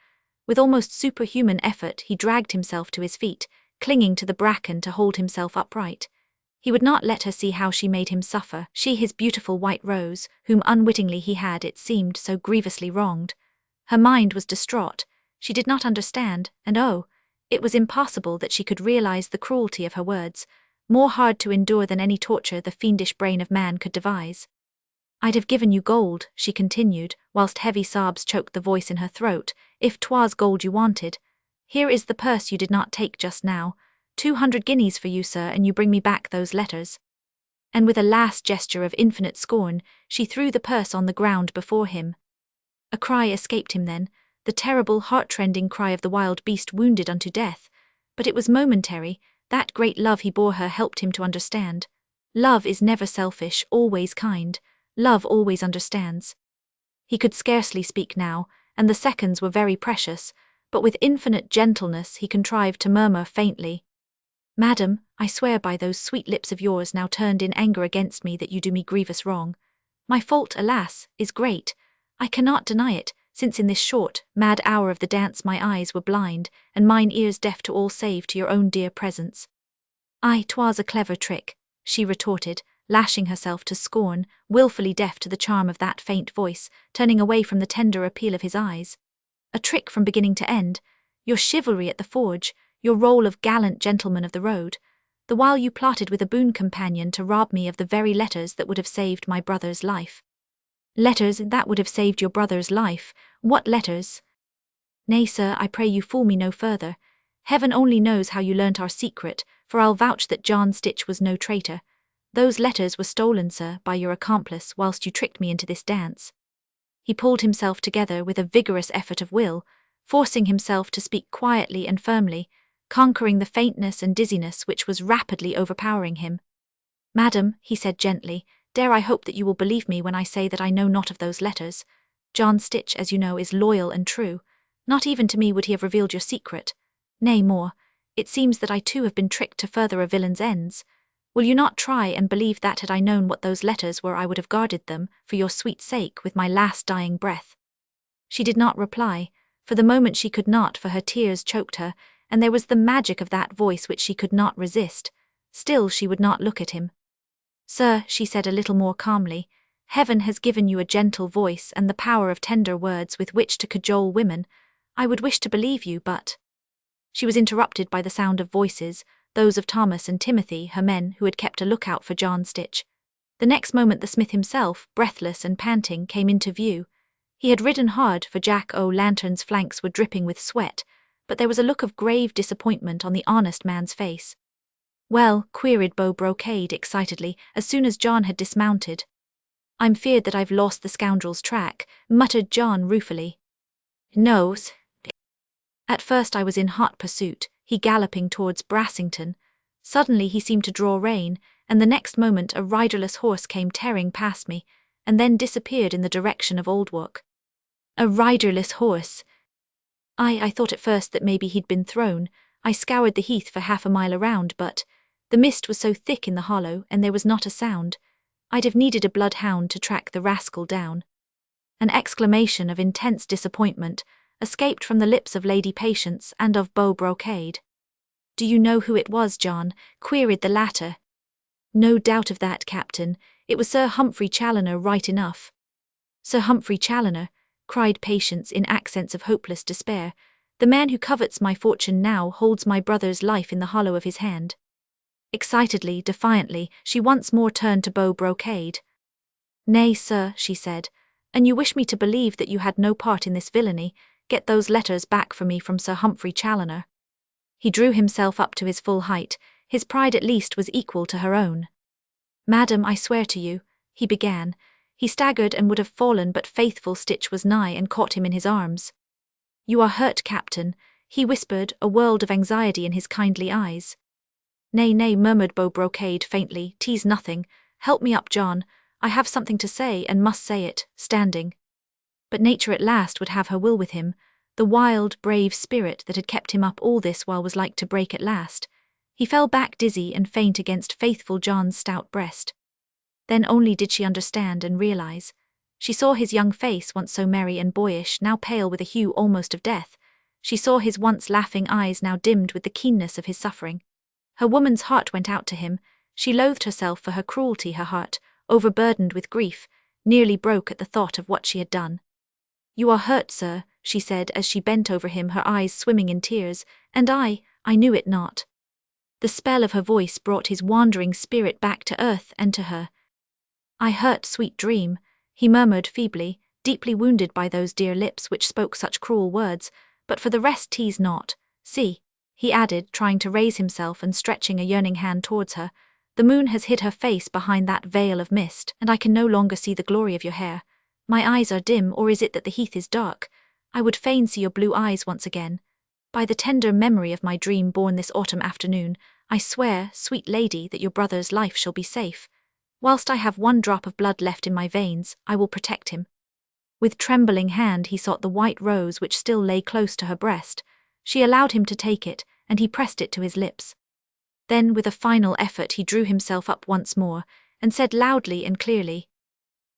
With almost superhuman effort, he dragged himself to his feet, clinging to the bracken to hold himself upright. He would not let her see how she made him suffer, she, his beautiful white rose, whom unwittingly he had, it seemed, so grievously wronged. Her mind was distraught. She did not understand, and oh, it was impossible that she could realize the cruelty of her words, more hard to endure than any torture the fiendish brain of man could devise. "I'd have given you gold," she continued, whilst heavy sobs choked the voice in her throat, "if 'twas gold you wanted. Here is the purse you did not take just now. 200 guineas for you, sir, and you bring me back those letters." And with a last gesture of infinite scorn, she threw the purse on the ground before him. A cry escaped him then, the terrible, heart-rending cry of the wild beast wounded unto death. But it was momentary. That great love he bore her helped him to understand. Love is never selfish, always kind. Love always understands. He could scarcely speak now, and the seconds were very precious, but with infinite gentleness he contrived to murmur faintly, "Madam, I swear by those sweet lips of yours now turned in anger against me that you do me grievous wrong. My fault, alas, is great. I cannot deny it, since in this short, mad hour of the dance my eyes were blind, and mine ears deaf to all save to your own dear presence." "Aye, 'twas a clever trick," she retorted, lashing herself to scorn, wilfully deaf to the charm of that faint voice, turning away from the tender appeal of his eyes. "A trick from beginning to end. Your chivalry at the forge, your role of gallant gentleman of the road, the while you plotted with a boon companion to rob me of the very letters that would have saved my brother's life." "Letters that would have saved your brother's life? What letters?" "Nay, sir, I pray you fool me no further. Heaven only knows how you learnt our secret, for I'll vouch that John Stitch was no traitor. Those letters were stolen, sir, by your accomplice whilst you tricked me into this dance." He pulled himself together with a vigorous effort of will, forcing himself to speak quietly and firmly, conquering the faintness and dizziness which was rapidly overpowering him. "Madam," he said gently, "dare I hope that you will believe me when I say that I know not of those letters. John Stitch, as you know, is loyal and true. Not even to me would he have revealed your secret. Nay, more, it seems that I too have been tricked to further a villain's ends. Will you not try and believe that had I known what those letters were I would have guarded them, for your sweet sake, with my last dying breath?" She did not reply. For the moment she could not, for her tears choked her, and there was the magic of that voice which she could not resist. Still she would not look at him. "Sir," she said a little more calmly, "Heaven has given you a gentle voice and the power of tender words with which to cajole women. I would wish to believe you, but—" She was interrupted by the sound of voices, those of Thomas and Timothy, her men, who had kept a lookout for John Stitch. The next moment the smith himself, breathless and panting, came into view. He had ridden hard, for Jack O'Lantern's flanks were dripping with sweat, but there was a look of grave disappointment on the honest man's face. "Well?" queried Beau Brocade excitedly, as soon as John had dismounted. "I'm feared that I've lost the scoundrel's track," muttered John ruefully. "No. At first I was in hot pursuit, he galloping towards Brassington. Suddenly he seemed to draw rein, and the next moment a riderless horse came tearing past me, and then disappeared in the direction of Oldwark." "A riderless horse?" I thought at first that maybe he'd been thrown. I scoured the heath for half a mile around, but the mist was so thick in the hollow, and there was not a sound. I'd have needed a bloodhound to track the rascal down." An exclamation of intense disappointment escaped from the lips of Lady Patience and of Beau Brocade. "Do you know who it was, John?" queried the latter. "No doubt of that, Captain. It was Sir Humphrey Challoner right enough." "Sir Humphrey Challoner?" cried Patience in accents of hopeless despair. "The man who covets my fortune now holds my brother's life in the hollow of his hand." Excitedly, defiantly, she once more turned to Beau Brocade. "Nay, sir," she said, "and you wish me to believe that you had no part in this villainy. Get those letters back for me from Sir Humphrey Challoner." He drew himself up to his full height. His pride at least was equal to her own. "Madam, I swear to you," he began. He staggered and would have fallen, but faithful Stitch was nigh and caught him in his arms. "You are hurt, Captain," he whispered, a world of anxiety in his kindly eyes. "Nay, nay," murmured Beau Brocade faintly, "'tis nothing. Help me up, John. I have something to say, and must say it, standing." But nature at last would have her will with him. The wild, brave spirit that had kept him up all this while was like to break at last. He fell back dizzy and faint against faithful John's stout breast. Then only did she understand and realize. She saw his young face, once so merry and boyish, now pale with a hue almost of death. She saw his once laughing eyes now dimmed with the keenness of his suffering. Her woman's heart went out to him. She loathed herself for her cruelty, her heart, overburdened with grief, nearly broke at the thought of what she had done. "You are hurt, sir," she said as she bent over him, her eyes swimming in tears, "and I knew it not." The spell of her voice brought his wandering spirit back to earth and to her. "I hurt, sweet dream," he murmured feebly, deeply wounded by those dear lips which spoke such cruel words, "but for the rest tease not. See," he added, trying to raise himself and stretching a yearning hand towards her, "the moon has hid her face behind that veil of mist, and I can no longer see the glory of your hair. My eyes are dim, or is it that the heath is dark? I would fain see your blue eyes once again. By the tender memory of my dream born this autumn afternoon, I swear, sweet lady, that your brother's life shall be safe. Whilst I have one drop of blood left in my veins, I will protect him." With trembling hand he sought the white rose which still lay close to her breast. She allowed him to take it, and he pressed it to his lips. Then with a final effort he drew himself up once more, and said loudly and clearly,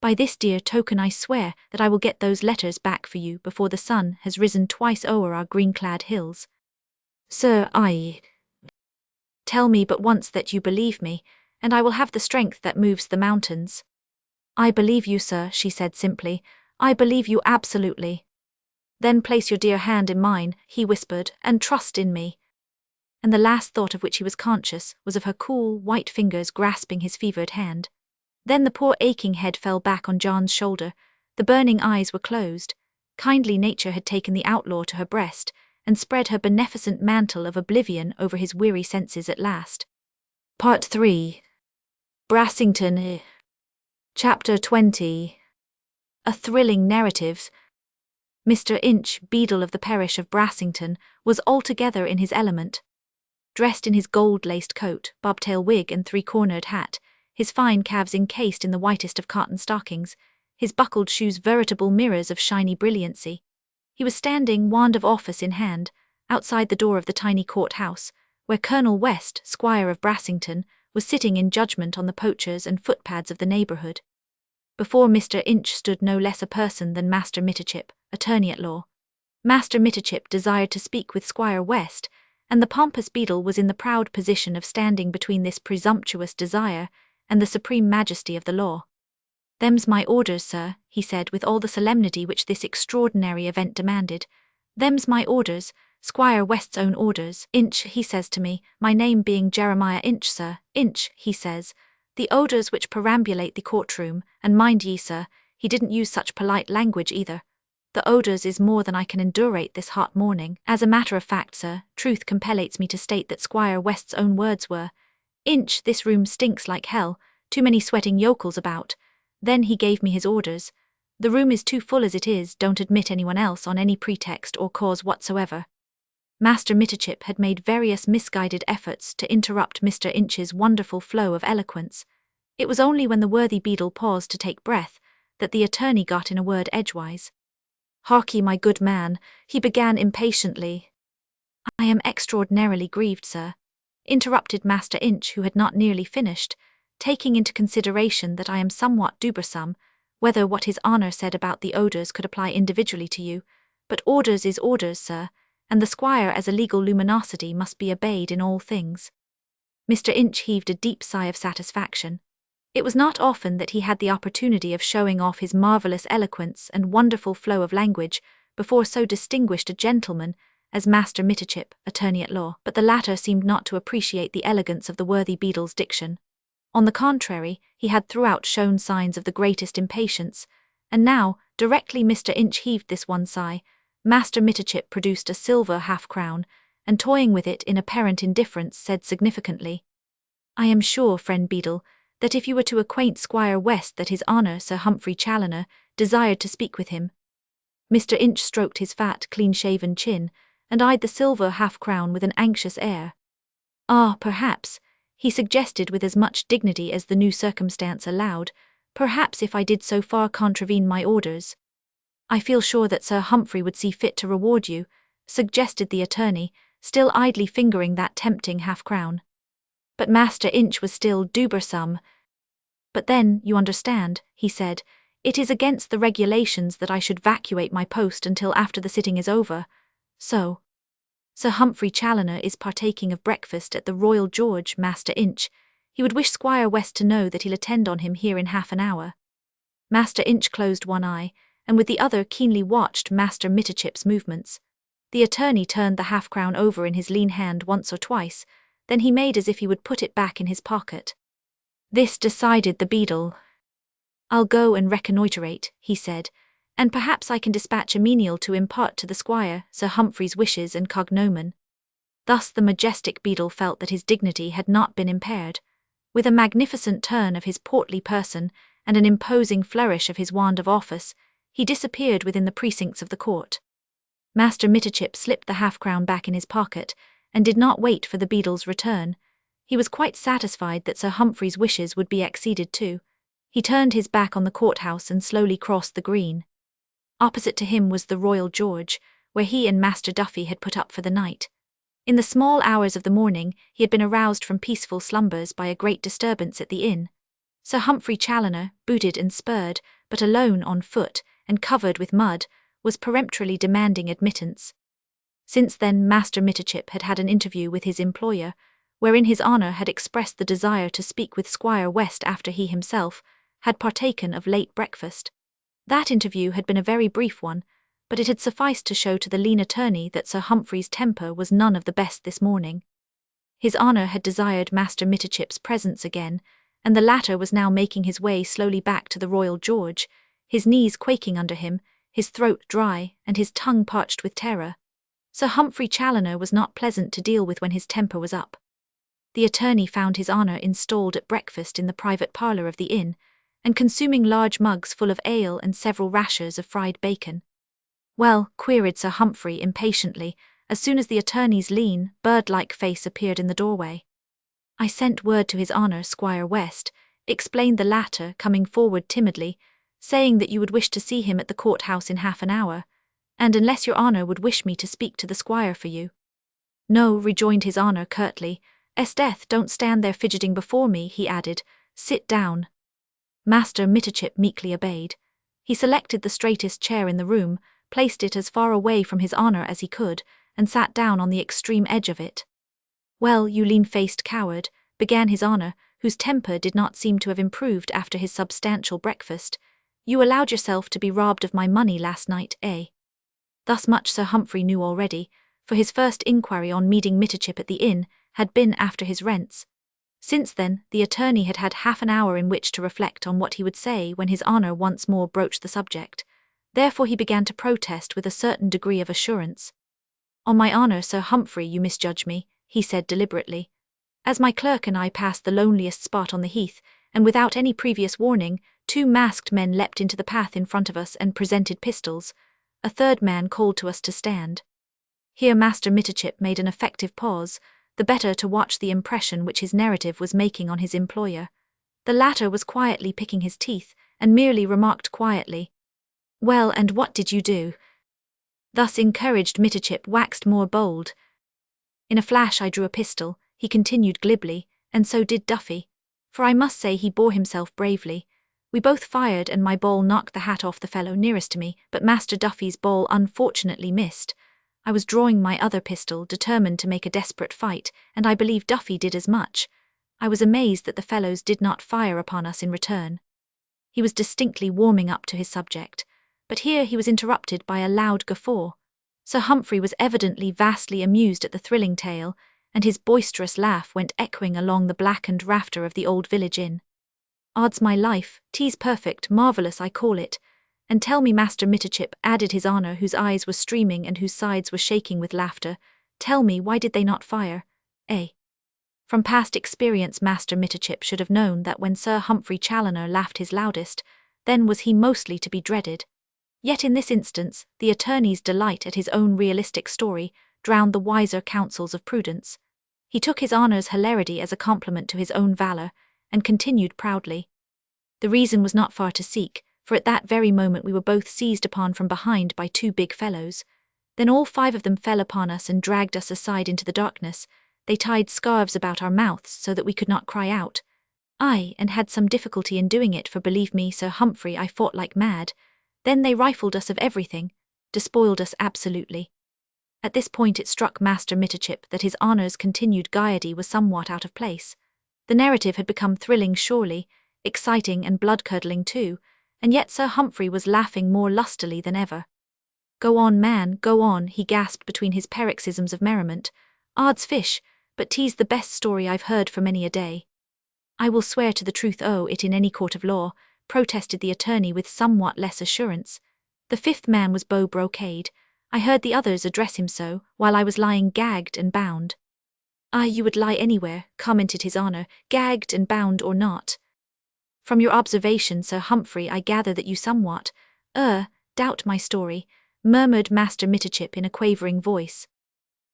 "By this dear token I swear that I will get those letters back for you before the sun has risen twice o'er our green-clad hills. Sir, tell me but once that you believe me, and I will have the strength that moves the mountains." "I believe you, sir," she said simply. "I believe you absolutely." "Then place your dear hand in mine," he whispered, "and trust in me." And the last thought of which he was conscious was of her cool, white fingers grasping his fevered hand. Then the poor aching head fell back on John's shoulder, the burning eyes were closed. Kindly nature had taken the outlaw to her breast, and spread her beneficent mantle of oblivion over his weary senses at last. Part 3. Brassington. Chapter 20. A thrilling narrative. Mr. Inch, beadle of the parish of Brassington, was altogether in his element. Dressed in his gold-laced coat, bobtail wig and three-cornered hat, his fine calves encased in the whitest of cotton stockings, his buckled shoes veritable mirrors of shiny brilliancy, he was standing, wand of office in hand, outside the door of the tiny court-house, where Colonel West, Squire of Brassington, was sitting in judgment on the poachers and footpads of the neighbourhood. Before Mr. Inch stood no less a person than Master Mitterchip, attorney-at-law. Master Mitterchip desired to speak with Squire West, and the pompous beadle was in the proud position of standing between this presumptuous desire and the supreme majesty of the law. "Them's my orders, sir," he said with all the solemnity which this extraordinary event demanded. "Them's my orders, Squire West's own orders. Inch, he says to me, my name being Jeremiah Inch, sir. Inch, he says, the orders which perambulate the courtroom, and mind ye, sir, he didn't use such polite language either. The odors is more than I can endurate this hot morning. As a matter of fact, sir, truth compelates me to state that Squire West's own words were, 'Inch, this room stinks like hell, too many sweating yokels about.' Then he gave me his orders. 'The room is too full as it is, don't admit anyone else on any pretext or cause whatsoever.'" Master Mitterchip had made various misguided efforts to interrupt Mr. Inch's wonderful flow of eloquence. It was only when the worthy beadle paused to take breath that the attorney got in a word edgewise. "Harkye, my good man," he began impatiently. "I am extraordinarily grieved, sir," interrupted Master Inch, who had not nearly finished, "taking into consideration that I am somewhat dubersome, whether what his honour said about the odours could apply individually to you, but orders is orders, sir, and the squire as a legal luminosity must be obeyed in all things." Mr. Inch heaved a deep sigh of satisfaction. It was not often that he had the opportunity of showing off his marvellous eloquence and wonderful flow of language before so distinguished a gentleman as Master Mitterchip, attorney-at-law, but the latter seemed not to appreciate the elegance of the worthy beadle's diction. On the contrary, he had throughout shown signs of the greatest impatience, and now, directly Mr. Inch heaved this one sigh, Master Mitterchip produced a silver half-crown, and toying with it in apparent indifference said significantly, "I am sure, friend beadle, that if you were to acquaint Squire West that his honour Sir Humphrey Challoner desired to speak with him." Mr. Inch stroked his fat, clean-shaven chin, and eyed the silver half-crown with an anxious air. "Ah, perhaps," he suggested with as much dignity as the new circumstance allowed, "perhaps if I did so far contravene my orders." I feel sure that Sir Humphrey would see fit to reward you, suggested the attorney, still idly fingering that tempting half-crown. But Master Inch was still dubersome. But then, you understand, he said, it is against the regulations that I should vacate my post until after the sitting is over. So, Sir Humphrey Challoner is partaking of breakfast at the Royal George, Master Inch. He would wish Squire West to know that he'll attend on him here in half an hour. Master Inch closed one eye, and with the other keenly watched Master Mitterchip's movements. The attorney turned the half-crown over in his lean hand once or twice, then he made as if he would put it back in his pocket. This decided the beadle. I'll go and reconnoiterate, he said, and perhaps I can dispatch a menial to impart to the squire Sir Humphrey's wishes and cognomen. Thus the majestic beadle felt that his dignity had not been impaired. With a magnificent turn of his portly person and an imposing flourish of his wand of office, he disappeared within the precincts of the court. Master Mitterchip slipped the half-crown back in his pocket and did not wait for the beadle's return. He was quite satisfied that Sir Humphrey's wishes would be acceded to. He turned his back on the courthouse and slowly crossed the green. Opposite to him was the Royal George, where he and Master Duffy had put up for the night. In the small hours of the morning he had been aroused from peaceful slumbers by a great disturbance at the inn. Sir Humphrey Challoner, booted and spurred, but alone on foot, and covered with mud, was peremptorily demanding admittance. Since then Master Mitterchip had had an interview with his employer, wherein his honour had expressed the desire to speak with Squire West after he himself had partaken of late breakfast. That interview had been a very brief one, but it had sufficed to show to the lean attorney that Sir Humphrey's temper was none of the best this morning. His honour had desired Master Mitterchip's presence again, and the latter was now making his way slowly back to the Royal George, his knees quaking under him, his throat dry, and his tongue parched with terror. Sir Humphrey Challoner was not pleasant to deal with when his temper was up. The attorney found his honour installed at breakfast in the private parlour of the inn, and consuming large mugs full of ale and several rashers of fried bacon. Well, queried Sir Humphrey impatiently, as soon as the attorney's lean, bird-like face appeared in the doorway. I sent word to his honour Squire West, explained the latter, coming forward timidly, saying that you would wish to see him at the court-house in half an hour, and unless your honour would wish me to speak to the squire for you. No, rejoined his honour curtly. Esdeath, don't stand there fidgeting before me, he added. Sit down. Master Mitterchip meekly obeyed. He selected the straightest chair in the room, placed it as far away from his honour as he could, and sat down on the extreme edge of it. Well, you lean-faced coward, began his honour, whose temper did not seem to have improved after his substantial breakfast, you allowed yourself to be robbed of my money last night, eh? Thus much Sir Humphrey knew already, for his first inquiry on meeting Mitterchip at the inn had been after his rents. Since then, the attorney had had half an hour in which to reflect on what he would say when his honour once more broached the subject. Therefore he began to protest with a certain degree of assurance. On my honour, Sir Humphrey, you misjudge me, he said deliberately. As my clerk and I passed the loneliest spot on the heath, and without any previous warning, 2 masked men leapt into the path in front of us and presented pistols. A third man called to us to stand. Here Master Mitterchip made an effective pause, the better to watch the impression which his narrative was making on his employer. The latter was quietly picking his teeth, and merely remarked quietly, "Well, and what did you do?" Thus encouraged, Mitterchip waxed more bold. "In a flash I drew a pistol," he continued glibly, "and so did Duffy. For I must say he bore himself bravely. We both fired, and my ball knocked the hat off the fellow nearest to me, but Master Duffy's ball unfortunately missed. I was drawing my other pistol, determined to make a desperate fight, and I believe Duffy did as much. I was amazed that the fellows did not fire upon us in return." He was distinctly warming up to his subject, but here he was interrupted by a loud guffaw. Sir Humphrey was evidently vastly amused at the thrilling tale, and his boisterous laugh went echoing along the blackened rafter of the old village inn. "Odds my life, 'tis perfect, marvellous I call it. And tell me, Master Mitterchip," added his honour, whose eyes were streaming and whose sides were shaking with laughter, "tell me, why did they not fire, eh?" From past experience Master Mitterchip should have known that when Sir Humphrey Challoner laughed his loudest, then was he mostly to be dreaded. Yet in this instance, the attorney's delight at his own realistic story drowned the wiser counsels of prudence. He took his honour's hilarity as a compliment to his own valour, and continued proudly. "The reason was not far to seek, for at that very moment we were both seized upon from behind by two big fellows. Then all 5 of them fell upon us and dragged us aside into the darkness. They tied scarves about our mouths so that we could not cry out. And had some difficulty in doing it, for believe me, Sir Humphrey, I fought like mad. Then they rifled us of everything, despoiled us absolutely. At this point it struck Master Mitterchip that his honour's continued gaiety was somewhat out of place. The narrative had become thrilling surely, exciting and blood-curdling too, and yet Sir Humphrey was laughing more lustily than ever. "Go on, man, go on," he gasped between his paroxysms of merriment. "Odds fish, but 'tis the best story I've heard for many a day." "I will swear to the truth o' it in any court of law," protested the attorney with somewhat less assurance. "The 5th man was Beau Brocade. I heard the others address him so, while I was lying gagged and bound." "You would lie anywhere," commented his honour, "gagged and bound or not." "From your observation, Sir Humphrey, I gather that you somewhat, doubt my story," murmured Master Mitterchip in a quavering voice.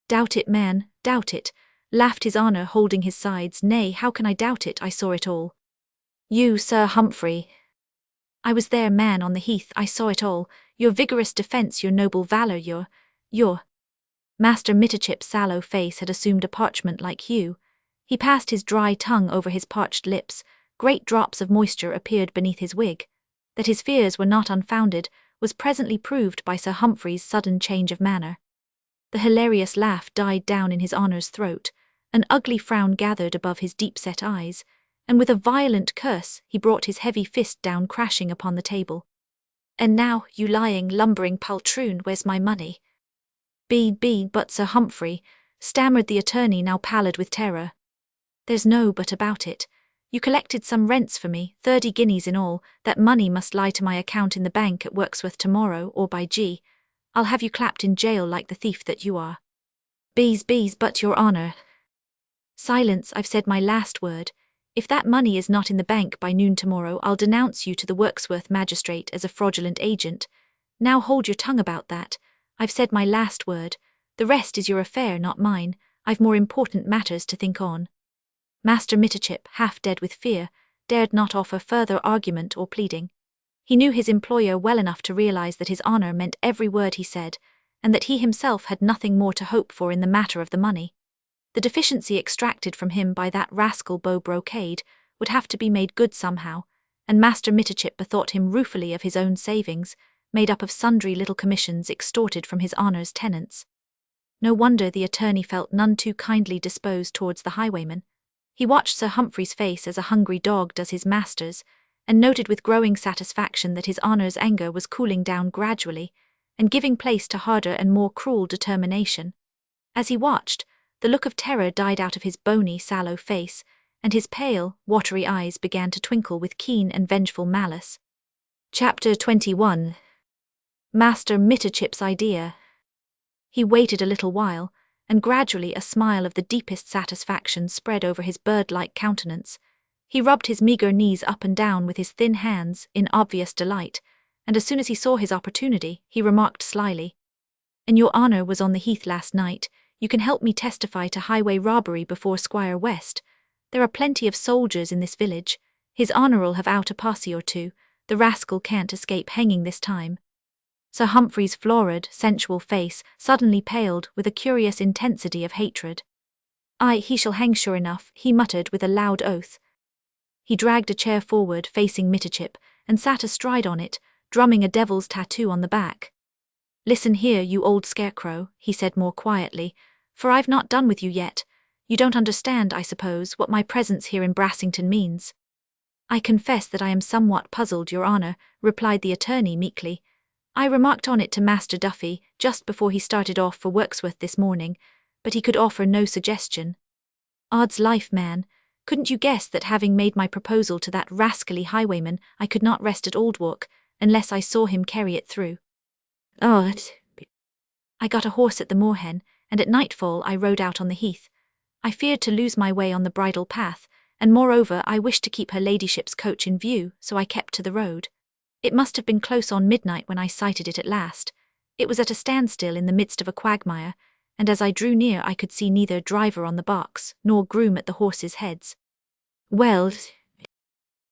"Doubt it, man, doubt it," laughed his honour, holding his sides. "Nay, how can I doubt it? I saw it all." "You, Sir Humphrey?" "I was there, man, on the heath. I saw it all. Your vigorous defence, your noble valour, your—" Master Mitterchip's sallow face had assumed a parchment-like hue. He passed his dry tongue over his parched lips. Great drops of moisture appeared beneath his wig. That his fears were not unfounded was presently proved by Sir Humphrey's sudden change of manner. The hilarious laugh died down in his honour's throat, an ugly frown gathered above his deep-set eyes, and with a violent curse he brought his heavy fist down crashing upon the table. "And now, you lying, lumbering poltroon, where's my money?" But Sir Humphrey," stammered the attorney, now pallid with terror. "There's no but about it. You collected some rents for me, 30 guineas in all. That money must lie to my account in the bank at Wirksworth tomorrow, or by G, I'll have you clapped in jail like the thief that you are." But your honour." "Silence, I've said my last word. If that money is not in the bank by noon tomorrow, I'll denounce you to the Wirksworth magistrate as a fraudulent agent. Now hold your tongue about that. I've said my last word. The rest is your affair, not mine. I've more important matters to think on." Master Mitterchip, half dead with fear, dared not offer further argument or pleading. He knew his employer well enough to realize that his honour meant every word he said, and that he himself had nothing more to hope for in the matter of the money. The deficiency extracted from him by that rascal Beau Brocade would have to be made good somehow, and Master Mitterchip bethought him ruefully of his own savings, made up of sundry little commissions extorted from his honour's tenants. No wonder the attorney felt none too kindly disposed towards the highwayman. He watched Sir Humphrey's face as a hungry dog does his master's, and noted with growing satisfaction that his honour's anger was cooling down gradually, and giving place to harder and more cruel determination. As he watched, the look of terror died out of his bony, sallow face, and his pale, watery eyes began to twinkle with keen and vengeful malice. Chapter 21. Master Mitterchip's Idea. He waited a little while, and gradually a smile of the deepest satisfaction spread over his bird-like countenance. He rubbed his meagre knees up and down with his thin hands in obvious delight, and as soon as he saw his opportunity, he remarked slyly, "And your honour was on the heath last night. You can help me testify to highway robbery before Squire West. There are plenty of soldiers in this village. His honour'll have out a posse or two. The rascal can't escape hanging this time." Sir Humphrey's florid, sensual face suddenly paled with a curious intensity of hatred. He shall hang sure enough," he muttered with a loud oath. He dragged a chair forward facing Mitterchip and sat astride on it, drumming a devil's tattoo on the back. "Listen here, you old scarecrow," he said more quietly, "for I've not done with you yet. You don't understand, I suppose, what my presence here in Brassington means." "I confess that I am somewhat puzzled, your honour," replied the attorney meekly. "I remarked on it to Master Duffy just before he started off for Wirksworth this morning, but he could offer no suggestion." "Odds life, man, couldn't you guess that having made my proposal to that rascally highwayman, I could not rest at Aldwark unless I saw him carry it through? I got a horse at the moorhen, and at nightfall I rode out on the heath. I feared to lose my way on the bridle path, and moreover I wished to keep her ladyship's coach in view, so I kept to the road. It must have been close on midnight when I sighted it at last. It was at a standstill in the midst of a quagmire, and as I drew near I could see neither driver on the box nor groom at the horses' heads." "Well,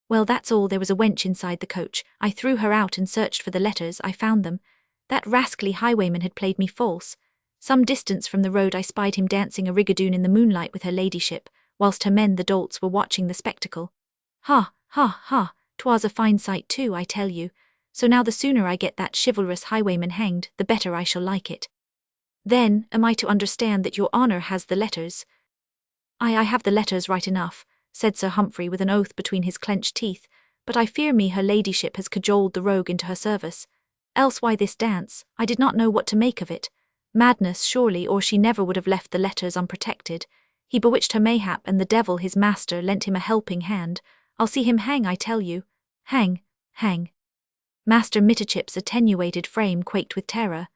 Well, that's all. There was a wench inside the coach. I threw her out and searched for the letters. I found them. That rascally highwayman had played me false. Some distance from the road I spied him dancing a rigadoon in the moonlight with her ladyship, whilst her men the dolts were watching the spectacle. Ha, ha, ha, 'twas a fine sight too, I tell you. So now the sooner I get that chivalrous highwayman hanged, the better I shall like it. Then, am I to understand that your honour has the letters? I have the letters right enough, said Sir Humphrey with an oath between his clenched teeth, but I fear me her ladyship has cajoled the rogue into her service. Else why this dance? I did not know what to make of it. Madness, surely, or she never would have left the letters unprotected. He bewitched her mayhap, and the devil his master lent him a helping hand. I'll see him hang, I tell you. Hang, hang. Master Mitterchip's attenuated frame quaked with terror.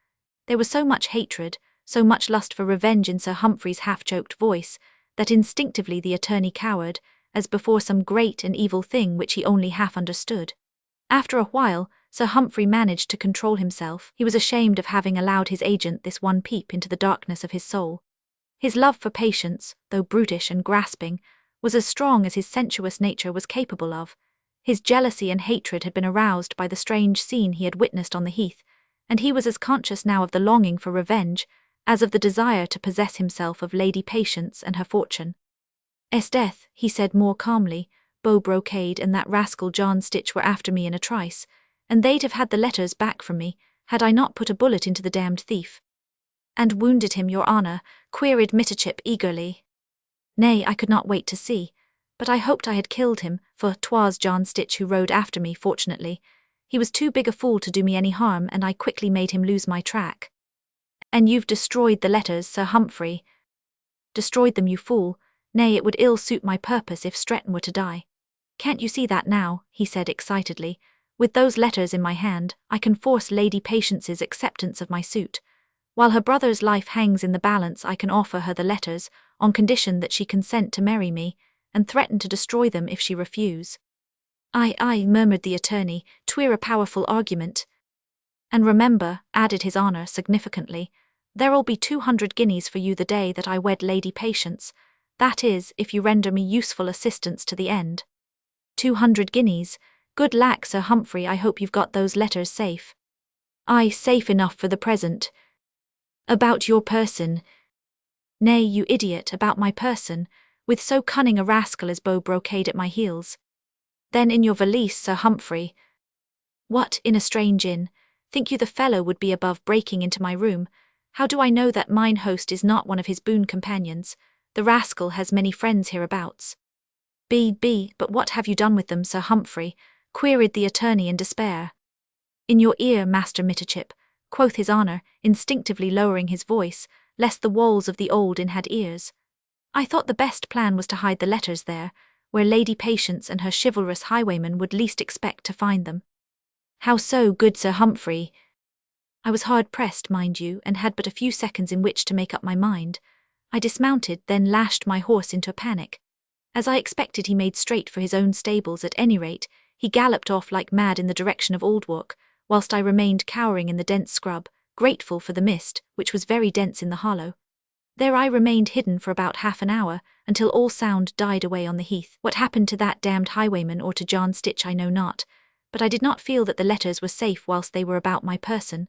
There was so much hatred, so much lust for revenge in Sir Humphrey's half-choked voice, that instinctively the attorney cowered, as before some great and evil thing which he only half understood. After a while, Sir Humphrey managed to control himself. He was ashamed of having allowed his agent this one peep into the darkness of his soul. His love for Patience, though brutish and grasping, was as strong as his sensuous nature was capable of. His jealousy and hatred had been aroused by the strange scene he had witnessed on the heath, and he was as conscious now of the longing for revenge as of the desire to possess himself of Lady Patience and her fortune. "'Esdeath," he said more calmly, "Beau Brocade and that rascal John Stitch were after me in a trice, and they'd have had the letters back from me, had I not put a bullet into the damned thief." "And wounded him, your honour?" queried Mitterchip eagerly. "Nay, I could not wait to see, but I hoped I had killed him, for 'twas John Stitch who rode after me, fortunately. He was too big a fool to do me any harm, and I quickly made him lose my track." "And you've destroyed the letters, Sir Humphrey?" "Destroyed them, you fool. Nay, it would ill suit my purpose if Stretton were to die. Can't you see that now?" he said excitedly. "With those letters in my hand, I can force Lady Patience's acceptance of my suit. While her brother's life hangs in the balance, I can offer her the letters, on condition that she consent to marry me, and threaten to destroy them if she refuse." "Aye," murmured the attorney, "'twere a powerful argument." "And remember," added his honour significantly, "there'll be 200 guineas for you the day that I wed Lady Patience. That is, if you render me useful assistance to the end." 200 guineas? Good lack, Sir Humphrey, I hope you've got those letters safe." "Aye, safe enough for the present." "About your person?" "Nay, you idiot, about my person, with so cunning a rascal as Beau Brocade at my heels." "Then in your valise, Sir Humphrey." "What, in a strange inn? Think you the fellow would be above breaking into my room? How do I know that mine host is not one of his boon companions? The rascal has many friends hereabouts." But what have you done with them, Sir Humphrey?" queried the attorney in despair. "In your ear, Master Mitterchip," quoth his honour, instinctively lowering his voice, lest the walls of the old inn had ears. "I thought the best plan was to hide the letters there, where Lady Patience and her chivalrous highwayman would least expect to find them." "How so, good Sir Humphrey?" "I was hard-pressed, mind you, and had but a few seconds in which to make up my mind. I dismounted, then lashed my horse into a panic. As I expected, he made straight for his own stables. At any rate, he galloped off like mad in the direction of Aldwark, whilst I remained cowering in the dense scrub, grateful for the mist, which was very dense in the hollow. There I remained hidden for about half an hour, until all sound died away on the heath. What happened to that damned highwayman or to John Stitch I know not, but I did not feel that the letters were safe whilst they were about my person.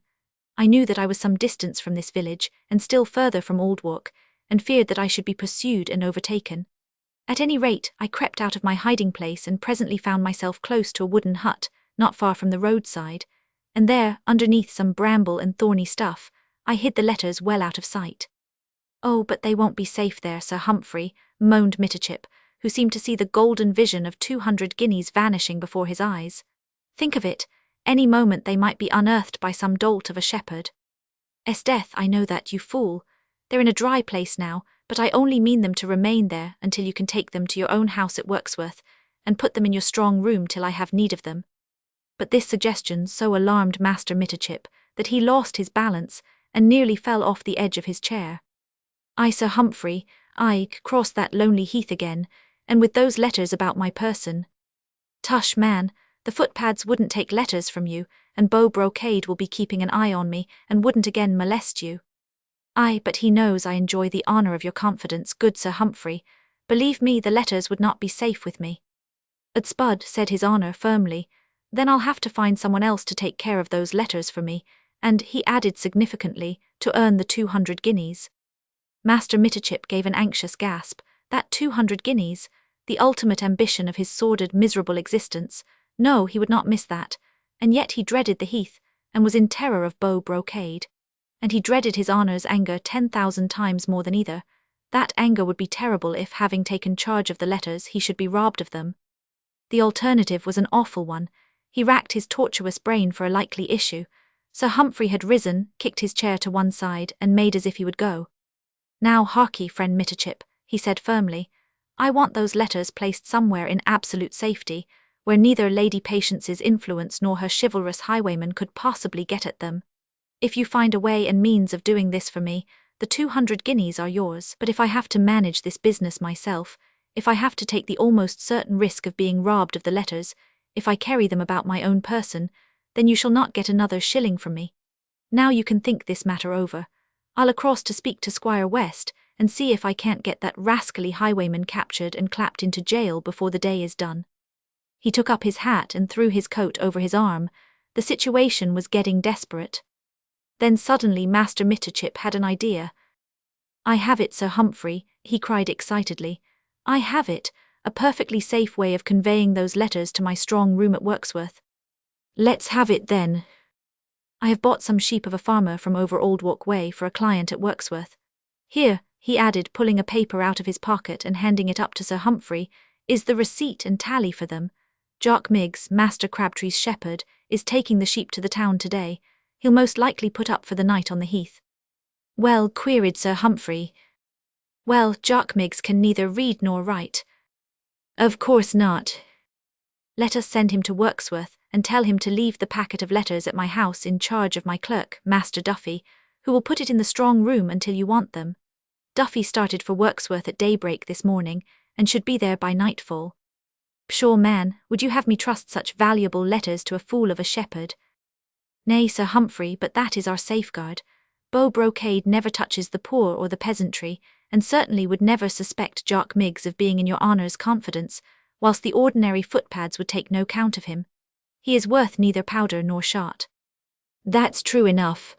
I knew that I was some distance from this village, and still further from Aldwark, and feared that I should be pursued and overtaken. At any rate, I crept out of my hiding place and presently found myself close to a wooden hut, not far from the roadside, and there, underneath some bramble and thorny stuff, I hid the letters well out of sight. "Oh, but they won't be safe there, Sir Humphrey," moaned Mitterchip, who seemed to see the golden vision of 200 guineas vanishing before his eyes. "Think of it, any moment they might be unearthed by some dolt of a shepherd." "'Esdeath, I know that, you fool. They're in a dry place now, but I only mean them to remain there until you can take them to your own house at Wirksworth, and put them in your strong room till I have need of them." But this suggestion so alarmed Master Mitterchip that he lost his balance and nearly fell off the edge of his chair. "I, Sir Humphrey, I crossed that lonely heath again, and with those letters about my person." "Tush, man, the footpads wouldn't take letters from you, and Beau Brocade will be keeping an eye on me and wouldn't again molest you." "Aye, but he knows I enjoy the honour of your confidence, good Sir Humphrey. Believe me, the letters would not be safe with me." Spud, said His Honour firmly. Then I'll have to find someone else to take care of those letters for me, and, he added significantly, to earn the 200 guineas. Master Mitterchip gave an anxious gasp. That 200 guineas, the ultimate ambition of his sordid, miserable existence. No, he would not miss that. And yet he dreaded the heath, and was in terror of Beau Brocade. And he dreaded His Honour's anger 10,000 times more than either. That anger would be terrible if, having taken charge of the letters, he should be robbed of them. The alternative was an awful one. He racked his tortuous brain for a likely issue. Sir Humphrey had risen, kicked his chair to one side, and made as if he would go. Now harkee, friend Mitterchip, he said firmly. I want those letters placed somewhere in absolute safety, where neither Lady Patience's influence nor her chivalrous highwayman could possibly get at them. If you find a way and means of doing this for me, the 200 guineas are yours. But if I have to manage this business myself, if I have to take the almost certain risk of being robbed of the letters, if I carry them about my own person, then you shall not get another shilling from me. Now you can think this matter over. I'll across to speak to Squire West, and see if I can't get that rascally highwayman captured and clapped into jail before the day is done. He took up his hat and threw his coat over his arm. The situation was getting desperate. Then suddenly Master Mitterchip had an idea. I have it, Sir Humphrey, he cried excitedly. I have it, a perfectly safe way of conveying those letters to my strong room at Wirksworth. Let's have it then. I have bought some sheep of a farmer from over Old Walk Way for a client at Wirksworth. Here, he added, pulling a paper out of his pocket and handing it up to Sir Humphrey, is the receipt and tally for them. Jock Miggs, Master Crabtree's shepherd, is taking the sheep to the town today. He'll most likely put up for the night on the heath. Well, queried Sir Humphrey. Well, Jock Miggs can neither read nor write. Of course not. Let us send him to Wirksworth, and tell him to leave the packet of letters at my house in charge of my clerk, Master Duffy, who will put it in the strong room until you want them. Duffy started for Wirksworth at daybreak this morning, and should be there by nightfall. Pshaw, man, would you have me trust such valuable letters to a fool of a shepherd? Nay, Sir Humphrey, but that is our safeguard. Beau Brocade never touches the poor or the peasantry, and certainly would never suspect Jock Miggs of being in your honour's confidence, whilst the ordinary footpads would take no count of him. He is worth neither powder nor shot. That's true enough.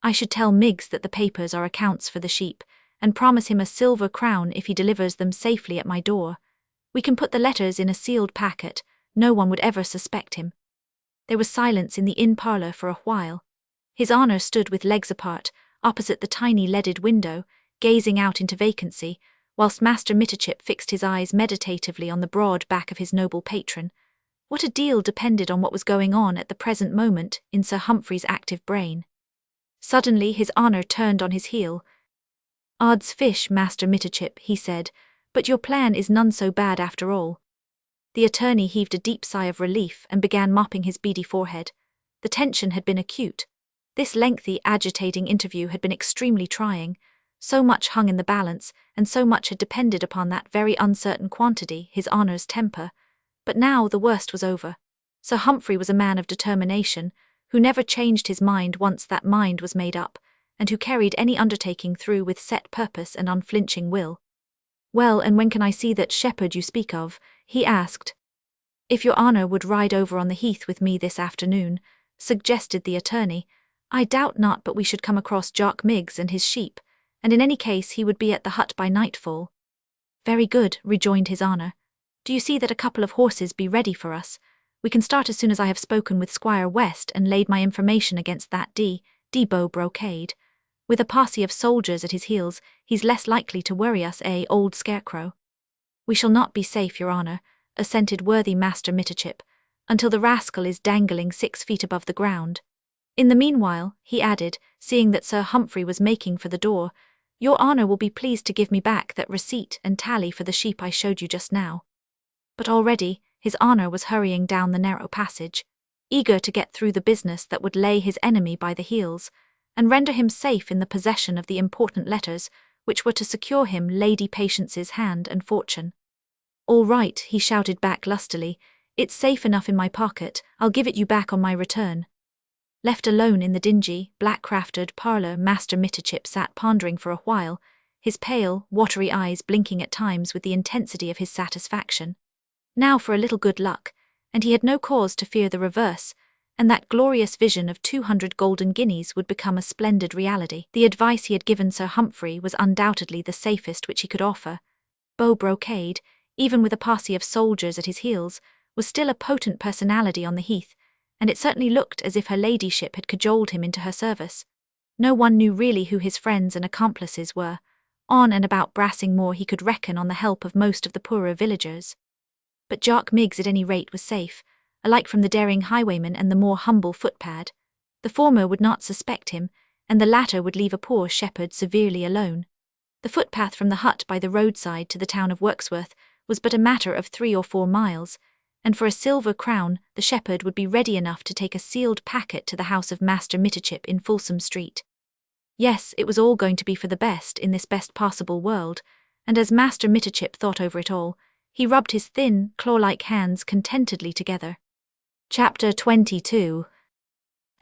I should tell Miggs that the papers are accounts for the sheep, and promise him a silver crown if he delivers them safely at my door. We can put the letters in a sealed packet. No one would ever suspect him. There was silence in the inn parlour for a while. His Honour stood with legs apart, opposite the tiny leaded window, gazing out into vacancy, whilst Master Mitterchip fixed his eyes meditatively on the broad back of his noble patron. What a deal depended on what was going on at the present moment in Sir Humphrey's active brain. Suddenly His Honour turned on his heel. Odds fish, Master Mitterchip, he said, but your plan is none so bad after all. The attorney heaved a deep sigh of relief and began mopping his beady forehead. The tension had been acute. This lengthy, agitating interview had been extremely trying. So much hung in the balance, and so much had depended upon that very uncertain quantity, His Honour's temper. But now the worst was over. Sir Humphrey was a man of determination, who never changed his mind once that mind was made up, and who carried any undertaking through with set purpose and unflinching will. Well, and when can I see that shepherd you speak of? He asked. If your Honour would ride over on the heath with me this afternoon, suggested the attorney. I doubt not but we should come across Jock Miggs and his sheep, and in any case he would be at the hut by nightfall. Very good, rejoined His Honour. Do you see that a couple of horses be ready for us? We can start as soon as I have spoken with Squire West and laid my information against that Beau Brocade. With a posse of soldiers at his heels, he's less likely to worry us, old scarecrow. We shall not be safe, your Honour, assented worthy Master Mitterchip, until the rascal is dangling 6 feet above the ground. In the meanwhile, he added, seeing that Sir Humphrey was making for the door, your Honour will be pleased to give me back that receipt and tally for the sheep I showed you just now. But already, His Honour was hurrying down the narrow passage, eager to get through the business that would lay his enemy by the heels, and render him safe in the possession of the important letters which were to secure him Lady Patience's hand and fortune. All right, he shouted back lustily, it's safe enough in my pocket, I'll give it you back on my return. Left alone in the dingy, black-crafted parlour, Master Mitterchip sat pondering for a while, his pale, watery eyes blinking at times with the intensity of his satisfaction. Now for a little good luck, and he had no cause to fear the reverse, and that glorious vision of 200 golden guineas would become a splendid reality. The advice he had given Sir Humphrey was undoubtedly the safest which he could offer. Beau Brocade, even with a posse of soldiers at his heels, was still a potent personality on the heath, and it certainly looked as if her ladyship had cajoled him into her service. No one knew really who his friends and accomplices were. On and about Brassingmoor he could reckon on the help of most of the poorer villagers. But Jock Miggs at any rate was safe, alike from the daring highwayman and the more humble footpad. The former would not suspect him, and the latter would leave a poor shepherd severely alone. The footpath from the hut by the roadside to the town of Wirksworth was but a matter of 3 or 4 miles, and for a silver crown the shepherd would be ready enough to take a sealed packet to the house of Master Mitterchip in Folsom Street. Yes, it was all going to be for the best in this best possible world, and as Master Mitterchip thought over it all, he rubbed his thin, claw-like hands contentedly together. Chapter 22.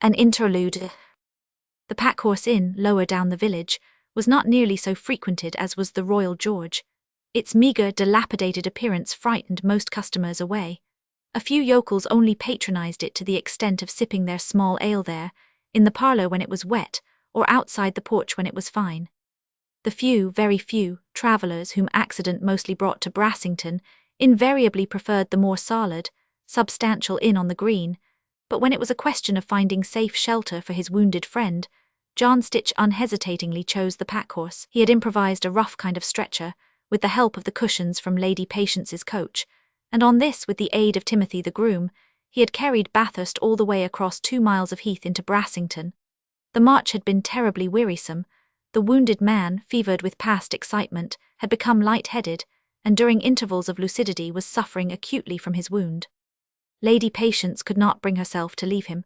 An Interlude. The Packhorse Inn, lower down the village, was not nearly so frequented as was the Royal George. Its meagre, dilapidated appearance frightened most customers away. A few yokels only patronized it to the extent of sipping their small ale there, in the parlour when it was wet, or outside the porch when it was fine. The few, very few, travellers whom accident mostly brought to Brassington invariably preferred the more solid, substantial inn on the green, but when it was a question of finding safe shelter for his wounded friend, John Stitch unhesitatingly chose the Packhorse. He had improvised a rough kind of stretcher, with the help of the cushions from Lady Patience's coach, and on this, with the aid of Timothy the groom, he had carried Bathurst all the way across 2 miles of heath into Brassington. The march had been terribly wearisome. The wounded man, fevered with past excitement, had become light-headed, and during intervals of lucidity was suffering acutely from his wound. Lady Patience could not bring herself to leave him.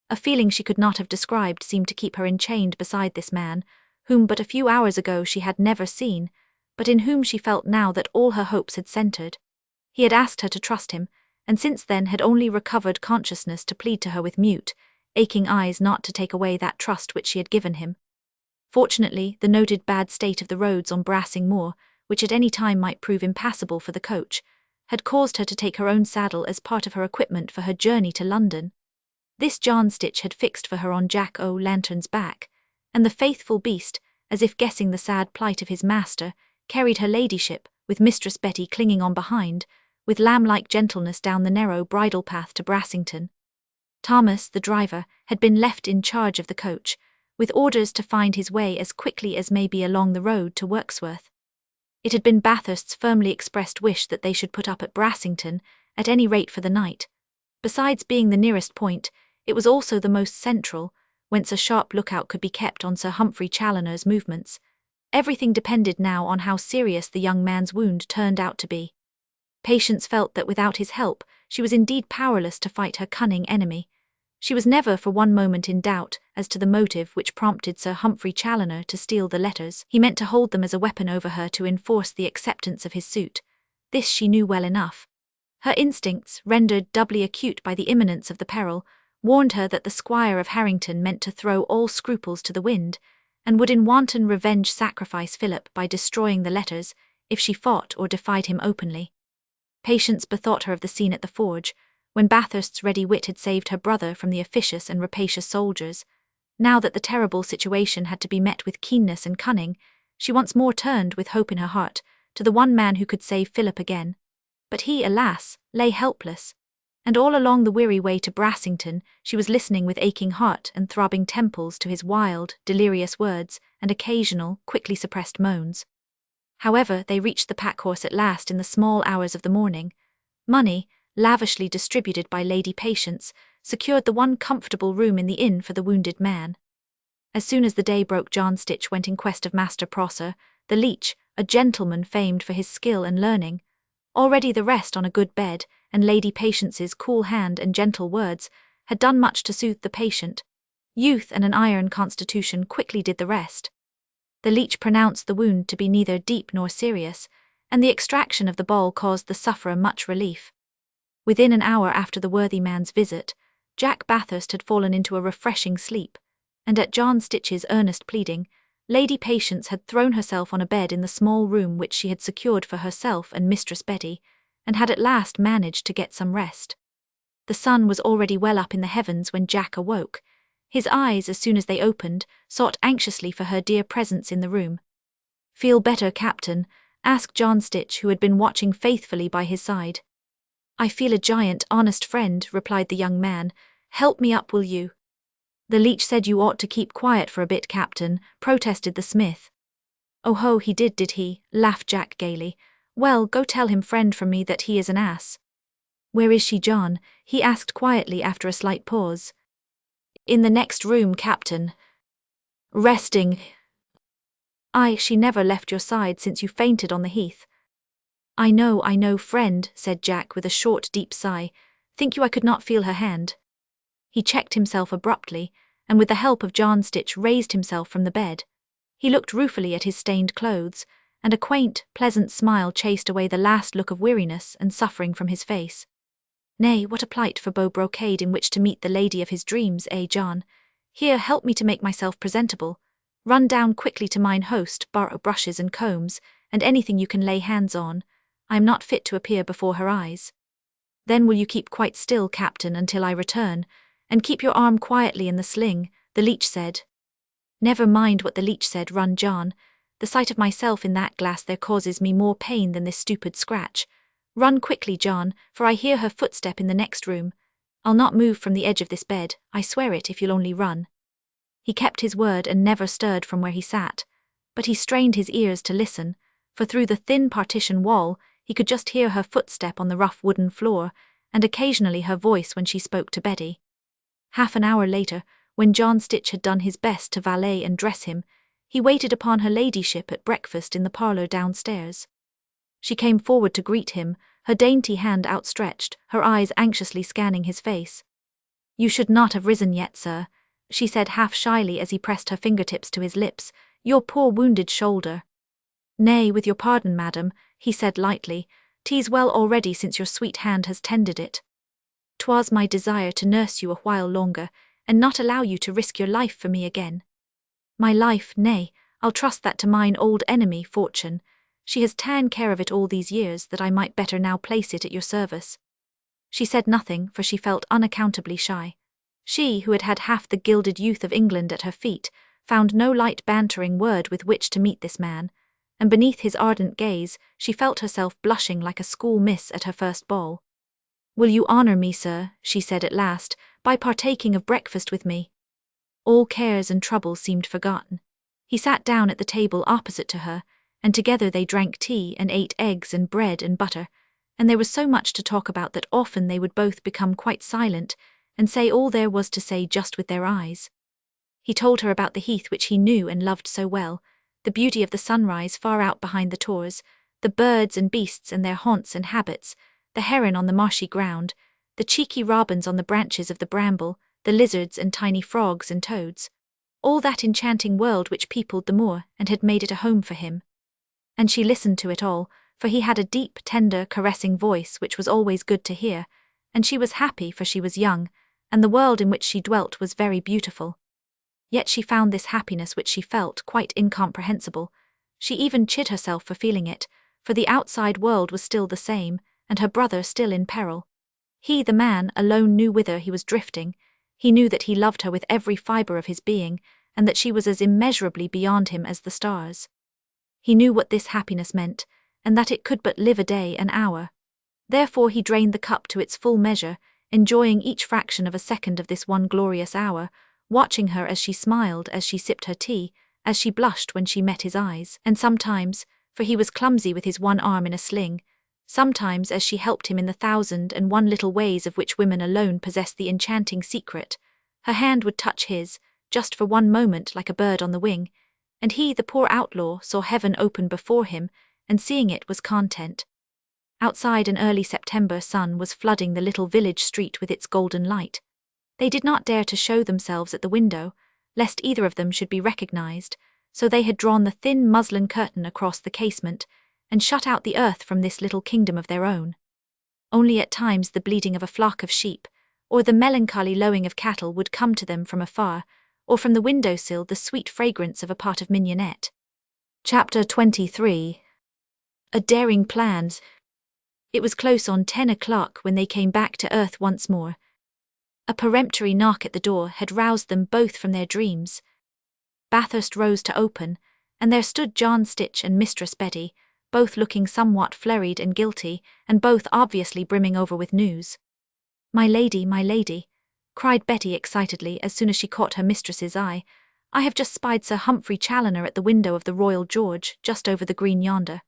A feeling she could not have described seemed to keep her enchained beside this man, whom but a few hours ago she had never seen, but in whom she felt now that all her hopes had centred. He had asked her to trust him, and since then had only recovered consciousness to plead to her with mute, aching eyes not to take away that trust which she had given him. Fortunately, the noted bad state of the roads on Brassingmoor, which at any time might prove impassable for the coach, had caused her to take her own saddle as part of her equipment for her journey to London. This John Stitch had fixed for her on Jack O'Lantern's back, and the faithful beast, as if guessing the sad plight of his master, carried her ladyship, with Mistress Betty clinging on behind, with lamb-like gentleness down the narrow bridle path to Brassington. Thomas, the driver, had been left in charge of the coach, with orders to find his way as quickly as may be along the road to Wirksworth. It had been Bathurst's firmly expressed wish that they should put up at Brassington, at any rate for the night. Besides being the nearest point, it was also the most central, whence a sharp lookout could be kept on Sir Humphrey Challoner's movements. Everything depended now on how serious the young man's wound turned out to be. Patience felt that without his help, she was indeed powerless to fight her cunning enemy. She was never for one moment in doubt as to the motive which prompted Sir Humphrey Challoner to steal the letters. He meant to hold them as a weapon over her to enforce the acceptance of his suit. This she knew well enough. Her instincts, rendered doubly acute by the imminence of the peril, warned her that the Squire of Harrington meant to throw all scruples to the wind, and would in wanton revenge sacrifice Philip by destroying the letters, if she fought or defied him openly. Patience bethought her of the scene at the forge, when Bathurst's ready wit had saved her brother from the officious and rapacious soldiers. Now that the terrible situation had to be met with keenness and cunning, she once more turned, with hope in her heart, to the one man who could save Philip again. But he, alas, lay helpless, and all along the weary way to Brassington she was listening with aching heart and throbbing temples to his wild, delirious words and occasional, quickly suppressed moans. However, they reached the Packhorse at last in the small hours of the morning. Money, lavishly distributed by Lady Patience, secured the one comfortable room in the inn for the wounded man. As soon as the day broke, John Stitch went in quest of Master Prosser, the leech, a gentleman famed for his skill and learning. Already the rest on a good bed, and Lady Patience's cool hand and gentle words had done much to soothe the patient. Youth and an iron constitution quickly did the rest. The leech pronounced the wound to be neither deep nor serious, and the extraction of the ball caused the sufferer much relief. Within an hour after the worthy man's visit, Jack Bathurst had fallen into a refreshing sleep, and at John Stitch's earnest pleading, Lady Patience had thrown herself on a bed in the small room which she had secured for herself and Mistress Betty, and had at last managed to get some rest. The sun was already well up in the heavens when Jack awoke. His eyes, as soon as they opened, sought anxiously for her dear presence in the room. "Feel better, Captain?" asked John Stitch, who had been watching faithfully by his side. "I feel a giant, honest friend," replied the young man. "Help me up, will you?" "The leech said you ought to keep quiet for a bit, Captain," protested the smith. "Oh ho, he did he?" laughed Jack gaily. "Well, go tell him, friend, from me, that he is an ass." "Where is she, John?" he asked quietly after a slight pause. "In the next room, Captain. Resting." "Aye, she never left your side since you fainted on the heath." I know, friend," said Jack with a short, deep sigh. "Think you I could not feel her hand?" He checked himself abruptly, and with the help of John Stitch raised himself from the bed. He looked ruefully at his stained clothes, and a quaint, pleasant smile chased away the last look of weariness and suffering from his face. "Nay, what a plight for Beau Brocade in which to meet the lady of his dreams, John? Here, help me to make myself presentable. Run down quickly to mine host, borrow brushes and combs, and anything you can lay hands on. I am not fit to appear before her eyes. Then will you keep quite still, Captain, until I return, and keep your arm quietly in the sling," the leech said. "Never mind what the leech said, run, John. The sight of myself in that glass there causes me more pain than this stupid scratch. Run quickly, John, for I hear her footstep in the next room. I'll not move from the edge of this bed, I swear it, if you'll only run." He kept his word and never stirred from where he sat, but he strained his ears to listen, for through the thin partition wall he could just hear her footstep on the rough wooden floor, and occasionally her voice when she spoke to Betty. Half an hour later, when John Stitch had done his best to valet and dress him, he waited upon her ladyship at breakfast in the parlour downstairs. She came forward to greet him, her dainty hand outstretched, her eyes anxiously scanning his face. "You should not have risen yet, sir," she said half shyly as he pressed her fingertips to his lips. "Your poor wounded shoulder." "Nay, with your pardon, madam," he said lightly, "'tis well already since your sweet hand has tended it. 'Twas my desire to nurse you a while longer, and not allow you to risk your life for me again." "My life, nay, I'll trust that to mine old enemy, Fortune. She has ta'en care of it all these years that I might better now place it at your service." She said nothing, for she felt unaccountably shy. She, who had had half the gilded youth of England at her feet, found no light bantering word with which to meet this man, and beneath his ardent gaze she felt herself blushing like a school miss at her first ball. "Will you honour me, sir," she said at last, "by partaking of breakfast with me?" All cares and troubles seemed forgotten. He sat down at the table opposite to her, and together they drank tea and ate eggs and bread and butter, and there was so much to talk about that often they would both become quite silent and say all there was to say just with their eyes. He told her about the heath which he knew and loved so well, the beauty of the sunrise far out behind the tors, the birds and beasts and their haunts and habits, the heron on the marshy ground, the cheeky robins on the branches of the bramble, the lizards and tiny frogs and toads, all that enchanting world which peopled the moor and had made it a home for him. And she listened to it all, for he had a deep, tender, caressing voice which was always good to hear, and she was happy for she was young, and the world in which she dwelt was very beautiful. Yet she found this happiness which she felt quite incomprehensible. She even chid herself for feeling it, for the outside world was still the same, and her brother still in peril. He, the man, alone knew whither he was drifting. He knew that he loved her with every fibre of his being, and that she was as immeasurably beyond him as the stars. He knew what this happiness meant, and that it could but live a day, an hour. Therefore he drained the cup to its full measure, enjoying each fraction of a second of this one glorious hour, watching her as she smiled as she sipped her tea, as she blushed when she met his eyes, and sometimes, for he was clumsy with his one arm in a sling, sometimes as she helped him in the 1,001 little ways of which women alone possess the enchanting secret, her hand would touch his, just for one moment like a bird on the wing, and he, the poor outlaw, saw heaven open before him, and seeing it was content. Outside an early September sun was flooding the little village street with its golden light. They did not dare to show themselves at the window, lest either of them should be recognized, so they had drawn the thin muslin curtain across the casement, and shut out the earth from this little kingdom of their own. Only at times the bleating of a flock of sheep, or the melancholy lowing of cattle would come to them from afar, or from the window-sill the sweet fragrance of a pot of mignonette. Chapter 23. A daring plan. It was close on 10 o'clock when they came back to earth once more. A peremptory knock at the door had roused them both from their dreams. Bathurst rose to open, and there stood John Stitch and Mistress Betty, both looking somewhat flurried and guilty, and both obviously brimming over with news. My lady," cried Betty excitedly as soon as she caught her mistress's eye, "I have just spied Sir Humphrey Challoner at the window of the Royal George, just over the green yonder."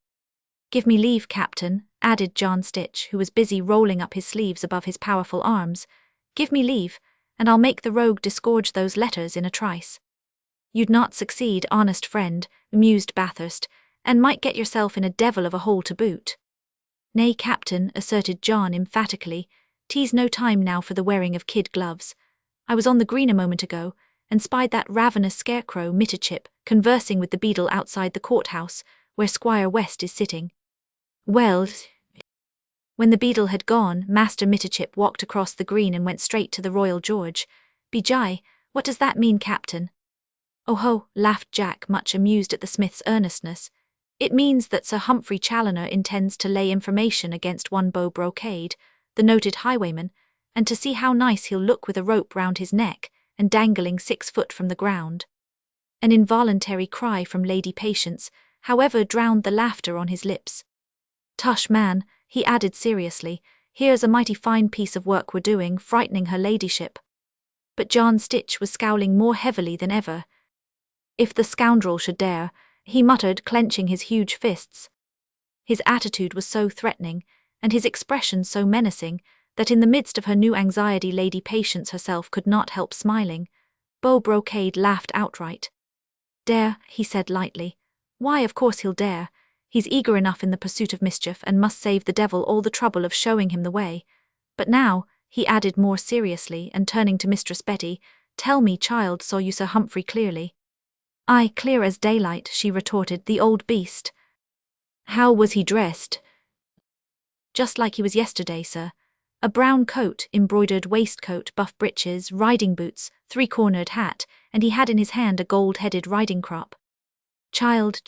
"Give me leave, Captain," added John Stitch, who was busy rolling up his sleeves above his powerful arms. "Give me leave, and I'll make the rogue disgorge those letters in a trice." "You'd not succeed, honest friend," mused Bathurst, "and might get yourself in a devil of a hole to boot." "Nay, Captain," asserted John emphatically, "'tis no time now for the wearing of kid gloves. I was on the green a moment ago, and spied that ravenous scarecrow, Mitterchip, conversing with the beadle outside the courthouse, where Squire West is sitting." "Well..." When the beadle had gone, Master Mitterchip walked across the green and went straight to the Royal George. "Bijay, what does that mean, Captain?" "Oh ho," laughed Jack, much amused at the smith's earnestness. "It means that Sir Humphrey Challoner intends to lay information against one Beau Brocade, the noted highwayman, and to see how nice he'll look with a rope round his neck and dangling 6 foot from the ground." An involuntary cry from Lady Patience, however, drowned the laughter on his lips. "Tush, man," he added seriously, "here's a mighty fine piece of work we're doing, frightening her ladyship." But John Stitch was scowling more heavily than ever. "If the scoundrel should dare," he muttered, clenching his huge fists. His attitude was so threatening, and his expression so menacing, that in the midst of her new anxiety Lady Patience herself could not help smiling. Beau Brocade laughed outright. "Dare," he said lightly. "Why, of course he'll dare. He's eager enough in the pursuit of mischief and must save the devil all the trouble of showing him the way. But now," he added more seriously and turning to Mistress Betty, "tell me, child, saw you Sir Humphrey clearly?" "Aye, clear as daylight," she retorted, "the old beast." "How was he dressed?" "Just like he was yesterday, sir. A brown coat, embroidered waistcoat, buff breeches, riding boots, 3-cornered hat, and he had in his hand a gold-headed riding crop." Child,"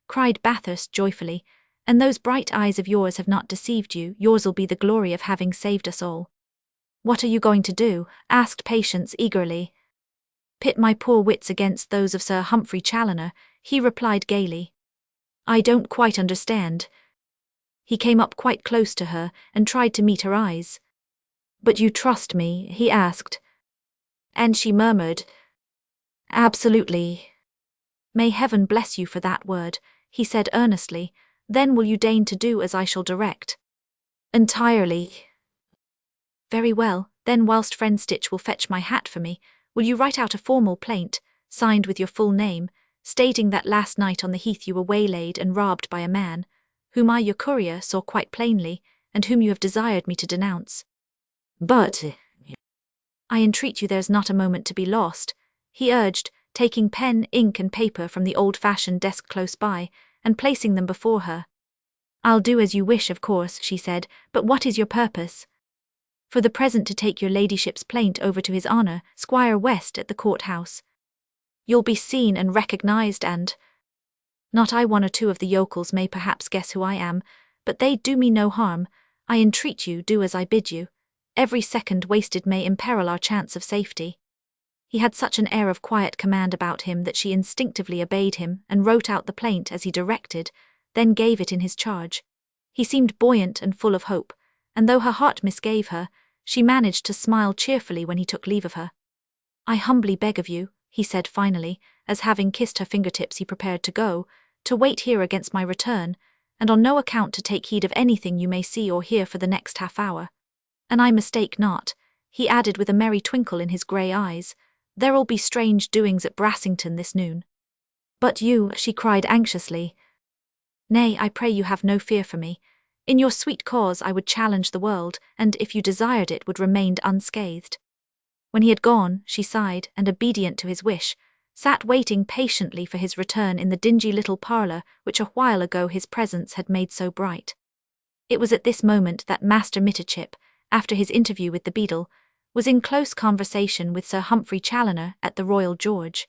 cried Bathurst joyfully, "and those bright eyes of yours have not deceived you. Yours'll be the glory of having saved us all." "What are you going to do?" asked Patience eagerly. "Pit my poor wits against those of Sir Humphrey Challoner," he replied gaily. "I don't quite understand." He came up quite close to her and tried to meet her eyes. "But you trust me?" he asked. And she murmured, "Absolutely." "May heaven bless you for that word," he said earnestly. "Then will you deign to do as I shall direct?" "Entirely." "Very well, then whilst friend Stitch will fetch my hat for me, will you write out a formal plaint, signed with your full name, stating that last night on the heath you were waylaid and robbed by a man, whom I, your courier, saw quite plainly, and whom you have desired me to denounce." "But..." "I entreat you there's not a moment to be lost," he urged, taking pen, ink and paper from the old-fashioned desk close by, and placing them before her. "I'll do as you wish, of course," she said, "but what is your purpose?" "For the present to take your ladyship's plaint over to his honour, Squire West, at the court-house. You'll be seen and recognised and... Not I, 1 or 2 of the yokels may perhaps guess who I am, but they do me no harm. I entreat you, do as I bid you. Every second wasted may imperil our chance of safety." He had such an air of quiet command about him that she instinctively obeyed him and wrote out the plaint as he directed, then gave it in his charge. He seemed buoyant and full of hope, and though her heart misgave her, she managed to smile cheerfully when he took leave of her. "I humbly beg of you," he said finally, as having kissed her fingertips he prepared to go, "to wait here against my return, and on no account to take heed of anything you may see or hear for the next half-hour. And I mistake not," he added with a merry twinkle in his grey eyes, "there'll be strange doings at Brassington this noon." "But you," she cried anxiously. "Nay, I pray you have no fear for me. In your sweet cause I would challenge the world, and if you desired it would remain unscathed." When he had gone, she sighed, and obedient to his wish, sat waiting patiently for his return in the dingy little parlour which a while ago his presence had made so bright. It was at this moment that Master Mitterchip, after his interview with the beadle, was in close conversation with Sir Humphrey Challoner at the Royal George.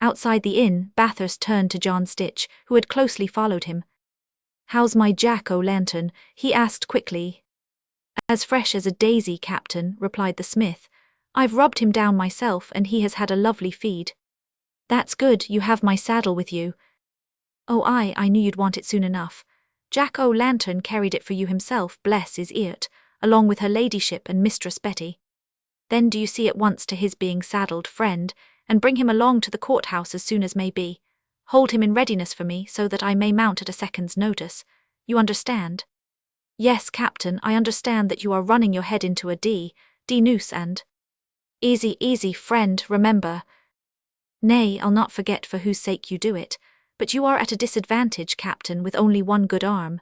Outside the inn, Bathurst turned to John Stitch, who had closely followed him. "How's my jack-o'-lantern?" he asked quickly. "As fresh as a daisy, Captain," replied the smith. "I've rubbed him down myself and he has had a lovely feed." "That's good, you have my saddle with you." "Oh I knew you'd want it soon enough. Jack-o'-lantern carried it for you himself, bless his eart, along with her ladyship and Mistress Betty." "Then do you see at once to his being saddled, friend, and bring him along to the courthouse as soon as may be. Hold him in readiness for me so that I may mount at a second's notice. You understand?" "Yes, Captain, I understand that you are running your head into a noose and—" "Easy, easy, friend, remember." "Nay, I'll not forget for whose sake you do it, but you are at a disadvantage, Captain, with only one good arm."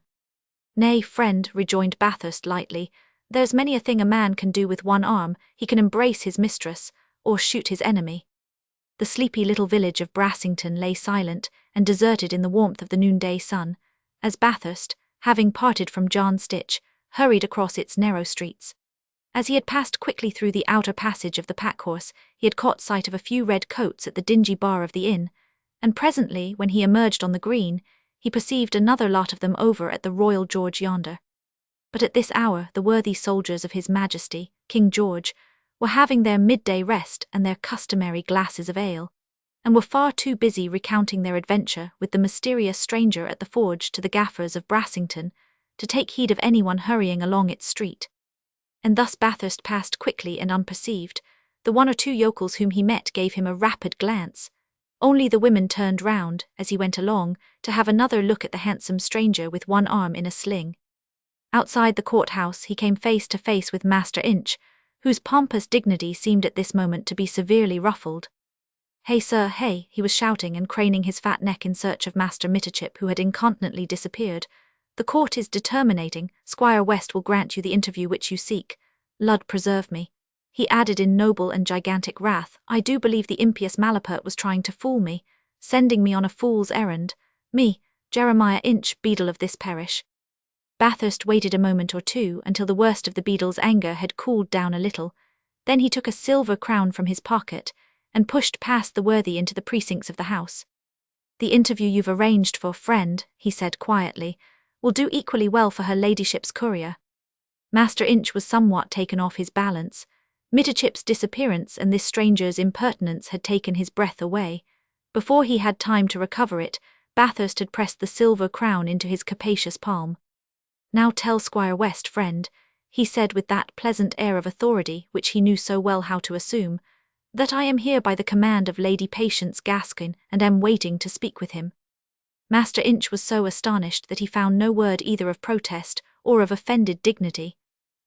"Nay, friend," rejoined Bathurst lightly, "there's many a thing a man can do with one arm. He can embrace his mistress, or shoot his enemy." The sleepy little village of Brassington lay silent and deserted in the warmth of the noonday sun, as Bathurst, having parted from John Stitch, hurried across its narrow streets. As he had passed quickly through the outer passage of the pack-horse, he had caught sight of a few red coats at the dingy bar of the inn, and presently, when he emerged on the green, he perceived another lot of them over at the Royal George yonder. But at this hour the worthy soldiers of His Majesty, King George, were having their midday rest and their customary glasses of ale, and were far too busy recounting their adventure with the mysterious stranger at the forge to the gaffers of Brassington to take heed of anyone hurrying along its street. And thus Bathurst passed quickly and unperceived. The one or two yokels whom he met gave him a rapid glance. Only the women turned round, as he went along, to have another look at the handsome stranger with one arm in a sling. Outside the courthouse he came face to face with Master Inch, whose pompous dignity seemed at this moment to be severely ruffled. "Hey, sir, hey," he was shouting and craning his fat neck in search of Master Mitterchip, who had incontinently disappeared. "The court is determinating. Squire West will grant you the interview which you seek. Lud preserve me," he added in noble and gigantic wrath, "I do believe the impious malapert was trying to fool me, sending me on a fool's errand. Me, Jeremiah Inch, beadle of this parish." Bathurst waited a moment or two until the worst of the beadle's anger had cooled down a little. Then he took a silver crown from his pocket and pushed past the worthy into the precincts of the house. "The interview you've arranged for, friend," he said quietly, "will do equally well for her ladyship's courier." Master Inch was somewhat taken off his balance. Mitterchip's disappearance and this stranger's impertinence had taken his breath away. Before he had time to recover it, Bathurst had pressed the silver crown into his capacious palm. "Now tell Squire West, friend," he said with that pleasant air of authority which he knew so well how to assume, "that I am here by the command of Lady Patience Gascoigne and am waiting to speak with him." Master Inch was so astonished that he found no word either of protest or of offended dignity.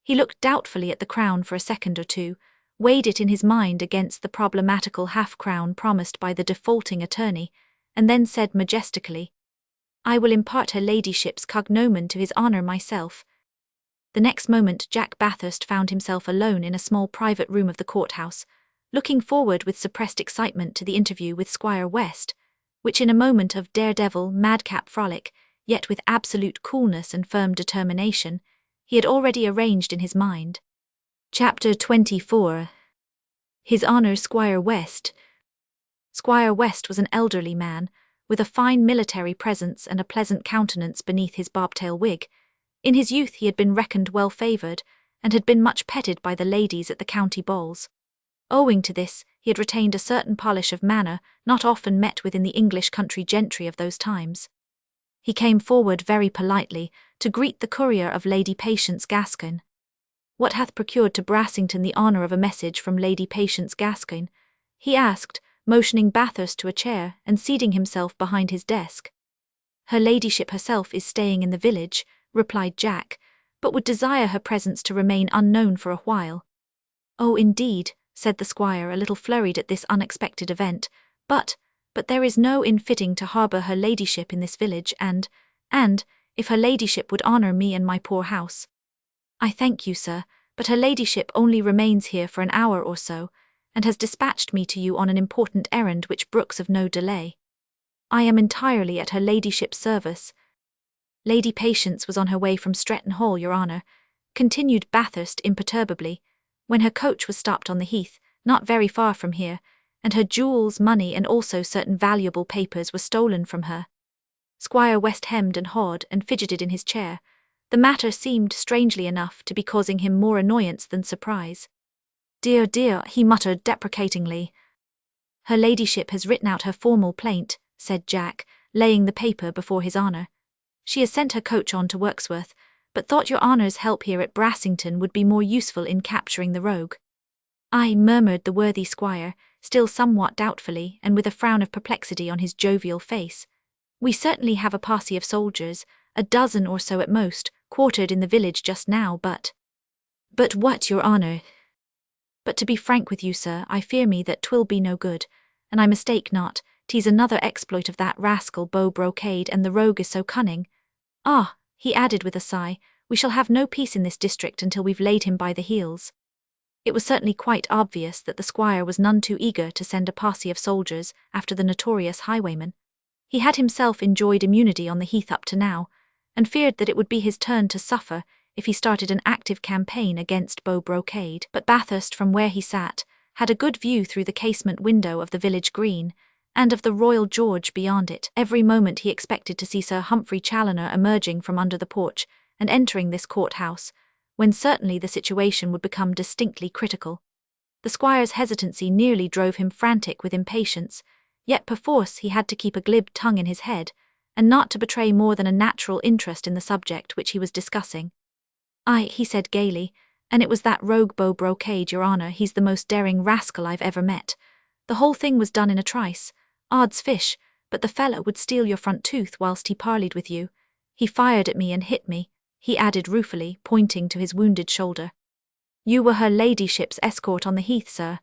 He looked doubtfully at the crown for a second or two, weighed it in his mind against the problematical half-crown promised by the defaulting attorney, and then said majestically, "I will impart her ladyship's cognomen to his honour myself." The next moment Jack Bathurst found himself alone in a small private room of the courthouse, looking forward with suppressed excitement to the interview with Squire West, which in a moment of daredevil, madcap frolic, yet with absolute coolness and firm determination, he had already arranged in his mind. Chapter 24. His Honour Squire West. Squire West was an elderly man, with a fine military presence and a pleasant countenance beneath his bobtail wig. In his youth he had been reckoned well-favoured, and had been much petted by the ladies at the county balls. Owing to this, he had retained a certain polish of manner not often met with in the English country gentry of those times. He came forward very politely to greet the courier of Lady Patience Gascoigne. "What hath procured to Brassington the honour of a message from Lady Patience Gascoigne?" he asked, motioning Bathurst to a chair and seating himself behind his desk. "Her ladyship herself is staying in the village," replied Jack, "but would desire her presence to remain unknown for a while." "Oh, indeed," said the squire, a little flurried at this unexpected event, but there is no infitting to harbour her ladyship in this village, and, if her ladyship would honour me and my poor house." "I thank you, sir, but her ladyship only remains here for an hour or so, and has dispatched me to you on an important errand which brooks of no delay. I am entirely at her ladyship's service." "Lady Patience was on her way from Stretton Hall, your honour," continued Bathurst imperturbably, "when her coach was stopped on the heath, not very far from here, and her jewels, money, and also certain valuable papers were stolen from her." Squire West hemmed and hawed and fidgeted in his chair. The matter seemed, strangely enough, to be causing him more annoyance than surprise. "Dear, dear," he muttered deprecatingly. "Her ladyship has written out her formal plaint," said Jack, laying the paper before his honour. "She has sent her coach on to Wirksworth, but thought your honour's help here at Brassington would be more useful in capturing the rogue." "Aye," murmured the worthy squire, still somewhat doubtfully and with a frown of perplexity on his jovial face. "We certainly have a posse of soldiers, a dozen or so at most, quartered in the village just now, but—" "But what, your honour?" "But to be frank with you, sir, I fear me that 'twill be no good, and I mistake not, 'tis another exploit of that rascal Beau Brocade, and the rogue is so cunning. Ah," he added with a sigh, "we shall have no peace in this district until we've laid him by the heels." It was certainly quite obvious that the squire was none too eager to send a posse of soldiers after the notorious highwayman. He had himself enjoyed immunity on the heath up to now, and feared that it would be his turn to suffer if he started an active campaign against Beau Brocade. But Bathurst, from where he sat, had a good view through the casement window of the village green, and of the Royal George beyond it. Every moment he expected to see Sir Humphrey Challoner emerging from under the porch and entering this courthouse, when certainly the situation would become distinctly critical. The squire's hesitancy nearly drove him frantic with impatience, yet perforce he had to keep a glib tongue in his head, and not to betray more than a natural interest in the subject which he was discussing. "Aye," he said gaily, "and it was that rogue Beau Brocade, your honour. He's the most daring rascal I've ever met. The whole thing was done in a trice. Odds fish, but the fellow would steal your front tooth whilst he parleyed with you. He fired at me and hit me," he added ruefully, pointing to his wounded shoulder. "You were her ladyship's escort on the heath, sir."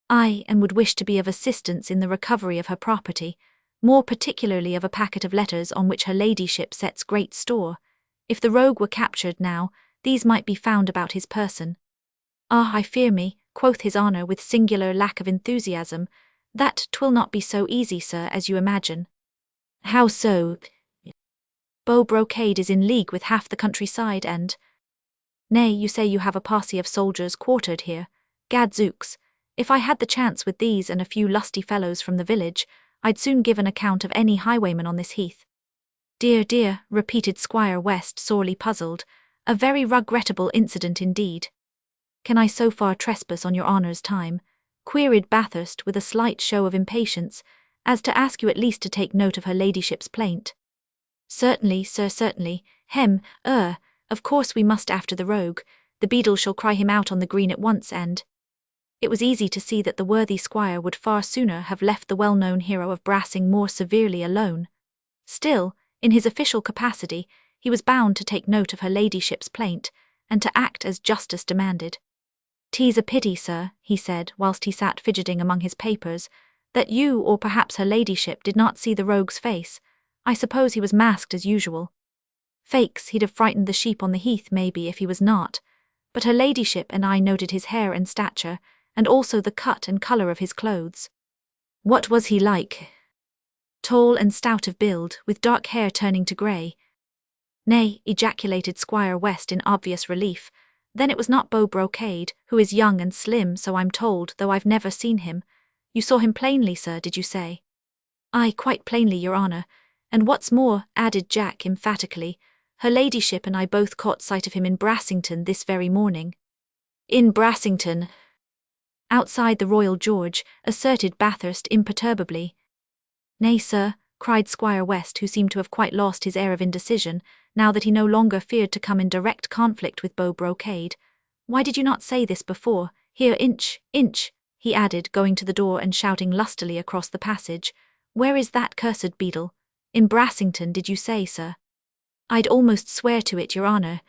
"Aye, and would wish to be of assistance in the recovery of her property, more particularly of a packet of letters on which her ladyship sets great store. If the rogue were captured now, these might be found about his person." "Ah, I fear me," quoth his honour with singular lack of enthusiasm, "that 'twill not be so easy, sir, as you imagine." "How so?" "Beau Brocade is in league with half the countryside, and—" "Nay, you say you have a posse of soldiers quartered here. Gadzooks, if I had the chance with these and a few lusty fellows from the village, I'd soon give an account of any highwayman on this heath." "Dear, dear," repeated Squire West, sorely puzzled, "a very regrettable incident indeed." "Can I so far trespass on your honour's time?" queried Bathurst with a slight show of impatience, "as to ask you at least to take note of her ladyship's plaint?" "Certainly, sir, certainly. Of course we must after the rogue. The beadle shall cry him out on the green at once, and—" It was easy to see that the worthy squire would far sooner have left the well-known hero of Brassing more severely alone. Still, in his official capacity, he was bound to take note of her ladyship's plaint, and to act as justice demanded. "'Tis a pity, sir," he said, whilst he sat fidgeting among his papers, "that you, or perhaps her ladyship, did not see the rogue's face. I suppose he was masked as usual." "Faix, he'd have frightened the sheep on the heath, maybe, if he was not. But her ladyship and I noted his hair and stature, and also the cut and colour of his clothes." "What was he like?" "Tall and stout of build, with dark hair turning to grey." "Nay," ejaculated Squire West in obvious relief, "then it was not Beau Brocade, who is young and slim, so I'm told, though I've never seen him. You saw him plainly, sir, did you say?" "Aye, quite plainly, your honour. And what's more," added Jack emphatically, "her ladyship and I both caught sight of him in Brassington this very morning." "In Brassington?" "Outside the Royal George," asserted Bathurst imperturbably. "Nay, sir," cried Squire West, who seemed to have quite lost his air of indecision, now that he no longer feared to come in direct conflict with Beau Brocade. "Why did you not say this before? Here, Inch, he added, going to the door and shouting lustily across the passage. "Where is that cursed beadle? In Brassington, did you say, sir?" "I'd almost swear to it, your honour."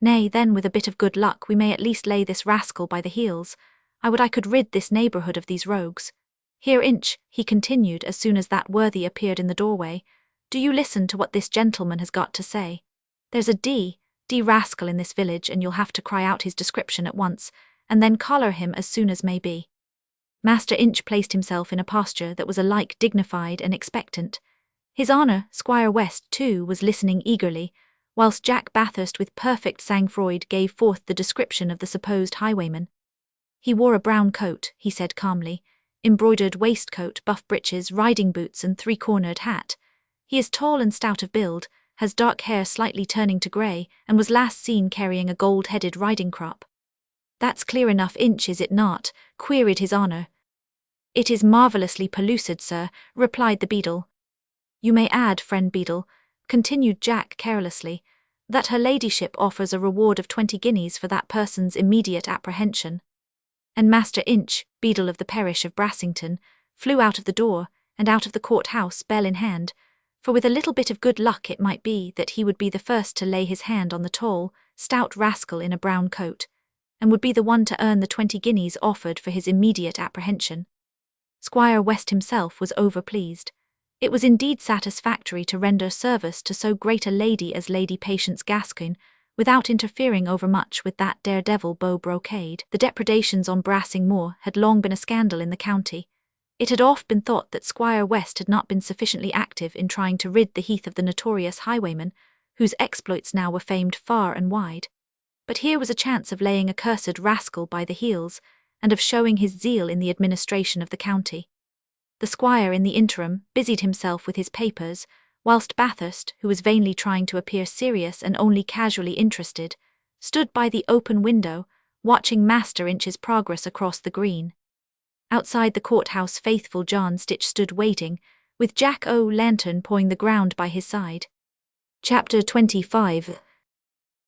"Nay, then with a bit of good luck we may at least lay this rascal by the heels. I would I could rid this neighbourhood of these rogues. Here, Inch," he continued as soon as that worthy appeared in the doorway, "do you listen to what this gentleman has got to say. There's a D rascal in this village, and you'll have to cry out his description at once, and then collar him as soon as may be." Master Inch placed himself in a posture that was alike dignified and expectant. His honour, Squire West, too, was listening eagerly, whilst Jack Bathurst with perfect sang-froid gave forth the description of the supposed highwayman. "He wore a brown coat," he said calmly, "embroidered waistcoat, buff breeches, riding boots and three-cornered hat. He is tall and stout of build, has dark hair slightly turning to grey, and was last seen carrying a gold-headed riding crop. That's clear enough, Inch, is it not? Queried his honour. It is marvellously pellucid, sir, replied the beadle. You may add, friend Beadle, continued Jack carelessly, that her ladyship offers a reward of 20 guineas for that person's immediate apprehension. And Master Inch, beadle of the parish of Brassington, flew out of the door, and out of the court-house, bell in hand, for with a little bit of good luck it might be that he would be the first to lay his hand on the tall, stout rascal in a brown coat, and would be the one to earn the 20 guineas offered for his immediate apprehension. Squire West himself was overpleased. It was indeed satisfactory to render service to so great a lady as Lady Patience Gascoigne, without interfering overmuch with that daredevil Beau Brocade. The depredations on Brassing Moor had long been a scandal in the county. It had oft been thought that Squire West had not been sufficiently active in trying to rid the heath of the notorious highwayman, whose exploits now were famed far and wide. But here was a chance of laying a cursed rascal by the heels, and of showing his zeal in the administration of the county. The squire in the interim busied himself with his papers, whilst Bathurst, who was vainly trying to appear serious and only casually interested, stood by the open window, watching Master Inch's progress across the green. Outside the courthouse faithful John Stitch stood waiting, with Jack O'Lantern pawing the ground by his side. Chapter 25.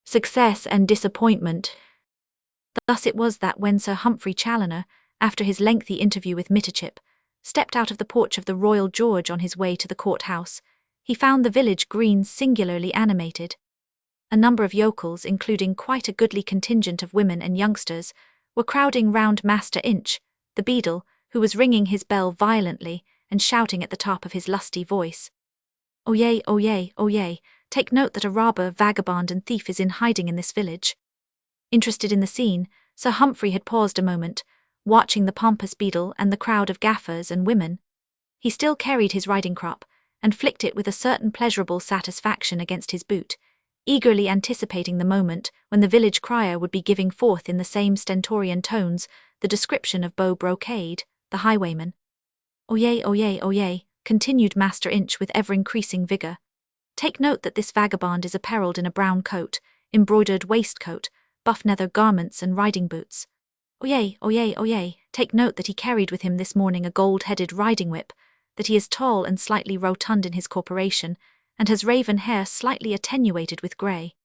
Success and Disappointment. Thus it was that when Sir Humphrey Challoner, after his lengthy interview with Mitterchip, stepped out of the porch of the Royal George on his way to the courthouse, he found the village green singularly animated. A number of yokels, including quite a goodly contingent of women and youngsters, were crowding round Master Inch, the beadle, who was ringing his bell violently and shouting at the top of his lusty voice. Oyez, oyez, oyez, take note that a robber, vagabond and thief is in hiding in this village. Interested in the scene, Sir Humphrey had paused a moment, watching the pompous beadle and the crowd of gaffers and women. He still carried his riding crop, and flicked it with a certain pleasurable satisfaction against his boot, eagerly anticipating the moment when the village crier would be giving forth in the same stentorian tones the description of Beau Brocade, the highwayman. Oyez, oyez, oyez, continued Master Inch with ever-increasing vigour. Take note that this vagabond is apparelled in a brown coat, embroidered waistcoat, buff nether garments and riding boots. Oyez, oyez, oyez, take note that he carried with him this morning a gold-headed riding whip, that he is tall and slightly rotund in his corporation, and has raven hair slightly attenuated with grey.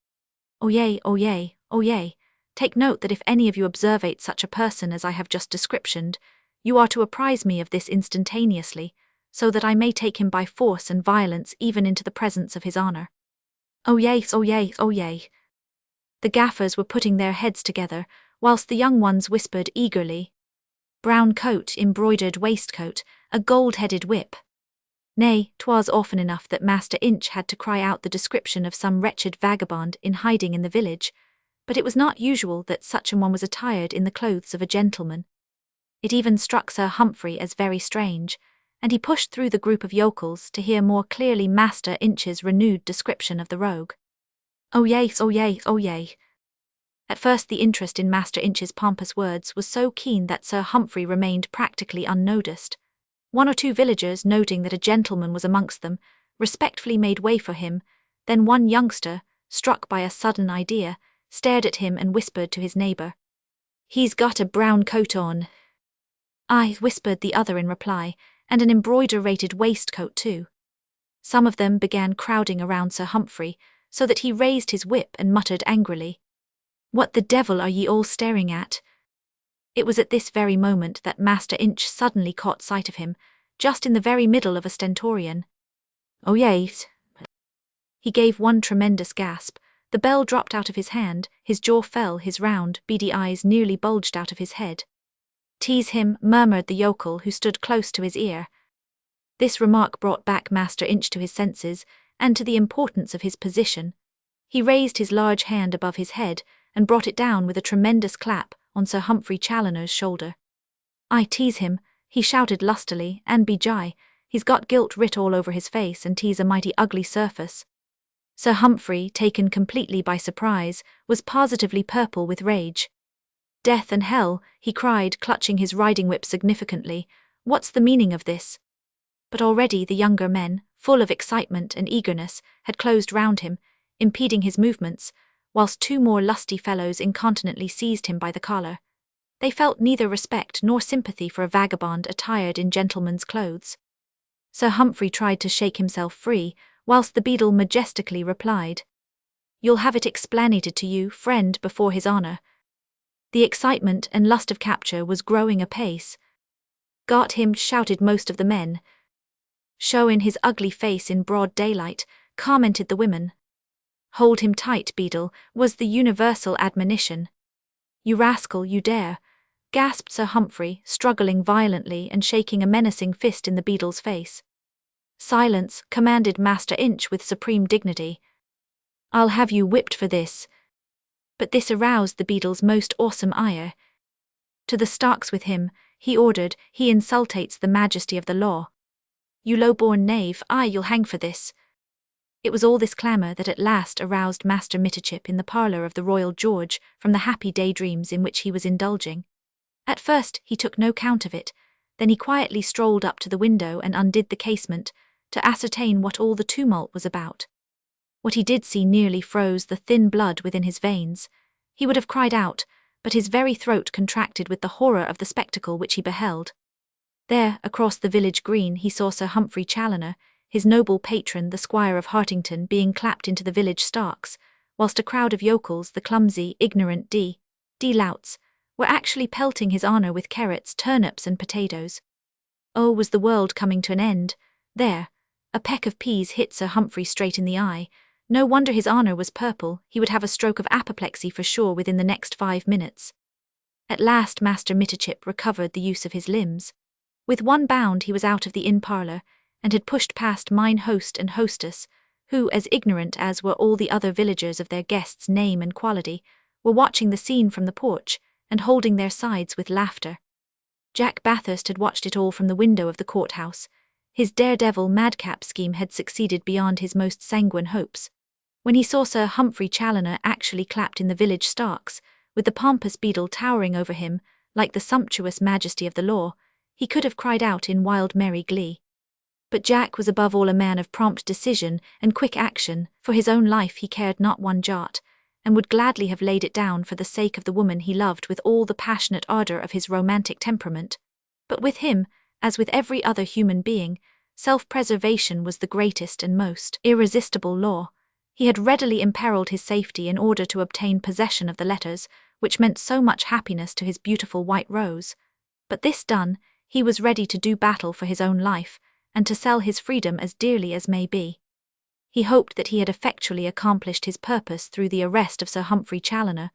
Oyez, oyez, oyez, take note that if any of you observate such a person as I have just descriptioned, you are to apprise me of this instantaneously, so that I may take him by force and violence even into the presence of his honour. Oyez, oyez, oyez. The gaffers were putting their heads together, whilst the young ones whispered eagerly, brown coat, embroidered waistcoat, a gold-headed whip. Nay, 'twas often enough that Master Inch had to cry out the description of some wretched vagabond in hiding in the village, but it was not usual that such an one was attired in the clothes of a gentleman. It even struck Sir Humphrey as very strange, and he pushed through the group of yokels to hear more clearly Master Inch's renewed description of the rogue. Oyez, oyez, oyez. At first the interest in Master Inch's pompous words was so keen that Sir Humphrey remained practically unnoticed. One or two villagers, noting that a gentleman was amongst them, respectfully made way for him, then one youngster, struck by a sudden idea, stared at him and whispered to his neighbour, "He's got a brown coat on." "Aye," whispered the other in reply, "and an embroidered waistcoat too." Some of them began crowding around Sir Humphrey, so that he raised his whip and muttered angrily, "What the devil are ye all staring at?" It was at this very moment that Master Inch suddenly caught sight of him, just in the very middle of a stentorian. "Oh yes." He gave one tremendous gasp, the bell dropped out of his hand, his jaw fell, his round, beady eyes nearly bulged out of his head. "Tease him," murmured the yokel who stood close to his ear. This remark brought back Master Inch to his senses, and to the importance of his position. He raised his large hand above his head, and brought it down with a tremendous clap on Sir Humphrey Challoner's shoulder. "I tease him," he shouted lustily, "and be jai, he's got guilt writ all over his face and tease a mighty ugly surface." Sir Humphrey, taken completely by surprise, was positively purple with rage. "Death and hell," he cried, clutching his riding whip significantly, "what's the meaning of this?" But already the younger men, full of excitement and eagerness, had closed round him, impeding his movements, whilst two more lusty fellows incontinently seized him by the collar. They felt neither respect nor sympathy for a vagabond attired in gentleman's clothes. Sir Humphrey tried to shake himself free, whilst the beadle majestically replied, "You'll have it explanated to you, friend, before his honour." The excitement and lust of capture was growing apace. "Got him," shouted most of the men. "Show in his ugly face in broad daylight," commented the women. "Hold him tight, beadle," was the universal admonition. "You rascal, you dare," gasped Sir Humphrey, struggling violently and shaking a menacing fist in the beadle's face. "Silence," commanded Master Inch with supreme dignity. "I'll have you whipped for this." But this aroused the beadle's most awesome ire. "To the stocks with him," he ordered, "he insultates the majesty of the law." "You low-born knave, aye, you'll hang for this." It was all this clamour that at last aroused Master Mitterchip in the parlour of the Royal George from the happy daydreams in which he was indulging. At first he took no count of it, then he quietly strolled up to the window and undid the casement, to ascertain what all the tumult was about. What he did see nearly froze the thin blood within his veins. He would have cried out, but his very throat contracted with the horror of the spectacle which he beheld. There, across the village green, he saw Sir Humphrey Challoner, his noble patron the Squire of Hartington, being clapped into the village stocks, whilst a crowd of yokels, the clumsy, ignorant louts, were actually pelting his honour with carrots, turnips and potatoes. Oh, was the world coming to an end? There, a peck of peas hit Sir Humphrey straight in the eye. No wonder his honour was purple, he would have a stroke of apoplexy for sure within the next 5 minutes. At last Master Mitterchip recovered the use of his limbs. With one bound he was out of the inn parlour, and had pushed past mine host and hostess, who, as ignorant as were all the other villagers of their guest's name and quality, were watching the scene from the porch, and holding their sides with laughter. Jack Bathurst had watched it all from the window of the courthouse. His daredevil madcap scheme had succeeded beyond his most sanguine hopes. When he saw Sir Humphrey Challoner actually clapped in the village stocks, with the pompous beadle towering over him, like the sumptuous majesty of the law, he could have cried out in wild merry glee. But Jack was above all a man of prompt decision and quick action. For his own life he cared not one jot, and would gladly have laid it down for the sake of the woman he loved with all the passionate ardour of his romantic temperament. But with him, as with every other human being, self-preservation was the greatest and most irresistible law. He had readily imperilled his safety in order to obtain possession of the letters, which meant so much happiness to his beautiful white rose. But this done, he was ready to do battle for his own life, and to sell his freedom as dearly as may be. He hoped that he had effectually accomplished his purpose through the arrest of Sir Humphrey Challoner,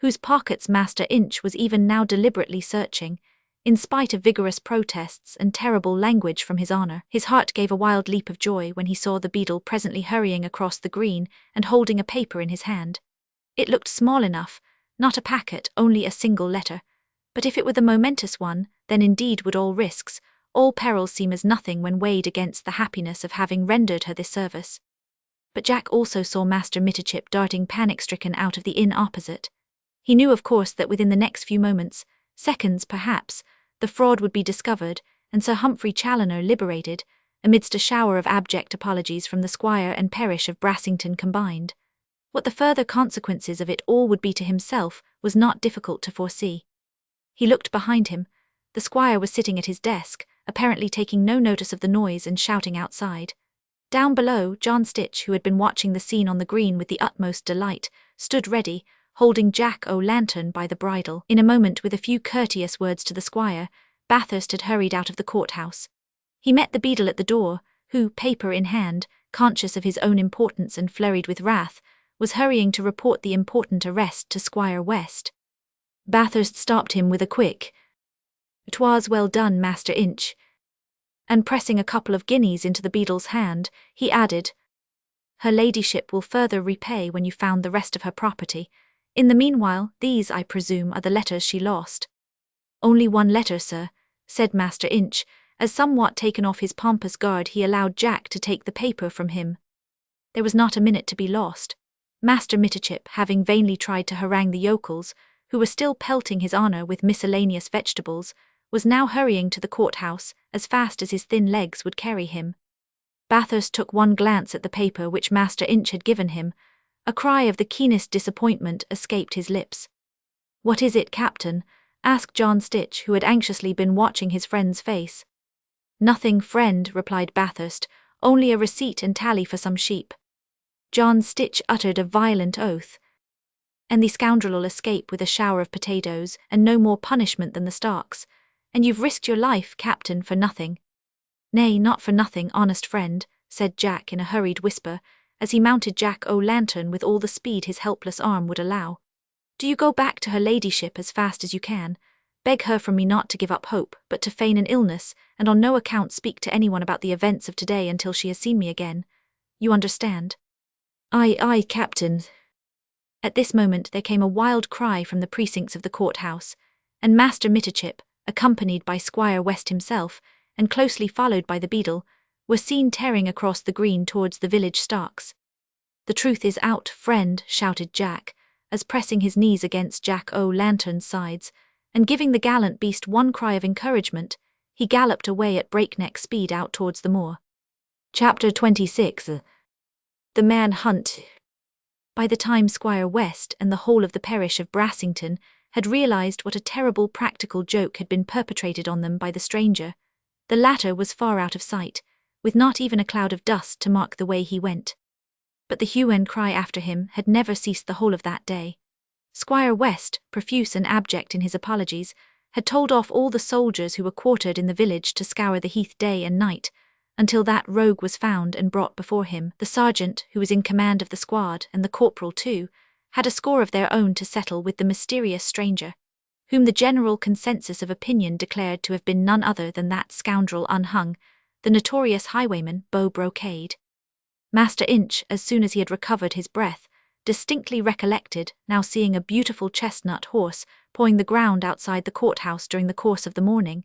whose pockets Master Inch was even now deliberately searching. In spite of vigorous protests and terrible language from his honour, his heart gave a wild leap of joy when he saw the beadle presently hurrying across the green and holding a paper in his hand. It looked small enough, not a packet, only a single letter. But if it were the momentous one, then indeed would all risks, all perils seem as nothing when weighed against the happiness of having rendered her this service. But Jack also saw Master Mitterchip darting panic-stricken out of the inn opposite. He knew, of course, that within the next few moments, seconds perhaps, the fraud would be discovered, and Sir Humphrey Challoner liberated, amidst a shower of abject apologies from the squire and parish of Brassington combined. What the further consequences of it all would be to himself was not difficult to foresee. He looked behind him. The squire was sitting at his desk, apparently taking no notice of the noise and shouting outside. Down below, John Stitch, who had been watching the scene on the green with the utmost delight, stood ready, holding Jack O'Lantern by the bridle. In a moment, with a few courteous words to the squire, Bathurst had hurried out of the courthouse. He met the beadle at the door, who, paper in hand, conscious of his own importance and flurried with wrath, was hurrying to report the important arrest to Squire West. Bathurst stopped him with a quick, "'Twas well done, Master Inch," and pressing a couple of guineas into the beadle's hand, he added, "Her ladyship will further repay when you found the rest of her property. In the meanwhile, these, I presume, are the letters she lost." "Only one letter, sir," said Master Inch, as somewhat taken off his pompous guard he allowed Jack to take the paper from him. There was not a minute to be lost. Master Mitterchip, having vainly tried to harangue the yokels, who were still pelting his honour with miscellaneous vegetables, was now hurrying to the courthouse as fast as his thin legs would carry him. Bathurst took one glance at the paper which Master Inch had given him. A cry of the keenest disappointment escaped his lips. "What is it, Captain?" asked John Stitch, who had anxiously been watching his friend's face. "Nothing, friend," replied Bathurst, "only a receipt and tally for some sheep." John Stitch uttered a violent oath. "And the scoundrel'll escape with a shower of potatoes, and no more punishment than the Starks. And you've risked your life, Captain, for nothing." "Nay, not for nothing, honest friend," said Jack in a hurried whisper, as he mounted Jack O'Lantern with all the speed his helpless arm would allow. "Do you go back to her ladyship as fast as you can. Beg her from me not to give up hope, but to feign an illness, and on no account speak to anyone about the events of today until she has seen me again. You understand?" "Aye, aye, Captain." At this moment there came a wild cry from the precincts of the courthouse, and Master Mitterchip, accompanied by Squire West himself, and closely followed by the beadle, were seen tearing across the green towards the village Starks. "The truth is out, friend," shouted Jack, as pressing his knees against Jack O'Lantern's sides, and giving the gallant beast one cry of encouragement, he galloped away at breakneck speed out towards the moor. Chapter 26. The Manhunt. By the time Squire West and the whole of the parish of Brassington had realized what a terrible practical joke had been perpetrated on them by the stranger, the latter was far out of sight, with not even a cloud of dust to mark the way he went. But the hue and cry after him had never ceased the whole of that day. Squire West, profuse and abject in his apologies, had told off all the soldiers who were quartered in the village to scour the heath day and night, until that rogue was found and brought before him. The sergeant, who was in command of the squad, and the corporal too, had a score of their own to settle with the mysterious stranger, whom the general consensus of opinion declared to have been none other than that scoundrel unhung, the notorious highwayman Beau Brocade. Master Inch, as soon as he had recovered his breath, distinctly recollected now seeing a beautiful chestnut horse pawing the ground outside the courthouse during the course of the morning.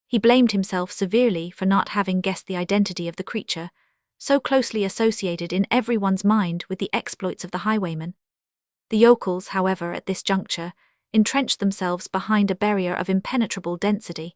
He blamed himself severely for not having guessed the identity of the creature, so closely associated in everyone's mind with the exploits of the highwayman. The yokels, however, at this juncture, entrenched themselves behind a barrier of impenetrable density.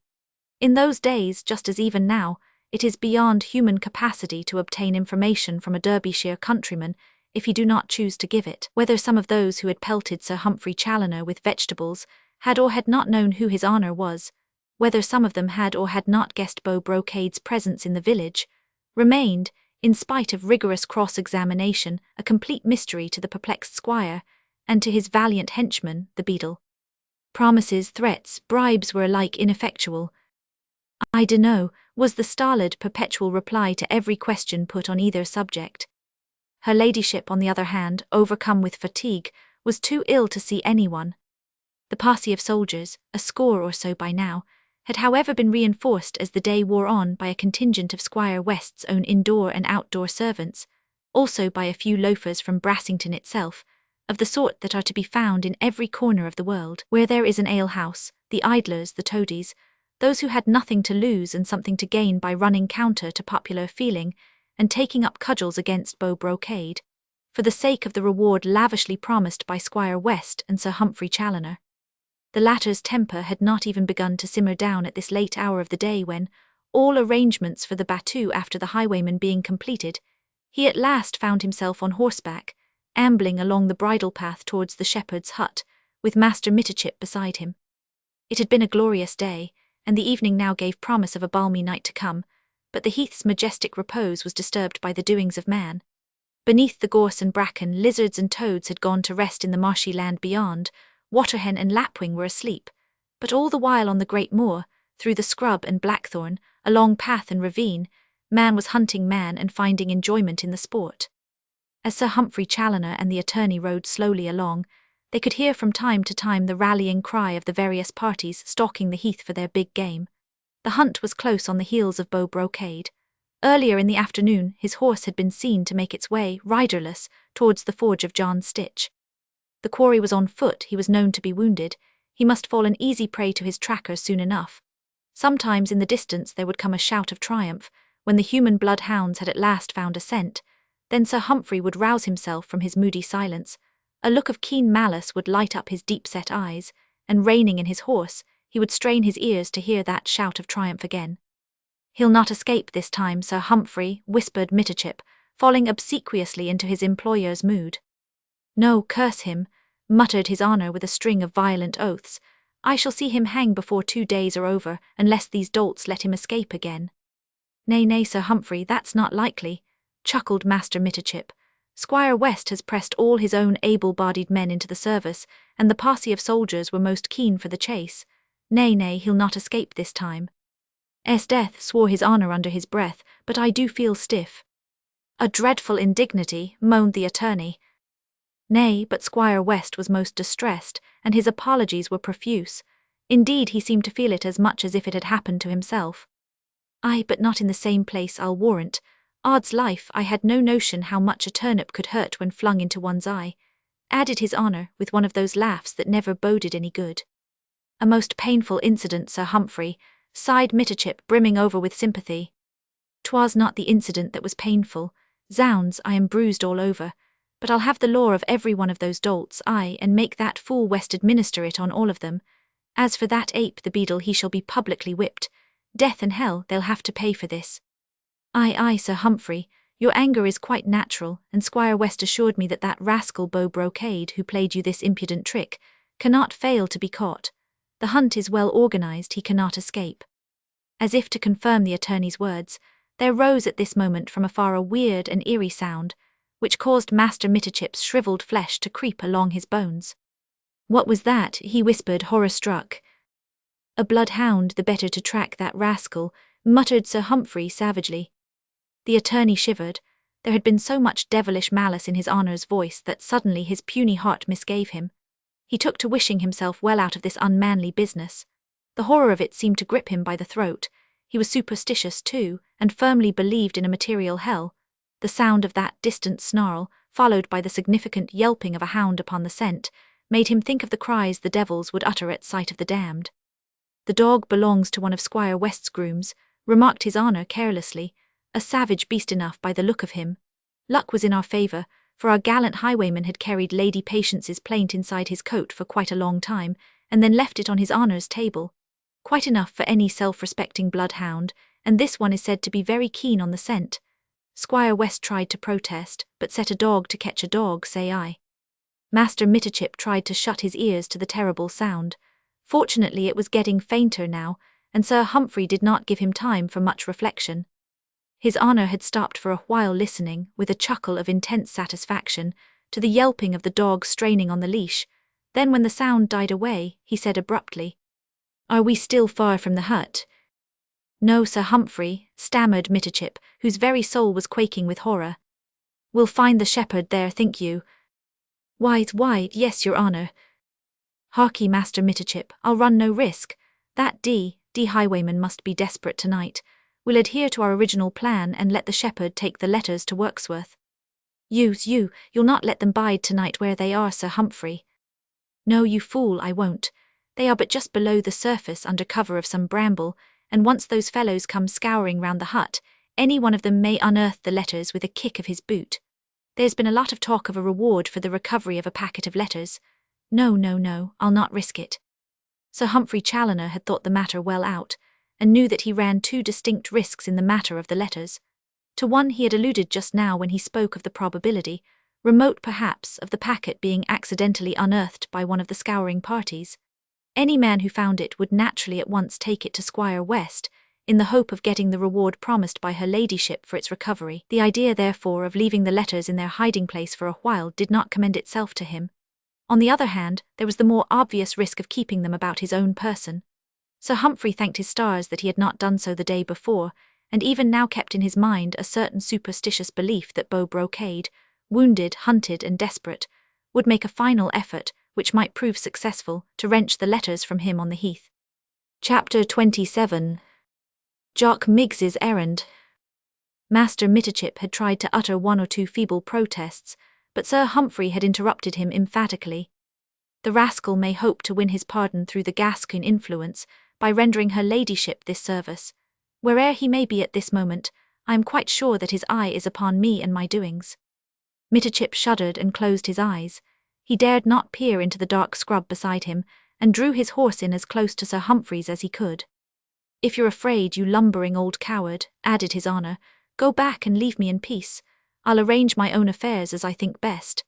In those days, just as even now, it is beyond human capacity to obtain information from a Derbyshire countryman if he do not choose to give it. Whether some of those who had pelted Sir Humphrey Challoner with vegetables had or had not known who his honour was, whether some of them had or had not guessed Beau Brocade's presence in the village, remained, in spite of rigorous cross-examination, a complete mystery to the perplexed squire, and to his valiant henchman, the beadle. Promises, threats, bribes were alike ineffectual. "I dunno," was the stolid, perpetual reply to every question put on either subject. Her ladyship, on the other hand, overcome with fatigue, was too ill to see anyone. The posse of soldiers, a score or so by now, had however been reinforced as the day wore on by a contingent of Squire West's own indoor and outdoor servants, also by a few loafers from Brassington itself, of the sort that are to be found in every corner of the world. Where there is an alehouse, the idlers, the toadies, those who had nothing to lose and something to gain by running counter to popular feeling and taking up cudgels against Beau Brocade, for the sake of the reward lavishly promised by Squire West and Sir Humphrey Challoner. The latter's temper had not even begun to simmer down at this late hour of the day when, all arrangements for the battue after the highwayman being completed, he at last found himself on horseback, ambling along the bridle path towards the shepherd's hut, with Master Mitterchip beside him. It had been a glorious day, and the evening now gave promise of a balmy night to come, but the heath's majestic repose was disturbed by the doings of man. Beneath the gorse and bracken, lizards and toads had gone to rest in the marshy land beyond, waterhen and lapwing were asleep, but all the while on the great moor, through the scrub and blackthorn, along path and ravine, man was hunting man and finding enjoyment in the sport. As Sir Humphrey Challoner and the attorney rode slowly along, they could hear from time to time the rallying cry of the various parties stalking the heath for their big game. The hunt was close on the heels of Beau Brocade. Earlier in the afternoon, his horse had been seen to make its way, riderless, towards the forge of John Stitch. The quarry was on foot, he was known to be wounded, he must fall an easy prey to his trackers soon enough. Sometimes in the distance there would come a shout of triumph, when the human bloodhounds had at last found a scent. Then Sir Humphrey would rouse himself from his moody silence. A look of keen malice would light up his deep-set eyes, and reining in his horse, he would strain his ears to hear that shout of triumph again. He'll not escape this time, Sir Humphrey, whispered Mitterchip, falling obsequiously into his employer's mood. No, curse him, muttered his honour with a string of violent oaths. I shall see him hang before 2 days are over, unless these dolts let him escape again. Nay, nay, Sir Humphrey, that's not likely, chuckled Master Mitterchip. Squire West has pressed all his own able-bodied men into the service, and the posse of soldiers were most keen for the chase. Nay, nay, he'll not escape this time. Death, swore his honour under his breath, but I do feel stiff. A dreadful indignity, moaned the attorney. Nay, but Squire West was most distressed, and his apologies were profuse. Indeed, he seemed to feel it as much as if it had happened to himself. Ay, but not in the same place, I'll warrant. Odd's life, I had no notion how much a turnip could hurt when flung into one's eye, added his honour, with one of those laughs that never boded any good. A most painful incident, Sir Humphrey, sighed Mitterchip, brimming over with sympathy. 'Twas not the incident that was painful. Zounds, I am bruised all over. But I'll have the law of every one of those dolts, aye, and make that fool West administer it on all of them. As for that ape the beadle, he shall be publicly whipped. Death and hell, they'll have to pay for this. Aye, aye, Sir Humphrey, your anger is quite natural, and Squire West assured me that that rascal Beau Brocade, who played you this impudent trick, cannot fail to be caught. The hunt is well organised, he cannot escape. As if to confirm the attorney's words, there rose at this moment from afar a weird and eerie sound, which caused Master Mitterchip's shrivelled flesh to creep along his bones. What was that? He whispered, horror-struck. A bloodhound, the better to track that rascal, muttered Sir Humphrey savagely. The attorney shivered. There had been so much devilish malice in his honour's voice that suddenly his puny heart misgave him. He took to wishing himself well out of this unmanly business. The horror of it seemed to grip him by the throat. He was superstitious too, and firmly believed in a material hell. The sound of that distant snarl, followed by the significant yelping of a hound upon the scent, made him think of the cries the devils would utter at sight of the damned. The dog belongs to one of Squire West's grooms, remarked his honour carelessly, a savage beast enough by the look of him. Luck was in our favour, for our gallant highwayman had carried Lady Patience's plaint inside his coat for quite a long time, and then left it on his honour's table. Quite enough for any self-respecting bloodhound, and this one is said to be very keen on the scent. Squire West tried to protest, but set a dog to catch a dog, say I. Master Mitterchip tried to shut his ears to the terrible sound. Fortunately it was getting fainter now, and Sir Humphrey did not give him time for much reflection. His honour had stopped for a while listening, with a chuckle of intense satisfaction, to the yelping of the dog straining on the leash. Then when the sound died away, he said abruptly, "Are we still far from the hut?" "No, Sir Humphrey," stammered Mitterchip, whose very soul was quaking with horror. "We'll find the shepherd there, think you?" Why, yes, your honour." "Harkee, Master Mitterchip, I'll run no risk. That D highwayman must be desperate tonight. We'll adhere to our original plan and let the shepherd take the letters to Wirksworth." You'll not let them bide tonight where they are, Sir Humphrey." "No, you fool, I won't. They are but just below the surface under cover of some bramble, and once those fellows come scouring round the hut, any one of them may unearth the letters with a kick of his boot. There's been a lot of talk of a reward for the recovery of a packet of letters. No, I'll not risk it." Sir Humphrey Challoner had thought the matter well out, and knew that he ran 2 distinct risks in the matter of the letters. To one he had alluded just now when he spoke of the probability, remote perhaps, of the packet being accidentally unearthed by one of the scouring parties. Any man who found it would naturally at once take it to Squire West, in the hope of getting the reward promised by her ladyship for its recovery. The idea, therefore, of leaving the letters in their hiding-place for a while did not commend itself to him. On the other hand, there was the more obvious risk of keeping them about his own person. Sir Humphrey thanked his stars that he had not done so the day before, and even now kept in his mind a certain superstitious belief that Beau Brocade, wounded, hunted, and desperate, would make a final effort, which might prove successful, to wrench the letters from him on the heath. Chapter 27. Jock Miggs's Errand. Master Mitterchip had tried to utter 1 or 2 feeble protests, but Sir Humphrey had interrupted him emphatically. The rascal may hope to win his pardon through the Gascon influence by rendering her ladyship this service. Where'er he may be at this moment, I am quite sure that his eye is upon me and my doings. Mitterchip shuddered and closed his eyes. He dared not peer into the dark scrub beside him, and drew his horse in as close to Sir Humphrey's as he could. If you're afraid, you lumbering old coward, added his honour, go back and leave me in peace. I'll arrange my own affairs as I think best.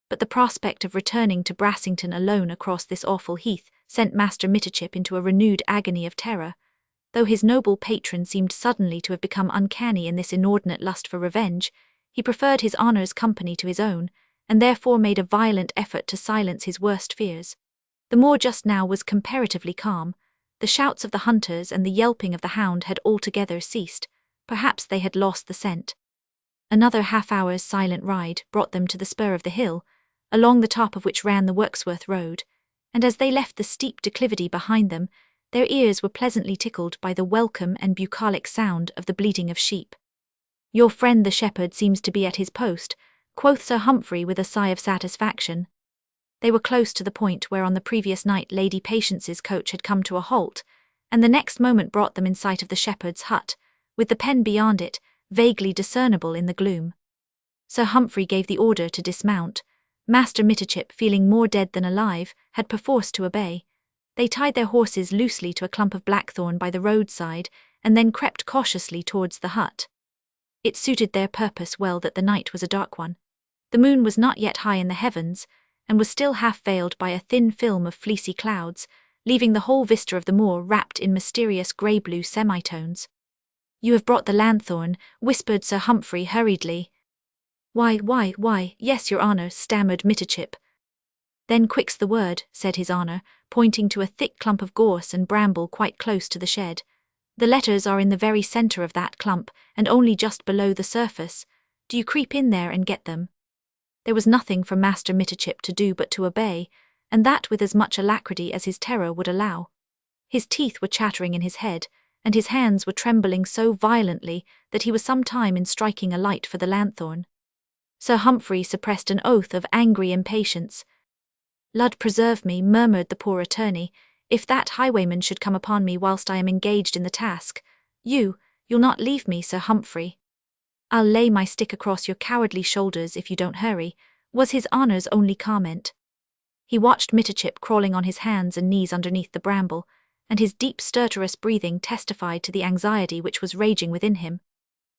But the prospect of returning to Brassington alone across this awful heath sent Master Mitterchip into a renewed agony of terror. Though his noble patron seemed suddenly to have become uncanny in this inordinate lust for revenge, he preferred his honour's company to his own, and therefore made a violent effort to silence his worst fears. The moor just now was comparatively calm. The shouts of the hunters and the yelping of the hound had altogether ceased. Perhaps they had lost the scent. Another half-hour's silent ride brought them to the spur of the hill, along the top of which ran the Wirksworth road, and as they left the steep declivity behind them, their ears were pleasantly tickled by the welcome and bucolic sound of the bleating of sheep. Your friend the shepherd seems to be at his post, quoth Sir Humphrey with a sigh of satisfaction. They were close to the point where on the previous night Lady Patience's coach had come to a halt, and the next moment brought them in sight of the shepherd's hut, with the pen beyond it, vaguely discernible in the gloom. Sir Humphrey gave the order to dismount. Master Mitterchip, feeling more dead than alive, had perforce to obey. They tied their horses loosely to a clump of blackthorn by the roadside, and then crept cautiously towards the hut. It suited their purpose well that the night was a dark one. The moon was not yet high in the heavens, and was still half veiled by a thin film of fleecy clouds, leaving the whole vista of the moor wrapped in mysterious grey-blue semitones. You have brought the lanthorn, whispered Sir Humphrey hurriedly. Why, yes, your honour, stammered Mitterchip. Then quick's the word, said his honour, pointing to a thick clump of gorse and bramble quite close to the shed. The letters are in the very centre of that clump, and only just below the surface. Do you creep in there and get them? There was nothing for Master Mitterchip to do but to obey, and that with as much alacrity as his terror would allow. His teeth were chattering in his head, and his hands were trembling so violently that he was some time in striking a light for the lanthorn. Sir Humphrey suppressed an oath of angry impatience. Lud preserve me, murmured the poor attorney, if that highwayman should come upon me whilst I am engaged in the task. You'll not leave me, Sir Humphrey. I'll lay my stick across your cowardly shoulders if you don't hurry, was his honour's only comment. He watched Mitterchip crawling on his hands and knees underneath the bramble, and his deep stertorous breathing testified to the anxiety which was raging within him.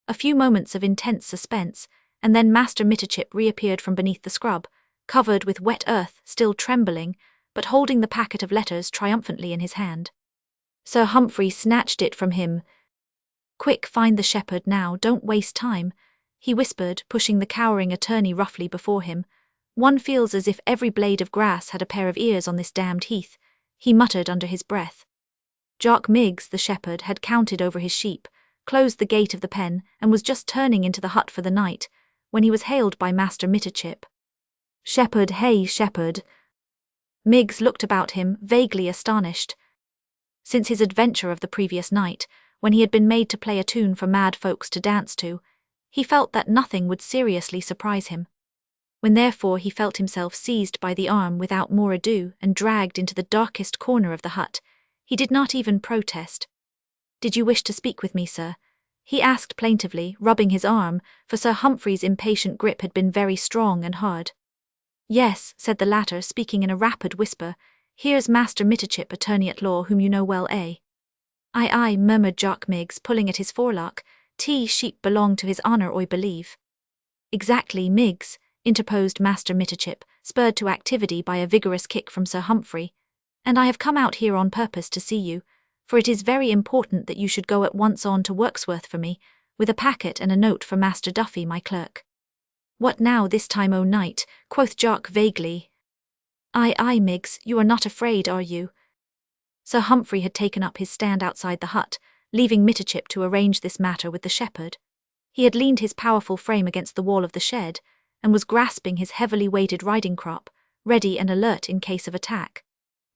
A few moments of intense suspense, and then Master Mitterchip reappeared from beneath the scrub, covered with wet earth, still trembling, but holding the packet of letters triumphantly in his hand. Sir Humphrey snatched it from him. Quick, find the shepherd now, don't waste time, he whispered, pushing the cowering attorney roughly before him. One feels as if every blade of grass had a pair of ears on this damned heath, he muttered under his breath. Jock Miggs, the shepherd, had counted over his sheep, closed the gate of the pen, and was just turning into the hut for the night, when he was hailed by Master Mitterchip. Shepherd, hey, shepherd. Miggs looked about him, vaguely astonished. Since his adventure of the previous night, when he had been made to play a tune for mad folks to dance to, he felt that nothing would seriously surprise him. When therefore he felt himself seized by the arm without more ado and dragged into the darkest corner of the hut, he did not even protest. Did you wish to speak with me, sir? He asked plaintively, rubbing his arm, for Sir Humphrey's impatient grip had been very strong and hard. Yes, said the latter, speaking in a rapid whisper. Here's Master Mitterchip, attorney-at-law, whom you know well, eh? Aye, murmured Jock Miggs, pulling at his forelock. Sheep belong to his honour, I believe. Exactly, Miggs, interposed Master Mitterchip, spurred to activity by a vigorous kick from Sir Humphrey. And I have come out here on purpose to see you, for it is very important that you should go at once on to Wirksworth for me, with a packet and a note for Master Duffy, my clerk. What now this time o' night? Quoth Jock vaguely. Aye, Miggs, you are not afraid, are you? Sir Humphrey had taken up his stand outside the hut, leaving Mitterchip to arrange this matter with the shepherd. He had leaned his powerful frame against the wall of the shed, and was grasping his heavily weighted riding crop, ready and alert in case of attack.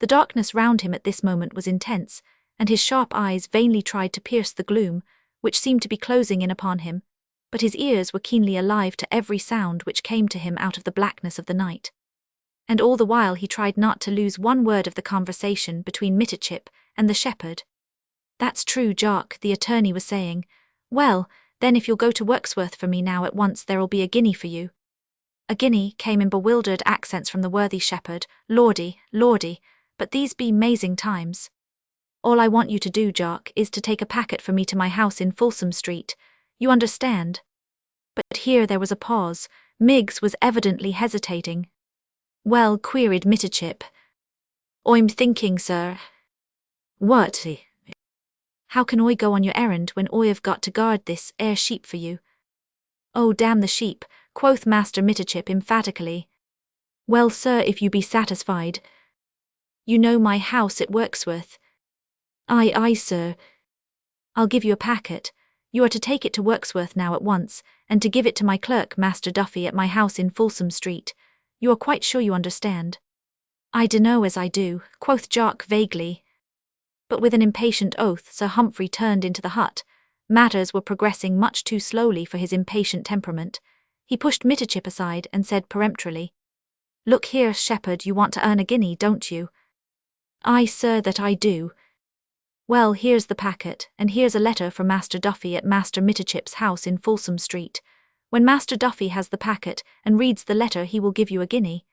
The darkness round him at this moment was intense, and his sharp eyes vainly tried to pierce the gloom, which seemed to be closing in upon him, but his ears were keenly alive to every sound which came to him out of the blackness of the night. And all the while he tried not to lose one word of the conversation between Mitterchip and the shepherd. That's true, Jock, the attorney was saying. Well, then if you'll go to Wirksworth for me now at once there'll be a guinea for you. A guinea, came in bewildered accents from the worthy shepherd. Lordy, but these be mazing times. All I want you to do, Jock, is to take a packet for me to my house in Folsom Street. You understand? But here there was a pause. Miggs was evidently hesitating. Well, queried Mitterchip. I'm thinking, sir. What? How can I go on your errand when I have got to guard this sheep for you? Oh, damn the sheep, quoth Master Mitterchip emphatically. Well, sir, if you be satisfied. You know my house at Wirksworth. Aye, aye, sir. I'll give you a packet. You are to take it to Wirksworth now at once, and to give it to my clerk, Master Duffy, at my house in Folsom Street. You are quite sure you understand? I dunno as I do, quoth Jock vaguely. But with an impatient oath Sir Humphrey turned into the hut. Matters were progressing much too slowly for his impatient temperament. He pushed Mitterchip aside and said peremptorily, Look here, shepherd, you want to earn a guinea, don't you? Aye, sir, that I do. Well, here's the packet, and here's a letter for Master Duffy at Master Mitterchip's house in Folsom Street. When Master Duffy has the packet and reads the letter, he will give you a guinea.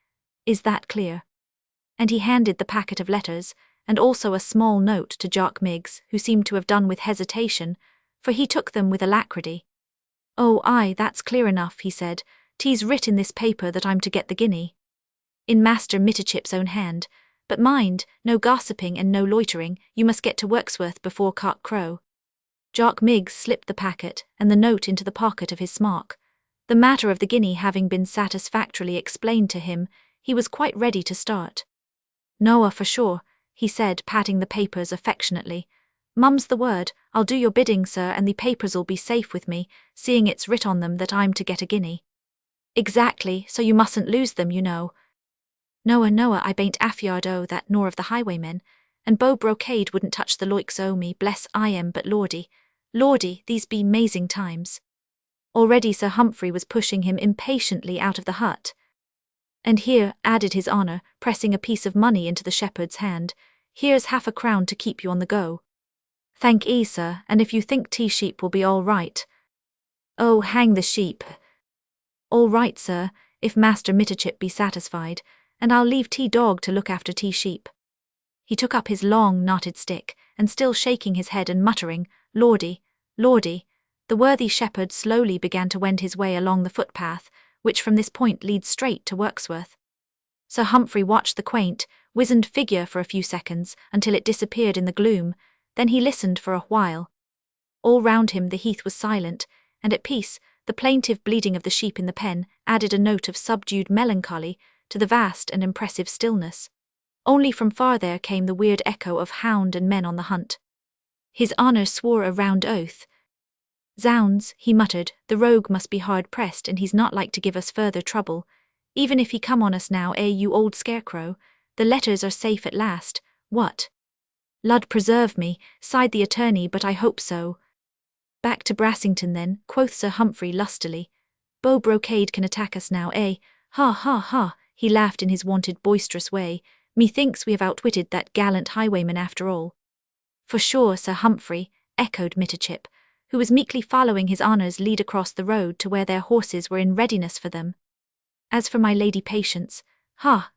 Is that clear? And he handed the packet of letters, and also a small note to Jock Miggs, who seemed to have done with hesitation, for he took them with alacrity. Oh, aye, that's clear enough, he said. 'Tis writ in this paper that I'm to get the guinea. In Master Mitterchip's own hand. But mind, no gossiping and no loitering, you must get to Wirksworth before cock crow. Jock Miggs slipped the packet and the note into the pocket of his smock. The matter of the guinea having been satisfactorily explained to him, he was quite ready to start. Noa, for sure, he said, patting the papers affectionately. Mum's the word, I'll do your bidding, sir, and the papers'll be safe with me, seeing it's writ on them that I'm to get a guinea. Exactly, so you mustn't lose them, you know. Noa, I bain't affiard o' that nor of the highwaymen, and Beau Brocade wouldn't touch the loikes o' me, bless I am, but lordy, these be 'mazing times. Already Sir Humphrey was pushing him impatiently out of the hut. And here, added his honour, pressing a piece of money into the shepherd's hand, here's half a crown to keep you on the go. Thank 'ee, sir, and if you think sheep will be all right. Oh, hang the sheep. All right, sir, if Master Mitterchip be satisfied, and I'll leave dog to look after sheep. He took up his long, knotted stick, and still shaking his head and muttering, Lordy, the worthy shepherd slowly began to wend his way along the footpath, which from this point leads straight to Wirksworth. Sir Humphrey watched the quaint, wizened figure for a few seconds until it disappeared in the gloom, then he listened for a while. All round him the heath was silent, and at peace, the plaintive bleating of the sheep in the pen added a note of subdued melancholy to the vast and impressive stillness. Only from far there came the weird echo of hound and men on the hunt. His honour swore a round oath. Zounds, he muttered, the rogue must be hard-pressed and he's not like to give us further trouble. Even if he come on us now, you old scarecrow, the letters are safe at last, what? Lud preserve me, sighed the attorney, but I hope so. Back to Brassington then, quoth Sir Humphrey lustily. Beau Brocade can attack us now, Ha ha ha, he laughed in his wonted boisterous way. Methinks we have outwitted that gallant highwayman after all. For sure, Sir Humphrey, echoed Mitterchip, who was meekly following his honour's lead across the road to where their horses were in readiness for them. As for my lady Patience,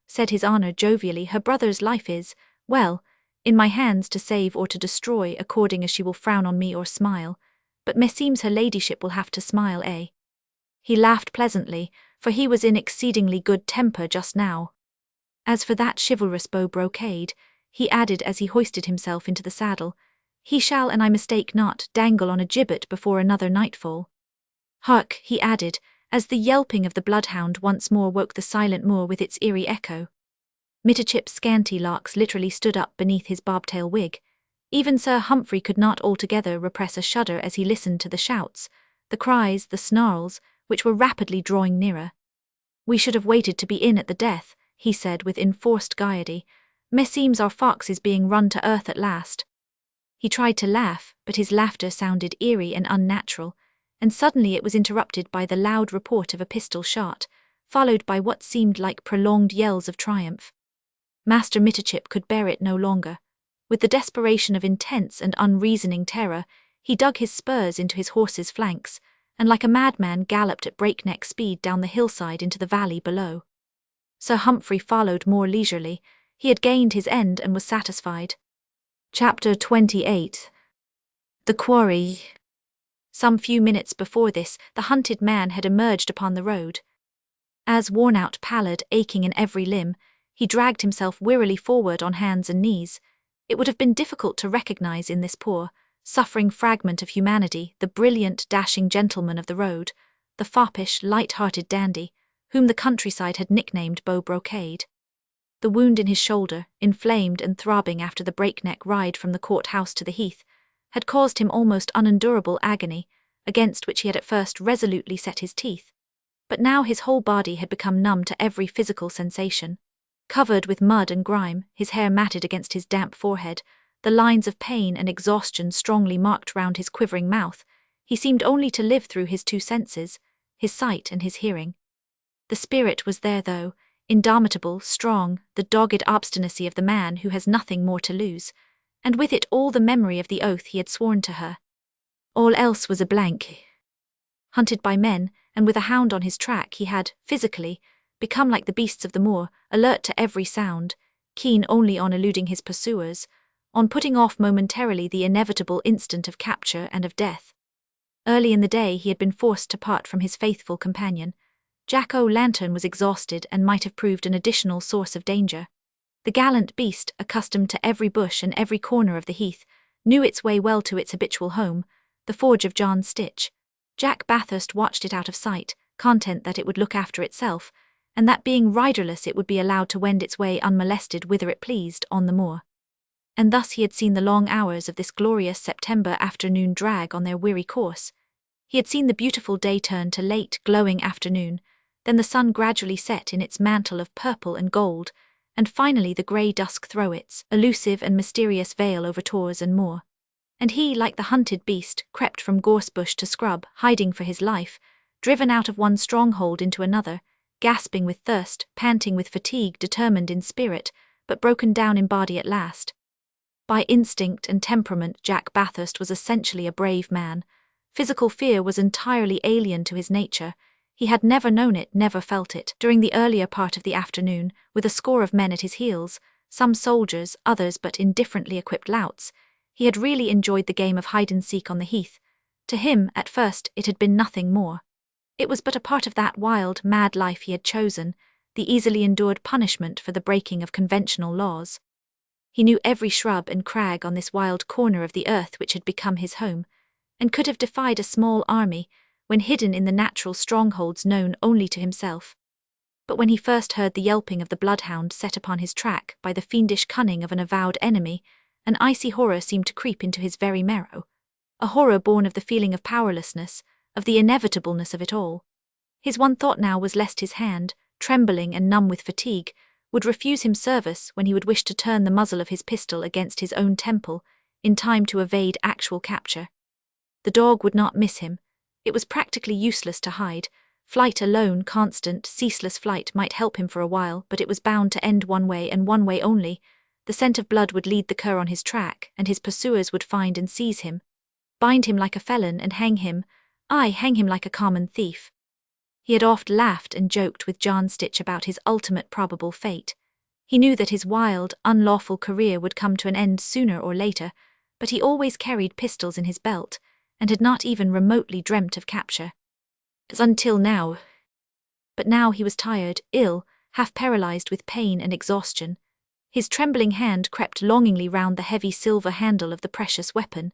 said his honour jovially, her brother's life is, well, in my hands to save or to destroy according as she will frown on me or smile, but meseems her ladyship will have to smile, He laughed pleasantly, for he was in exceedingly good temper just now. As for that chivalrous Beau Brocade, he added as he hoisted himself into the saddle, he shall, and I mistake not, dangle on a gibbet before another nightfall. Hark, he added, as the yelping of the bloodhound once more woke the silent moor with its eerie echo. Mitterchip's scanty locks literally stood up beneath his bobtail wig. Even Sir Humphrey could not altogether repress a shudder as he listened to the shouts, the cries, the snarls, which were rapidly drawing nearer. We should have waited to be in at the death, he said with enforced gaiety. Meseems our fox is being run to earth at last. He tried to laugh, but his laughter sounded eerie and unnatural, and suddenly it was interrupted by the loud report of a pistol shot, followed by what seemed like prolonged yells of triumph. Master Mitterchip could bear it no longer. With the desperation of intense and unreasoning terror, he dug his spurs into his horse's flanks, and like a madman galloped at breakneck speed down the hillside into the valley below. Sir Humphrey followed more leisurely. He had gained his end and was satisfied. Chapter 28. The Quarry. Some few minutes before this, the hunted man had emerged upon the road. As worn out, pallid, aching in every limb, he dragged himself wearily forward on hands and knees. It would have been difficult to recognize in this poor, suffering fragment of humanity the brilliant, dashing gentleman of the road, the foppish, light-hearted dandy, whom the countryside had nicknamed Beau Brocade. The wound in his shoulder, inflamed and throbbing after the breakneck ride from the court-house to the heath, had caused him almost unendurable agony, against which he had at first resolutely set his teeth. But now his whole body had become numb to every physical sensation. Covered with mud and grime, his hair matted against his damp forehead, the lines of pain and exhaustion strongly marked round his quivering mouth, he seemed only to live through his two senses, his sight and his hearing. The spirit was there though, indomitable, strong, the dogged obstinacy of the man who has nothing more to lose, and with it all the memory of the oath he had sworn to her. All else was a blank. Hunted by men, and with a hound on his track, he had, physically, become like the beasts of the moor, alert to every sound, keen only on eluding his pursuers, on putting off momentarily the inevitable instant of capture and of death. Early in the day he had been forced to part from his faithful companion. Jack-o'-lantern was exhausted and might have proved an additional source of danger. The gallant beast, accustomed to every bush and every corner of the heath, knew its way well to its habitual home, the forge of John Stitch. Jack Bathurst watched it out of sight, content that it would look after itself, and that being riderless it would be allowed to wend its way unmolested whither it pleased on the moor. And thus he had seen the long hours of this glorious September afternoon drag on their weary course. He had seen the beautiful day turn to late, glowing afternoon, then the sun gradually set in its mantle of purple and gold, and finally the grey dusk throw its elusive and mysterious veil over tors and moor. And he, like the hunted beast, crept from gorse-bush to scrub, hiding for his life, driven out of one stronghold into another, gasping with thirst, panting with fatigue, determined in spirit, but broken down in body at last. By instinct and temperament Jack Bathurst was essentially a brave man. Physical fear was entirely alien to his nature. He had never known it, never felt it. During the earlier part of the afternoon, with a score of men at his heels, some soldiers, others but indifferently equipped louts, he had really enjoyed the game of hide-and-seek on the heath. To him, at first, it had been nothing more. It was but a part of that wild, mad life he had chosen, the easily endured punishment for the breaking of conventional laws. He knew every shrub and crag on this wild corner of the earth which had become his home, and could have defied a small army, when hidden in the natural strongholds known only to himself. But when he first heard the yelping of the bloodhound set upon his track by the fiendish cunning of an avowed enemy, an icy horror seemed to creep into his very marrow, a horror born of the feeling of powerlessness, of the inevitableness of it all. His one thought now was lest his hand, trembling and numb with fatigue, would refuse him service when he would wish to turn the muzzle of his pistol against his own temple, in time to evade actual capture. The dog would not miss him. It was practically useless to hide. Flight alone, constant, ceaseless flight, might help him for a while, but it was bound to end one way and one way only. The scent of blood would lead the cur on his track, and his pursuers would find and seize him, bind him like a felon and hang him, hang him like a common thief. He had oft laughed and joked with John Stitch about his ultimate probable fate. He knew that his wild, unlawful career would come to an end sooner or later, but he always carried pistols in his belt, and had not even remotely dreamt of capture. As until now. But now he was tired, ill, half paralyzed with pain and exhaustion. His trembling hand crept longingly round the heavy silver handle of the precious weapon.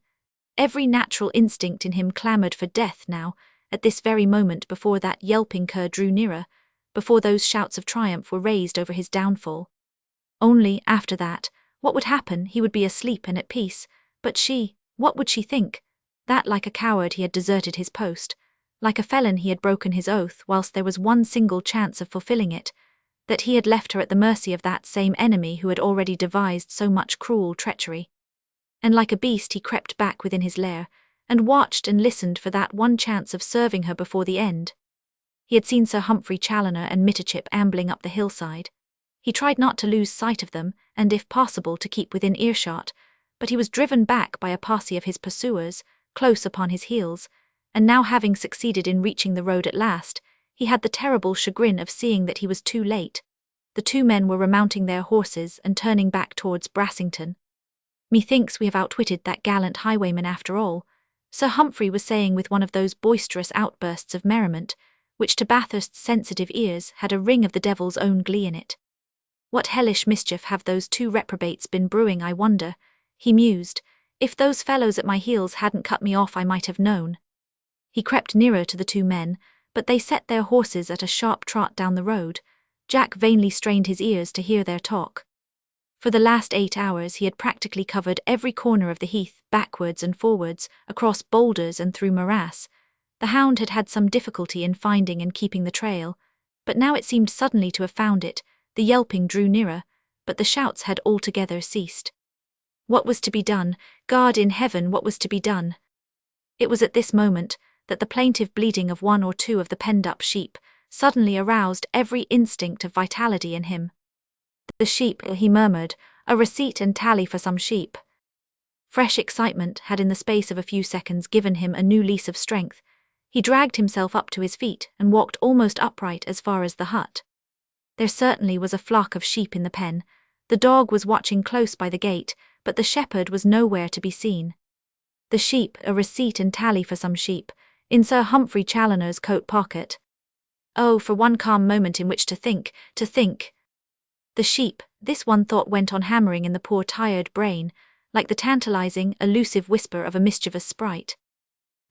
Every natural instinct in him clamoured for death now, at this very moment, before that yelping cur drew nearer, before those shouts of triumph were raised over his downfall. Only, after that, what would happen? He would be asleep and at peace, but she, what would she think? That like a coward he had deserted his post, like a felon he had broken his oath whilst there was one single chance of fulfilling it, that he had left her at the mercy of that same enemy who had already devised so much cruel treachery. And like a beast he crept back within his lair, and watched and listened for that one chance of serving her before the end. He had seen Sir Humphrey Challoner and Mitterchip ambling up the hillside. He tried not to lose sight of them, and if possible to keep within earshot, but he was driven back by a posse of his pursuers, close upon his heels, and now having succeeded in reaching the road at last, he had the terrible chagrin of seeing that he was too late. The two men were remounting their horses and turning back towards Brassington. Methinks we have outwitted that gallant highwayman after all, Sir Humphrey was saying with one of those boisterous outbursts of merriment, which to Bathurst's sensitive ears had a ring of the devil's own glee in it. What hellish mischief have those two reprobates been brewing, I wonder, he mused. If those fellows at my heels hadn't cut me off I might have known. He crept nearer to the two men, but they set their horses at a sharp trot down the road. Jack vainly strained his ears to hear their talk. For the last 8 hours he had practically covered every corner of the heath, backwards and forwards, across boulders and through morass. The hound had had some difficulty in finding and keeping the trail, but now it seemed suddenly to have found it. The yelping drew nearer, but the shouts had altogether ceased. What was to be done? God in heaven, what was to be done? It was at this moment that the plaintive bleating of one or two of the penned-up sheep suddenly aroused every instinct of vitality in him. The sheep, he murmured, a receipt and tally for some sheep. Fresh excitement had in the space of a few seconds given him a new lease of strength. He dragged himself up to his feet and walked almost upright as far as the hut. There certainly was a flock of sheep in the pen. The dog was watching close by the gate, but the shepherd was nowhere to be seen. The sheep, a receipt and tally for some sheep, in Sir Humphrey Challoner's coat pocket. Oh, for one calm moment in which to think. The sheep, this one thought went on hammering in the poor tired brain, like the tantalizing, elusive whisper of a mischievous sprite.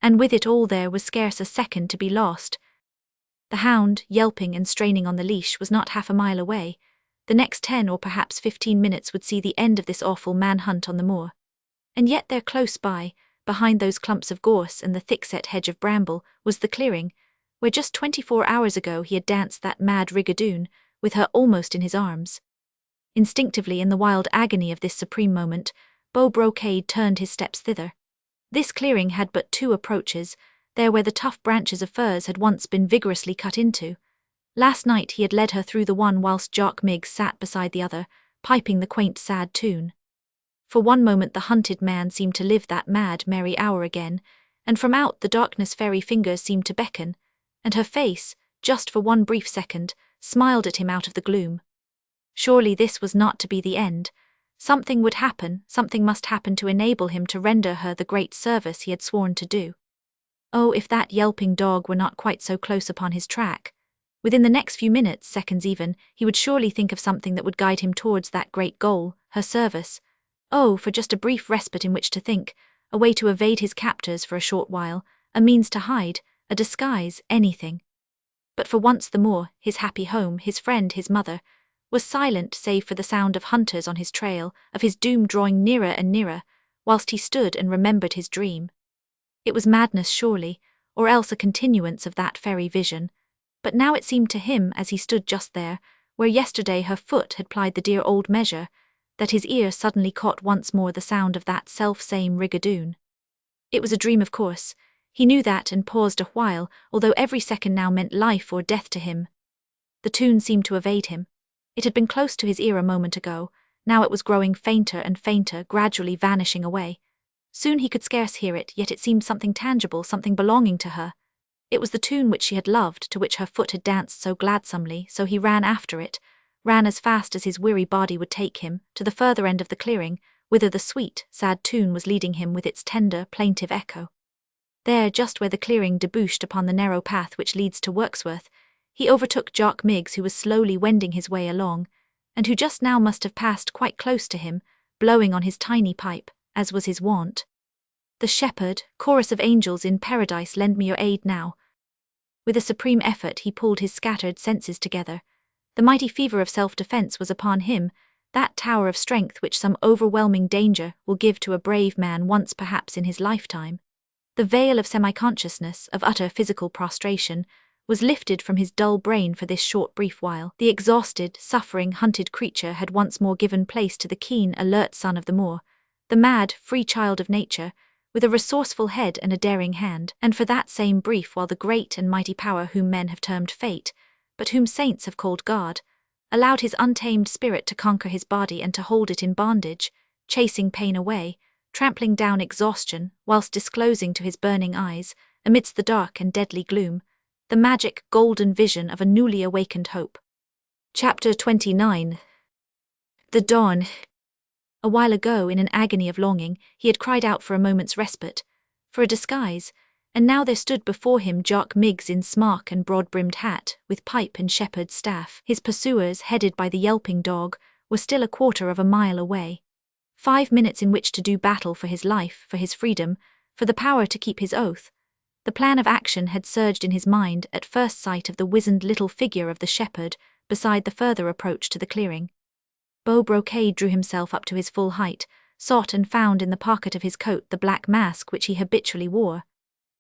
And with it all there was scarce a second to be lost. The hound, yelping and straining on the leash, was not half a mile away. The next 10 or perhaps 15 minutes would see the end of this awful manhunt on the moor. And yet there close by, behind those clumps of gorse and the thick-set hedge of bramble, was the clearing, where just 24 hours ago he had danced that mad rigadoon, with her almost in his arms. Instinctively, in the wild agony of this supreme moment, Beau Brocade turned his steps thither. This clearing had but 2 approaches, there where the tough branches of firs had once been vigorously cut into. Last night he had led her through the one whilst Jock Miggs sat beside the other, piping the quaint sad tune. For one moment the hunted man seemed to live that mad, merry hour again, and from out the darkness fairy fingers seemed to beckon, and her face, just for one brief second, smiled at him out of the gloom. Surely this was not to be the end. Something would happen, something must happen to enable him to render her the great service he had sworn to do. Oh, if that yelping dog were not quite so close upon his track. Within the next few minutes, seconds even, he would surely think of something that would guide him towards that great goal, her service. Oh, for just a brief respite in which to think, a way to evade his captors for a short while, a means to hide, a disguise, anything. But for once the moor, his happy home, his friend, his mother, was silent save for the sound of hunters on his trail, of his doom drawing nearer and nearer, whilst he stood and remembered his dream. It was madness surely, or else a continuance of that fairy vision, but now it seemed to him as he stood just there, where yesterday her foot had plied the dear old measure, that his ear suddenly caught once more the sound of that self-same rigadoon. It was a dream, of course. He knew that and paused a while, although every second now meant life or death to him. The tune seemed to evade him. It had been close to his ear a moment ago, now it was growing fainter and fainter, gradually vanishing away. Soon he could scarce hear it, yet it seemed something tangible, something belonging to her. It was the tune which she had loved, to which her foot had danced so gladsomely, so he ran after it, ran as fast as his weary body would take him, to the further end of the clearing, whither the sweet, sad tune was leading him with its tender, plaintive echo. There, just where the clearing debouched upon the narrow path which leads to Wirksworth, he overtook Jock Miggs, who was slowly wending his way along, and who just now must have passed quite close to him, blowing on his tiny pipe, as was his wont. The shepherd, chorus of angels in paradise, lend me your aid now. With a supreme effort he pulled his scattered senses together. The mighty fever of self-defense was upon him, that tower of strength which some overwhelming danger will give to a brave man once perhaps in his lifetime. The veil of semi-consciousness, of utter physical prostration, was lifted from his dull brain for this short brief while. The exhausted, suffering, hunted creature had once more given place to the keen, alert son of the moor, the mad, free child of nature, with a resourceful head and a daring hand, and for that same brief while the great and mighty power whom men have termed fate, but whom saints have called God, allowed his untamed spirit to conquer his body and to hold it in bondage, chasing pain away, trampling down exhaustion, whilst disclosing to his burning eyes, amidst the dark and deadly gloom, the magic, golden vision of a newly awakened hope. Chapter 29. The dawn. A while ago, in an agony of longing, he had cried out for a moment's respite, for a disguise, and now there stood before him Jock Miggs in smock and broad-brimmed hat, with pipe and shepherd's staff. His pursuers, headed by the yelping dog, were still a quarter of a mile away. 5 minutes in which to do battle for his life, for his freedom, for the power to keep his oath. The plan of action had surged in his mind at first sight of the wizened little figure of the shepherd beside the further approach to the clearing. Beau Brocade drew himself up to his full height, sought and found in the pocket of his coat the black mask which he habitually wore.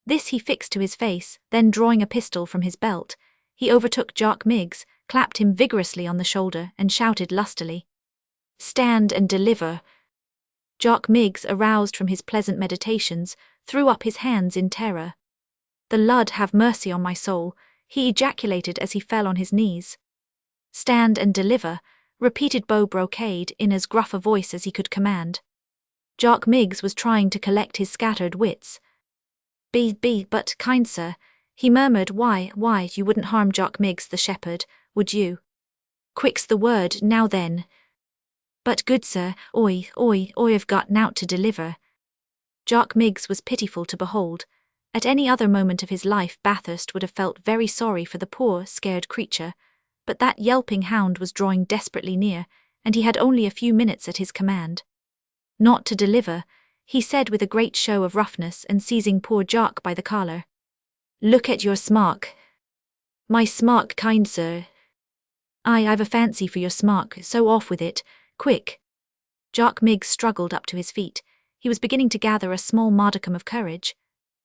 This he fixed to his face, then drawing a pistol from his belt, he overtook Jock Miggs, clapped him vigorously on the shoulder, and shouted lustily, "Stand and deliver!" Jock Miggs, aroused from his pleasant meditations, threw up his hands in terror. "The Lud have mercy on my soul," he ejaculated as he fell on his knees. "Stand and deliver," repeated Beau Brocade in as gruff a voice as he could command. Jock Miggs was trying to collect his scattered wits. But, kind sir," he murmured, why, you wouldn't harm Jock Miggs the shepherd, would you? Quick's the word, now then." "But good sir, I've got nowt to deliver." Jock Miggs was pitiful to behold. At any other moment of his life Bathurst would have felt very sorry for the poor, scared creature, but that yelping hound was drawing desperately near, and he had only a few minutes at his command. "Not to deliver," he said with a great show of roughness and seizing poor Jock by the collar. "Look at your smock." "My smock, kind sir." I've a fancy for your smock, so off with it, quick." Jock Miggs struggled up to his feet. He was beginning to gather a small modicum of courage.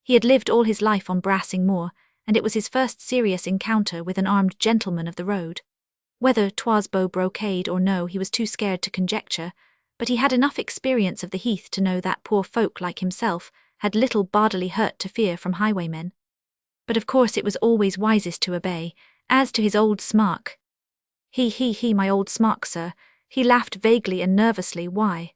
He had lived all his life on Brassing Moor, and it was his first serious encounter with an armed gentleman of the road. Whether 'twas Beau Brocade or no, he was too scared to conjecture, but he had enough experience of the heath to know that poor folk like himself had little bodily hurt to fear from highwaymen. But of course it was always wisest to obey. As to his old smock, my old smock, sir," he laughed vaguely and nervously. "Why?"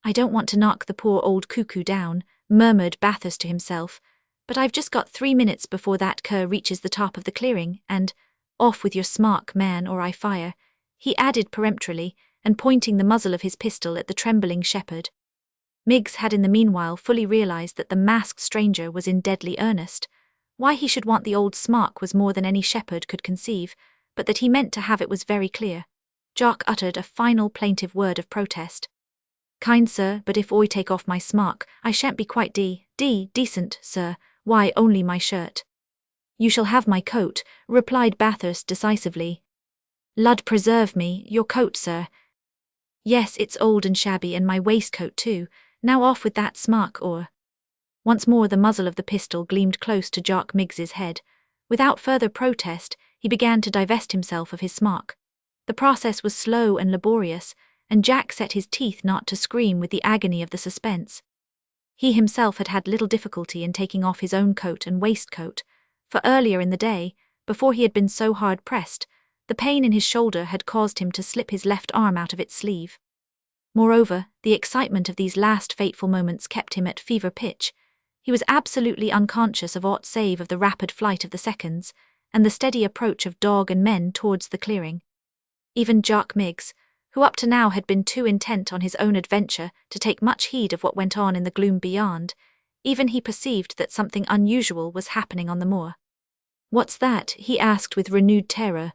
"I don't want to knock the poor old cuckoo down," murmured Bathurst to himself, "but I've just got 3 minutes before that cur reaches the top of the clearing, and off with your smock, man, or I fire," he added peremptorily, and pointing the muzzle of his pistol at the trembling shepherd. Miggs had in the meanwhile fully realized that the masked stranger was in deadly earnest. Why he should want the old smock was more than any shepherd could conceive, but that he meant to have it was very clear. Jock uttered a final plaintive word of protest. "Kind sir, but if I take off my smock, I shan't be quite decent, sir. Why, only my shirt." "You shall have my coat," replied Bathurst decisively. "Lud preserve me, your coat, sir." "Yes, it's old and shabby, and my waistcoat too. Now off with that smock, or—" Once more the muzzle of the pistol gleamed close to Jock Miggs's head. Without further protest, he began to divest himself of his smock. The process was slow and laborious, and Jack set his teeth not to scream with the agony of the suspense. He himself had had little difficulty in taking off his own coat and waistcoat, for earlier in the day, before he had been so hard pressed, the pain in his shoulder had caused him to slip his left arm out of its sleeve. Moreover, the excitement of these last fateful moments kept him at fever pitch. He was absolutely unconscious of aught save of the rapid flight of the seconds, and the steady approach of dog and men towards the clearing. Even Jock Miggs, who up to now had been too intent on his own adventure to take much heed of what went on in the gloom beyond, even he perceived that something unusual was happening on the moor. "What's that?" he asked with renewed terror.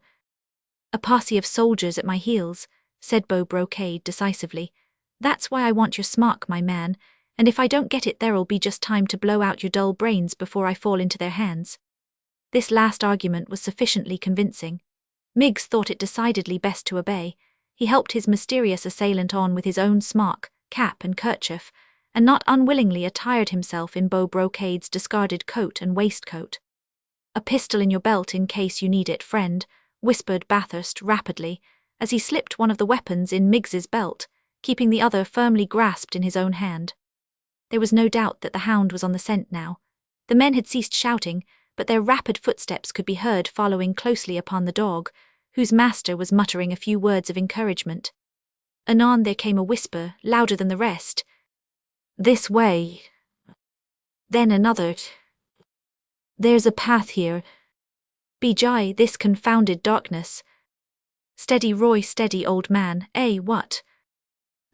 "A posse of soldiers at my heels," said Beau Brocade decisively. "That's why I want your smock, my man, and if I don't get it there'll be just time to blow out your dull brains before I fall into their hands." This last argument was sufficiently convincing. Miggs thought it decidedly best to obey. He helped his mysterious assailant on with his own smock, cap and kerchief, and not unwillingly attired himself in Beau Brocade's discarded coat and waistcoat. "A pistol in your belt in case you need it, friend," whispered Bathurst rapidly, as he slipped one of the weapons in Miggs's belt, keeping the other firmly grasped in his own hand. There was no doubt that the hound was on the scent now. The men had ceased shouting, but their rapid footsteps could be heard following closely upon the dog, whose master was muttering a few words of encouragement. Anon there came a whisper, louder than the rest. "This way." Then another. "There's a path here." "Bejai, this confounded darkness." "Steady, Roy, steady, old man. What?"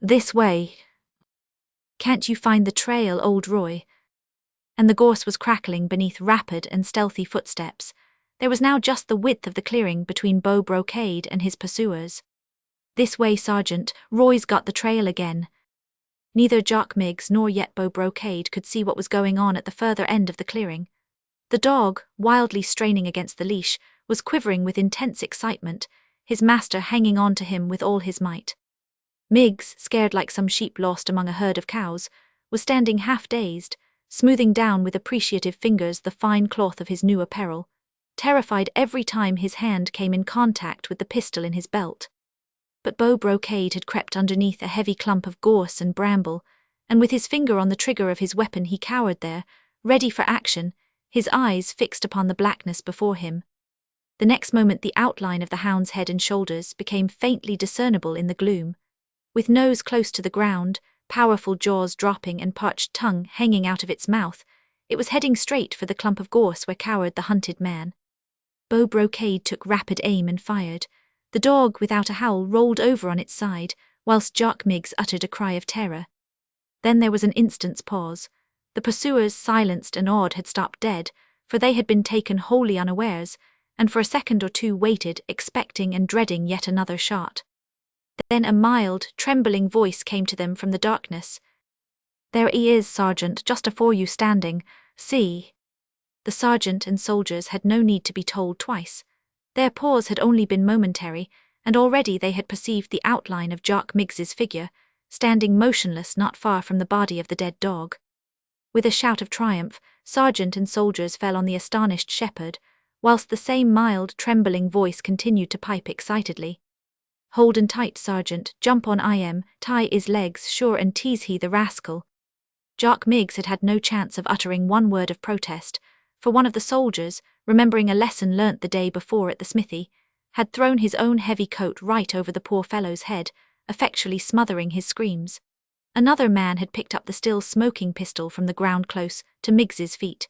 This way. Can't you find the trail, old Roy? And the gorse was crackling beneath rapid and stealthy footsteps. There was now just the width of the clearing between Beau Brocade and his pursuers. This way, Sergeant, Roy's got the trail again. Neither Jock Miggs nor yet Beau Brocade could see what was going on at the further end of the clearing. The dog, wildly straining against the leash, was quivering with intense excitement, his master hanging on to him with all his might. Miggs, scared like some sheep lost among a herd of cows, was standing half-dazed, smoothing down with appreciative fingers the fine cloth of his new apparel, terrified every time his hand came in contact with the pistol in his belt. But Beau Brocade had crept underneath a heavy clump of gorse and bramble, and with his finger on the trigger of his weapon he cowered there, ready for action, his eyes fixed upon the blackness before him. The next moment the outline of the hound's head and shoulders became faintly discernible in the gloom. With nose close to the ground, powerful jaws dropping and parched tongue hanging out of its mouth, it was heading straight for the clump of gorse where cowered the hunted man. Beau Brocade took rapid aim and fired. The dog, without a howl, rolled over on its side, whilst Jock Miggs uttered a cry of terror. Then there was an instant's pause. The pursuers, silenced and awed, had stopped dead, for they had been taken wholly unawares, and for a second or two waited, expecting and dreading yet another shot. Then a mild, trembling voice came to them from the darkness. "There he is, Sergeant, just afore you standing. See." The sergeant and soldiers had no need to be told twice. Their pause had only been momentary, and already they had perceived the outline of Jock Miggs's figure, standing motionless not far from the body of the dead dog. With a shout of triumph, sergeant and soldiers fell on the astonished shepherd, whilst the same mild, trembling voice continued to pipe excitedly. "Hold and tight, Sergeant, jump on I tie his legs sure and tease he the rascal." Jock Miggs had had no chance of uttering one word of protest, for one of the soldiers, remembering a lesson learnt the day before at the smithy, had thrown his own heavy coat right over the poor fellow's head, effectually smothering his screams. Another man had picked up the still smoking pistol from the ground close to Miggs's feet.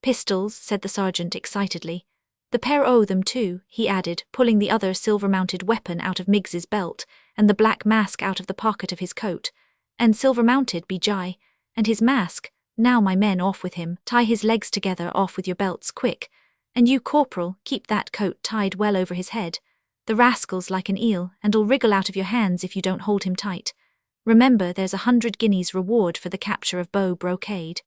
"Pistols," said the sergeant excitedly. "The pair owe them too," he added, pulling the other silver-mounted weapon out of Miggs's belt and the black mask out of the pocket of his coat. "And silver-mounted, be jai, and his mask. Now, my men, off with him, tie his legs together, off with your belts, quick. And you, corporal, keep that coat tied well over his head. The rascal's like an eel, and'll wriggle out of your hands if you don't hold him tight. Remember, there's 100 guineas reward for the capture of Beau Brocade."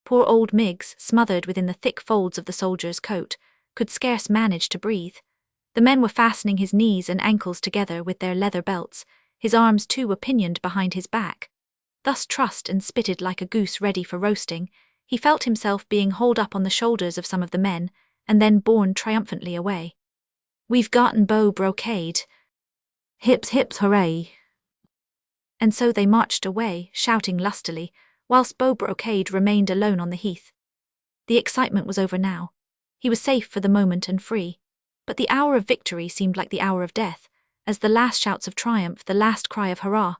Poor old Miggs, smothered within the thick folds of the soldier's coat, could scarce manage to breathe. The men were fastening his knees and ankles together with their leather belts, his arms too were pinioned behind his back. Thus trussed and spitted like a goose ready for roasting, he felt himself being hauled up on the shoulders of some of the men, and then borne triumphantly away. "We've gotten Beau Brocade. Hips, hips, hooray!" And so they marched away, shouting lustily, whilst Beau Brocade remained alone on the heath. The excitement was over now. He was safe for the moment and free. But the hour of victory seemed like the hour of death. As the last shouts of triumph, the last cry of hurrah,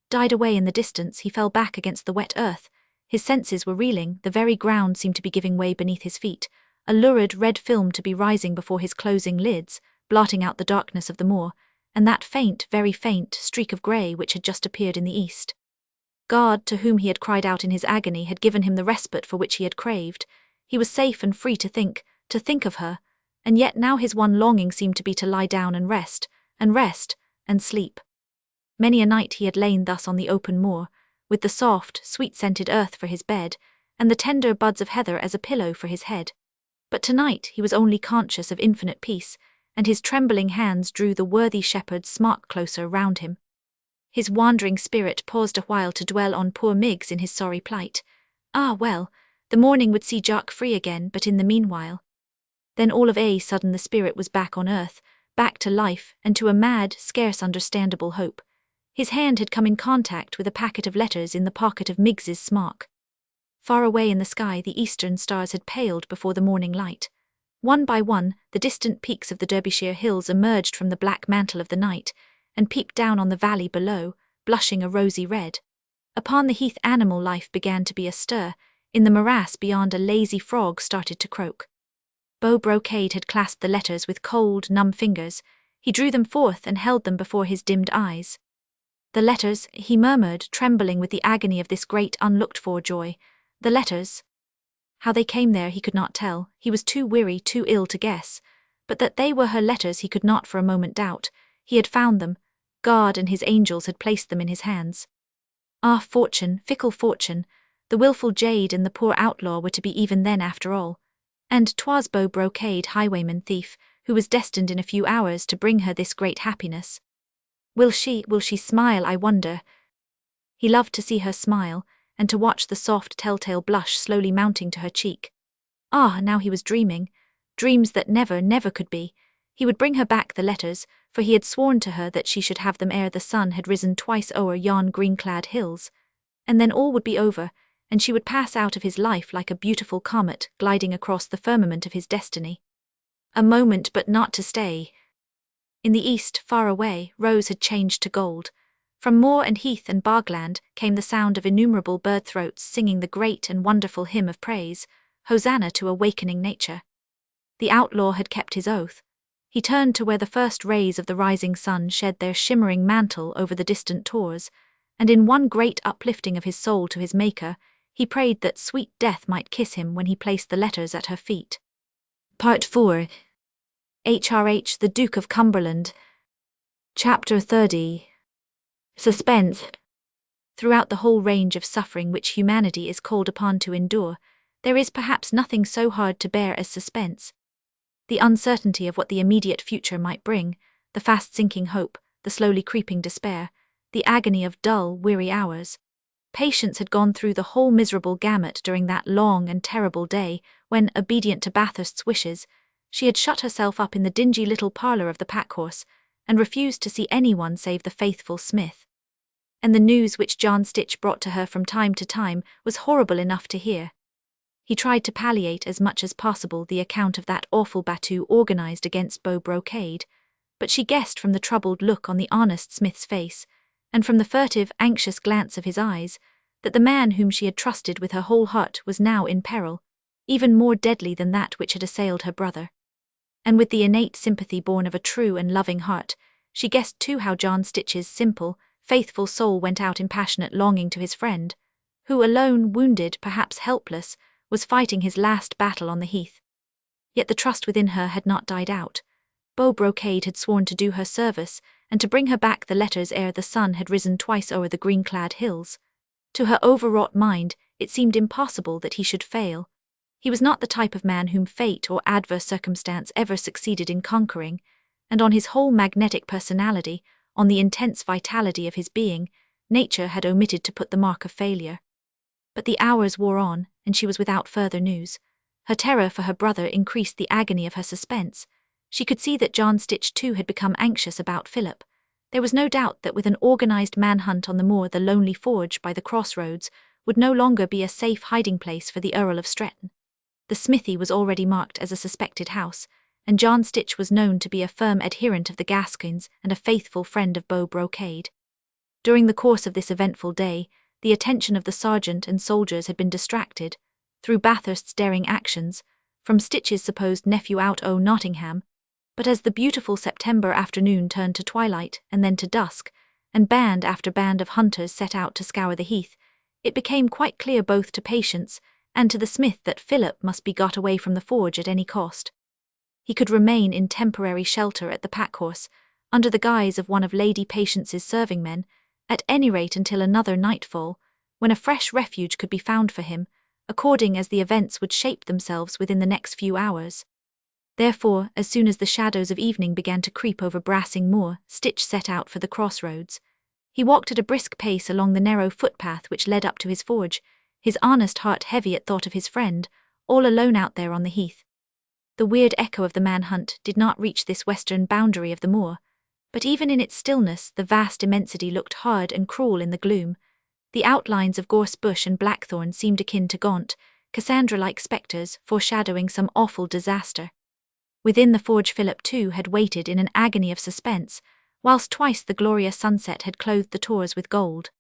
died away in the distance, he fell back against the wet earth. His senses were reeling, the very ground seemed to be giving way beneath his feet, a lurid red film to be rising before his closing lids, blotting out the darkness of the moor, and that faint, very faint, streak of grey which had just appeared in the east. God, to whom he had cried out in his agony, had given him the respite for which he had craved. He was safe and free to think of her, and yet now his one longing seemed to be to lie down and rest, and sleep. Many a night he had lain thus on the open moor, with the soft, sweet-scented earth for his bed, and the tender buds of heather as a pillow for his head. But tonight he was only conscious of infinite peace, and his trembling hands drew the worthy shepherd's smock closer round him. His wandering spirit paused a while to dwell on poor Miggs in his sorry plight. Ah, well, the morning would see Jock free again, but in the meanwhile. Then all of a sudden the spirit was back on earth, back to life, and to a mad, scarce understandable hope. His hand had come in contact with a packet of letters in the pocket of Miggs's smock. Far away in the sky the eastern stars had paled before the morning light. One by one, the distant peaks of the Derbyshire hills emerged from the black mantle of the night, and peeped down on the valley below, blushing a rosy red. Upon the heath animal life began to be astir. In the morass beyond a lazy frog started to croak. Beau Brocade had clasped the letters with cold, numb fingers. He drew them forth and held them before his dimmed eyes. The letters, he murmured, trembling with the agony of this great unlooked-for joy. The letters. How they came there he could not tell, he was too weary, too ill to guess. But that they were her letters he could not for a moment doubt. He had found them. God and his angels had placed them in his hands. Ah, fortune, fickle fortune, the wilful jade and the poor outlaw were to be even then after all. And 'twas Beau Brocade, highwayman thief, who was destined in a few hours to bring her this great happiness. Will she smile, I wonder? He loved to see her smile, and to watch the soft telltale blush slowly mounting to her cheek. Ah, now he was dreaming, dreams that never could be. He would bring her back the letters, for he had sworn to her that she should have them ere the sun had risen twice o'er yon green-clad hills. And then all would be over, and she would pass out of his life like a beautiful comet gliding across the firmament of his destiny. A moment, but not to stay. In the east, far away, rose had changed to gold. From moor and heath and bogland came the sound of innumerable bird throats singing the great and wonderful hymn of praise, Hosanna to awakening nature. The outlaw had kept his oath. He turned to where the first rays of the rising sun shed their shimmering mantle over the distant tors, and in one great uplifting of his soul to his Maker, he prayed that sweet death might kiss him when he placed the letters at her feet. Part 4. HRH, the Duke of Cumberland. Chapter 30. Suspense. Throughout the whole range of suffering which humanity is called upon to endure, there is perhaps nothing so hard to bear as suspense. The uncertainty of what the immediate future might bring, the fast-sinking hope, the slowly creeping despair, the agony of dull, weary hours. Patience had gone through the whole miserable gamut during that long and terrible day when, obedient to Bathurst's wishes, she had shut herself up in the dingy little parlour of the packhorse and refused to see anyone save the faithful Smith. And the news which John Stitch brought to her from time to time was horrible enough to hear. He tried to palliate as much as possible the account of that awful battue organised against Beau Brocade, but she guessed from the troubled look on the honest Smith's face, and from the furtive, anxious glance of his eyes, that the man whom she had trusted with her whole heart was now in peril, even more deadly than that which had assailed her brother. And with the innate sympathy born of a true and loving heart, she guessed too how John Stitch's simple, faithful soul went out in passionate longing to his friend, who alone, wounded, perhaps helpless, was fighting his last battle on the heath. Yet the trust within her had not died out. Beau Brocade had sworn to do her service, and to bring her back the letters ere the sun had risen twice o'er the green-clad hills. To her overwrought mind, it seemed impossible that he should fail. He was not the type of man whom fate or adverse circumstance ever succeeded in conquering, and on his whole magnetic personality, on the intense vitality of his being, nature had omitted to put the mark of failure. But the hours wore on, and she was without further news. Her terror for her brother increased the agony of her suspense. She could see that John Stitch too had become anxious about Philip. There was no doubt that with an organised manhunt on the moor, the lonely forge by the crossroads would no longer be a safe hiding-place for the Earl of Stretton. The smithy was already marked as a suspected house, and John Stitch was known to be a firm adherent of the Gascoignes and a faithful friend of Beau Brocade. During the course of this eventful day, the attention of the sergeant and soldiers had been distracted, through Bathurst's daring actions, from Stitch's supposed nephew out o' Nottingham, but as the beautiful September afternoon turned to twilight and then to dusk, and band after band of hunters set out to scour the heath, it became quite clear both to Patience and to the Smith that Philip must be got away from the forge at any cost. He could remain in temporary shelter at the packhorse, under the guise of one of Lady Patience's serving men, at any rate until another nightfall, when a fresh refuge could be found for him, according as the events would shape themselves within the next few hours. Therefore, as soon as the shadows of evening began to creep over Brassing Moor, Stitch set out for the crossroads. He walked at a brisk pace along the narrow footpath which led up to his forge, his honest heart heavy at thought of his friend, all alone out there on the heath. The weird echo of the manhunt did not reach this western boundary of the moor, but even in its stillness the vast immensity looked hard and cruel in the gloom. The outlines of gorse bush and blackthorn seemed akin to gaunt, Cassandra-like spectres foreshadowing some awful disaster. Within the forge Philip too had waited in an agony of suspense, whilst twice the glorious sunset had clothed the tors with gold.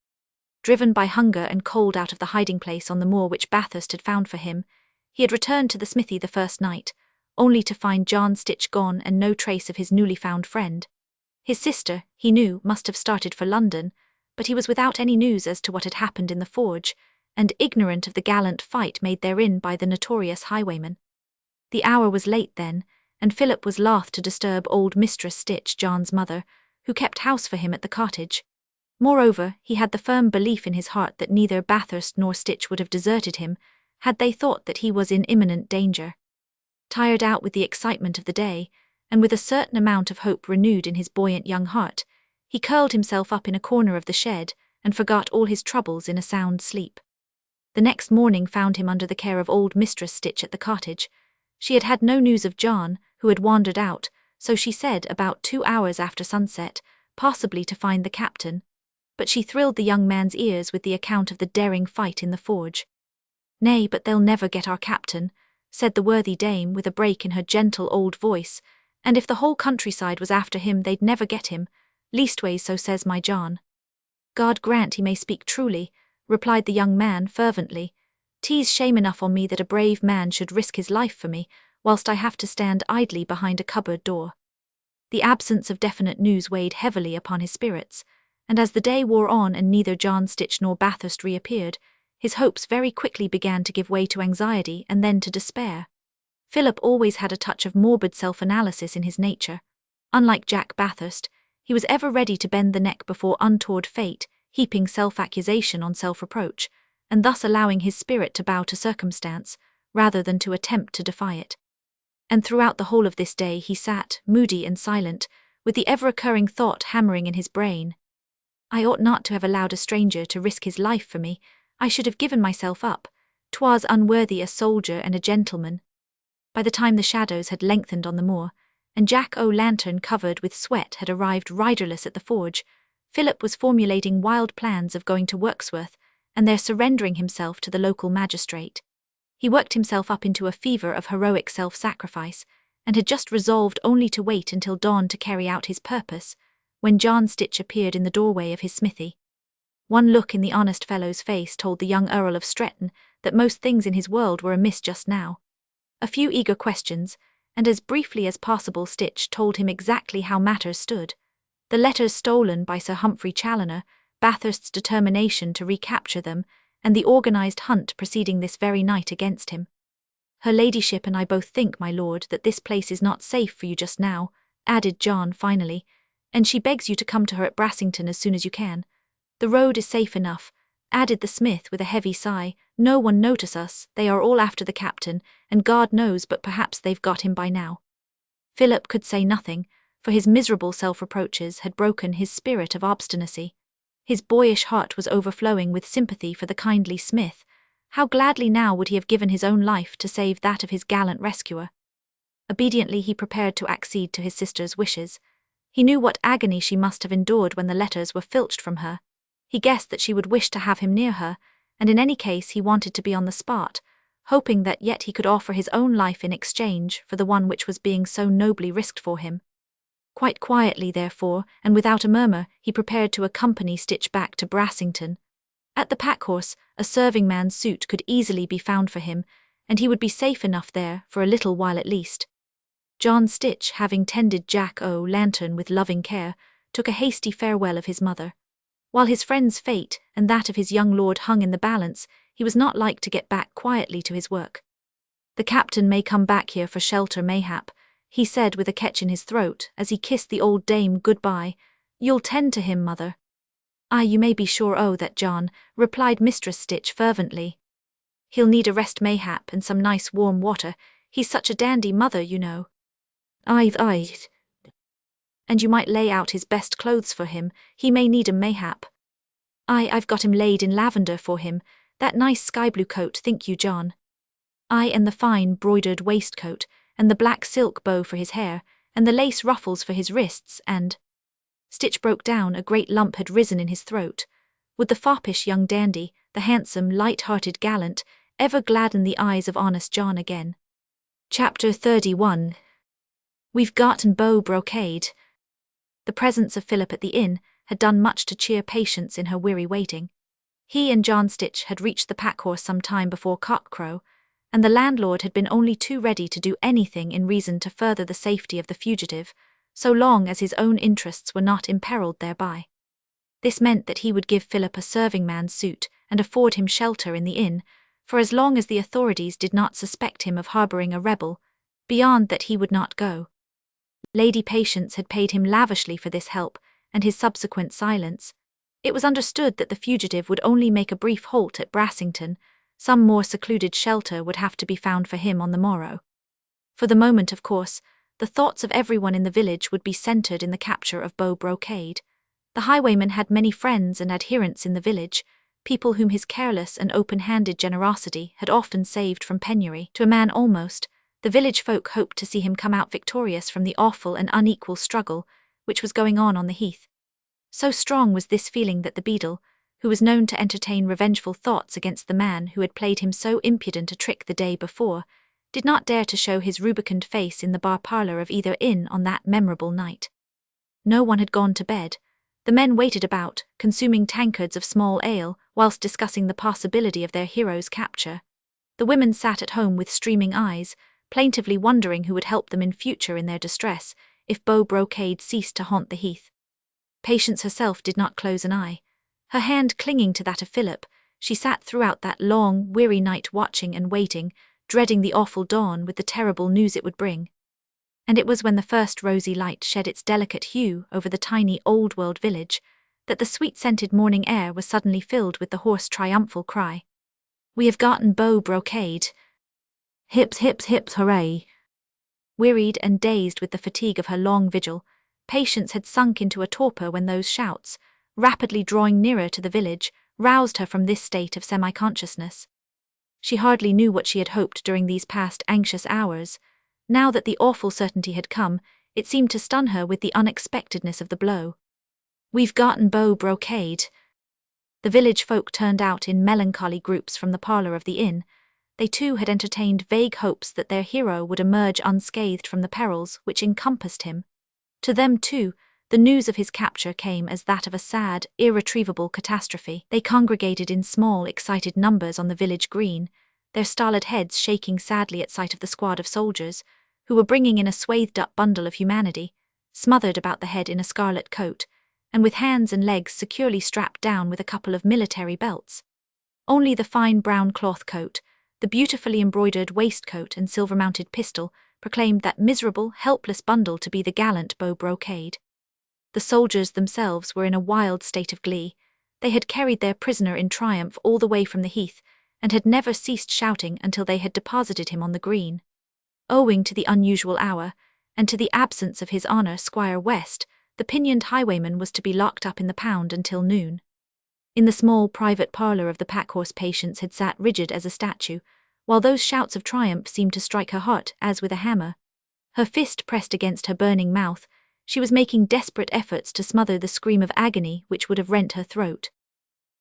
Driven by hunger and cold out of the hiding-place on the moor which Bathurst had found for him, he had returned to the smithy the first night, only to find John Stitch gone and no trace of his newly found friend. His sister, he knew, must have started for London, but he was without any news as to what had happened in the forge, and ignorant of the gallant fight made therein by the notorious highwayman. The hour was late then, and Philip was loth to disturb old Mistress Stitch, John's mother, who kept house for him at the cottage. Moreover, he had the firm belief in his heart that neither Bathurst nor Stitch would have deserted him, had they thought that he was in imminent danger. Tired out with the excitement of the day, and with a certain amount of hope renewed in his buoyant young heart, he curled himself up in a corner of the shed, and forgot all his troubles in a sound sleep. The next morning found him under the care of old Mistress Stitch at the cottage. She had had no news of John, who had wandered out, so she said, about 2 hours after sunset, possibly to find the captain, but she thrilled the young man's ears with the account of the daring fight in the forge. "Nay, but they'll never get our captain," said the worthy dame with a break in her gentle old voice, "and if the whole countryside was after him they'd never get him, leastways so says my John." "God grant he may speak truly," replied the young man fervently. "'Tis shame enough on me that a brave man should risk his life for me, whilst I have to stand idly behind a cupboard door." The absence of definite news weighed heavily upon his spirits, and as the day wore on and neither John Stitch nor Bathurst reappeared, his hopes very quickly began to give way to anxiety and then to despair. Philip always had a touch of morbid self-analysis in his nature. Unlike Jack Bathurst, he was ever ready to bend the neck before untoward fate, heaping self-accusation on self-reproach, and thus allowing his spirit to bow to circumstance, rather than to attempt to defy it. And throughout the whole of this day he sat, moody and silent, with the ever-occurring thought hammering in his brain. "I ought not to have allowed a stranger to risk his life for me. I should have given myself up. 'Twas unworthy a soldier and a gentleman." By the time the shadows had lengthened on the moor, and Jack O'Lantern covered with sweat had arrived riderless at the forge, Philip was formulating wild plans of going to Wirksworth, and there surrendering himself to the local magistrate. He worked himself up into a fever of heroic self-sacrifice, and had just resolved only to wait until dawn to carry out his purpose, when John Stitch appeared in the doorway of his smithy. One look in the honest fellow's face told the young Earl of Stretton that most things in his world were amiss just now. A few eager questions, and as briefly as possible Stitch told him exactly how matters stood: the letters stolen by Sir Humphrey Challoner, Bathurst's determination to recapture them, and the organised hunt proceeding this very night against him. "Her ladyship and I both think, my lord, that this place is not safe for you just now," added John finally, "and she begs you to come to her at Brassington as soon as you can. The road is safe enough," added the smith with a heavy sigh. "No one notice us, they are all after the captain, and God knows but perhaps they've got him by now." Philip could say nothing, for his miserable self-reproaches had broken his spirit of obstinacy. His boyish heart was overflowing with sympathy for the kindly smith. How gladly now would he have given his own life to save that of his gallant rescuer. Obediently he prepared to accede to his sister's wishes. He knew what agony she must have endured when the letters were filched from her. He guessed that she would wish to have him near her, and in any case he wanted to be on the spot, hoping that yet he could offer his own life in exchange for the one which was being so nobly risked for him. Quite quietly, therefore, and without a murmur, he prepared to accompany Stitch back to Brassington. At the packhorse, a serving-man's suit could easily be found for him, and he would be safe enough there for a little while at least. John Stitch, having tended Jack O'Lantern with loving care, took a hasty farewell of his mother. While his friend's fate and that of his young lord hung in the balance, he was not like to get back quietly to his work. "The captain may come back here for shelter mayhap," he said with a catch in his throat as he kissed the old dame good-bye. "You'll tend to him, mother." "Aye, you may be sure o' that, John," replied Mistress Stitch fervently. "He'll need a rest mayhap and some nice warm water. He's such a dandy, mother, you know." Aye. "And you might lay out his best clothes for him. He may need 'em mayhap." "Aye, I've got him laid in lavender for him. That nice sky-blue coat, think you, John?" "Aye, and the fine broidered waistcoat, and the black silk bow for his hair, and the lace ruffles for his wrists, and—" Stitch broke down. A great lump had risen in his throat. Would the foppish young dandy, the handsome, light-hearted gallant, ever gladden the eyes of honest John again? Chapter 31. We've gotten Beau Brocade. The presence of Philip at the inn had done much to cheer Patience in her weary waiting. He and John Stitch had reached the packhorse some time before cock-crow, and the landlord had been only too ready to do anything in reason to further the safety of the fugitive, so long as his own interests were not imperilled thereby. This meant that he would give Philip a serving man's suit and afford him shelter in the inn, for as long as the authorities did not suspect him of harbouring a rebel. Beyond that he would not go. Lady Patience had paid him lavishly for this help and his subsequent silence. It was understood that the fugitive would only make a brief halt at Brassington. Some more secluded shelter would have to be found for him on the morrow. For the moment, of course, the thoughts of everyone in the village would be centred in the capture of Beau Brocade. The highwayman had many friends and adherents in the village, people whom his careless and open-handed generosity had often saved from penury. To a man almost, the village folk hoped to see him come out victorious from the awful and unequal struggle which was going on the heath. So strong was this feeling that the beadle, who was known to entertain revengeful thoughts against the man who had played him so impudent a trick the day before, did not dare to show his rubicund face in the bar parlour of either inn on that memorable night. No one had gone to bed. The men waited about, consuming tankards of small ale, whilst discussing the possibility of their hero's capture. The women sat at home with streaming eyes, plaintively wondering who would help them in future in their distress, if Beau Brocade ceased to haunt the heath. Patience herself did not close an eye. Her hand clinging to that of Philip, she sat throughout that long, weary night watching and waiting, dreading the awful dawn with the terrible news it would bring. And it was when the first rosy light shed its delicate hue over the tiny old-world village that the sweet-scented morning air was suddenly filled with the hoarse triumphal cry. "We have gotten Beau Brocade! Hips, hips, hips, hooray!" Wearied and dazed with the fatigue of her long vigil, Patience had sunk into a torpor when those shouts, rapidly drawing nearer to the village, roused her from this state of semi-consciousness. She hardly knew what she had hoped during these past anxious hours. Now that the awful certainty had come, it seemed to stun her with the unexpectedness of the blow. "We've gotten Beau Brocade." The village folk turned out in melancholy groups from the parlour of the inn. They too had entertained vague hopes that their hero would emerge unscathed from the perils which encompassed him. To them too, the news of his capture came as that of a sad, irretrievable catastrophe. They congregated in small, excited numbers on the village green, their stolid heads shaking sadly at sight of the squad of soldiers, who were bringing in a swathed-up bundle of humanity, smothered about the head in a scarlet coat, and with hands and legs securely strapped down with a couple of military belts. Only the fine brown cloth coat, the beautifully embroidered waistcoat and silver-mounted pistol proclaimed that miserable, helpless bundle to be the gallant Beau Brocade. The soldiers themselves were in a wild state of glee. They had carried their prisoner in triumph all the way from the heath, and had never ceased shouting until they had deposited him on the green. Owing to the unusual hour, and to the absence of his honour Squire West, the pinioned highwayman was to be locked up in the pound until noon. In the small private parlour of the packhorse Patience had sat rigid as a statue, while those shouts of triumph seemed to strike her heart as with a hammer. Her fist pressed against her burning mouth, she was making desperate efforts to smother the scream of agony which would have rent her throat.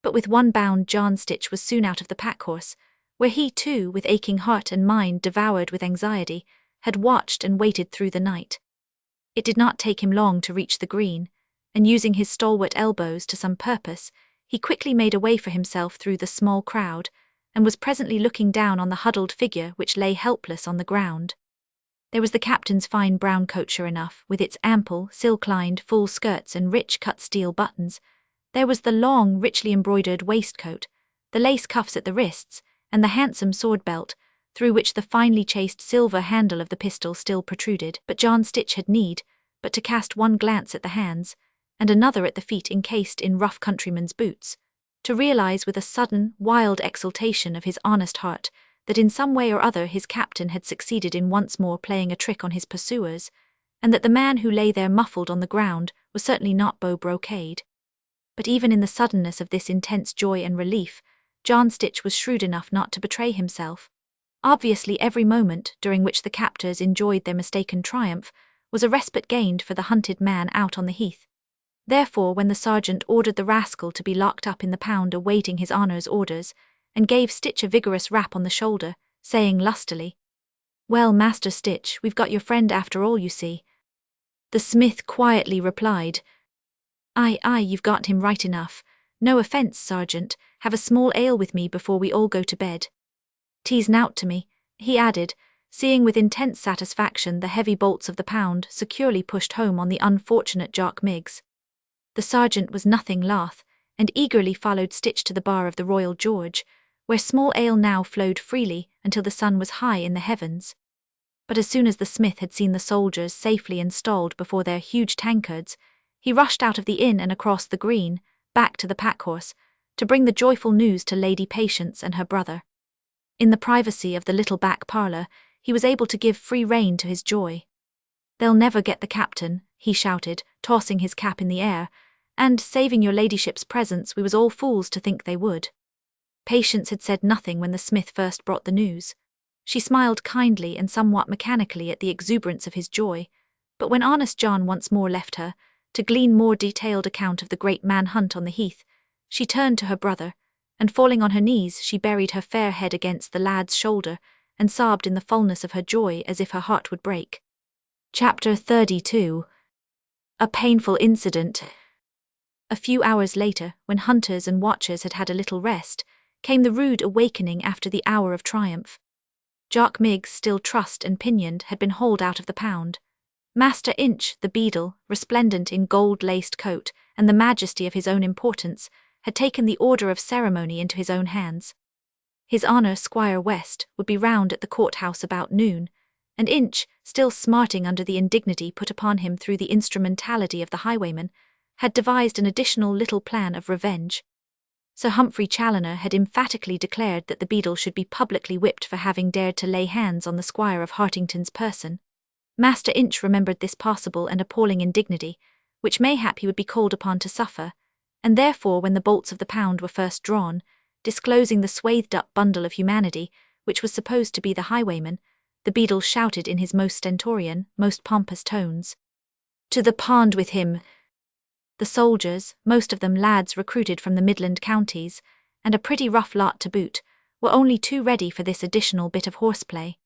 But with one bound John Stitch was soon out of the packhorse, where he too, with aching heart and mind devoured with anxiety, had watched and waited through the night. It did not take him long to reach the green, and using his stalwart elbows to some purpose, he quickly made a way for himself through the small crowd, and was presently looking down on the huddled figure which lay helpless on the ground. There was the captain's fine brown coat sure enough, with its ample, silk-lined, full skirts and rich cut steel buttons. There was the long, richly embroidered waistcoat, the lace cuffs at the wrists, and the handsome sword belt, through which the finely chased silver handle of the pistol still protruded. But John Stitch had need but to cast one glance at the hands, and another at the feet encased in rough countryman's boots, to realise with a sudden, wild exultation of his honest heart that in some way or other his captain had succeeded in once more playing a trick on his pursuers, and that the man who lay there muffled on the ground was certainly not Beau Brocade. But even in the suddenness of this intense joy and relief, John Stitch was shrewd enough not to betray himself. Obviously every moment during which the captors enjoyed their mistaken triumph was a respite gained for the hunted man out on the heath. Therefore, when the sergeant ordered the rascal to be locked up in the pound awaiting his honour's orders, and gave Stitch a vigorous rap on the shoulder, saying lustily, "Well, Master Stitch, we've got your friend after all, you see," the smith quietly replied, Aye, you've got him right enough. No offence, Sergeant, have a small ale with me before we all go to bed. Tea's nowt to me," he added, seeing with intense satisfaction the heavy bolts of the pound securely pushed home on the unfortunate Jock Miggs. The The sergeant was nothing loth, and eagerly followed Stitch to the bar of the Royal George, where small ale now flowed freely until the sun was high in the heavens. But as soon as the smith had seen the soldiers safely installed before their huge tankards, he rushed out of the inn and across the green, back to the packhorse, to bring the joyful news to Lady Patience and her brother. In the privacy of the little back parlour, he was able to give free rein to his joy. "They'll never get the captain," he shouted, tossing his cap in the air, "and, saving your ladyship's presence, we was all fools to think they would." Patience had said nothing when the smith first brought the news. She smiled kindly and somewhat mechanically at the exuberance of his joy, but when honest John once more left her, to glean more detailed account of the great manhunt on the heath, she turned to her brother, and falling on her knees she buried her fair head against the lad's shoulder and sobbed in the fullness of her joy as if her heart would break. Chapter 32. A painful incident. A few hours later, when hunters and watchers had had a little rest, came the rude awakening after the hour of triumph. Jock Miggs, still trussed and pinioned, had been hauled out of the pound. Master Inch, the beadle, resplendent in gold-laced coat and the majesty of his own importance, had taken the order of ceremony into his own hands. His honour, Squire West, would be round at the court-house about noon, and Inch, still smarting under the indignity put upon him through the instrumentality of the highwayman, had devised an additional little plan of revenge. Sir Humphrey Challoner had emphatically declared that the beadle should be publicly whipped for having dared to lay hands on the Squire of Hartington's person. Master Inch remembered this possible and appalling indignity, which mayhap he would be called upon to suffer, and therefore when the bolts of the pound were first drawn, disclosing the swathed-up bundle of humanity, which was supposed to be the highwayman, the beadle shouted in his most stentorian, most pompous tones, "To the pond with him!" The soldiers, most of them lads recruited from the Midland counties, and a pretty rough lot to boot, were only too ready for this additional bit of horseplay.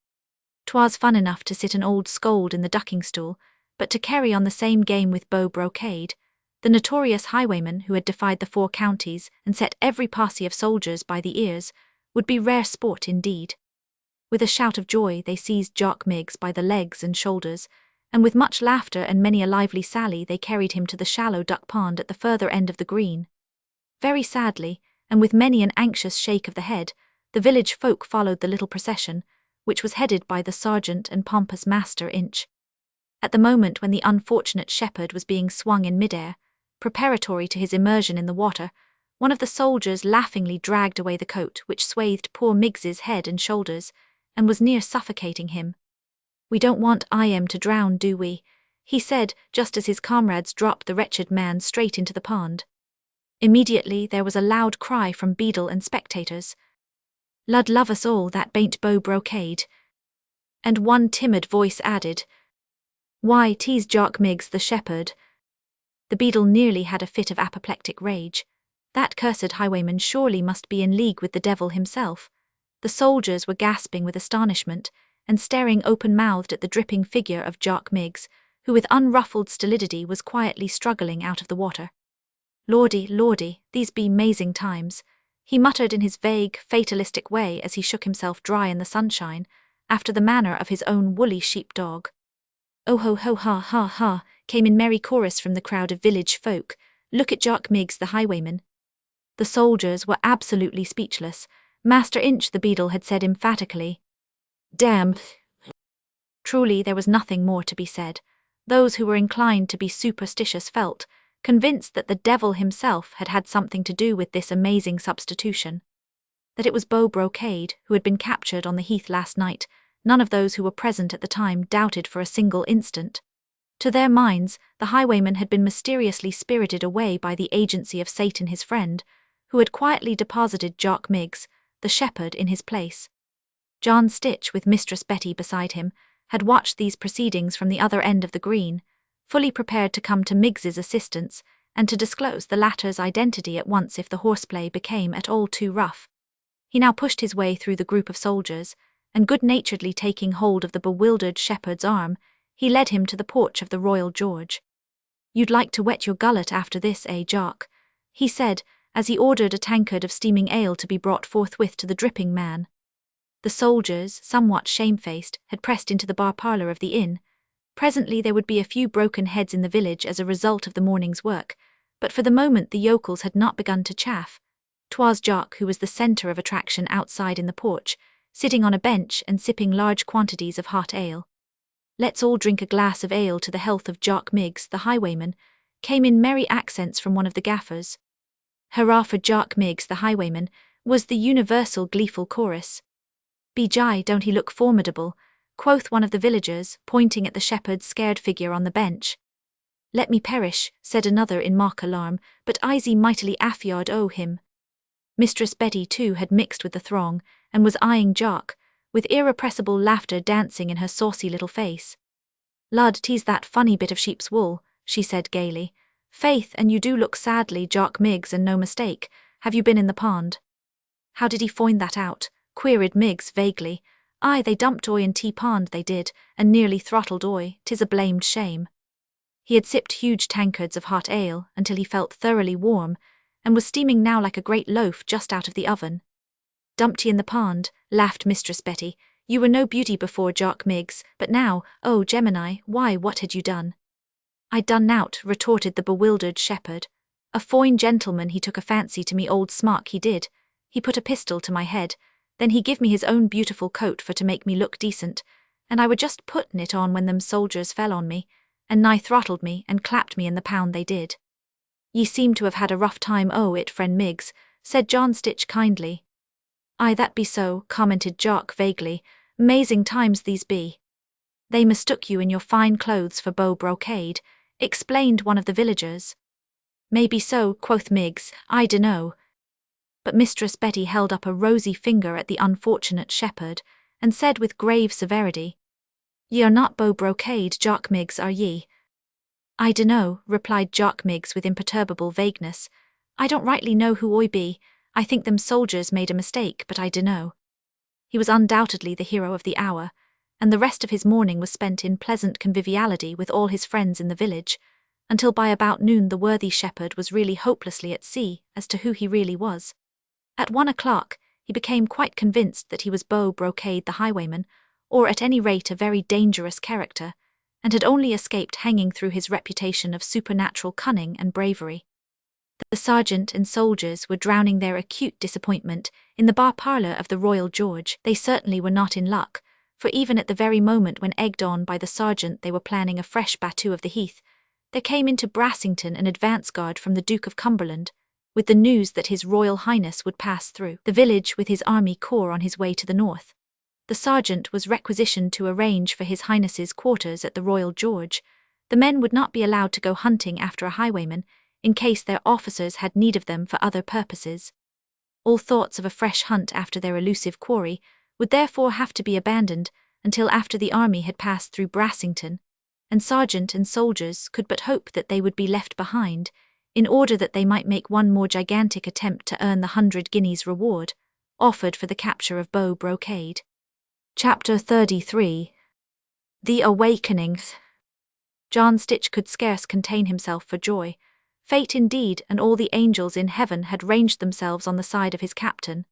'Twas fun enough to sit an old scold in the ducking-stool, but to carry on the same game with Beau Brocade, the notorious highwayman who had defied the 4 counties and set every posse of soldiers by the ears, would be rare sport indeed. With a shout of joy they seized Jock Miggs by the legs and shoulders, and with much laughter and many a lively sally they carried him to the shallow duck pond at the further end of the green. Very sadly, and with many an anxious shake of the head, the village folk followed the little procession, which was headed by the sergeant and pompous Master Inch. At the moment when the unfortunate shepherd was being swung in mid-air, preparatory to his immersion in the water, one of the soldiers laughingly dragged away the coat which swathed poor Miggs's head and shoulders, and was near suffocating him. "We don't want I.M. to drown, do we?" he said, just as his comrades dropped the wretched man straight into the pond. Immediately there was a loud cry from beadle and spectators. "Lud love us all, that bain't Beau Brocade." And one timid voice added, "Why, 'tis Jock Miggs the shepherd." The beadle nearly had a fit of apoplectic rage. That cursed highwayman surely must be in league with the devil himself. The soldiers were gasping with astonishment, and staring open-mouthed at the dripping figure of Jock Miggs, who with unruffled stolidity was quietly struggling out of the water. "Lordy, lordy, these be 'mazing times," he muttered in his vague, fatalistic way as he shook himself dry in the sunshine, after the manner of his own woolly sheep-dog. "Oh ho ho ha ha ha," came in merry chorus from the crowd of village folk. "Look at Jock Miggs the highwayman." The soldiers were absolutely speechless. Master Inch the beadle had said emphatically, "Damn." Truly there was nothing more to be said. Those who were inclined to be superstitious felt, convinced that the devil himself had had something to do with this amazing substitution. That it was Beau Brocade, who had been captured on the heath last night, none of those who were present at the time doubted for a single instant. To their minds, the highwayman had been mysteriously spirited away by the agency of Satan his friend, who had quietly deposited Jock Miggs, the shepherd, in his place. John Stitch, with Mistress Betty beside him, had watched these proceedings from the other end of the green, fully prepared to come to Miggs's assistance and to disclose the latter's identity at once if the horseplay became at all too rough. He now pushed his way through the group of soldiers, and good-naturedly taking hold of the bewildered shepherd's arm, he led him to the porch of the Royal George. "You'd like to wet your gullet after this, Jock?" he said, as he ordered a tankard of steaming ale to be brought forthwith to the dripping man. The soldiers, somewhat shamefaced, had pressed into the bar parlour of the inn. Presently there would be a few broken heads in the village as a result of the morning's work, but for the moment the yokels had not begun to chaff. 'Twas Jock who was the centre of attraction outside in the porch, sitting on a bench and sipping large quantities of hot ale. "Let's all drink a glass of ale to the health of Jock Miggs, the highwayman," came in merry accents from one of the gaffers. "Hurrah for Jock Miggs, the highwayman," was the universal gleeful chorus. "Bijai, don't he look formidable?" quoth one of the villagers, pointing at the shepherd's scared figure on the bench. "Let me perish," said another in mock alarm, "but Izzy mightily affiard o' him." Mistress Betty, too, had mixed with the throng, and was eyeing Jock, with irrepressible laughter dancing in her saucy little face. "Lud, 'tis that funny bit of sheep's wool," she said gaily. "Faith, and you do look sadly, Jock Miggs, and no mistake. Have you been in the pond?" "How did he find that out?" queried Miggs vaguely. "Aye, they dumped Oi in Tea Pond, they did, and nearly throttled Oi. 'Tis a blamed shame." He had sipped huge tankards of hot ale until he felt thoroughly warm, and was steaming now like a great loaf just out of the oven. "Dumped ye in the pond," laughed Mistress Betty. "You were no beauty before, Jock Miggs, but now, oh Gemini, why, what had you done?" "I'd done nowt," retorted the bewildered shepherd. "A foine gentleman he took a fancy to me old smock, he did. He put a pistol to my head, then he give me his own beautiful coat for to make me look decent, and I were just puttin' it on when them soldiers fell on me, and nigh throttled me and clapped me in the pound they did." "Ye seem to have had a rough time o' it, friend Miggs," said John Stitch kindly. "Aye, that be so," commented Jock vaguely. "'Mazing times these be." "They mistook you in your fine clothes for Beau Brocade," explained one of the villagers. "Maybe so," quoth Miggs, "I dunno." But Mistress Betty held up a rosy finger at the unfortunate shepherd, and said with grave severity, "Ye are not Beau Brocade, Jock Miggs, are ye?" "I dunno," replied Jock Miggs with imperturbable vagueness. "I don't rightly know who Oi be. I think them soldiers made a mistake, but I dunno." He was undoubtedly the hero of the hour, and the rest of his morning was spent in pleasant conviviality with all his friends in the village, until by about noon the worthy shepherd was really hopelessly at sea as to who he really was. At 1 o'clock, he became quite convinced that he was Beau Brocade the highwayman, or at any rate a very dangerous character, and had only escaped hanging through his reputation of supernatural cunning and bravery. The sergeant and soldiers were drowning their acute disappointment in the bar parlour of the Royal George. They certainly were not in luck, for even at the very moment when egged on by the sergeant they were planning a fresh battue of the heath, there came into Brassington an advance guard from the Duke of Cumberland, with the news that His Royal Highness would pass through the village with his army corps on his way to the north. The sergeant was requisitioned to arrange for His Highness's quarters at the Royal George. The men would not be allowed to go hunting after a highwayman, in case their officers had need of them for other purposes. All thoughts of a fresh hunt after their elusive quarry would therefore have to be abandoned until after the army had passed through Brassington, and sergeant and soldiers could but hope that they would be left behind, in order that they might make one more gigantic attempt to earn the 100 guineas reward offered for the capture of Beau Brocade. Chapter 33. The Awakenings. John Stitch could scarce contain himself for joy. Fate indeed and all the angels in heaven had ranged themselves on the side of his captain.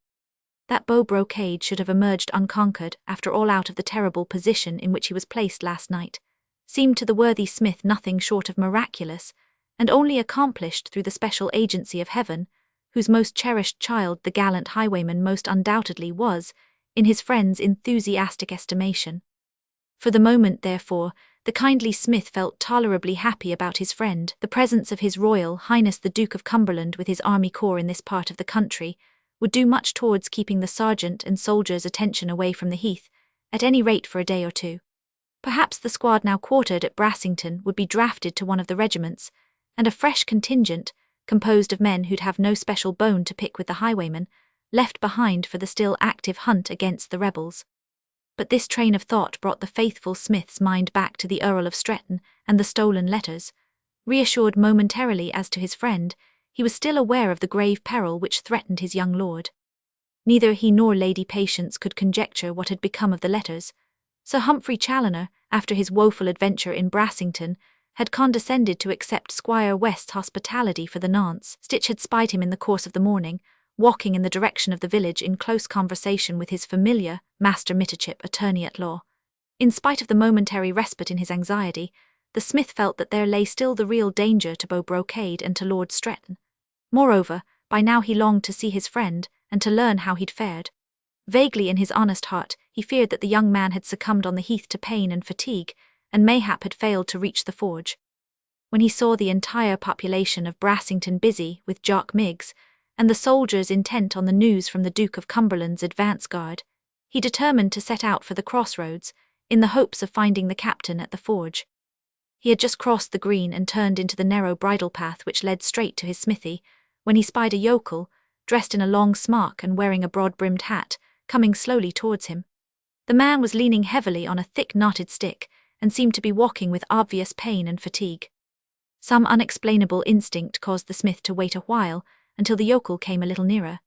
That Beau Brocade should have emerged unconquered after all out of the terrible position in which he was placed last night seemed to the worthy smith nothing short of miraculous, and only accomplished through the special agency of heaven, whose most cherished child the gallant highwayman most undoubtedly was, in his friend's enthusiastic estimation. For the moment, therefore, the kindly smith felt tolerably happy about his friend. The presence of His Royal Highness the Duke of Cumberland with his army corps in this part of the country would do much towards keeping the sergeant and soldiers' attention away from the heath, at any rate for a day or two. Perhaps the squad now quartered at Brassington would be drafted to one of the regiments, and a fresh contingent, composed of men who'd have no special bone to pick with the highwayman, left behind for the still active hunt against the rebels. But this train of thought brought the faithful smith's mind back to the Earl of Stretton and the stolen letters. Reassured momentarily as to his friend, he was still aware of the grave peril which threatened his young lord. Neither he nor Lady Patience could conjecture what had become of the letters. Sir Humphrey Challoner, after his woeful adventure in Brassington, had condescended to accept Squire West's hospitality for the nonce. Stitch had spied him in the course of the morning, walking in the direction of the village in close conversation with his familiar, Master Mitterchip, attorney at law. In spite of the momentary respite in his anxiety, the smith felt that there lay still the real danger to Beau Brocade and to Lord Stretton. Moreover, by now he longed to see his friend, and to learn how he'd fared. Vaguely in his honest heart, he feared that the young man had succumbed on the heath to pain and fatigue, and mayhap had failed to reach the forge. When he saw the entire population of Brassington busy with Jock Miggs, and the soldiers intent on the news from the Duke of Cumberland's advance guard, he determined to set out for the crossroads, in the hopes of finding the captain at the forge. He had just crossed the green and turned into the narrow bridle path which led straight to his smithy, when he spied a yokel, dressed in a long smock and wearing a broad-brimmed hat, coming slowly towards him. The man was leaning heavily on a thick knotted stick, and seemed to be walking with obvious pain and fatigue. Some unexplainable instinct caused the smith to wait a while, until the yokel came a little nearer.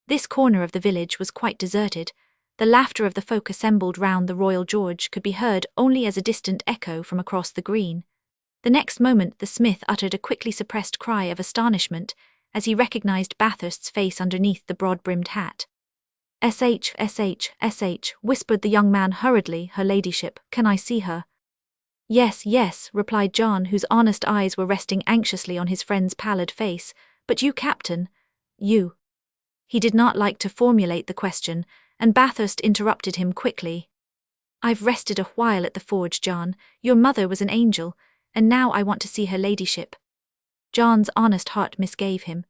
This corner of the village was quite deserted. The laughter of the folk assembled round the Royal George could be heard only as a distant echo from across the green. The next moment the smith uttered a quickly suppressed cry of astonishment as he recognized Bathurst's face underneath the broad-brimmed hat. "SH, whispered the young man hurriedly, "Her ladyship, can I see her?" "Yes, yes," replied John, whose honest eyes were resting anxiously on his friend's pallid face. "But you, Captain, you—" He did not like to formulate the question, and Bathurst interrupted him quickly. "I've rested a while at the forge, John. Your mother was an angel, and now I want to see her ladyship." John's honest heart misgave him.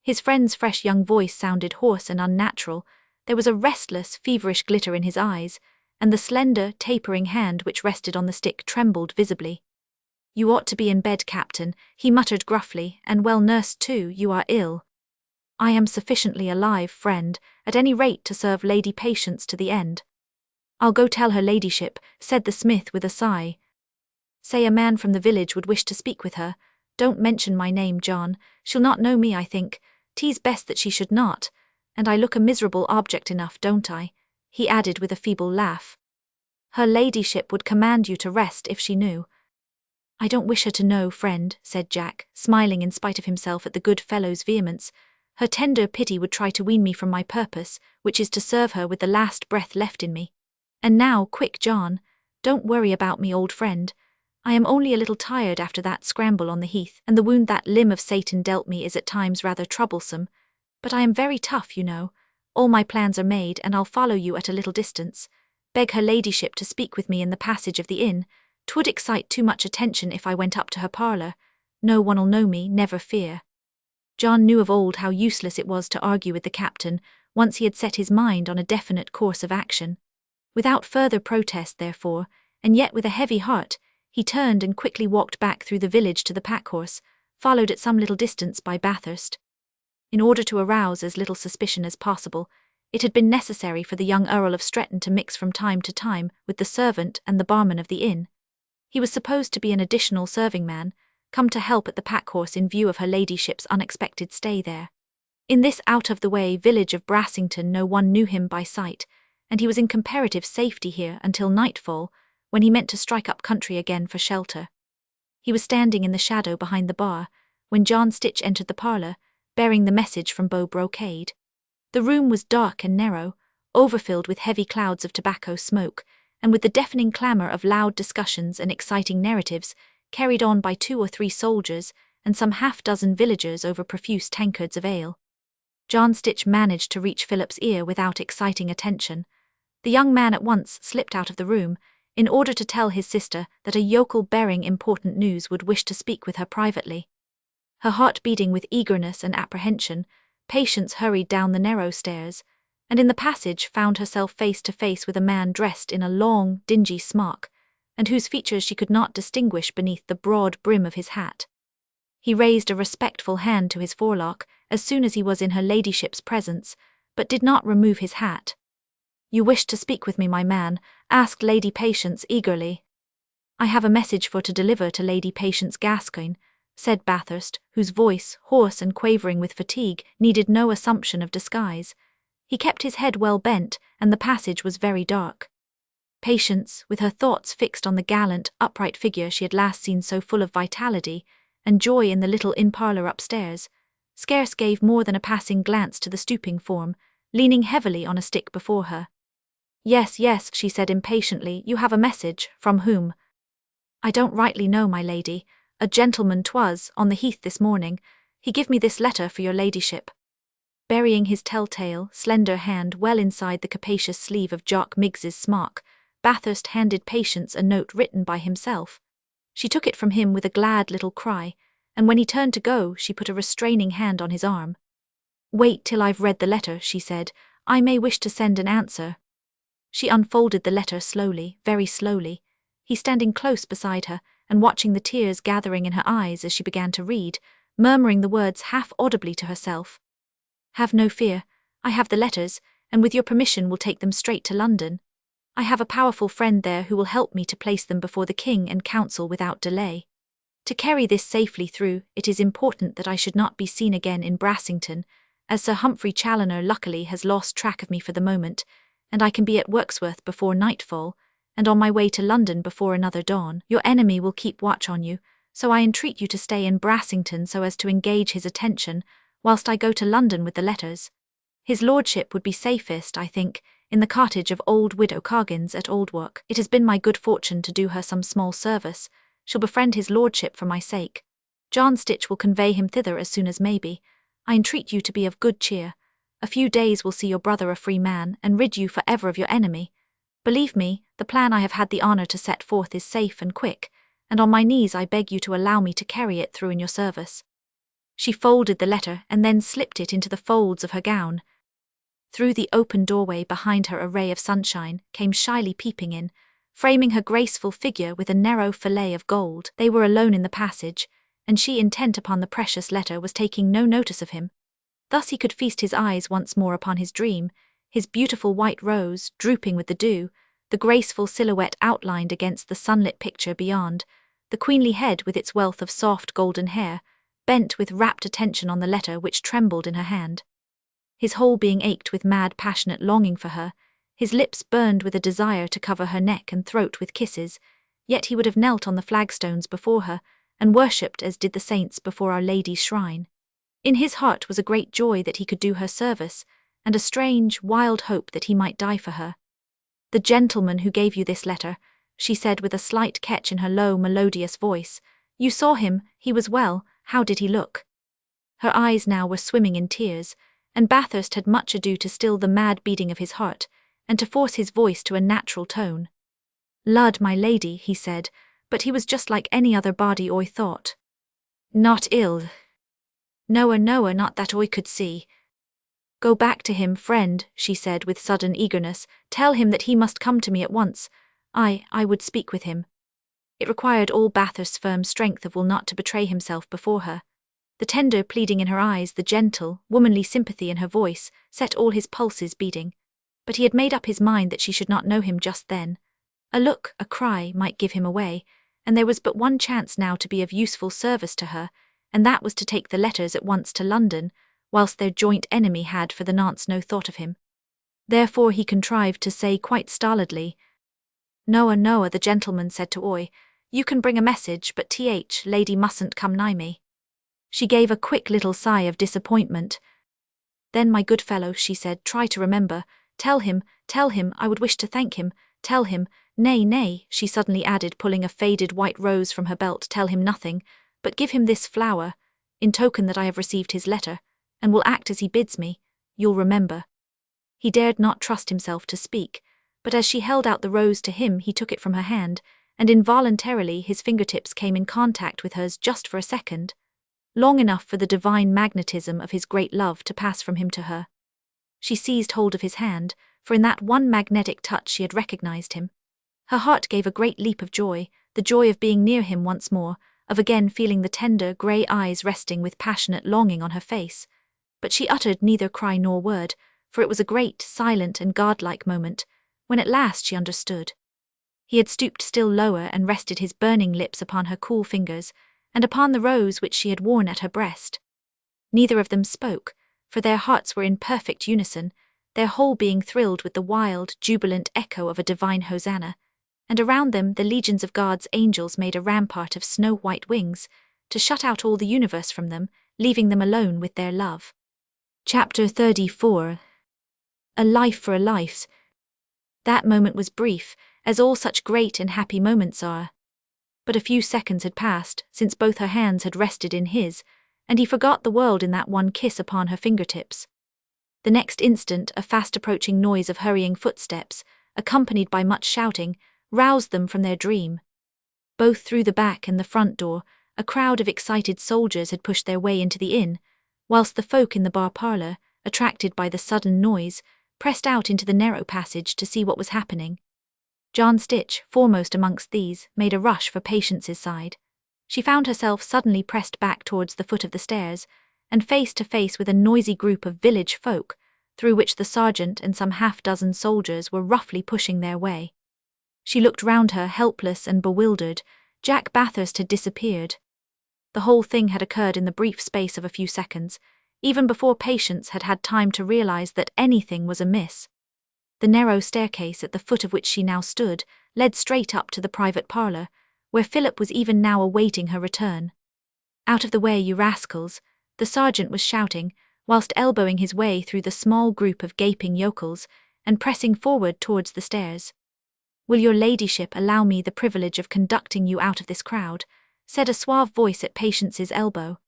His friend's fresh young voice sounded hoarse and unnatural. There was a restless, feverish glitter in his eyes, and the slender, tapering hand which rested on the stick trembled visibly. "You ought to be in bed, Captain," he muttered gruffly, "and well nursed too. You are ill." "I am sufficiently alive, friend, at any rate to serve Lady Patience to the end." "I'll go tell her ladyship," said the smith with a sigh. "Say a man from the village would wish to speak with her. Don't mention my name, John. She'll not know me, I think. 'Tis best that she should not. And I look a miserable object enough, don't I?" he added with a feeble laugh. "Her ladyship would command you to rest if she knew." "I don't wish her to know, friend," said Jack, smiling in spite of himself at the good fellow's vehemence. "Her tender pity would try to wean me from my purpose, which is to serve her with the last breath left in me. And now, quick, John, don't worry about me, old friend. I am only a little tired after that scramble on the heath, and the wound that limb of Satan dealt me is at times rather troublesome. But I am very tough, you know. All my plans are made, and I'll follow you at a little distance. Beg her ladyship to speak with me in the passage of the inn. 'Twould excite too much attention if I went up to her parlour. No one'll know me, never fear." John knew of old how useless it was to argue with the captain, once he had set his mind on a definite course of action. Without further protest, therefore, and yet with a heavy heart, he turned and quickly walked back through the village to the pack-horse, followed at some little distance by Bathurst. In order to arouse as little suspicion as possible, it had been necessary for the young Earl of Stretton to mix from time to time with the servant and the barman of the inn. He was supposed to be an additional serving man, come to help at the pack-horse in view of her ladyship's unexpected stay there. In this out-of-the-way village of Brassington no one knew him by sight, and he was in comparative safety here until nightfall, when he meant to strike up country again for shelter. He was standing in the shadow behind the bar, when John Stitch entered the parlour, bearing the message from Beau Brocade. The room was dark and narrow, overfilled with heavy clouds of tobacco smoke, and with the deafening clamour of loud discussions and exciting narratives, carried on by 2 or 3 soldiers and some half-dozen villagers over profuse tankards of ale. John Stitch managed to reach Philip's ear without exciting attention. The young man at once slipped out of the room, in order to tell his sister that a yokel bearing important news would wish to speak with her privately. Her heart beating with eagerness and apprehension, Patience hurried down the narrow stairs, and in the passage found herself face to face with a man dressed in a long, dingy smock, and whose features she could not distinguish beneath the broad brim of his hat. He raised a respectful hand to his forelock as soon as he was in her ladyship's presence, but did not remove his hat. "You wish to speak with me, my man?" asked Lady Patience eagerly. "I have a message for to deliver to Lady Patience Gascoigne," said Bathurst, whose voice, hoarse and quavering with fatigue, needed no assumption of disguise. He kept his head well bent, and the passage was very dark. Patience, with her thoughts fixed on the gallant, upright figure she had last seen so full of vitality and joy in the little inn parlour upstairs, scarce gave more than a passing glance to the stooping form, leaning heavily on a stick before her. "Yes, yes," she said impatiently, "you have a message. From whom?" I don't rightly know, my lady. A gentleman 'twas, on the heath this morning. He give me this letter for your ladyship. Burying his telltale, slender hand well inside the capacious sleeve of Jock Miggs's smock, Bathurst handed Patience a note written by himself. She took it from him with a glad little cry, and when he turned to go, she put a restraining hand on his arm. Wait till I've read the letter, she said. I may wish to send an answer. She unfolded the letter slowly, very slowly, he standing close beside her and watching the tears gathering in her eyes as she began to read, murmuring the words half audibly to herself. Have no fear, I have the letters, and with your permission will take them straight to London. I have a powerful friend there who will help me to place them before the King and Council without delay. To carry this safely through, it is important that I should not be seen again in Brassington, as Sir Humphrey Challoner luckily has lost track of me for the moment, and I can be at Wirksworth before nightfall, and on my way to London before another dawn. Your enemy will keep watch on you, so I entreat you to stay in Brassington so as to engage his attention, whilst I go to London with the letters. His lordship would be safest, I think, in the cottage of old widow Coggins at Oldwark. It has been my good fortune to do her some small service. She'll befriend his lordship for my sake. John Stitch will convey him thither as soon as may be. I entreat you to be of good cheer. A few days will see your brother a free man, and rid you for ever of your enemy. Believe me, the plan I have had the honour to set forth is safe and quick, and on my knees I beg you to allow me to carry it through in your service. She folded the letter and then slipped it into the folds of her gown. Through the open doorway behind her a ray of sunshine came shyly peeping in, framing her graceful figure with a narrow fillet of gold. They were alone in the passage, and she, intent upon the precious letter, was taking no notice of him. Thus he could feast his eyes once more upon his dream, his beautiful white rose, drooping with the dew, the graceful silhouette outlined against the sunlit picture beyond, the queenly head with its wealth of soft golden hair, bent with rapt attention on the letter which trembled in her hand. His whole being ached with mad passionate longing for her, his lips burned with a desire to cover her neck and throat with kisses, yet he would have knelt on the flagstones before her, and worshipped as did the saints before Our Lady's shrine. In his heart was a great joy that he could do her service, and a strange, wild hope that he might die for her. The gentleman who gave you this letter, she said with a slight catch in her low, melodious voice. You saw him, he was well, how did he look? Her eyes now were swimming in tears, and Bathurst had much ado to still the mad beating of his heart, and to force his voice to a natural tone. Lud, my lady, he said, but he was just like any other body oi thought. Not ill. Noa, not that oi could see. Go back to him, friend, she said with sudden eagerness. Tell him that he must come to me at once. I would speak with him. It required all Bathurst's firm strength of will not to betray himself before her. The tender pleading in her eyes, the gentle, womanly sympathy in her voice, set all his pulses beating. But he had made up his mind that she should not know him just then. A look, a cry, might give him away, and there was but one chance now to be of useful service to her, and that was to take the letters at once to London, whilst their joint enemy had for the nonce no thought of him. Therefore he contrived to say quite stolidly, Noa, the gentleman said to Oi, you can bring a message, but lady mustn't come nigh me. She gave a quick little sigh of disappointment. Then, my good fellow, she said, try to remember. Tell him, I would wish to thank him. Tell him, nay, she suddenly added, pulling a faded white rose from her belt, tell him nothing, but give him this flower, in token that I have received his letter, and will act as he bids me. You'll remember. He dared not trust himself to speak, but as she held out the rose to him, he took it from her hand, and involuntarily his fingertips came in contact with hers just for a second, long enough for the divine magnetism of his great love to pass from him to her. She seized hold of his hand, for in that one magnetic touch she had recognized him. Her heart gave a great leap of joy, the joy of being near him once more, of again feeling the tender, grey eyes resting with passionate longing on her face. But she uttered neither cry nor word, for it was a great, silent and godlike moment, when at last she understood. He had stooped still lower and rested his burning lips upon her cool fingers, and upon the rose which she had worn at her breast. Neither of them spoke, for their hearts were in perfect unison, their whole being thrilled with the wild, jubilant echo of a divine hosanna, and around them the legions of God's angels made a rampart of snow-white wings, to shut out all the universe from them, leaving them alone with their love. Chapter 34. A life for a life. That moment was brief, as all such great and happy moments are. But a few seconds had passed since both her hands had rested in his, and he forgot the world in that one kiss upon her fingertips. The next instant, a fast-approaching noise of hurrying footsteps, accompanied by much shouting, roused them from their dream. Both through the back and the front door, a crowd of excited soldiers had pushed their way into the inn, whilst the folk in the bar parlour, attracted by the sudden noise, pressed out into the narrow passage to see what was happening. John Stitch, foremost amongst these, made a rush for Patience's side. She found herself suddenly pressed back towards the foot of the stairs, and face to face with a noisy group of village folk, through which the sergeant and some half-dozen soldiers were roughly pushing their way. She looked round her, helpless and bewildered. Jack Bathurst had disappeared. The whole thing had occurred in the brief space of a few seconds, even before Patience had had time to realise that anything was amiss. The narrow staircase at the foot of which she now stood led straight up to the private parlour, where Philip was even now awaiting her return. "Out of the way, you rascals," the sergeant was shouting, whilst elbowing his way through the small group of gaping yokels and pressing forward towards the stairs. "Will your ladyship allow me the privilege of conducting you out of this crowd?" said a suave voice at Patience's elbow.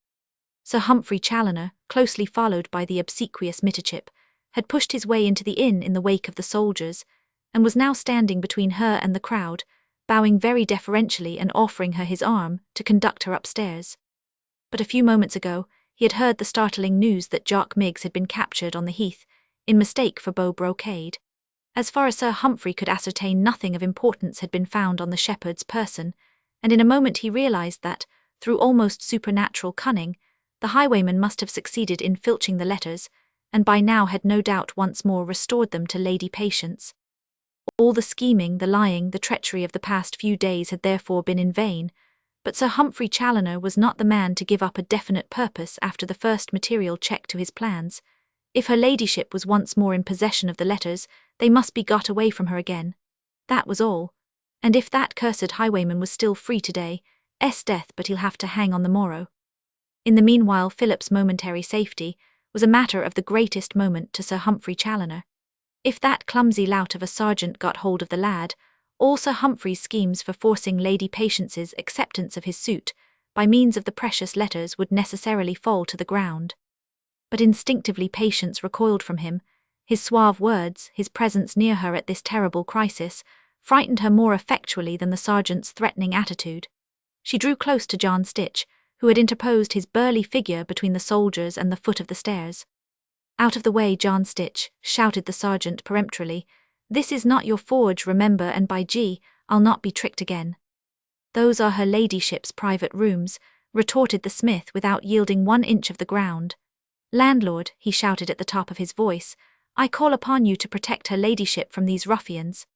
Sir Humphrey Challoner, closely followed by the obsequious Mitterchip, had pushed his way into the inn in the wake of the soldiers, and was now standing between her and the crowd, bowing very deferentially and offering her his arm to conduct her upstairs. But a few moments ago, he had heard the startling news that Jock Miggs had been captured on the heath, in mistake for Beau Brocade. As far as Sir Humphrey could ascertain, nothing of importance had been found on the shepherd's person, and in a moment he realised that, through almost supernatural cunning, the highwayman must have succeeded in filching the letters, and by now had no doubt once more restored them to Lady Patience. All the scheming, the lying, the treachery of the past few days had therefore been in vain, but Sir Humphrey Challoner was not the man to give up a definite purpose after the first material check to his plans. If her ladyship was once more in possession of the letters, they must be got away from her again. That was all. And if that cursed highwayman was still free today, death, but he'll have to hang on the morrow. In the meanwhile, Philip's momentary safety was a matter of the greatest moment to Sir Humphrey Challoner. If that clumsy lout of a sergeant got hold of the lad, all Sir Humphrey's schemes for forcing Lady Patience's acceptance of his suit by means of the precious letters would necessarily fall to the ground. But instinctively Patience recoiled from him. His suave words, his presence near her at this terrible crisis, frightened her more effectually than the sergeant's threatening attitude. She drew close to John Stitch, who had interposed his burly figure between the soldiers and the foot of the stairs. "Out of the way, John Stitch," shouted the sergeant peremptorily. "This is not your forge, remember, and by G, I'll not be tricked again." "Those are her ladyship's private rooms," retorted the smith without yielding 1 inch of the ground. "Landlord," he shouted at the top of his voice, "I call upon you to protect her ladyship from these ruffians."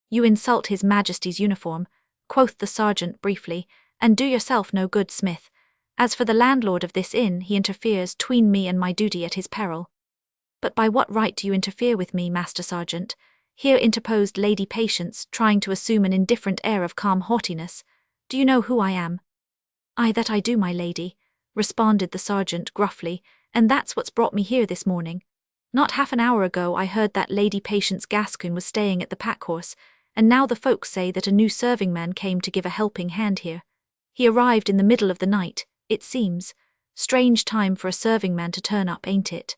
"You insult his majesty's uniform," quoth the sergeant briefly, "and do yourself no good, smith. As for the landlord of this inn, he interferes 'tween me and my duty at his peril." "But by what right do you interfere with me, Master Sergeant?" here interposed Lady Patience, trying to assume an indifferent air of calm haughtiness. "Do you know who I am?" "Aye, that I do, my lady," responded the sergeant gruffly, "and that's what's brought me here this morning. Not half an hour ago I heard that Lady Patience Gascoigne was staying at the Packhorse, and now the folks say that a new serving-man came to give a helping hand here. He arrived in the middle of the night, it seems. Strange time for a serving-man to turn up, ain't it?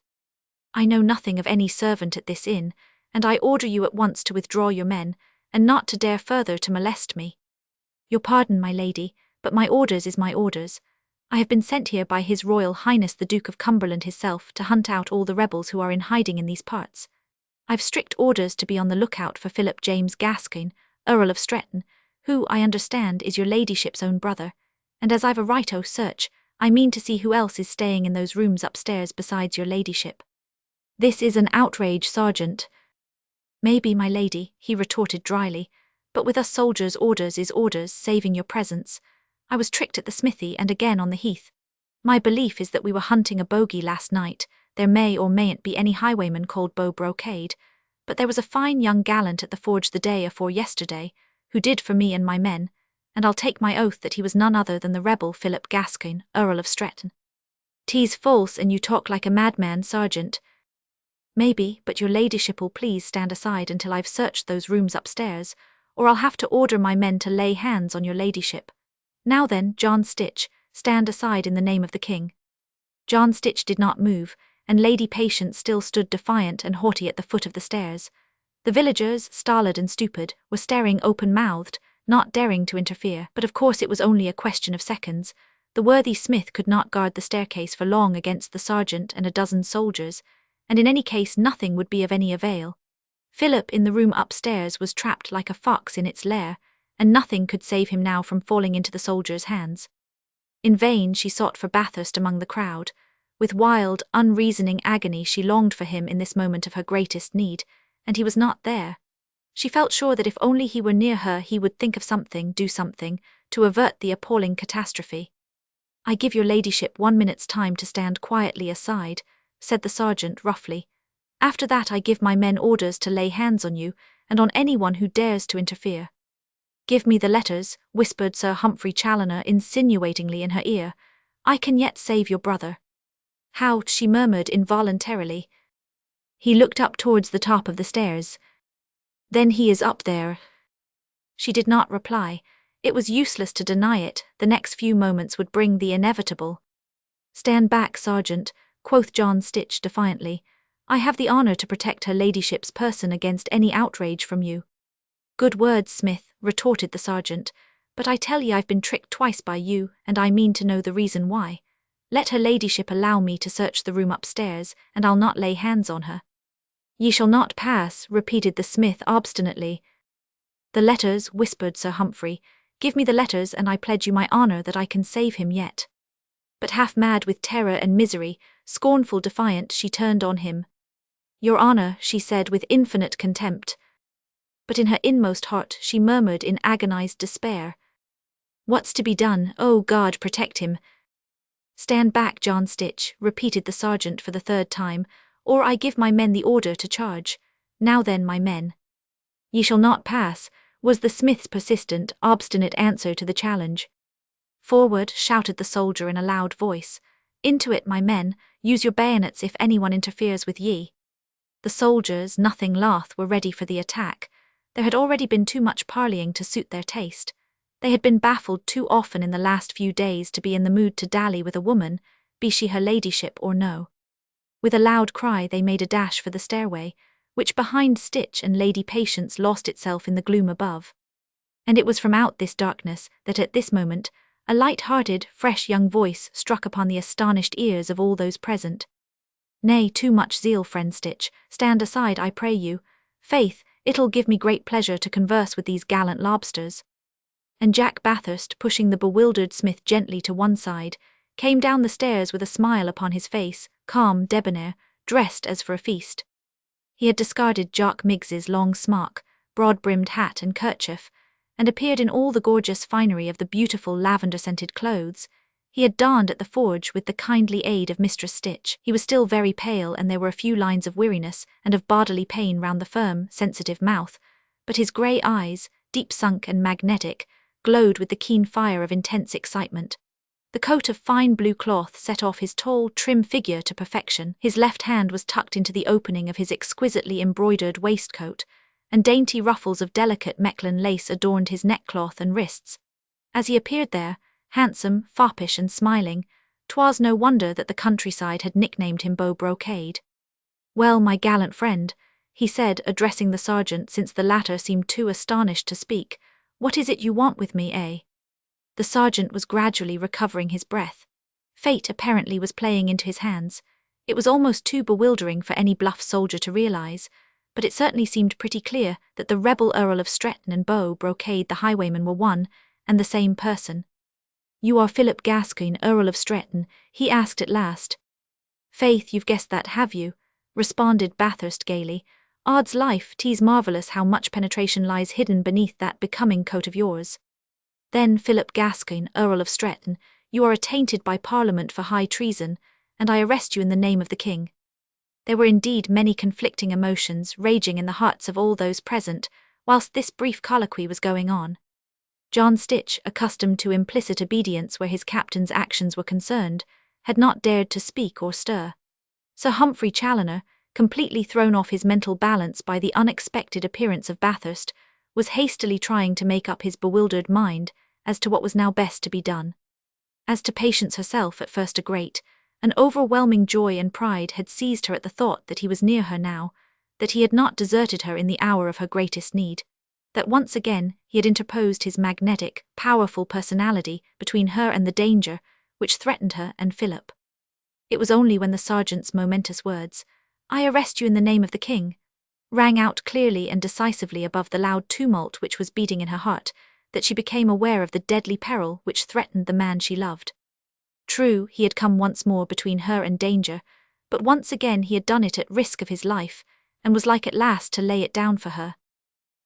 I know nothing of any servant at this inn, and I order you at once to withdraw your men, and not to dare further to molest me." "Your pardon, my lady, but my orders is my orders. I have been sent here by His Royal Highness the Duke of Cumberland himself to hunt out all the rebels who are in hiding in these parts. I've strict orders to be on the lookout for Philip James Gascoigne, Earl of Stretton, who, I understand, is your ladyship's own brother, and as I've a right o' search, I mean to see who else is staying in those rooms upstairs besides your ladyship." "This is an outrage, sergeant." "Maybe, my lady," he retorted dryly, "but with us soldiers orders is orders, saving your presence. I was tricked at the smithy and again on the heath. My belief is that we were hunting a bogey last night. There may or mayn't be any highwayman called Beau Brocade, but there was a fine young gallant at the forge the day afore yesterday, who did for me and my men, and I'll take my oath that he was none other than the rebel Philip Gascoigne, Earl of Stretton." "'Tis false, and you talk like a madman, sergeant." "Maybe, but your ladyship'll please stand aside until I've searched those rooms upstairs, or I'll have to order my men to lay hands on your ladyship." "Now then, John Stitch, stand aside in the name of the king." John Stitch did not move, and Lady Patience still stood defiant and haughty at the foot of the stairs. The villagers, stolid and stupid, were staring open-mouthed, not daring to interfere, but of course it was only a question of seconds. The worthy smith could not guard the staircase for long against the sergeant and a dozen soldiers, and in any case nothing would be of any avail. Philip in the room upstairs was trapped like a fox in its lair, and nothing could save him now from falling into the soldiers' hands. In vain she sought for Bathurst among the crowd. With wild, unreasoning agony she longed for him in this moment of her greatest need, and he was not there. She felt sure that if only he were near her he would think of something, do something, to avert the appalling catastrophe. "I give your ladyship 1 minute's time to stand quietly aside," said the sergeant roughly. "After that I give my men orders to lay hands on you, and on anyone who dares to interfere." "Give me the letters," whispered Sir Humphrey Challoner insinuatingly in her ear. "I can yet save your brother." "How?" she murmured involuntarily. He looked up towards the top of the stairs. "Then he is up there." She did not reply. It was useless to deny it, the next few moments would bring the inevitable. "Stand back, sergeant," quoth John Stitch defiantly. "I have the honour to protect her ladyship's person against any outrage from you." "Good words, Smith," retorted the sergeant, "but I tell ye I've been tricked twice by you, and I mean to know the reason why. Let her ladyship allow me to search the room upstairs, and I'll not lay hands on her." "Ye shall not pass," repeated the smith obstinately. "The letters," whispered Sir Humphrey. "Give me the letters, and I pledge you my honour that I can save him yet." But half mad with terror and misery, scornful defiant, she turned on him. "Your honour," she said with infinite contempt. But in her inmost heart she murmured in agonized despair, "What's to be done? Oh God, protect him." "Stand back, John Stitch," repeated the sergeant for the third time, "or I give my men the order to charge. Now then, my men." "Ye shall not pass," was the smith's persistent, obstinate answer to the challenge. "Forward," shouted the soldier in a loud voice. "Into it, my men, use your bayonets if anyone interferes with ye." The soldiers, nothing loth, were ready for the attack. There had already been too much parleying to suit their taste. They had been baffled too often in the last few days to be in the mood to dally with a woman, be she her ladyship or no. With a loud cry they made a dash for the stairway, which behind Stitch and Lady Patience lost itself in the gloom above. And it was from out this darkness that at this moment a light-hearted, fresh young voice struck upon the astonished ears of all those present. "Nay, too much zeal, friend Stitch, stand aside, I pray you. Faith, it'll give me great pleasure to converse with these gallant lobsters." And Jack Bathurst, pushing the bewildered smith gently to one side, came down the stairs with a smile upon his face, calm, debonair, dressed as for a feast. He had discarded Jock Miggs's long smock, broad-brimmed hat and kerchief, and appeared in all the gorgeous finery of the beautiful lavender-scented clothes he had donned at the forge with the kindly aid of Mistress Stitch. He was still very pale, and there were a few lines of weariness and of bodily pain round the firm, sensitive mouth, but his grey eyes, deep-sunk and magnetic, glowed with the keen fire of intense excitement. The coat of fine blue cloth set off his tall, trim figure to perfection. His left hand was tucked into the opening of his exquisitely embroidered waistcoat, and dainty ruffles of delicate Mechlin lace adorned his neckcloth and wrists. As he appeared there, handsome, foppish and smiling, 'twas no wonder that the countryside had nicknamed him Beau Brocade. "Well, my gallant friend," he said, addressing the sergeant since the latter seemed too astonished to speak, "what is it you want with me, eh?" The sergeant was gradually recovering his breath. Fate apparently was playing into his hands. It was almost too bewildering for any bluff soldier to realize, but it certainly seemed pretty clear that the rebel Earl of Stretton and Beau Brocade the highwayman were one and the same person. "You are Philip Gascoigne, Earl of Stretton?" he asked at last. "Faith, you've guessed that, have you?" responded Bathurst gaily. "Odds life, 'tis marvellous how much penetration lies hidden beneath that becoming coat of yours. Then, Philip Gascoigne, Earl of Stretton, you are attainted by Parliament for high treason, and I arrest you in the name of the King." There were indeed many conflicting emotions raging in the hearts of all those present, whilst this brief colloquy was going on. John Stitch, accustomed to implicit obedience where his captain's actions were concerned, had not dared to speak or stir. Sir Humphrey Challoner, completely thrown off his mental balance by the unexpected appearance of Bathurst, was hastily trying to make up his bewildered mind as to what was now best to be done. As to Patience herself, at first an overwhelming joy and pride had seized her at the thought that he was near her now, that he had not deserted her in the hour of her greatest need, that once again he had interposed his magnetic, powerful personality between her and the danger which threatened her and Philip. It was only when the sergeant's momentous words, "I arrest you in the name of the king," rang out clearly and decisively above the loud tumult which was beating in her heart, that she became aware of the deadly peril which threatened the man she loved. True, he had come once more between her and danger, but once again he had done it at risk of his life, and was like at last to lay it down for her.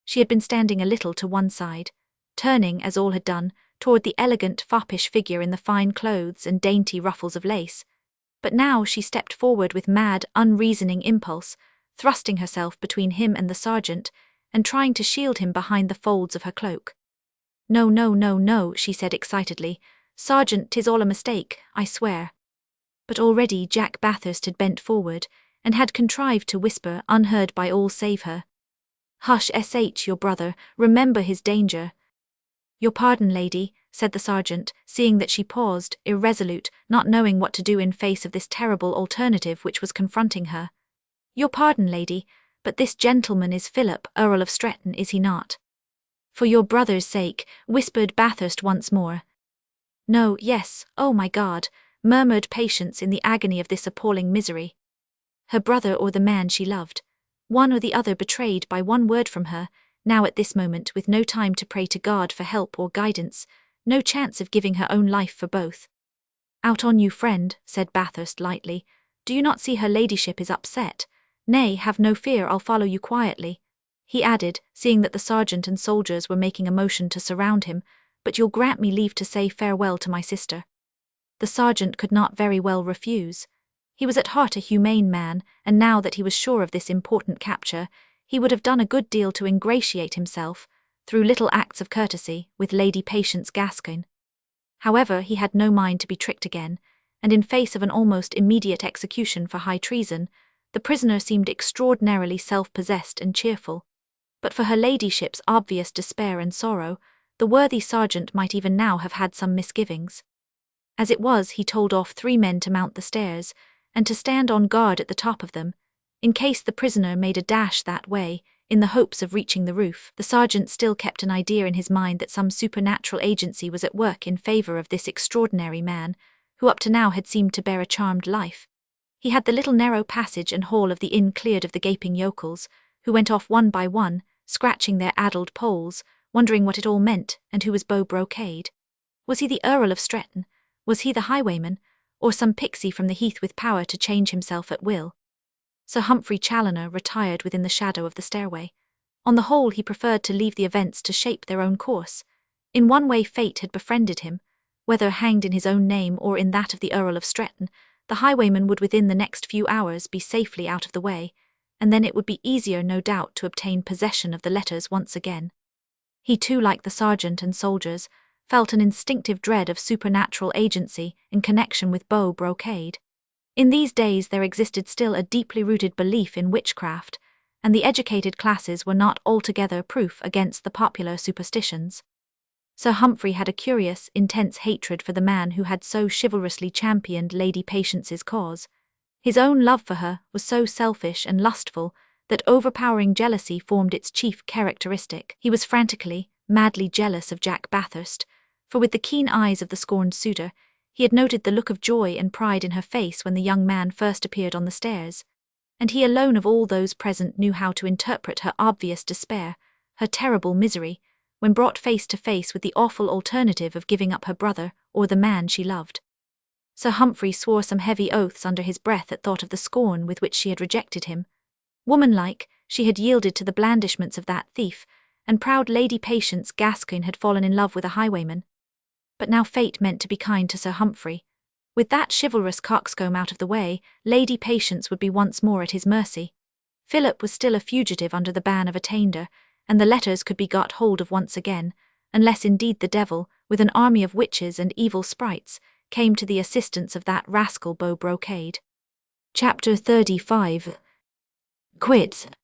She had been standing a little to one side, turning, as all had done, toward the elegant, foppish figure in the fine clothes and dainty ruffles of lace, but now she stepped forward with mad, unreasoning impulse, thrusting herself between him and the sergeant, and trying to shield him behind the folds of her cloak. "No, no, no, no," she said excitedly. "Sergeant, 'tis all a mistake, I swear." But already Jack Bathurst had bent forward, and had contrived to whisper, unheard by all save her, "Hush, your brother, remember his danger." "Your pardon, lady," said the sergeant, seeing that she paused, irresolute, not knowing what to do in face of this terrible alternative which was confronting her. "Your pardon, lady, but this gentleman is Philip, Earl of Stretton, is he not?" "For your brother's sake," whispered Bathurst once more. "No, yes, oh my God," murmured Patience in the agony of this appalling misery. Her brother or the man she loved, one or the other betrayed by one word from her, now at this moment with no time to pray to God for help or guidance, no chance of giving her own life for both. "Out on you, friend," said Bathurst lightly. "Do you not see her ladyship is upset? Nay, have no fear, I'll follow you quietly," he added, seeing that the sergeant and soldiers were making a motion to surround him, "but you'll grant me leave to say farewell to my sister." The sergeant could not very well refuse. He was at heart a humane man, and now that he was sure of this important capture, he would have done a good deal to ingratiate himself, through little acts of courtesy, with Lady Patience Gascoigne. However, he had no mind to be tricked again, and in face of an almost immediate execution for high treason, the prisoner seemed extraordinarily self-possessed and cheerful. But for her ladyship's obvious despair and sorrow, the worthy sergeant might even now have had some misgivings. As it was, he told off 3 men to mount the stairs, and to stand on guard at the top of them, in case the prisoner made a dash that way, in the hopes of reaching the roof. The sergeant still kept an idea in his mind that some supernatural agency was at work in favor of this extraordinary man, who up to now had seemed to bear a charmed life. He had the little narrow passage and hall of the inn cleared of the gaping yokels, who went off one by one, scratching their addled poles, wondering what it all meant, and who was Beau Brocade. Was he the Earl of Stretton? Was he the highwayman, or some pixie from the heath with power to change himself at will? Sir Humphrey Challoner retired within the shadow of the stairway. On the whole, he preferred to leave the events to shape their own course. In one way fate had befriended him, whether hanged in his own name or in that of the Earl of Stretton. The highwayman would within the next few hours be safely out of the way, and then it would be easier, no doubt, to obtain possession of the letters once again. He too, like the sergeant and soldiers, felt an instinctive dread of supernatural agency in connection with Beau Brocade. In these days there existed still a deeply rooted belief in witchcraft, and the educated classes were not altogether proof against the popular superstitions. Sir Humphrey had a curious, intense hatred for the man who had so chivalrously championed Lady Patience's cause. His own love for her was so selfish and lustful that overpowering jealousy formed its chief characteristic. He was frantically, madly jealous of Jack Bathurst, for with the keen eyes of the scorned suitor, he had noted the look of joy and pride in her face when the young man first appeared on the stairs, and he alone of all those present knew how to interpret her obvious despair, her terrible misery, when brought face to face with the awful alternative of giving up her brother or the man she loved. Sir Humphrey swore some heavy oaths under his breath at thought of the scorn with which she had rejected him. Womanlike, she had yielded to the blandishments of that thief, and proud Lady Patience Gascoigne had fallen in love with a highwayman. But now fate meant to be kind to Sir Humphrey. With that chivalrous coxcomb out of the way, Lady Patience would be once more at his mercy. Philip was still a fugitive under the ban of attainder, and the letters could be got hold of once again, unless indeed the devil, with an army of witches and evil sprites, came to the assistance of that rascal Beau Brocade. Chapter 35. Quit.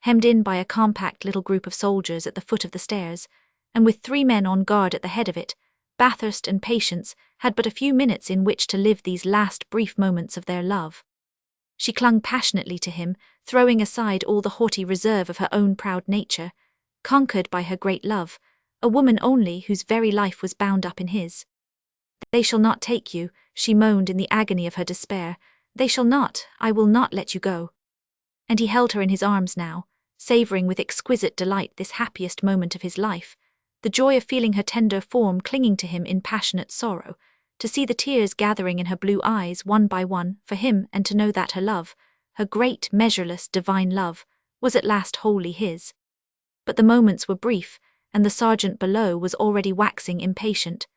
Hemmed in by a compact little group of soldiers at the foot of the stairs, and with 3 men on guard at the head of it, Bathurst and Patience had but a few minutes in which to live these last brief moments of their love. She clung passionately to him, throwing aside all the haughty reserve of her own proud nature, conquered by her great love, a woman only whose very life was bound up in his. "They shall not take you," she moaned in the agony of her despair. "They shall not, I will not let you go." And he held her in his arms now, savouring with exquisite delight this happiest moment of his life, the joy of feeling her tender form clinging to him in passionate sorrow, to see the tears gathering in her blue eyes one by one for him, and to know that her love, her great, measureless, divine love, was at last wholly his. But the moments were brief, and the sergeant below was already waxing impatient.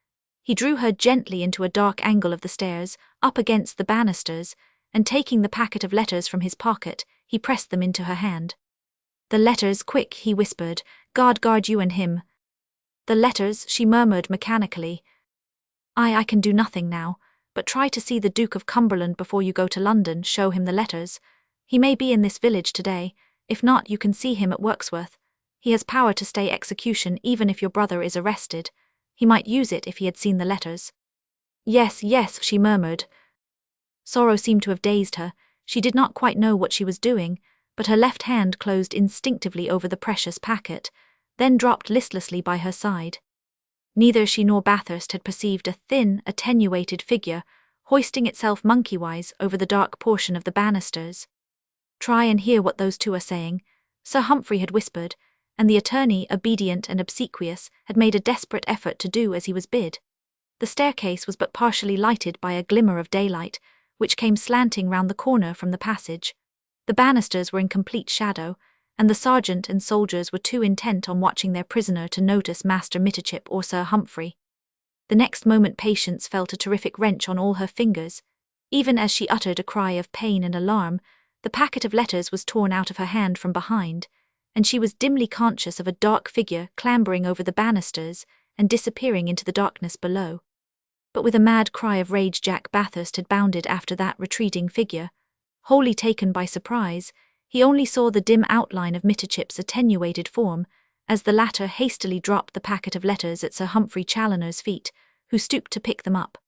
He drew her gently into a dark angle of the stairs, up against the banisters, and taking the packet of letters from his pocket, he pressed them into her hand. "The letters, quick," he whispered. "God guard you and him." "The letters," she murmured mechanically. I can do nothing now, but try to see the Duke of Cumberland before you go to London. Show him the letters. He may be in this village today. If not, you can see him at Wirksworth. He has power to stay execution even if your brother is arrested. He might use it if he had seen the letters." "Yes, yes," she murmured. Sorrow seemed to have dazed her. She did not quite know what she was doing, but her left hand closed instinctively over the precious packet, then dropped listlessly by her side. Neither she nor Bathurst had perceived a thin, attenuated figure hoisting itself monkey-wise over the dark portion of the banisters. "Try and hear what those two are saying," Sir Humphrey had whispered, and the attorney, obedient and obsequious, had made a desperate effort to do as he was bid. The staircase was but partially lighted by a glimmer of daylight, which came slanting round the corner from the passage. The banisters were in complete shadow, and the sergeant and soldiers were too intent on watching their prisoner to notice Master Mitterchip or Sir Humphrey. The next moment Patience felt a terrific wrench on all her fingers. Even as she uttered a cry of pain and alarm, the packet of letters was torn out of her hand from behind, and she was dimly conscious of a dark figure clambering over the banisters and disappearing into the darkness below. But with a mad cry of rage Jack Bathurst had bounded after that retreating figure. Wholly taken by surprise, he only saw the dim outline of Mitterchip's attenuated form, as the latter hastily dropped the packet of letters at Sir Humphrey Challoner's feet, who stooped to pick them up.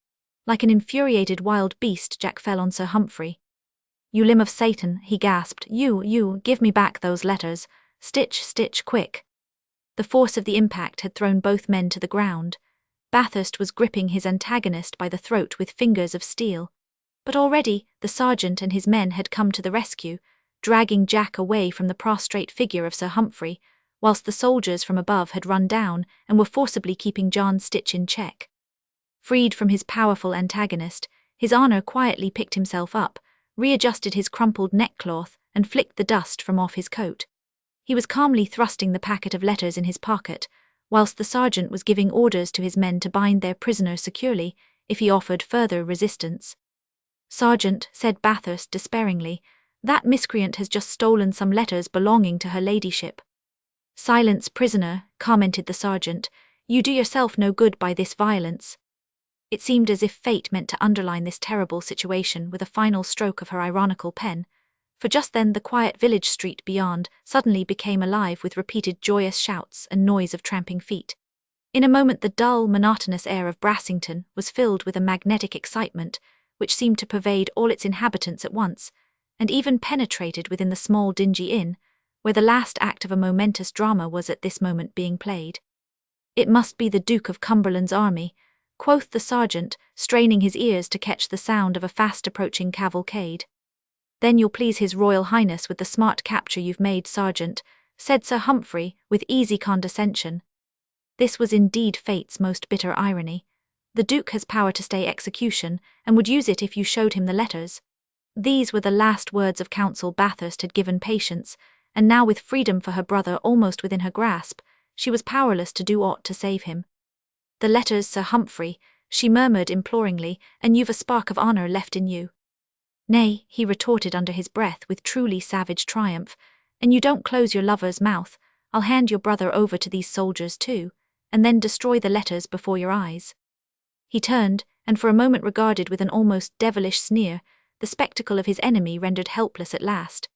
Like an infuriated wild beast, Jack fell on Sir Humphrey. "You limb of Satan," he gasped. You, give me back those letters. Stitch, stitch, quick." The force of the impact had thrown both men to the ground. Bathurst was gripping his antagonist by the throat with fingers of steel. But already the sergeant and his men had come to the rescue, dragging Jack away from the prostrate figure of Sir Humphrey, whilst the soldiers from above had run down and were forcibly keeping John Stitch in check. Freed from his powerful antagonist, his honour quietly picked himself up, readjusted his crumpled neckcloth, and flicked the dust from off his coat. He was calmly thrusting the packet of letters in his pocket, whilst the sergeant was giving orders to his men to bind their prisoner securely if he offered further resistance. "Sergeant," said Bathurst despairingly, "that miscreant has just stolen some letters belonging to her ladyship." "Silence, prisoner," commented the sergeant. "You do yourself no good by this violence." It seemed as if fate meant to underline this terrible situation with a final stroke of her ironical pen, for just then the quiet village street beyond suddenly became alive with repeated joyous shouts and noise of tramping feet. In a moment the dull, monotonous air of Brassington was filled with a magnetic excitement which seemed to pervade all its inhabitants at once, and even penetrated within the small dingy inn, where the last act of a momentous drama was at this moment being played. "It must be the Duke of Cumberland's army," quoth the sergeant, straining his ears to catch the sound of a fast-approaching cavalcade. "Then you'll please His Royal Highness with the smart capture you've made, sergeant," said Sir Humphrey with easy condescension. This was indeed fate's most bitter irony. The Duke has power to stay execution, and would use it if you showed him the letters. These were the last words of counsel Bathurst had given Patience, and now with freedom for her brother almost within her grasp, she was powerless to do aught to save him. "The letters, Sir Humphrey," she murmured imploringly, "and you've a spark of honour left in you." "Nay," he retorted under his breath with truly savage triumph, "and you don't close your lover's mouth, I'll hand your brother over to these soldiers too, and then destroy the letters before your eyes." He turned, and for a moment regarded with an almost devilish sneer the spectacle of his enemy rendered helpless at last.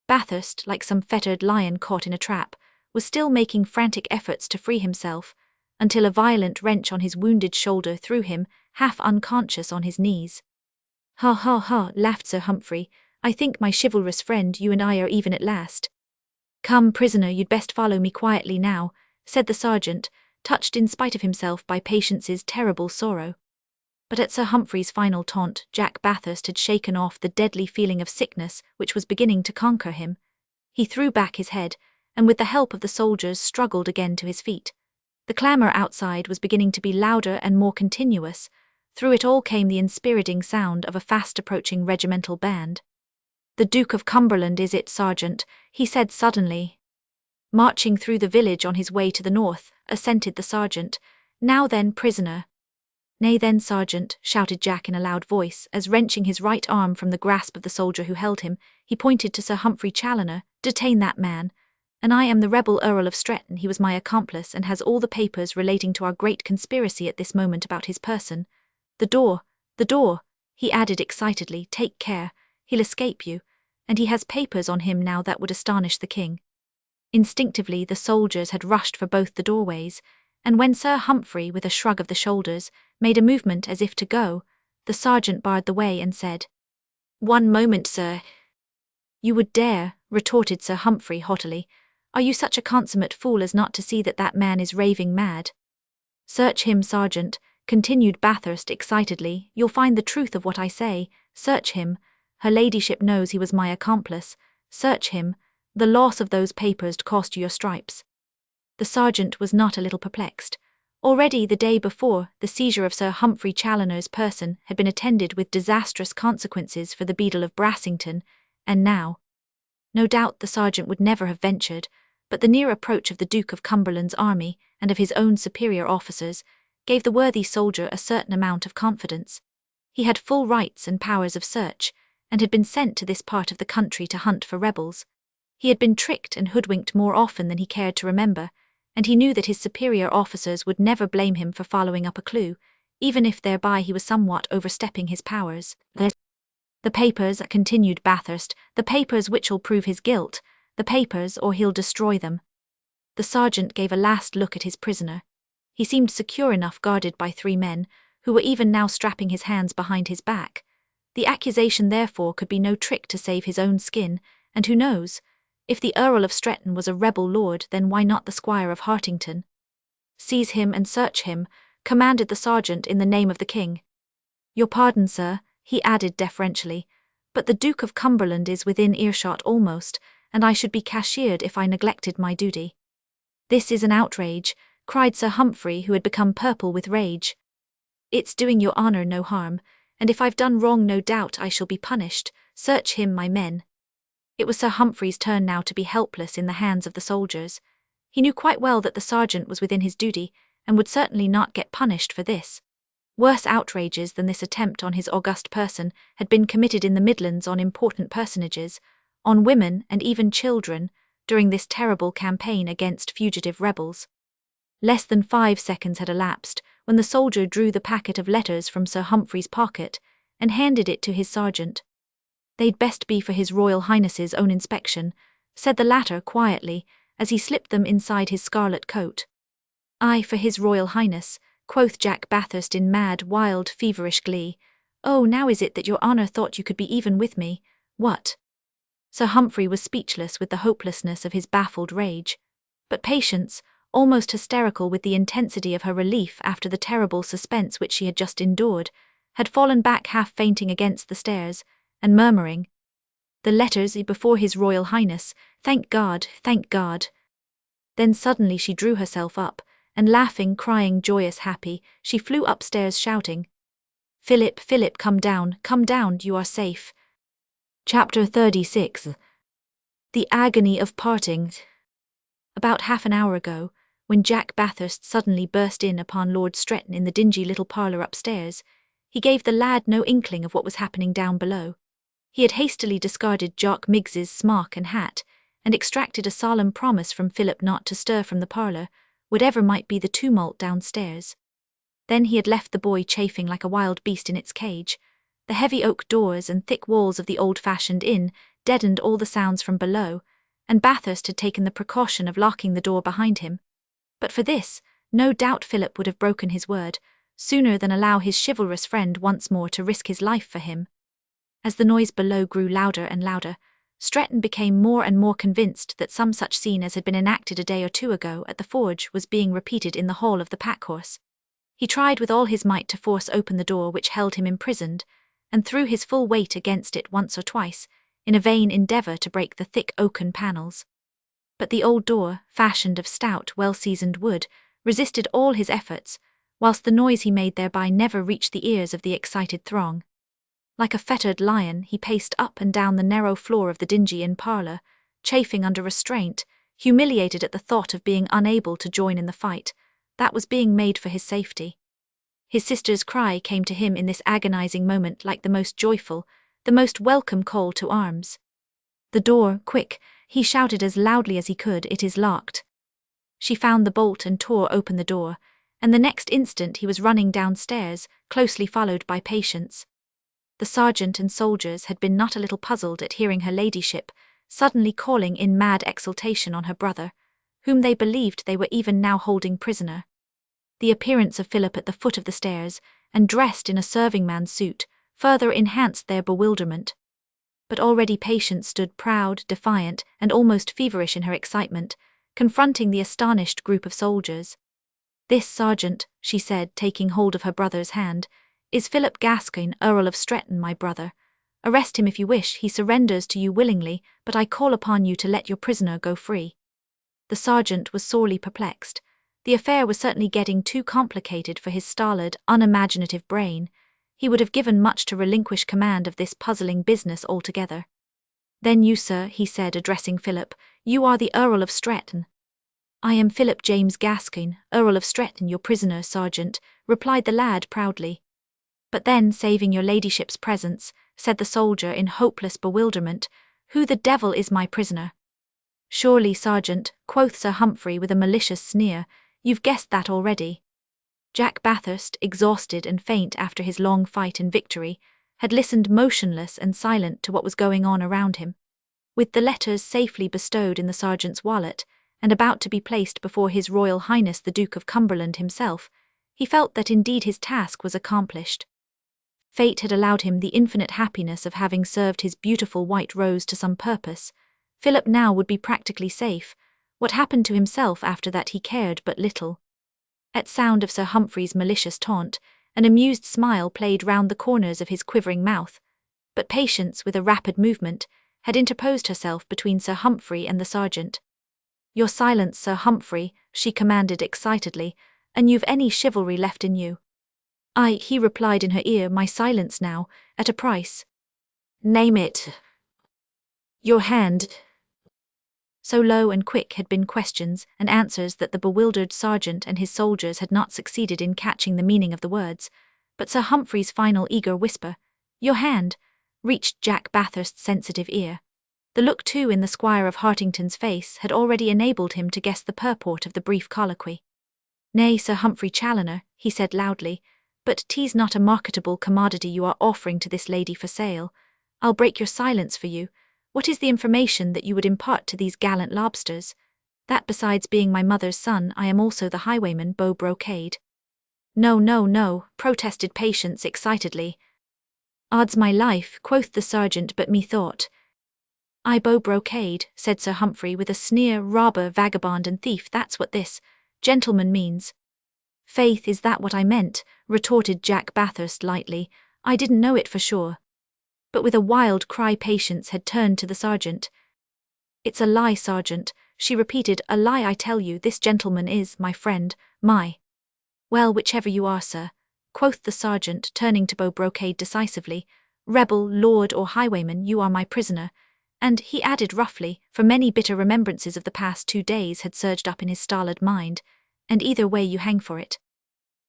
Bathurst, like some fettered lion caught in a trap, was still making frantic efforts to free himself, until a violent wrench on his wounded shoulder threw him, half unconscious, on his knees. "Ha ha ha," laughed Sir Humphrey. "I think, my chivalrous friend, you and I are even at last." "Come, prisoner, you'd best follow me quietly now," said the sergeant, touched in spite of himself by Patience's terrible sorrow. But at Sir Humphrey's final taunt, Jack Bathurst had shaken off the deadly feeling of sickness which was beginning to conquer him. He threw back his head, and with the help of the soldiers struggled again to his feet. The clamour outside was beginning to be louder and more continuous. Through it all came the inspiriting sound of a fast-approaching regimental band. "The Duke of Cumberland is it, Sergeant?" he said suddenly. "Marching through the village on his way to the north," assented the sergeant. "Now then, prisoner." "Nay then, Sergeant," shouted Jack in a loud voice, as, wrenching his right arm from the grasp of the soldier who held him, he pointed to Sir Humphrey Challoner. "Detain that man. And I am the rebel Earl of Stretton. He was my accomplice and has all the papers relating to our great conspiracy at this moment about his person. The door," he added excitedly. "Take care, he'll escape you, and he has papers on him now that would astonish the king." Instinctively the soldiers had rushed for both the doorways, and when Sir Humphrey, with a shrug of the shoulders, made a movement as if to go, the sergeant barred the way and said, "One moment, sir." "You would dare," retorted Sir Humphrey haughtily. "Are you such a consummate fool as not to see that that man is raving mad?" "Search him, Sergeant," continued Bathurst excitedly. "You'll find the truth of what I say. Search him. Her ladyship knows he was my accomplice. Search him. The loss of those papers cost you your stripes." The sergeant was not a little perplexed. Already the day before, the seizure of Sir Humphrey Challoner's person had been attended with disastrous consequences for the beadle of Brassington, and now— no doubt the sergeant would never have ventured, but the near approach of the Duke of Cumberland's army and of his own superior officers gave the worthy soldier a certain amount of confidence. He had full rights and powers of search, and had been sent to this part of the country to hunt for rebels. He had been tricked and hoodwinked more often than he cared to remember, and he knew that his superior officers would never blame him for following up a clue, even if thereby he was somewhat overstepping his powers. "The papers," continued Bathurst, "the papers which'll prove his guilt, the papers, or he'll destroy them." The sergeant gave a last look at his prisoner. He seemed secure enough, guarded by 3 men, who were even now strapping his hands behind his back. The accusation therefore could be no trick to save his own skin, and who knows, if the Earl of Stretton was a rebel lord, then why not the Squire of Hartington? "Seize him and search him," commanded the sergeant in the name of the king. "Your pardon, sir," he added deferentially, "but the Duke of Cumberland is within earshot almost, and I should be cashiered if I neglected my duty." "This is an outrage," cried Sir Humphrey, who had become purple with rage. "It's doing your honour no harm, and if I've done wrong no doubt I shall be punished. Search him, my men." It was Sir Humphrey's turn now to be helpless in the hands of the soldiers. He knew quite well that the sergeant was within his duty, and would certainly not get punished for this. Worse outrages than this attempt on his august person had been committed in the Midlands on important personages, on women and even children, during this terrible campaign against fugitive rebels. Less than 5 seconds had elapsed when the soldier drew the packet of letters from Sir Humphrey's pocket and handed it to his sergeant. "They'd best be for His Royal Highness's own inspection," said the latter quietly, as he slipped them inside his scarlet coat. "Aye, for His Royal Highness," quoth Jack Bathurst in mad, wild, feverish glee. "Oh, now is it that your honour thought you could be even with me? What?" Sir Humphrey was speechless with the hopelessness of his baffled rage. But Patience, almost hysterical with the intensity of her relief after the terrible suspense which she had just endured, had fallen back half fainting against the stairs, and murmuring, "The letters before His Royal Highness, thank God, thank God." Then suddenly she drew herself up, and laughing, crying, joyous, happy, she flew upstairs shouting, "Philip, Philip, come down, you are safe." Chapter 36. The Agony of Parting. About half an hour ago, when Jack Bathurst suddenly burst in upon Lord Stretton in the dingy little parlour upstairs, he gave the lad no inkling of what was happening down below. He had hastily discarded Jock Miggs's smock and hat, and extracted a solemn promise from Philip not to stir from the parlour, whatever might be the tumult downstairs. Then he had left the boy chafing like a wild beast in its cage. The heavy oak doors and thick walls of the old-fashioned inn deadened all the sounds from below, and Bathurst had taken the precaution of locking the door behind him. But for this, No doubt Philip would have broken his word, sooner than allow his chivalrous friend once more to risk his life for him. As the noise below grew louder and louder, Stretton became more and more convinced that some such scene as had been enacted a day or two ago at the forge was being repeated in the hall of the packhorse. He tried with all his might to force open the door which held him imprisoned, and threw his full weight against it once or twice, in a vain endeavour to break the thick oaken panels. But the old door, fashioned of stout, well-seasoned wood, resisted all his efforts, whilst the noise he made thereby never reached the ears of the excited throng. Like a fettered lion, he paced up and down the narrow floor of the dingy inn parlour, chafing under restraint, humiliated at the thought of being unable to join in the fight that was being made for his safety. His sister's cry came to him in this agonizing moment like the most joyful, the most welcome call to arms. "The door, quick," he shouted as loudly as he could, "it is locked." She found the bolt and tore open the door, and the next instant he was running downstairs, closely followed by Patience. The sergeant and soldiers had been not a little puzzled at hearing her ladyship suddenly calling in mad exultation on her brother, whom they believed they were even now holding prisoner. The appearance of Philip at the foot of the stairs, and dressed in a serving-man's suit, further enhanced their bewilderment. But already Patience stood proud, defiant, and almost feverish in her excitement, confronting the astonished group of soldiers. "This sergeant," she said, taking hold of her brother's hand, "is Philip Gascoigne, Earl of Stretton, my brother. Arrest him if you wish, he surrenders to you willingly, but I call upon you to let your prisoner go free." The sergeant was sorely perplexed. The affair was certainly getting too complicated for his stolid, unimaginative brain. He would have given much to relinquish command of this puzzling business altogether. "Then you, sir," he said, addressing Philip, "you are the Earl of Stretton." "I am Philip James Gascoigne, Earl of Stretton, your prisoner, sergeant," replied the lad proudly. "But then, saving your ladyship's presence," said the soldier in hopeless bewilderment, "who the devil is my prisoner?" "Surely, sergeant," quoth Sir Humphrey with a malicious sneer, "you've guessed that already." Jack Bathurst, exhausted and faint after his long fight and victory, had listened motionless and silent to what was going on around him. With the letters safely bestowed in the sergeant's wallet, and about to be placed before His Royal Highness the Duke of Cumberland himself, he felt that indeed his task was accomplished. Fate had allowed him the infinite happiness of having served his beautiful white rose to some purpose. Philip now would be practically safe. What happened to himself after that he cared but little. At sound of Sir Humphrey's malicious taunt, an amused smile played round the corners of his quivering mouth, but Patience, with a rapid movement, had interposed herself between Sir Humphrey and the sergeant. "Your silence, Sir Humphrey," she commanded excitedly, "and you've any chivalry left in you." "Aye," he replied in her ear, "my silence now, at a price." "Name it." "Your hand." So low and quick had been questions and answers that the bewildered sergeant and his soldiers had not succeeded in catching the meaning of the words, but Sir Humphrey's final eager whisper, "Your hand," reached Jack Bathurst's sensitive ear. The look, too, in the Squire of Hartington's face had already enabled him to guess the purport of the brief colloquy. "Nay, Sir Humphrey Challoner," he said loudly, "but 'tis not a marketable commodity you are offering to this lady for sale. I'll break your silence for you. What is the information that you would impart to these gallant lobsters? That besides being my mother's son, I am also the highwayman Beau Brocade." "No, no, no," protested Patience excitedly. "Odds my life," quoth the sergeant, "but methought—" "I Beau Brocade," said Sir Humphrey with a sneer, "robber, vagabond and thief, that's what this gentleman means." "Faith, is that what I meant?" retorted Jack Bathurst lightly. "I didn't know it for sure." But with a wild cry Patience had turned to the sergeant. "It's a lie, sergeant," she repeated, "a lie, I tell you. This gentleman is my friend, my—" "Well, whichever you are, sir," quoth the sergeant, turning to Beau Brocade decisively, "rebel, lord or highwayman, you are my prisoner." And he added roughly, for many bitter remembrances of the past 2 days had surged up in his stolid mind, "and either way you hang for it."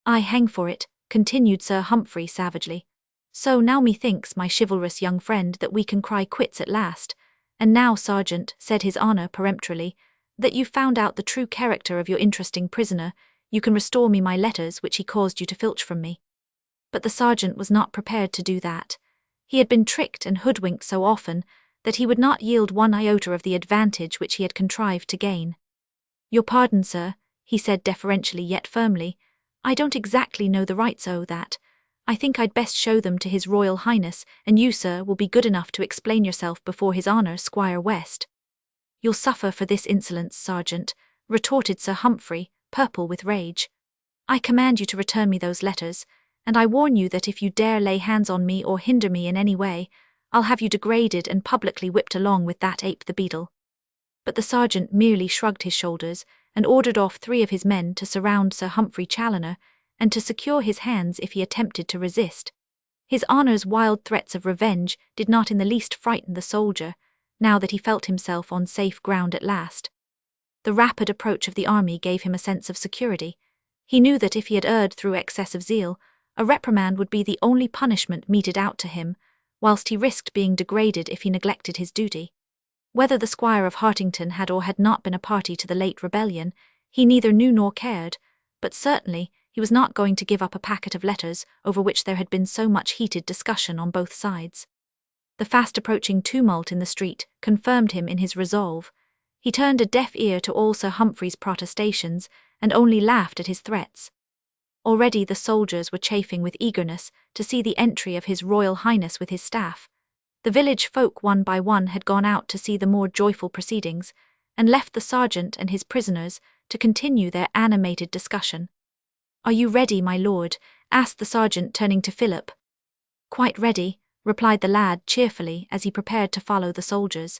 "I hang for it," continued Sir Humphrey savagely. "So now methinks, my chivalrous young friend, that we can cry quits at last. And now, sergeant," said his honour peremptorily, "that you've found out the true character of your interesting prisoner, you can restore me my letters which he caused you to filch from me." But the sergeant was not prepared to do that. He had been tricked and hoodwinked so often that he would not yield one iota of the advantage which he had contrived to gain. "Your pardon, sir," he said deferentially yet firmly. "I don't exactly know the rights o' that. I think I'd best show them to His Royal Highness, and you, sir, will be good enough to explain yourself before His Honour Squire West." "You'll suffer for this insolence, Sergeant," retorted Sir Humphrey, purple with rage. "I command you to return me those letters, and I warn you that if you dare lay hands on me or hinder me in any way, I'll have you degraded and publicly whipped along with that ape the beadle." But the sergeant merely shrugged his shoulders and ordered off 3 of his men to surround Sir Humphrey Challoner and to secure his hands if he attempted to resist. His Honour's wild threats of revenge did not in the least frighten the soldier, now that he felt himself on safe ground at last. The rapid approach of the army gave him a sense of security. He knew that if he had erred through excess of zeal, a reprimand would be the only punishment meted out to him, whilst he risked being degraded if he neglected his duty. Whether the Squire of Hartington had or had not been a party to the late rebellion, he neither knew nor cared, but certainly he was not going to give up a packet of letters over which there had been so much heated discussion on both sides. The fast-approaching tumult in the street confirmed him in his resolve. He turned a deaf ear to all Sir Humphrey's protestations and only laughed at his threats. Already the soldiers were chafing with eagerness to see the entry of His Royal Highness with his staff. The village folk one by one had gone out to see the more joyful proceedings, and left the sergeant and his prisoners to continue their animated discussion. "Are you ready, my lord?" asked the sergeant, turning to Philip. "Quite ready," replied the lad cheerfully as he prepared to follow the soldiers.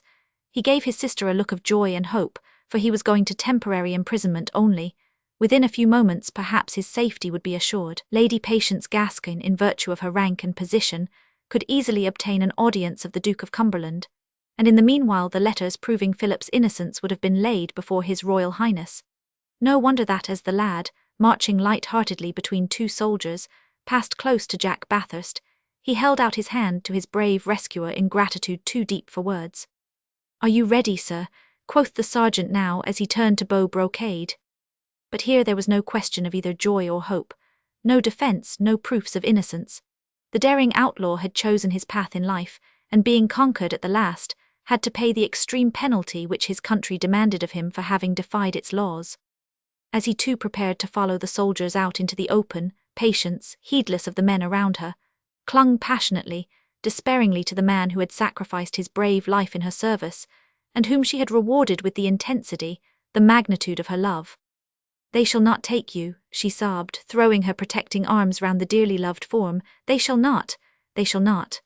He gave his sister a look of joy and hope, for he was going to temporary imprisonment only. Within a few moments perhaps his safety would be assured. Lady Patience Gascoigne, in virtue of her rank and position, could easily obtain an audience of the Duke of Cumberland, and in the meanwhile the letters proving Philip's innocence would have been laid before His Royal Highness. No wonder that as the lad, marching light-heartedly between 2 soldiers, passed close to Jack Bathurst, he held out his hand to his brave rescuer in gratitude too deep for words. "Are you ready, sir?" quoth the sergeant now as he turned to Beau Brocade. But here there was no question of either joy or hope, no defence, no proofs of innocence. The daring outlaw had chosen his path in life, and being conquered at the last, had to pay the extreme penalty which his country demanded of him for having defied its laws. As he too prepared to follow the soldiers out into the open, Patience, heedless of the men around her, clung passionately, despairingly to the man who had sacrificed his brave life in her service, and whom she had rewarded with the intensity, the magnitude of her love. "They shall not take you," she sobbed, throwing her protecting arms round the dearly loved form. "They shall not. They shall not."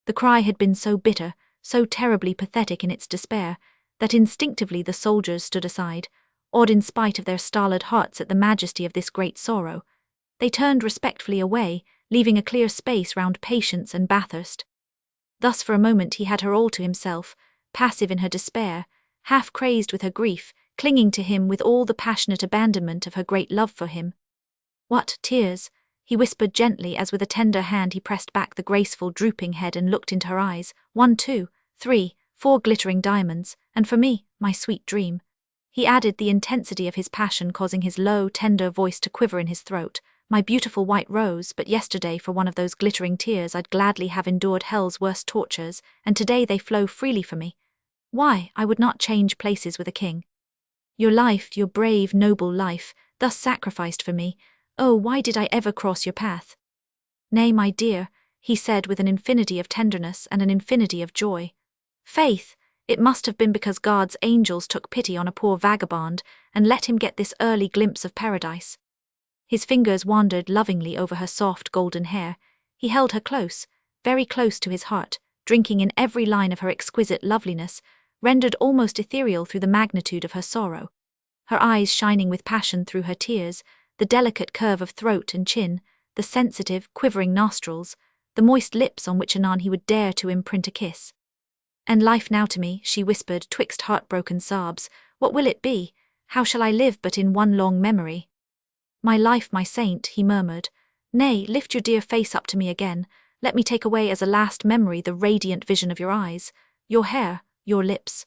The cry had been so bitter, so terribly pathetic in its despair, that instinctively the soldiers stood aside, awed in spite of their stolid hearts at the majesty of this great sorrow. They turned respectfully away, leaving a clear space round Patience and Bathurst. Thus for a moment he had her all to himself, passive in her despair, half crazed with her grief, clinging to him with all the passionate abandonment of her great love for him. "What, tears?" he whispered gently as with a tender hand he pressed back the graceful drooping head and looked into her eyes. 1, 2, 3, 4 glittering diamonds, and for me, my sweet dream." He added, the intensity of his passion causing his low, tender voice to quiver in his throat. "My beautiful white rose, but yesterday for one of those glittering tears I'd gladly have endured hell's worst tortures, and today they flow freely for me. Why, I would not change places with a king. Your life, your brave, noble life, thus sacrificed for me, oh, why did I ever cross your path?" "Nay, my dear," he said with an infinity of tenderness and an infinity of joy. "Faith, it must have been because God's angels took pity on a poor vagabond and let him get this early glimpse of paradise." His fingers wandered lovingly over her soft golden hair. He held her close, very close to his heart, drinking in every line of her exquisite loveliness, rendered almost ethereal through the magnitude of her sorrow. Her eyes shining with passion through her tears, the delicate curve of throat and chin, the sensitive, quivering nostrils, the moist lips on which anon he would dare to imprint a kiss. "And life now to me," she whispered twixt heartbroken sobs, "what will it be? How shall I live but in one long memory?" "My life, my saint," he murmured. "Nay, lift your dear face up to me again. Let me take away as a last memory the radiant vision of your eyes, your hair, your lips."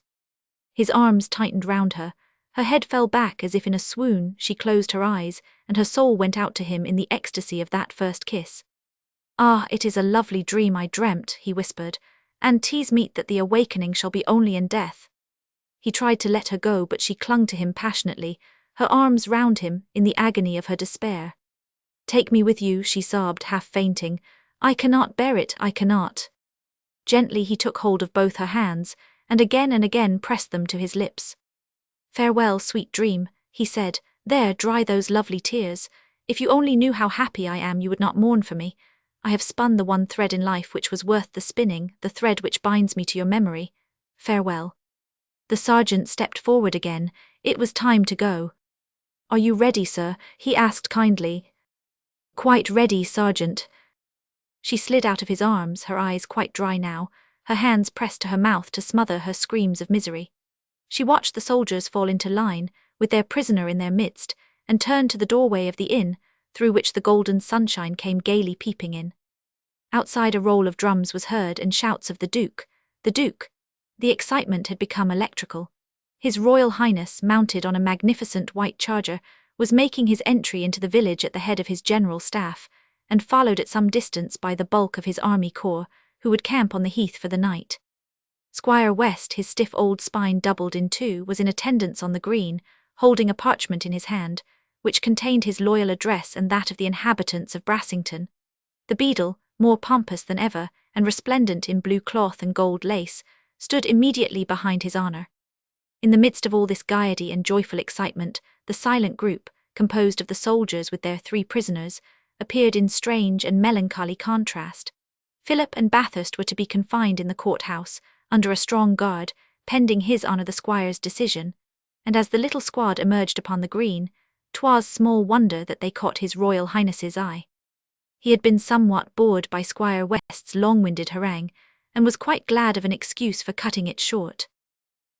His arms tightened round her. Her head fell back as if in a swoon, she closed her eyes, and her soul went out to him in the ecstasy of that first kiss. "Ah, it is a lovely dream I dreamt," he whispered, "and 'tis meet that the awakening shall be only in death." He tried to let her go, but she clung to him passionately, her arms round him in the agony of her despair. "Take me with you," she sobbed, half fainting. "I cannot bear it, I cannot." Gently he took hold of both her hands, and again pressed them to his lips. "Farewell, sweet dream," he said. "There, dry those lovely tears. If you only knew how happy I am, you would not mourn for me. I have spun the one thread in life which was worth the spinning, the thread which binds me to your memory. Farewell." The sergeant stepped forward again. It was time to go. "Are you ready, sir?" he asked kindly. "Quite ready, Sergeant." She slid out of his arms, her eyes quite dry now, her hands pressed to her mouth to smother her screams of misery. She watched the soldiers fall into line, with their prisoner in their midst, and turned to the doorway of the inn, through which the golden sunshine came gaily peeping in. Outside a roll of drums was heard and shouts of the Duke. The Duke! The excitement had become electrical. His Royal Highness, mounted on a magnificent white charger, was making his entry into the village at the head of his general staff, and followed at some distance by the bulk of his army corps, who would camp on the heath for the night. Squire West, his stiff old spine doubled in two, was in attendance on the green, holding a parchment in his hand, which contained his loyal address and that of the inhabitants of Brassington. The beadle, more pompous than ever, and resplendent in blue cloth and gold lace, stood immediately behind his honour. In the midst of all this gaiety and joyful excitement, the silent group, composed of the soldiers with their 3 prisoners, appeared in strange and melancholy contrast. Philip and Bathurst were to be confined in the court-house, under a strong guard, pending his honour the squire's decision, and as the little squad emerged upon the green, 'twas small wonder that they caught his Royal Highness's eye. He had been somewhat bored by Squire West's long-winded harangue, and was quite glad of an excuse for cutting it short.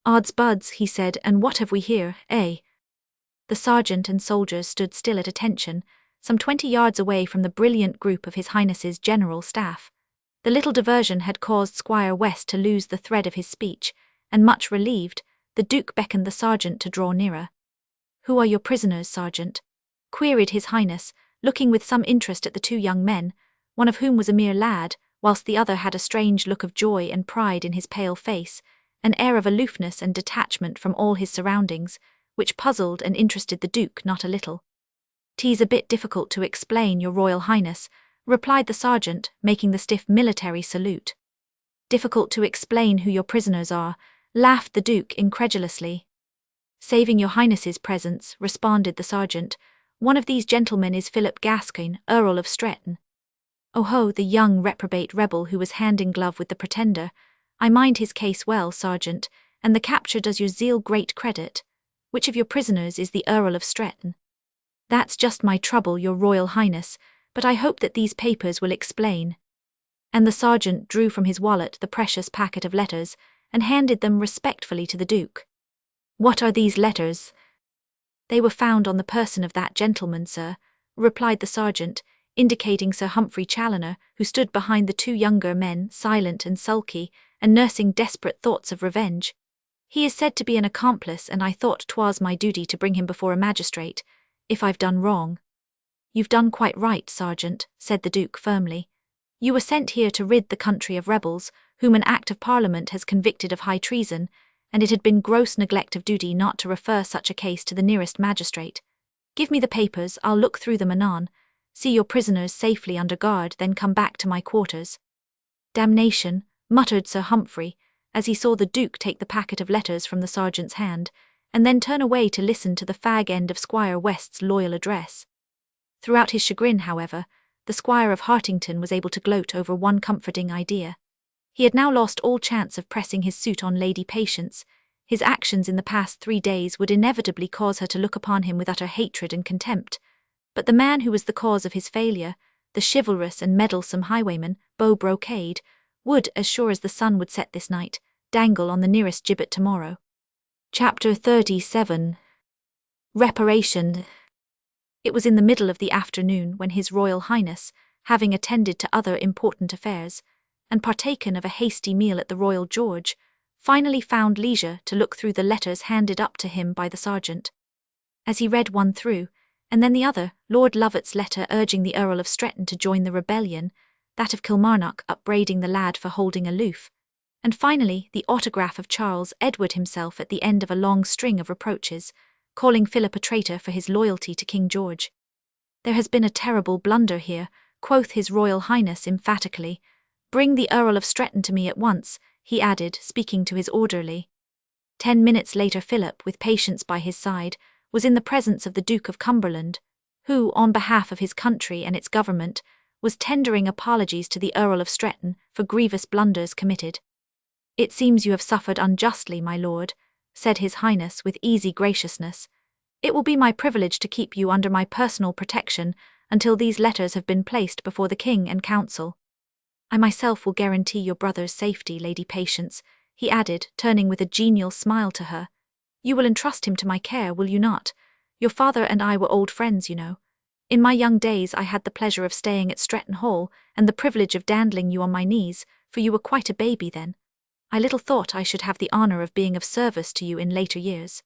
"Odds buds," he said, "and what have we here, eh?" The sergeant and soldiers stood still at attention, some 20 yards away from the brilliant group of His Highness's general staff. The little diversion had caused Squire West to lose the thread of his speech, and much relieved, the Duke beckoned the sergeant to draw nearer. "Who are your prisoners, Sergeant?" queried His Highness, looking with some interest at the 2 young men, one of whom was a mere lad, whilst the other had a strange look of joy and pride in his pale face, an air of aloofness and detachment from all his surroundings, which puzzled and interested the Duke not a little. "'Tis a bit difficult to explain, your Royal Highness," replied the sergeant, making the stiff military salute. "Difficult to explain who your prisoners are," laughed the Duke incredulously. "Saving your Highness's presence," responded the sergeant, "one of these gentlemen is Philip Gascoigne, Earl of Stretton." "Oh ho, the young reprobate rebel who was hand in glove with the Pretender. I mind his case well, Sergeant, and the capture does your zeal great credit. Which of your prisoners is the Earl of Stretton?" "That's just my trouble, your Royal Highness, but I hope that these papers will explain." And the sergeant drew from his wallet the precious packet of letters, and handed them respectfully to the Duke. "What are these letters?" "They were found on the person of that gentleman, sir," replied the sergeant, indicating Sir Humphrey Challoner, who stood behind the 2 younger men, silent and sulky, and nursing desperate thoughts of revenge. "He is said to be an accomplice, and I thought 'twas my duty to bring him before a magistrate, if I've done wrong." "You've done quite right, Sergeant," said the Duke firmly. "You were sent here to rid the country of rebels, whom an Act of Parliament has convicted of high treason, and it had been gross neglect of duty not to refer such a case to the nearest magistrate. Give me the papers, I'll look through them anon, see your prisoners safely under guard, then come back to my quarters." "Damnation," muttered Sir Humphrey, as he saw the Duke take the packet of letters from the sergeant's hand, and then turn away to listen to the fag end of Squire West's loyal address. Throughout his chagrin, however, the Squire of Hartington was able to gloat over one comforting idea. He had now lost all chance of pressing his suit on Lady Patience. His actions in the past 3 days would inevitably cause her to look upon him with utter hatred and contempt. But the man who was the cause of his failure, the chivalrous and meddlesome highwayman, Beau Brocade, would, as sure as the sun would set this night, dangle on the nearest gibbet tomorrow. Chapter 37. Reparation. It was in the middle of the afternoon when His Royal Highness, having attended to other important affairs, and partaken of a hasty meal at the Royal George, finally found leisure to look through the letters handed up to him by the sergeant. As he read one through, and then the other, Lord Lovat's letter urging the Earl of Stretton to join the rebellion, that of Kilmarnock upbraiding the lad for holding aloof, and finally the autograph of Charles Edward himself at the end of a long string of reproaches, calling Philip a traitor for his loyalty to King George. "There has been a terrible blunder here," quoth his Royal Highness emphatically. "Bring the Earl of Stretton to me at once," he added, speaking to his orderly. 10 minutes later Philip, with Patience by his side, was in the presence of the Duke of Cumberland, who, on behalf of his country and its government, was tendering apologies to the Earl of Stretton for grievous blunders committed. "It seems you have suffered unjustly, my lord," said his Highness with easy graciousness. "It will be my privilege to keep you under my personal protection until these letters have been placed before the King and Council. I myself will guarantee your brother's safety, Lady Patience," he added, turning with a genial smile to her. "You will entrust him to my care, will you not? Your father and I were old friends, you know. In my young days I had the pleasure of staying at Stretton Hall and the privilege of dandling you on my knees, for you were quite a baby then. I little thought I should have the honour of being of service to you in later years."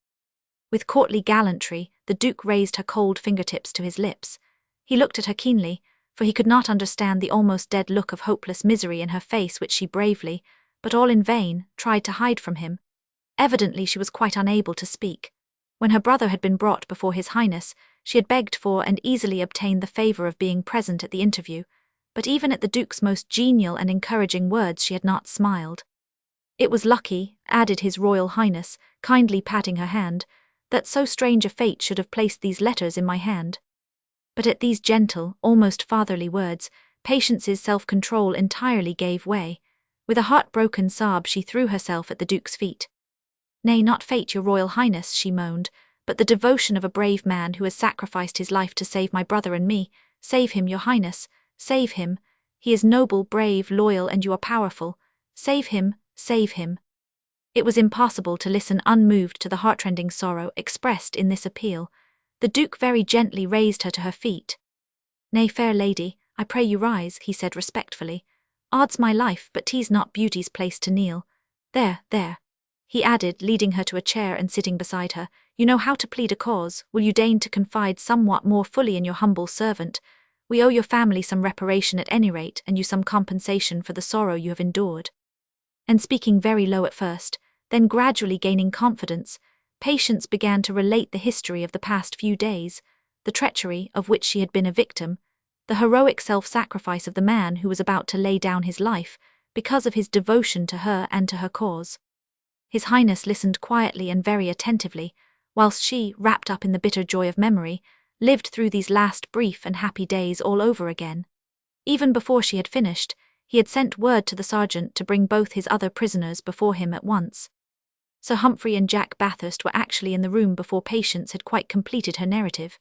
With courtly gallantry, the Duke raised her cold fingertips to his lips. He looked at her keenly, for he could not understand the almost dead look of hopeless misery in her face which she bravely, but all in vain, tried to hide from him. Evidently she was quite unable to speak. When her brother had been brought before his Highness, she had begged for and easily obtained the favour of being present at the interview, but even at the Duke's most genial and encouraging words she had not smiled. "It was lucky," added his Royal Highness, kindly patting her hand, "that so strange a fate should have placed these letters in my hand." But at these gentle, almost fatherly words, Patience's self-control entirely gave way. With a heartbroken sob she threw herself at the Duke's feet. "Nay, not fate, your Royal Highness," she moaned, "but the devotion of a brave man who has sacrificed his life to save my brother and me. Save him, your Highness, save him. He is noble, brave, loyal, and you are powerful. Save him, save him." It was impossible to listen unmoved to the heartrending sorrow expressed in this appeal. The Duke very gently raised her to her feet. "Nay, fair lady, I pray you rise," he said respectfully. "Odds my life, but 'tis not beauty's place to kneel. There, there," he added, leading her to a chair and sitting beside her. "You know how to plead a cause. Will you deign to confide somewhat more fully in your humble servant? We owe your family some reparation at any rate, and you some compensation for the sorrow you have endured." And speaking very low at first, then gradually gaining confidence, Patience began to relate the history of the past few days, the treachery of which she had been a victim, the heroic self-sacrifice of the man who was about to lay down his life because of his devotion to her and to her cause. His Highness listened quietly and very attentively, whilst she, wrapped up in the bitter joy of memory, lived through these last brief and happy days all over again. Even before she had finished, he had sent word to the sergeant to bring both his other prisoners before him at once. Sir Humphrey and Jack Bathurst were actually in the room before Patience had quite completed her narrative.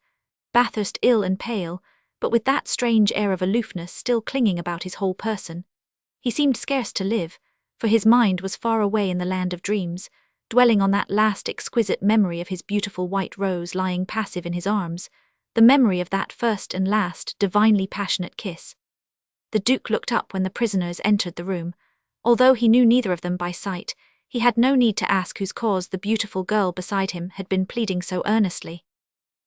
Bathurst ill and pale, but with that strange air of aloofness still clinging about his whole person. He seemed scarce to live, for his mind was far away in the land of dreams, dwelling on that last exquisite memory of his beautiful white rose lying passive in his arms, the memory of that first and last divinely passionate kiss. The Duke looked up when the prisoners entered the room. Although he knew neither of them by sight, he had no need to ask whose cause the beautiful girl beside him had been pleading so earnestly.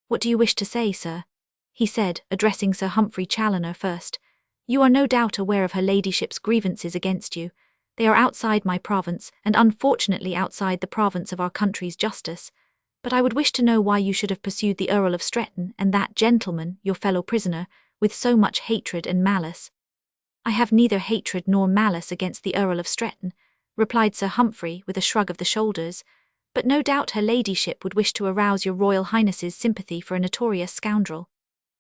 "What do you wish to say, sir?" he said, addressing Sir Humphrey Challoner first. "You are no doubt aware of her ladyship's grievances against you. They are outside my province, and unfortunately outside the province of our country's justice. But I would wish to know why you should have pursued the Earl of Stretton and that gentleman, your fellow prisoner, with so much hatred and malice." "I have neither hatred nor malice against the Earl of Stretton," replied Sir Humphrey with a shrug of the shoulders, "but no doubt her ladyship would wish to arouse your Royal Highness's sympathy for a notorious scoundrel.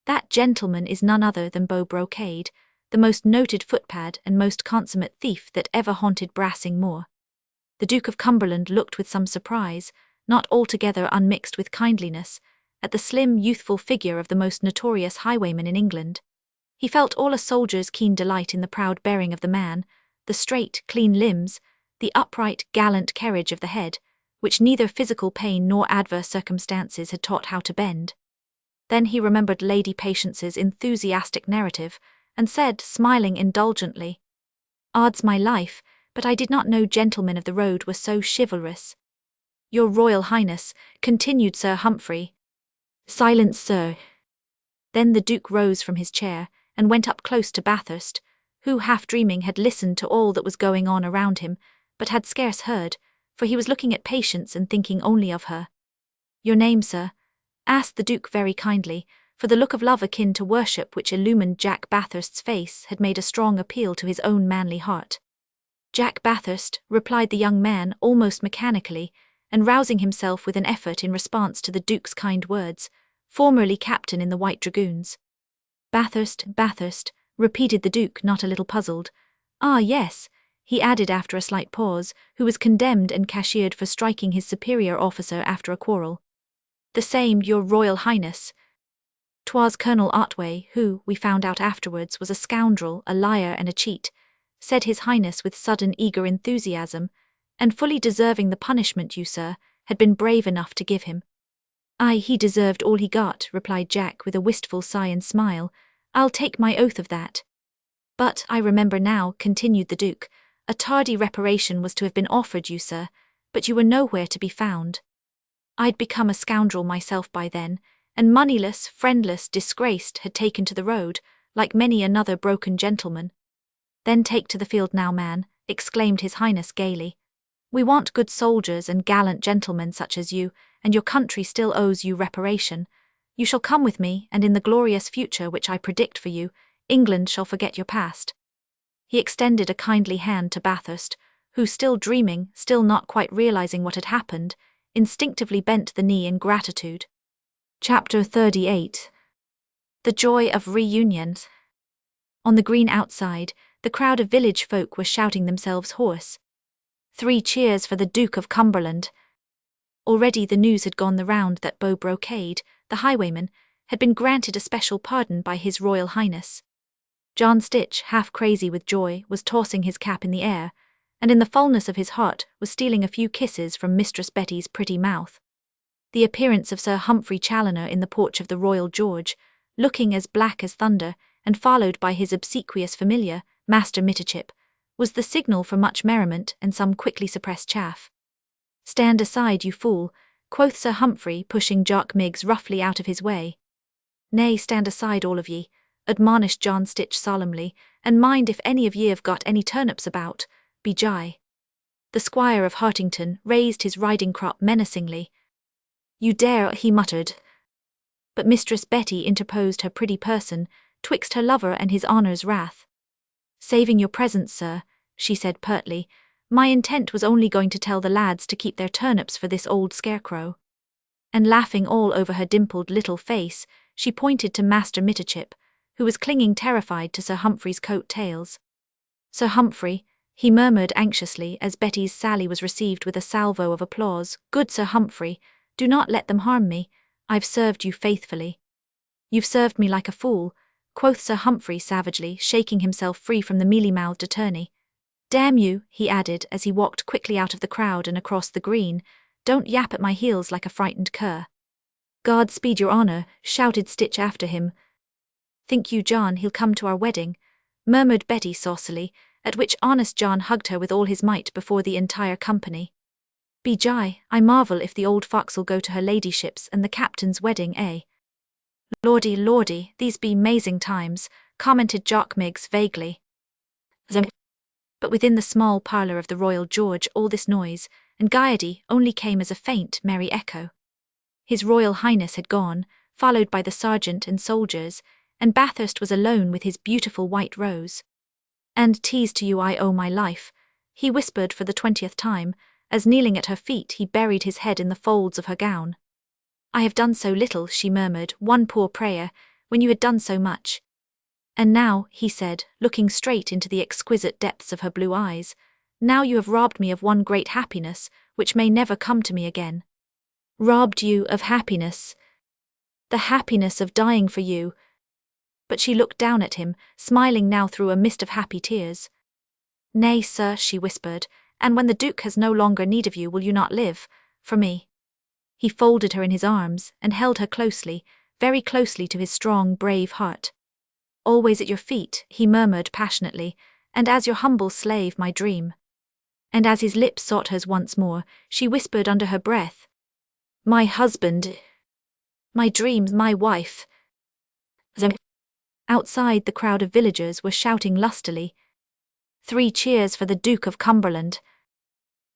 That gentleman is none other than Beau Brocade, the most noted footpad and most consummate thief that ever haunted Brassing Moor." The Duke of Cumberland looked with some surprise, not altogether unmixed with kindliness, at the slim, youthful figure of the most notorious highwayman in England. He felt all a soldier's keen delight in the proud bearing of the man, the straight, clean limbs, the upright, gallant carriage of the head, which neither physical pain nor adverse circumstances had taught how to bend. Then he remembered Lady Patience's enthusiastic narrative, and said, smiling indulgently, "Odds my life, but I did not know gentlemen of the road were so chivalrous." "Your Royal Highness," continued Sir Humphrey. "Silence, sir." Then the Duke rose from his chair, and went up close to Bathurst, who, half dreaming, had listened to all that was going on around him, but had scarce heard, for he was looking at Patience and thinking only of her. Your name, sir? Asked the Duke very kindly, for the look of love akin to worship which illumined Jack Bathurst's face had made a strong appeal to his own manly heart. Jack Bathurst, replied the young man almost mechanically, and rousing himself with an effort in response to the Duke's kind words, formerly captain in the White Dragoons. Bathurst, Bathurst, repeated the Duke, not a little puzzled. Ah, yes, he added after a slight pause, who was condemned and cashiered for striking his superior officer after a quarrel. The same, your Royal Highness. 'Twas Colonel Otway, who, we found out afterwards, was a scoundrel, a liar and a cheat, said His Highness with sudden eager enthusiasm, and fully deserving the punishment you, sir, had been brave enough to give him. Aye, he deserved all he got, replied Jack with a wistful sigh and smile. I'll take my oath of that. But, I remember now, continued the Duke, a tardy reparation was to have been offered you, sir, but you were nowhere to be found. I'd become a scoundrel myself by then, and moneyless, friendless, disgraced, had taken to the road, like many another broken gentleman. Then take to the field now, man, exclaimed His Highness gaily. We want good soldiers and gallant gentlemen such as you, and your country still owes you reparation. You shall come with me, and in the glorious future which I predict for you, England shall forget your past. He extended a kindly hand to Bathurst, who, still dreaming, still not quite realizing what had happened, instinctively bent the knee in gratitude. Chapter 38. The Joy of Reunions. On the green outside, the crowd of village folk were shouting themselves hoarse. 3 cheers for the Duke of Cumberland. Already the news had gone the round that Beau Brocade, the highwayman, had been granted a special pardon by His Royal Highness. John Stitch, half crazy with joy, was tossing his cap in the air, and in the fullness of his heart was stealing a few kisses from Mistress Betty's pretty mouth. The appearance of Sir Humphrey Challoner in the porch of the Royal George, looking as black as thunder, and followed by his obsequious familiar, Master Mitterchip, was the signal for much merriment and some quickly suppressed chaff. Stand aside, you fool, quoth Sir Humphrey, pushing Jock Miggs roughly out of his way. Nay, stand aside all of ye, admonished John Stitch solemnly, and mind if any of ye have got any turnips about, be jye. The Squire of Hartington raised his riding crop menacingly. You dare, he muttered. But Mistress Betty interposed her pretty person, twixt her lover and his honour's wrath. Saving your presence, sir, she said pertly, my intent was only going to tell the lads to keep their turnips for this old scarecrow. And laughing all over her dimpled little face, she pointed to Master Mitterchip, who was clinging terrified to Sir Humphrey's coat tails. Sir Humphrey, he murmured anxiously as Betty's sally was received with a salvo of applause, good Sir Humphrey, do not let them harm me, I've served you faithfully. You've served me like a fool, quoth Sir Humphrey savagely, shaking himself free from the mealy-mouthed attorney. Damn you, he added as he walked quickly out of the crowd and across the green, don't yap at my heels like a frightened cur. God speed your honour, shouted Stitch after him. Think you, John, he'll come to our wedding? Murmured Betty saucily, at which honest John hugged her with all his might before the entire company. Be jye, I marvel if the old fox'll go to her ladyship's and the captain's wedding, eh? Lordy, lordy, these be 'mazing times, commented Jock Miggs vaguely. But within the small parlour of the Royal George all this noise and gaiety only came as a faint, merry echo. His Royal Highness had gone, followed by the sergeant and soldiers, and Bathurst was alone with his beautiful white rose. And 'tis to you I owe my life, he whispered for the 20th time, as kneeling at her feet he buried his head in the folds of her gown. I have done so little, she murmured, one poor prayer, when you had done so much. And now, he said, looking straight into the exquisite depths of her blue eyes, now you have robbed me of one great happiness, which may never come to me again. Robbed you of happiness? The happiness of dying for you. But she looked down at him, smiling now through a mist of happy tears. Nay, sir, she whispered, and when the Duke has no longer need of you, will you not live, for me? He folded her in his arms, and held her closely, very closely to his strong, brave heart. Always at your feet, he murmured passionately, and as your humble slave, my dream. And as his lips sought hers once more, she whispered under her breath, my husband, my dreams, my wife. Outside, the crowd of villagers were shouting lustily. 3 cheers for the Duke of Cumberland.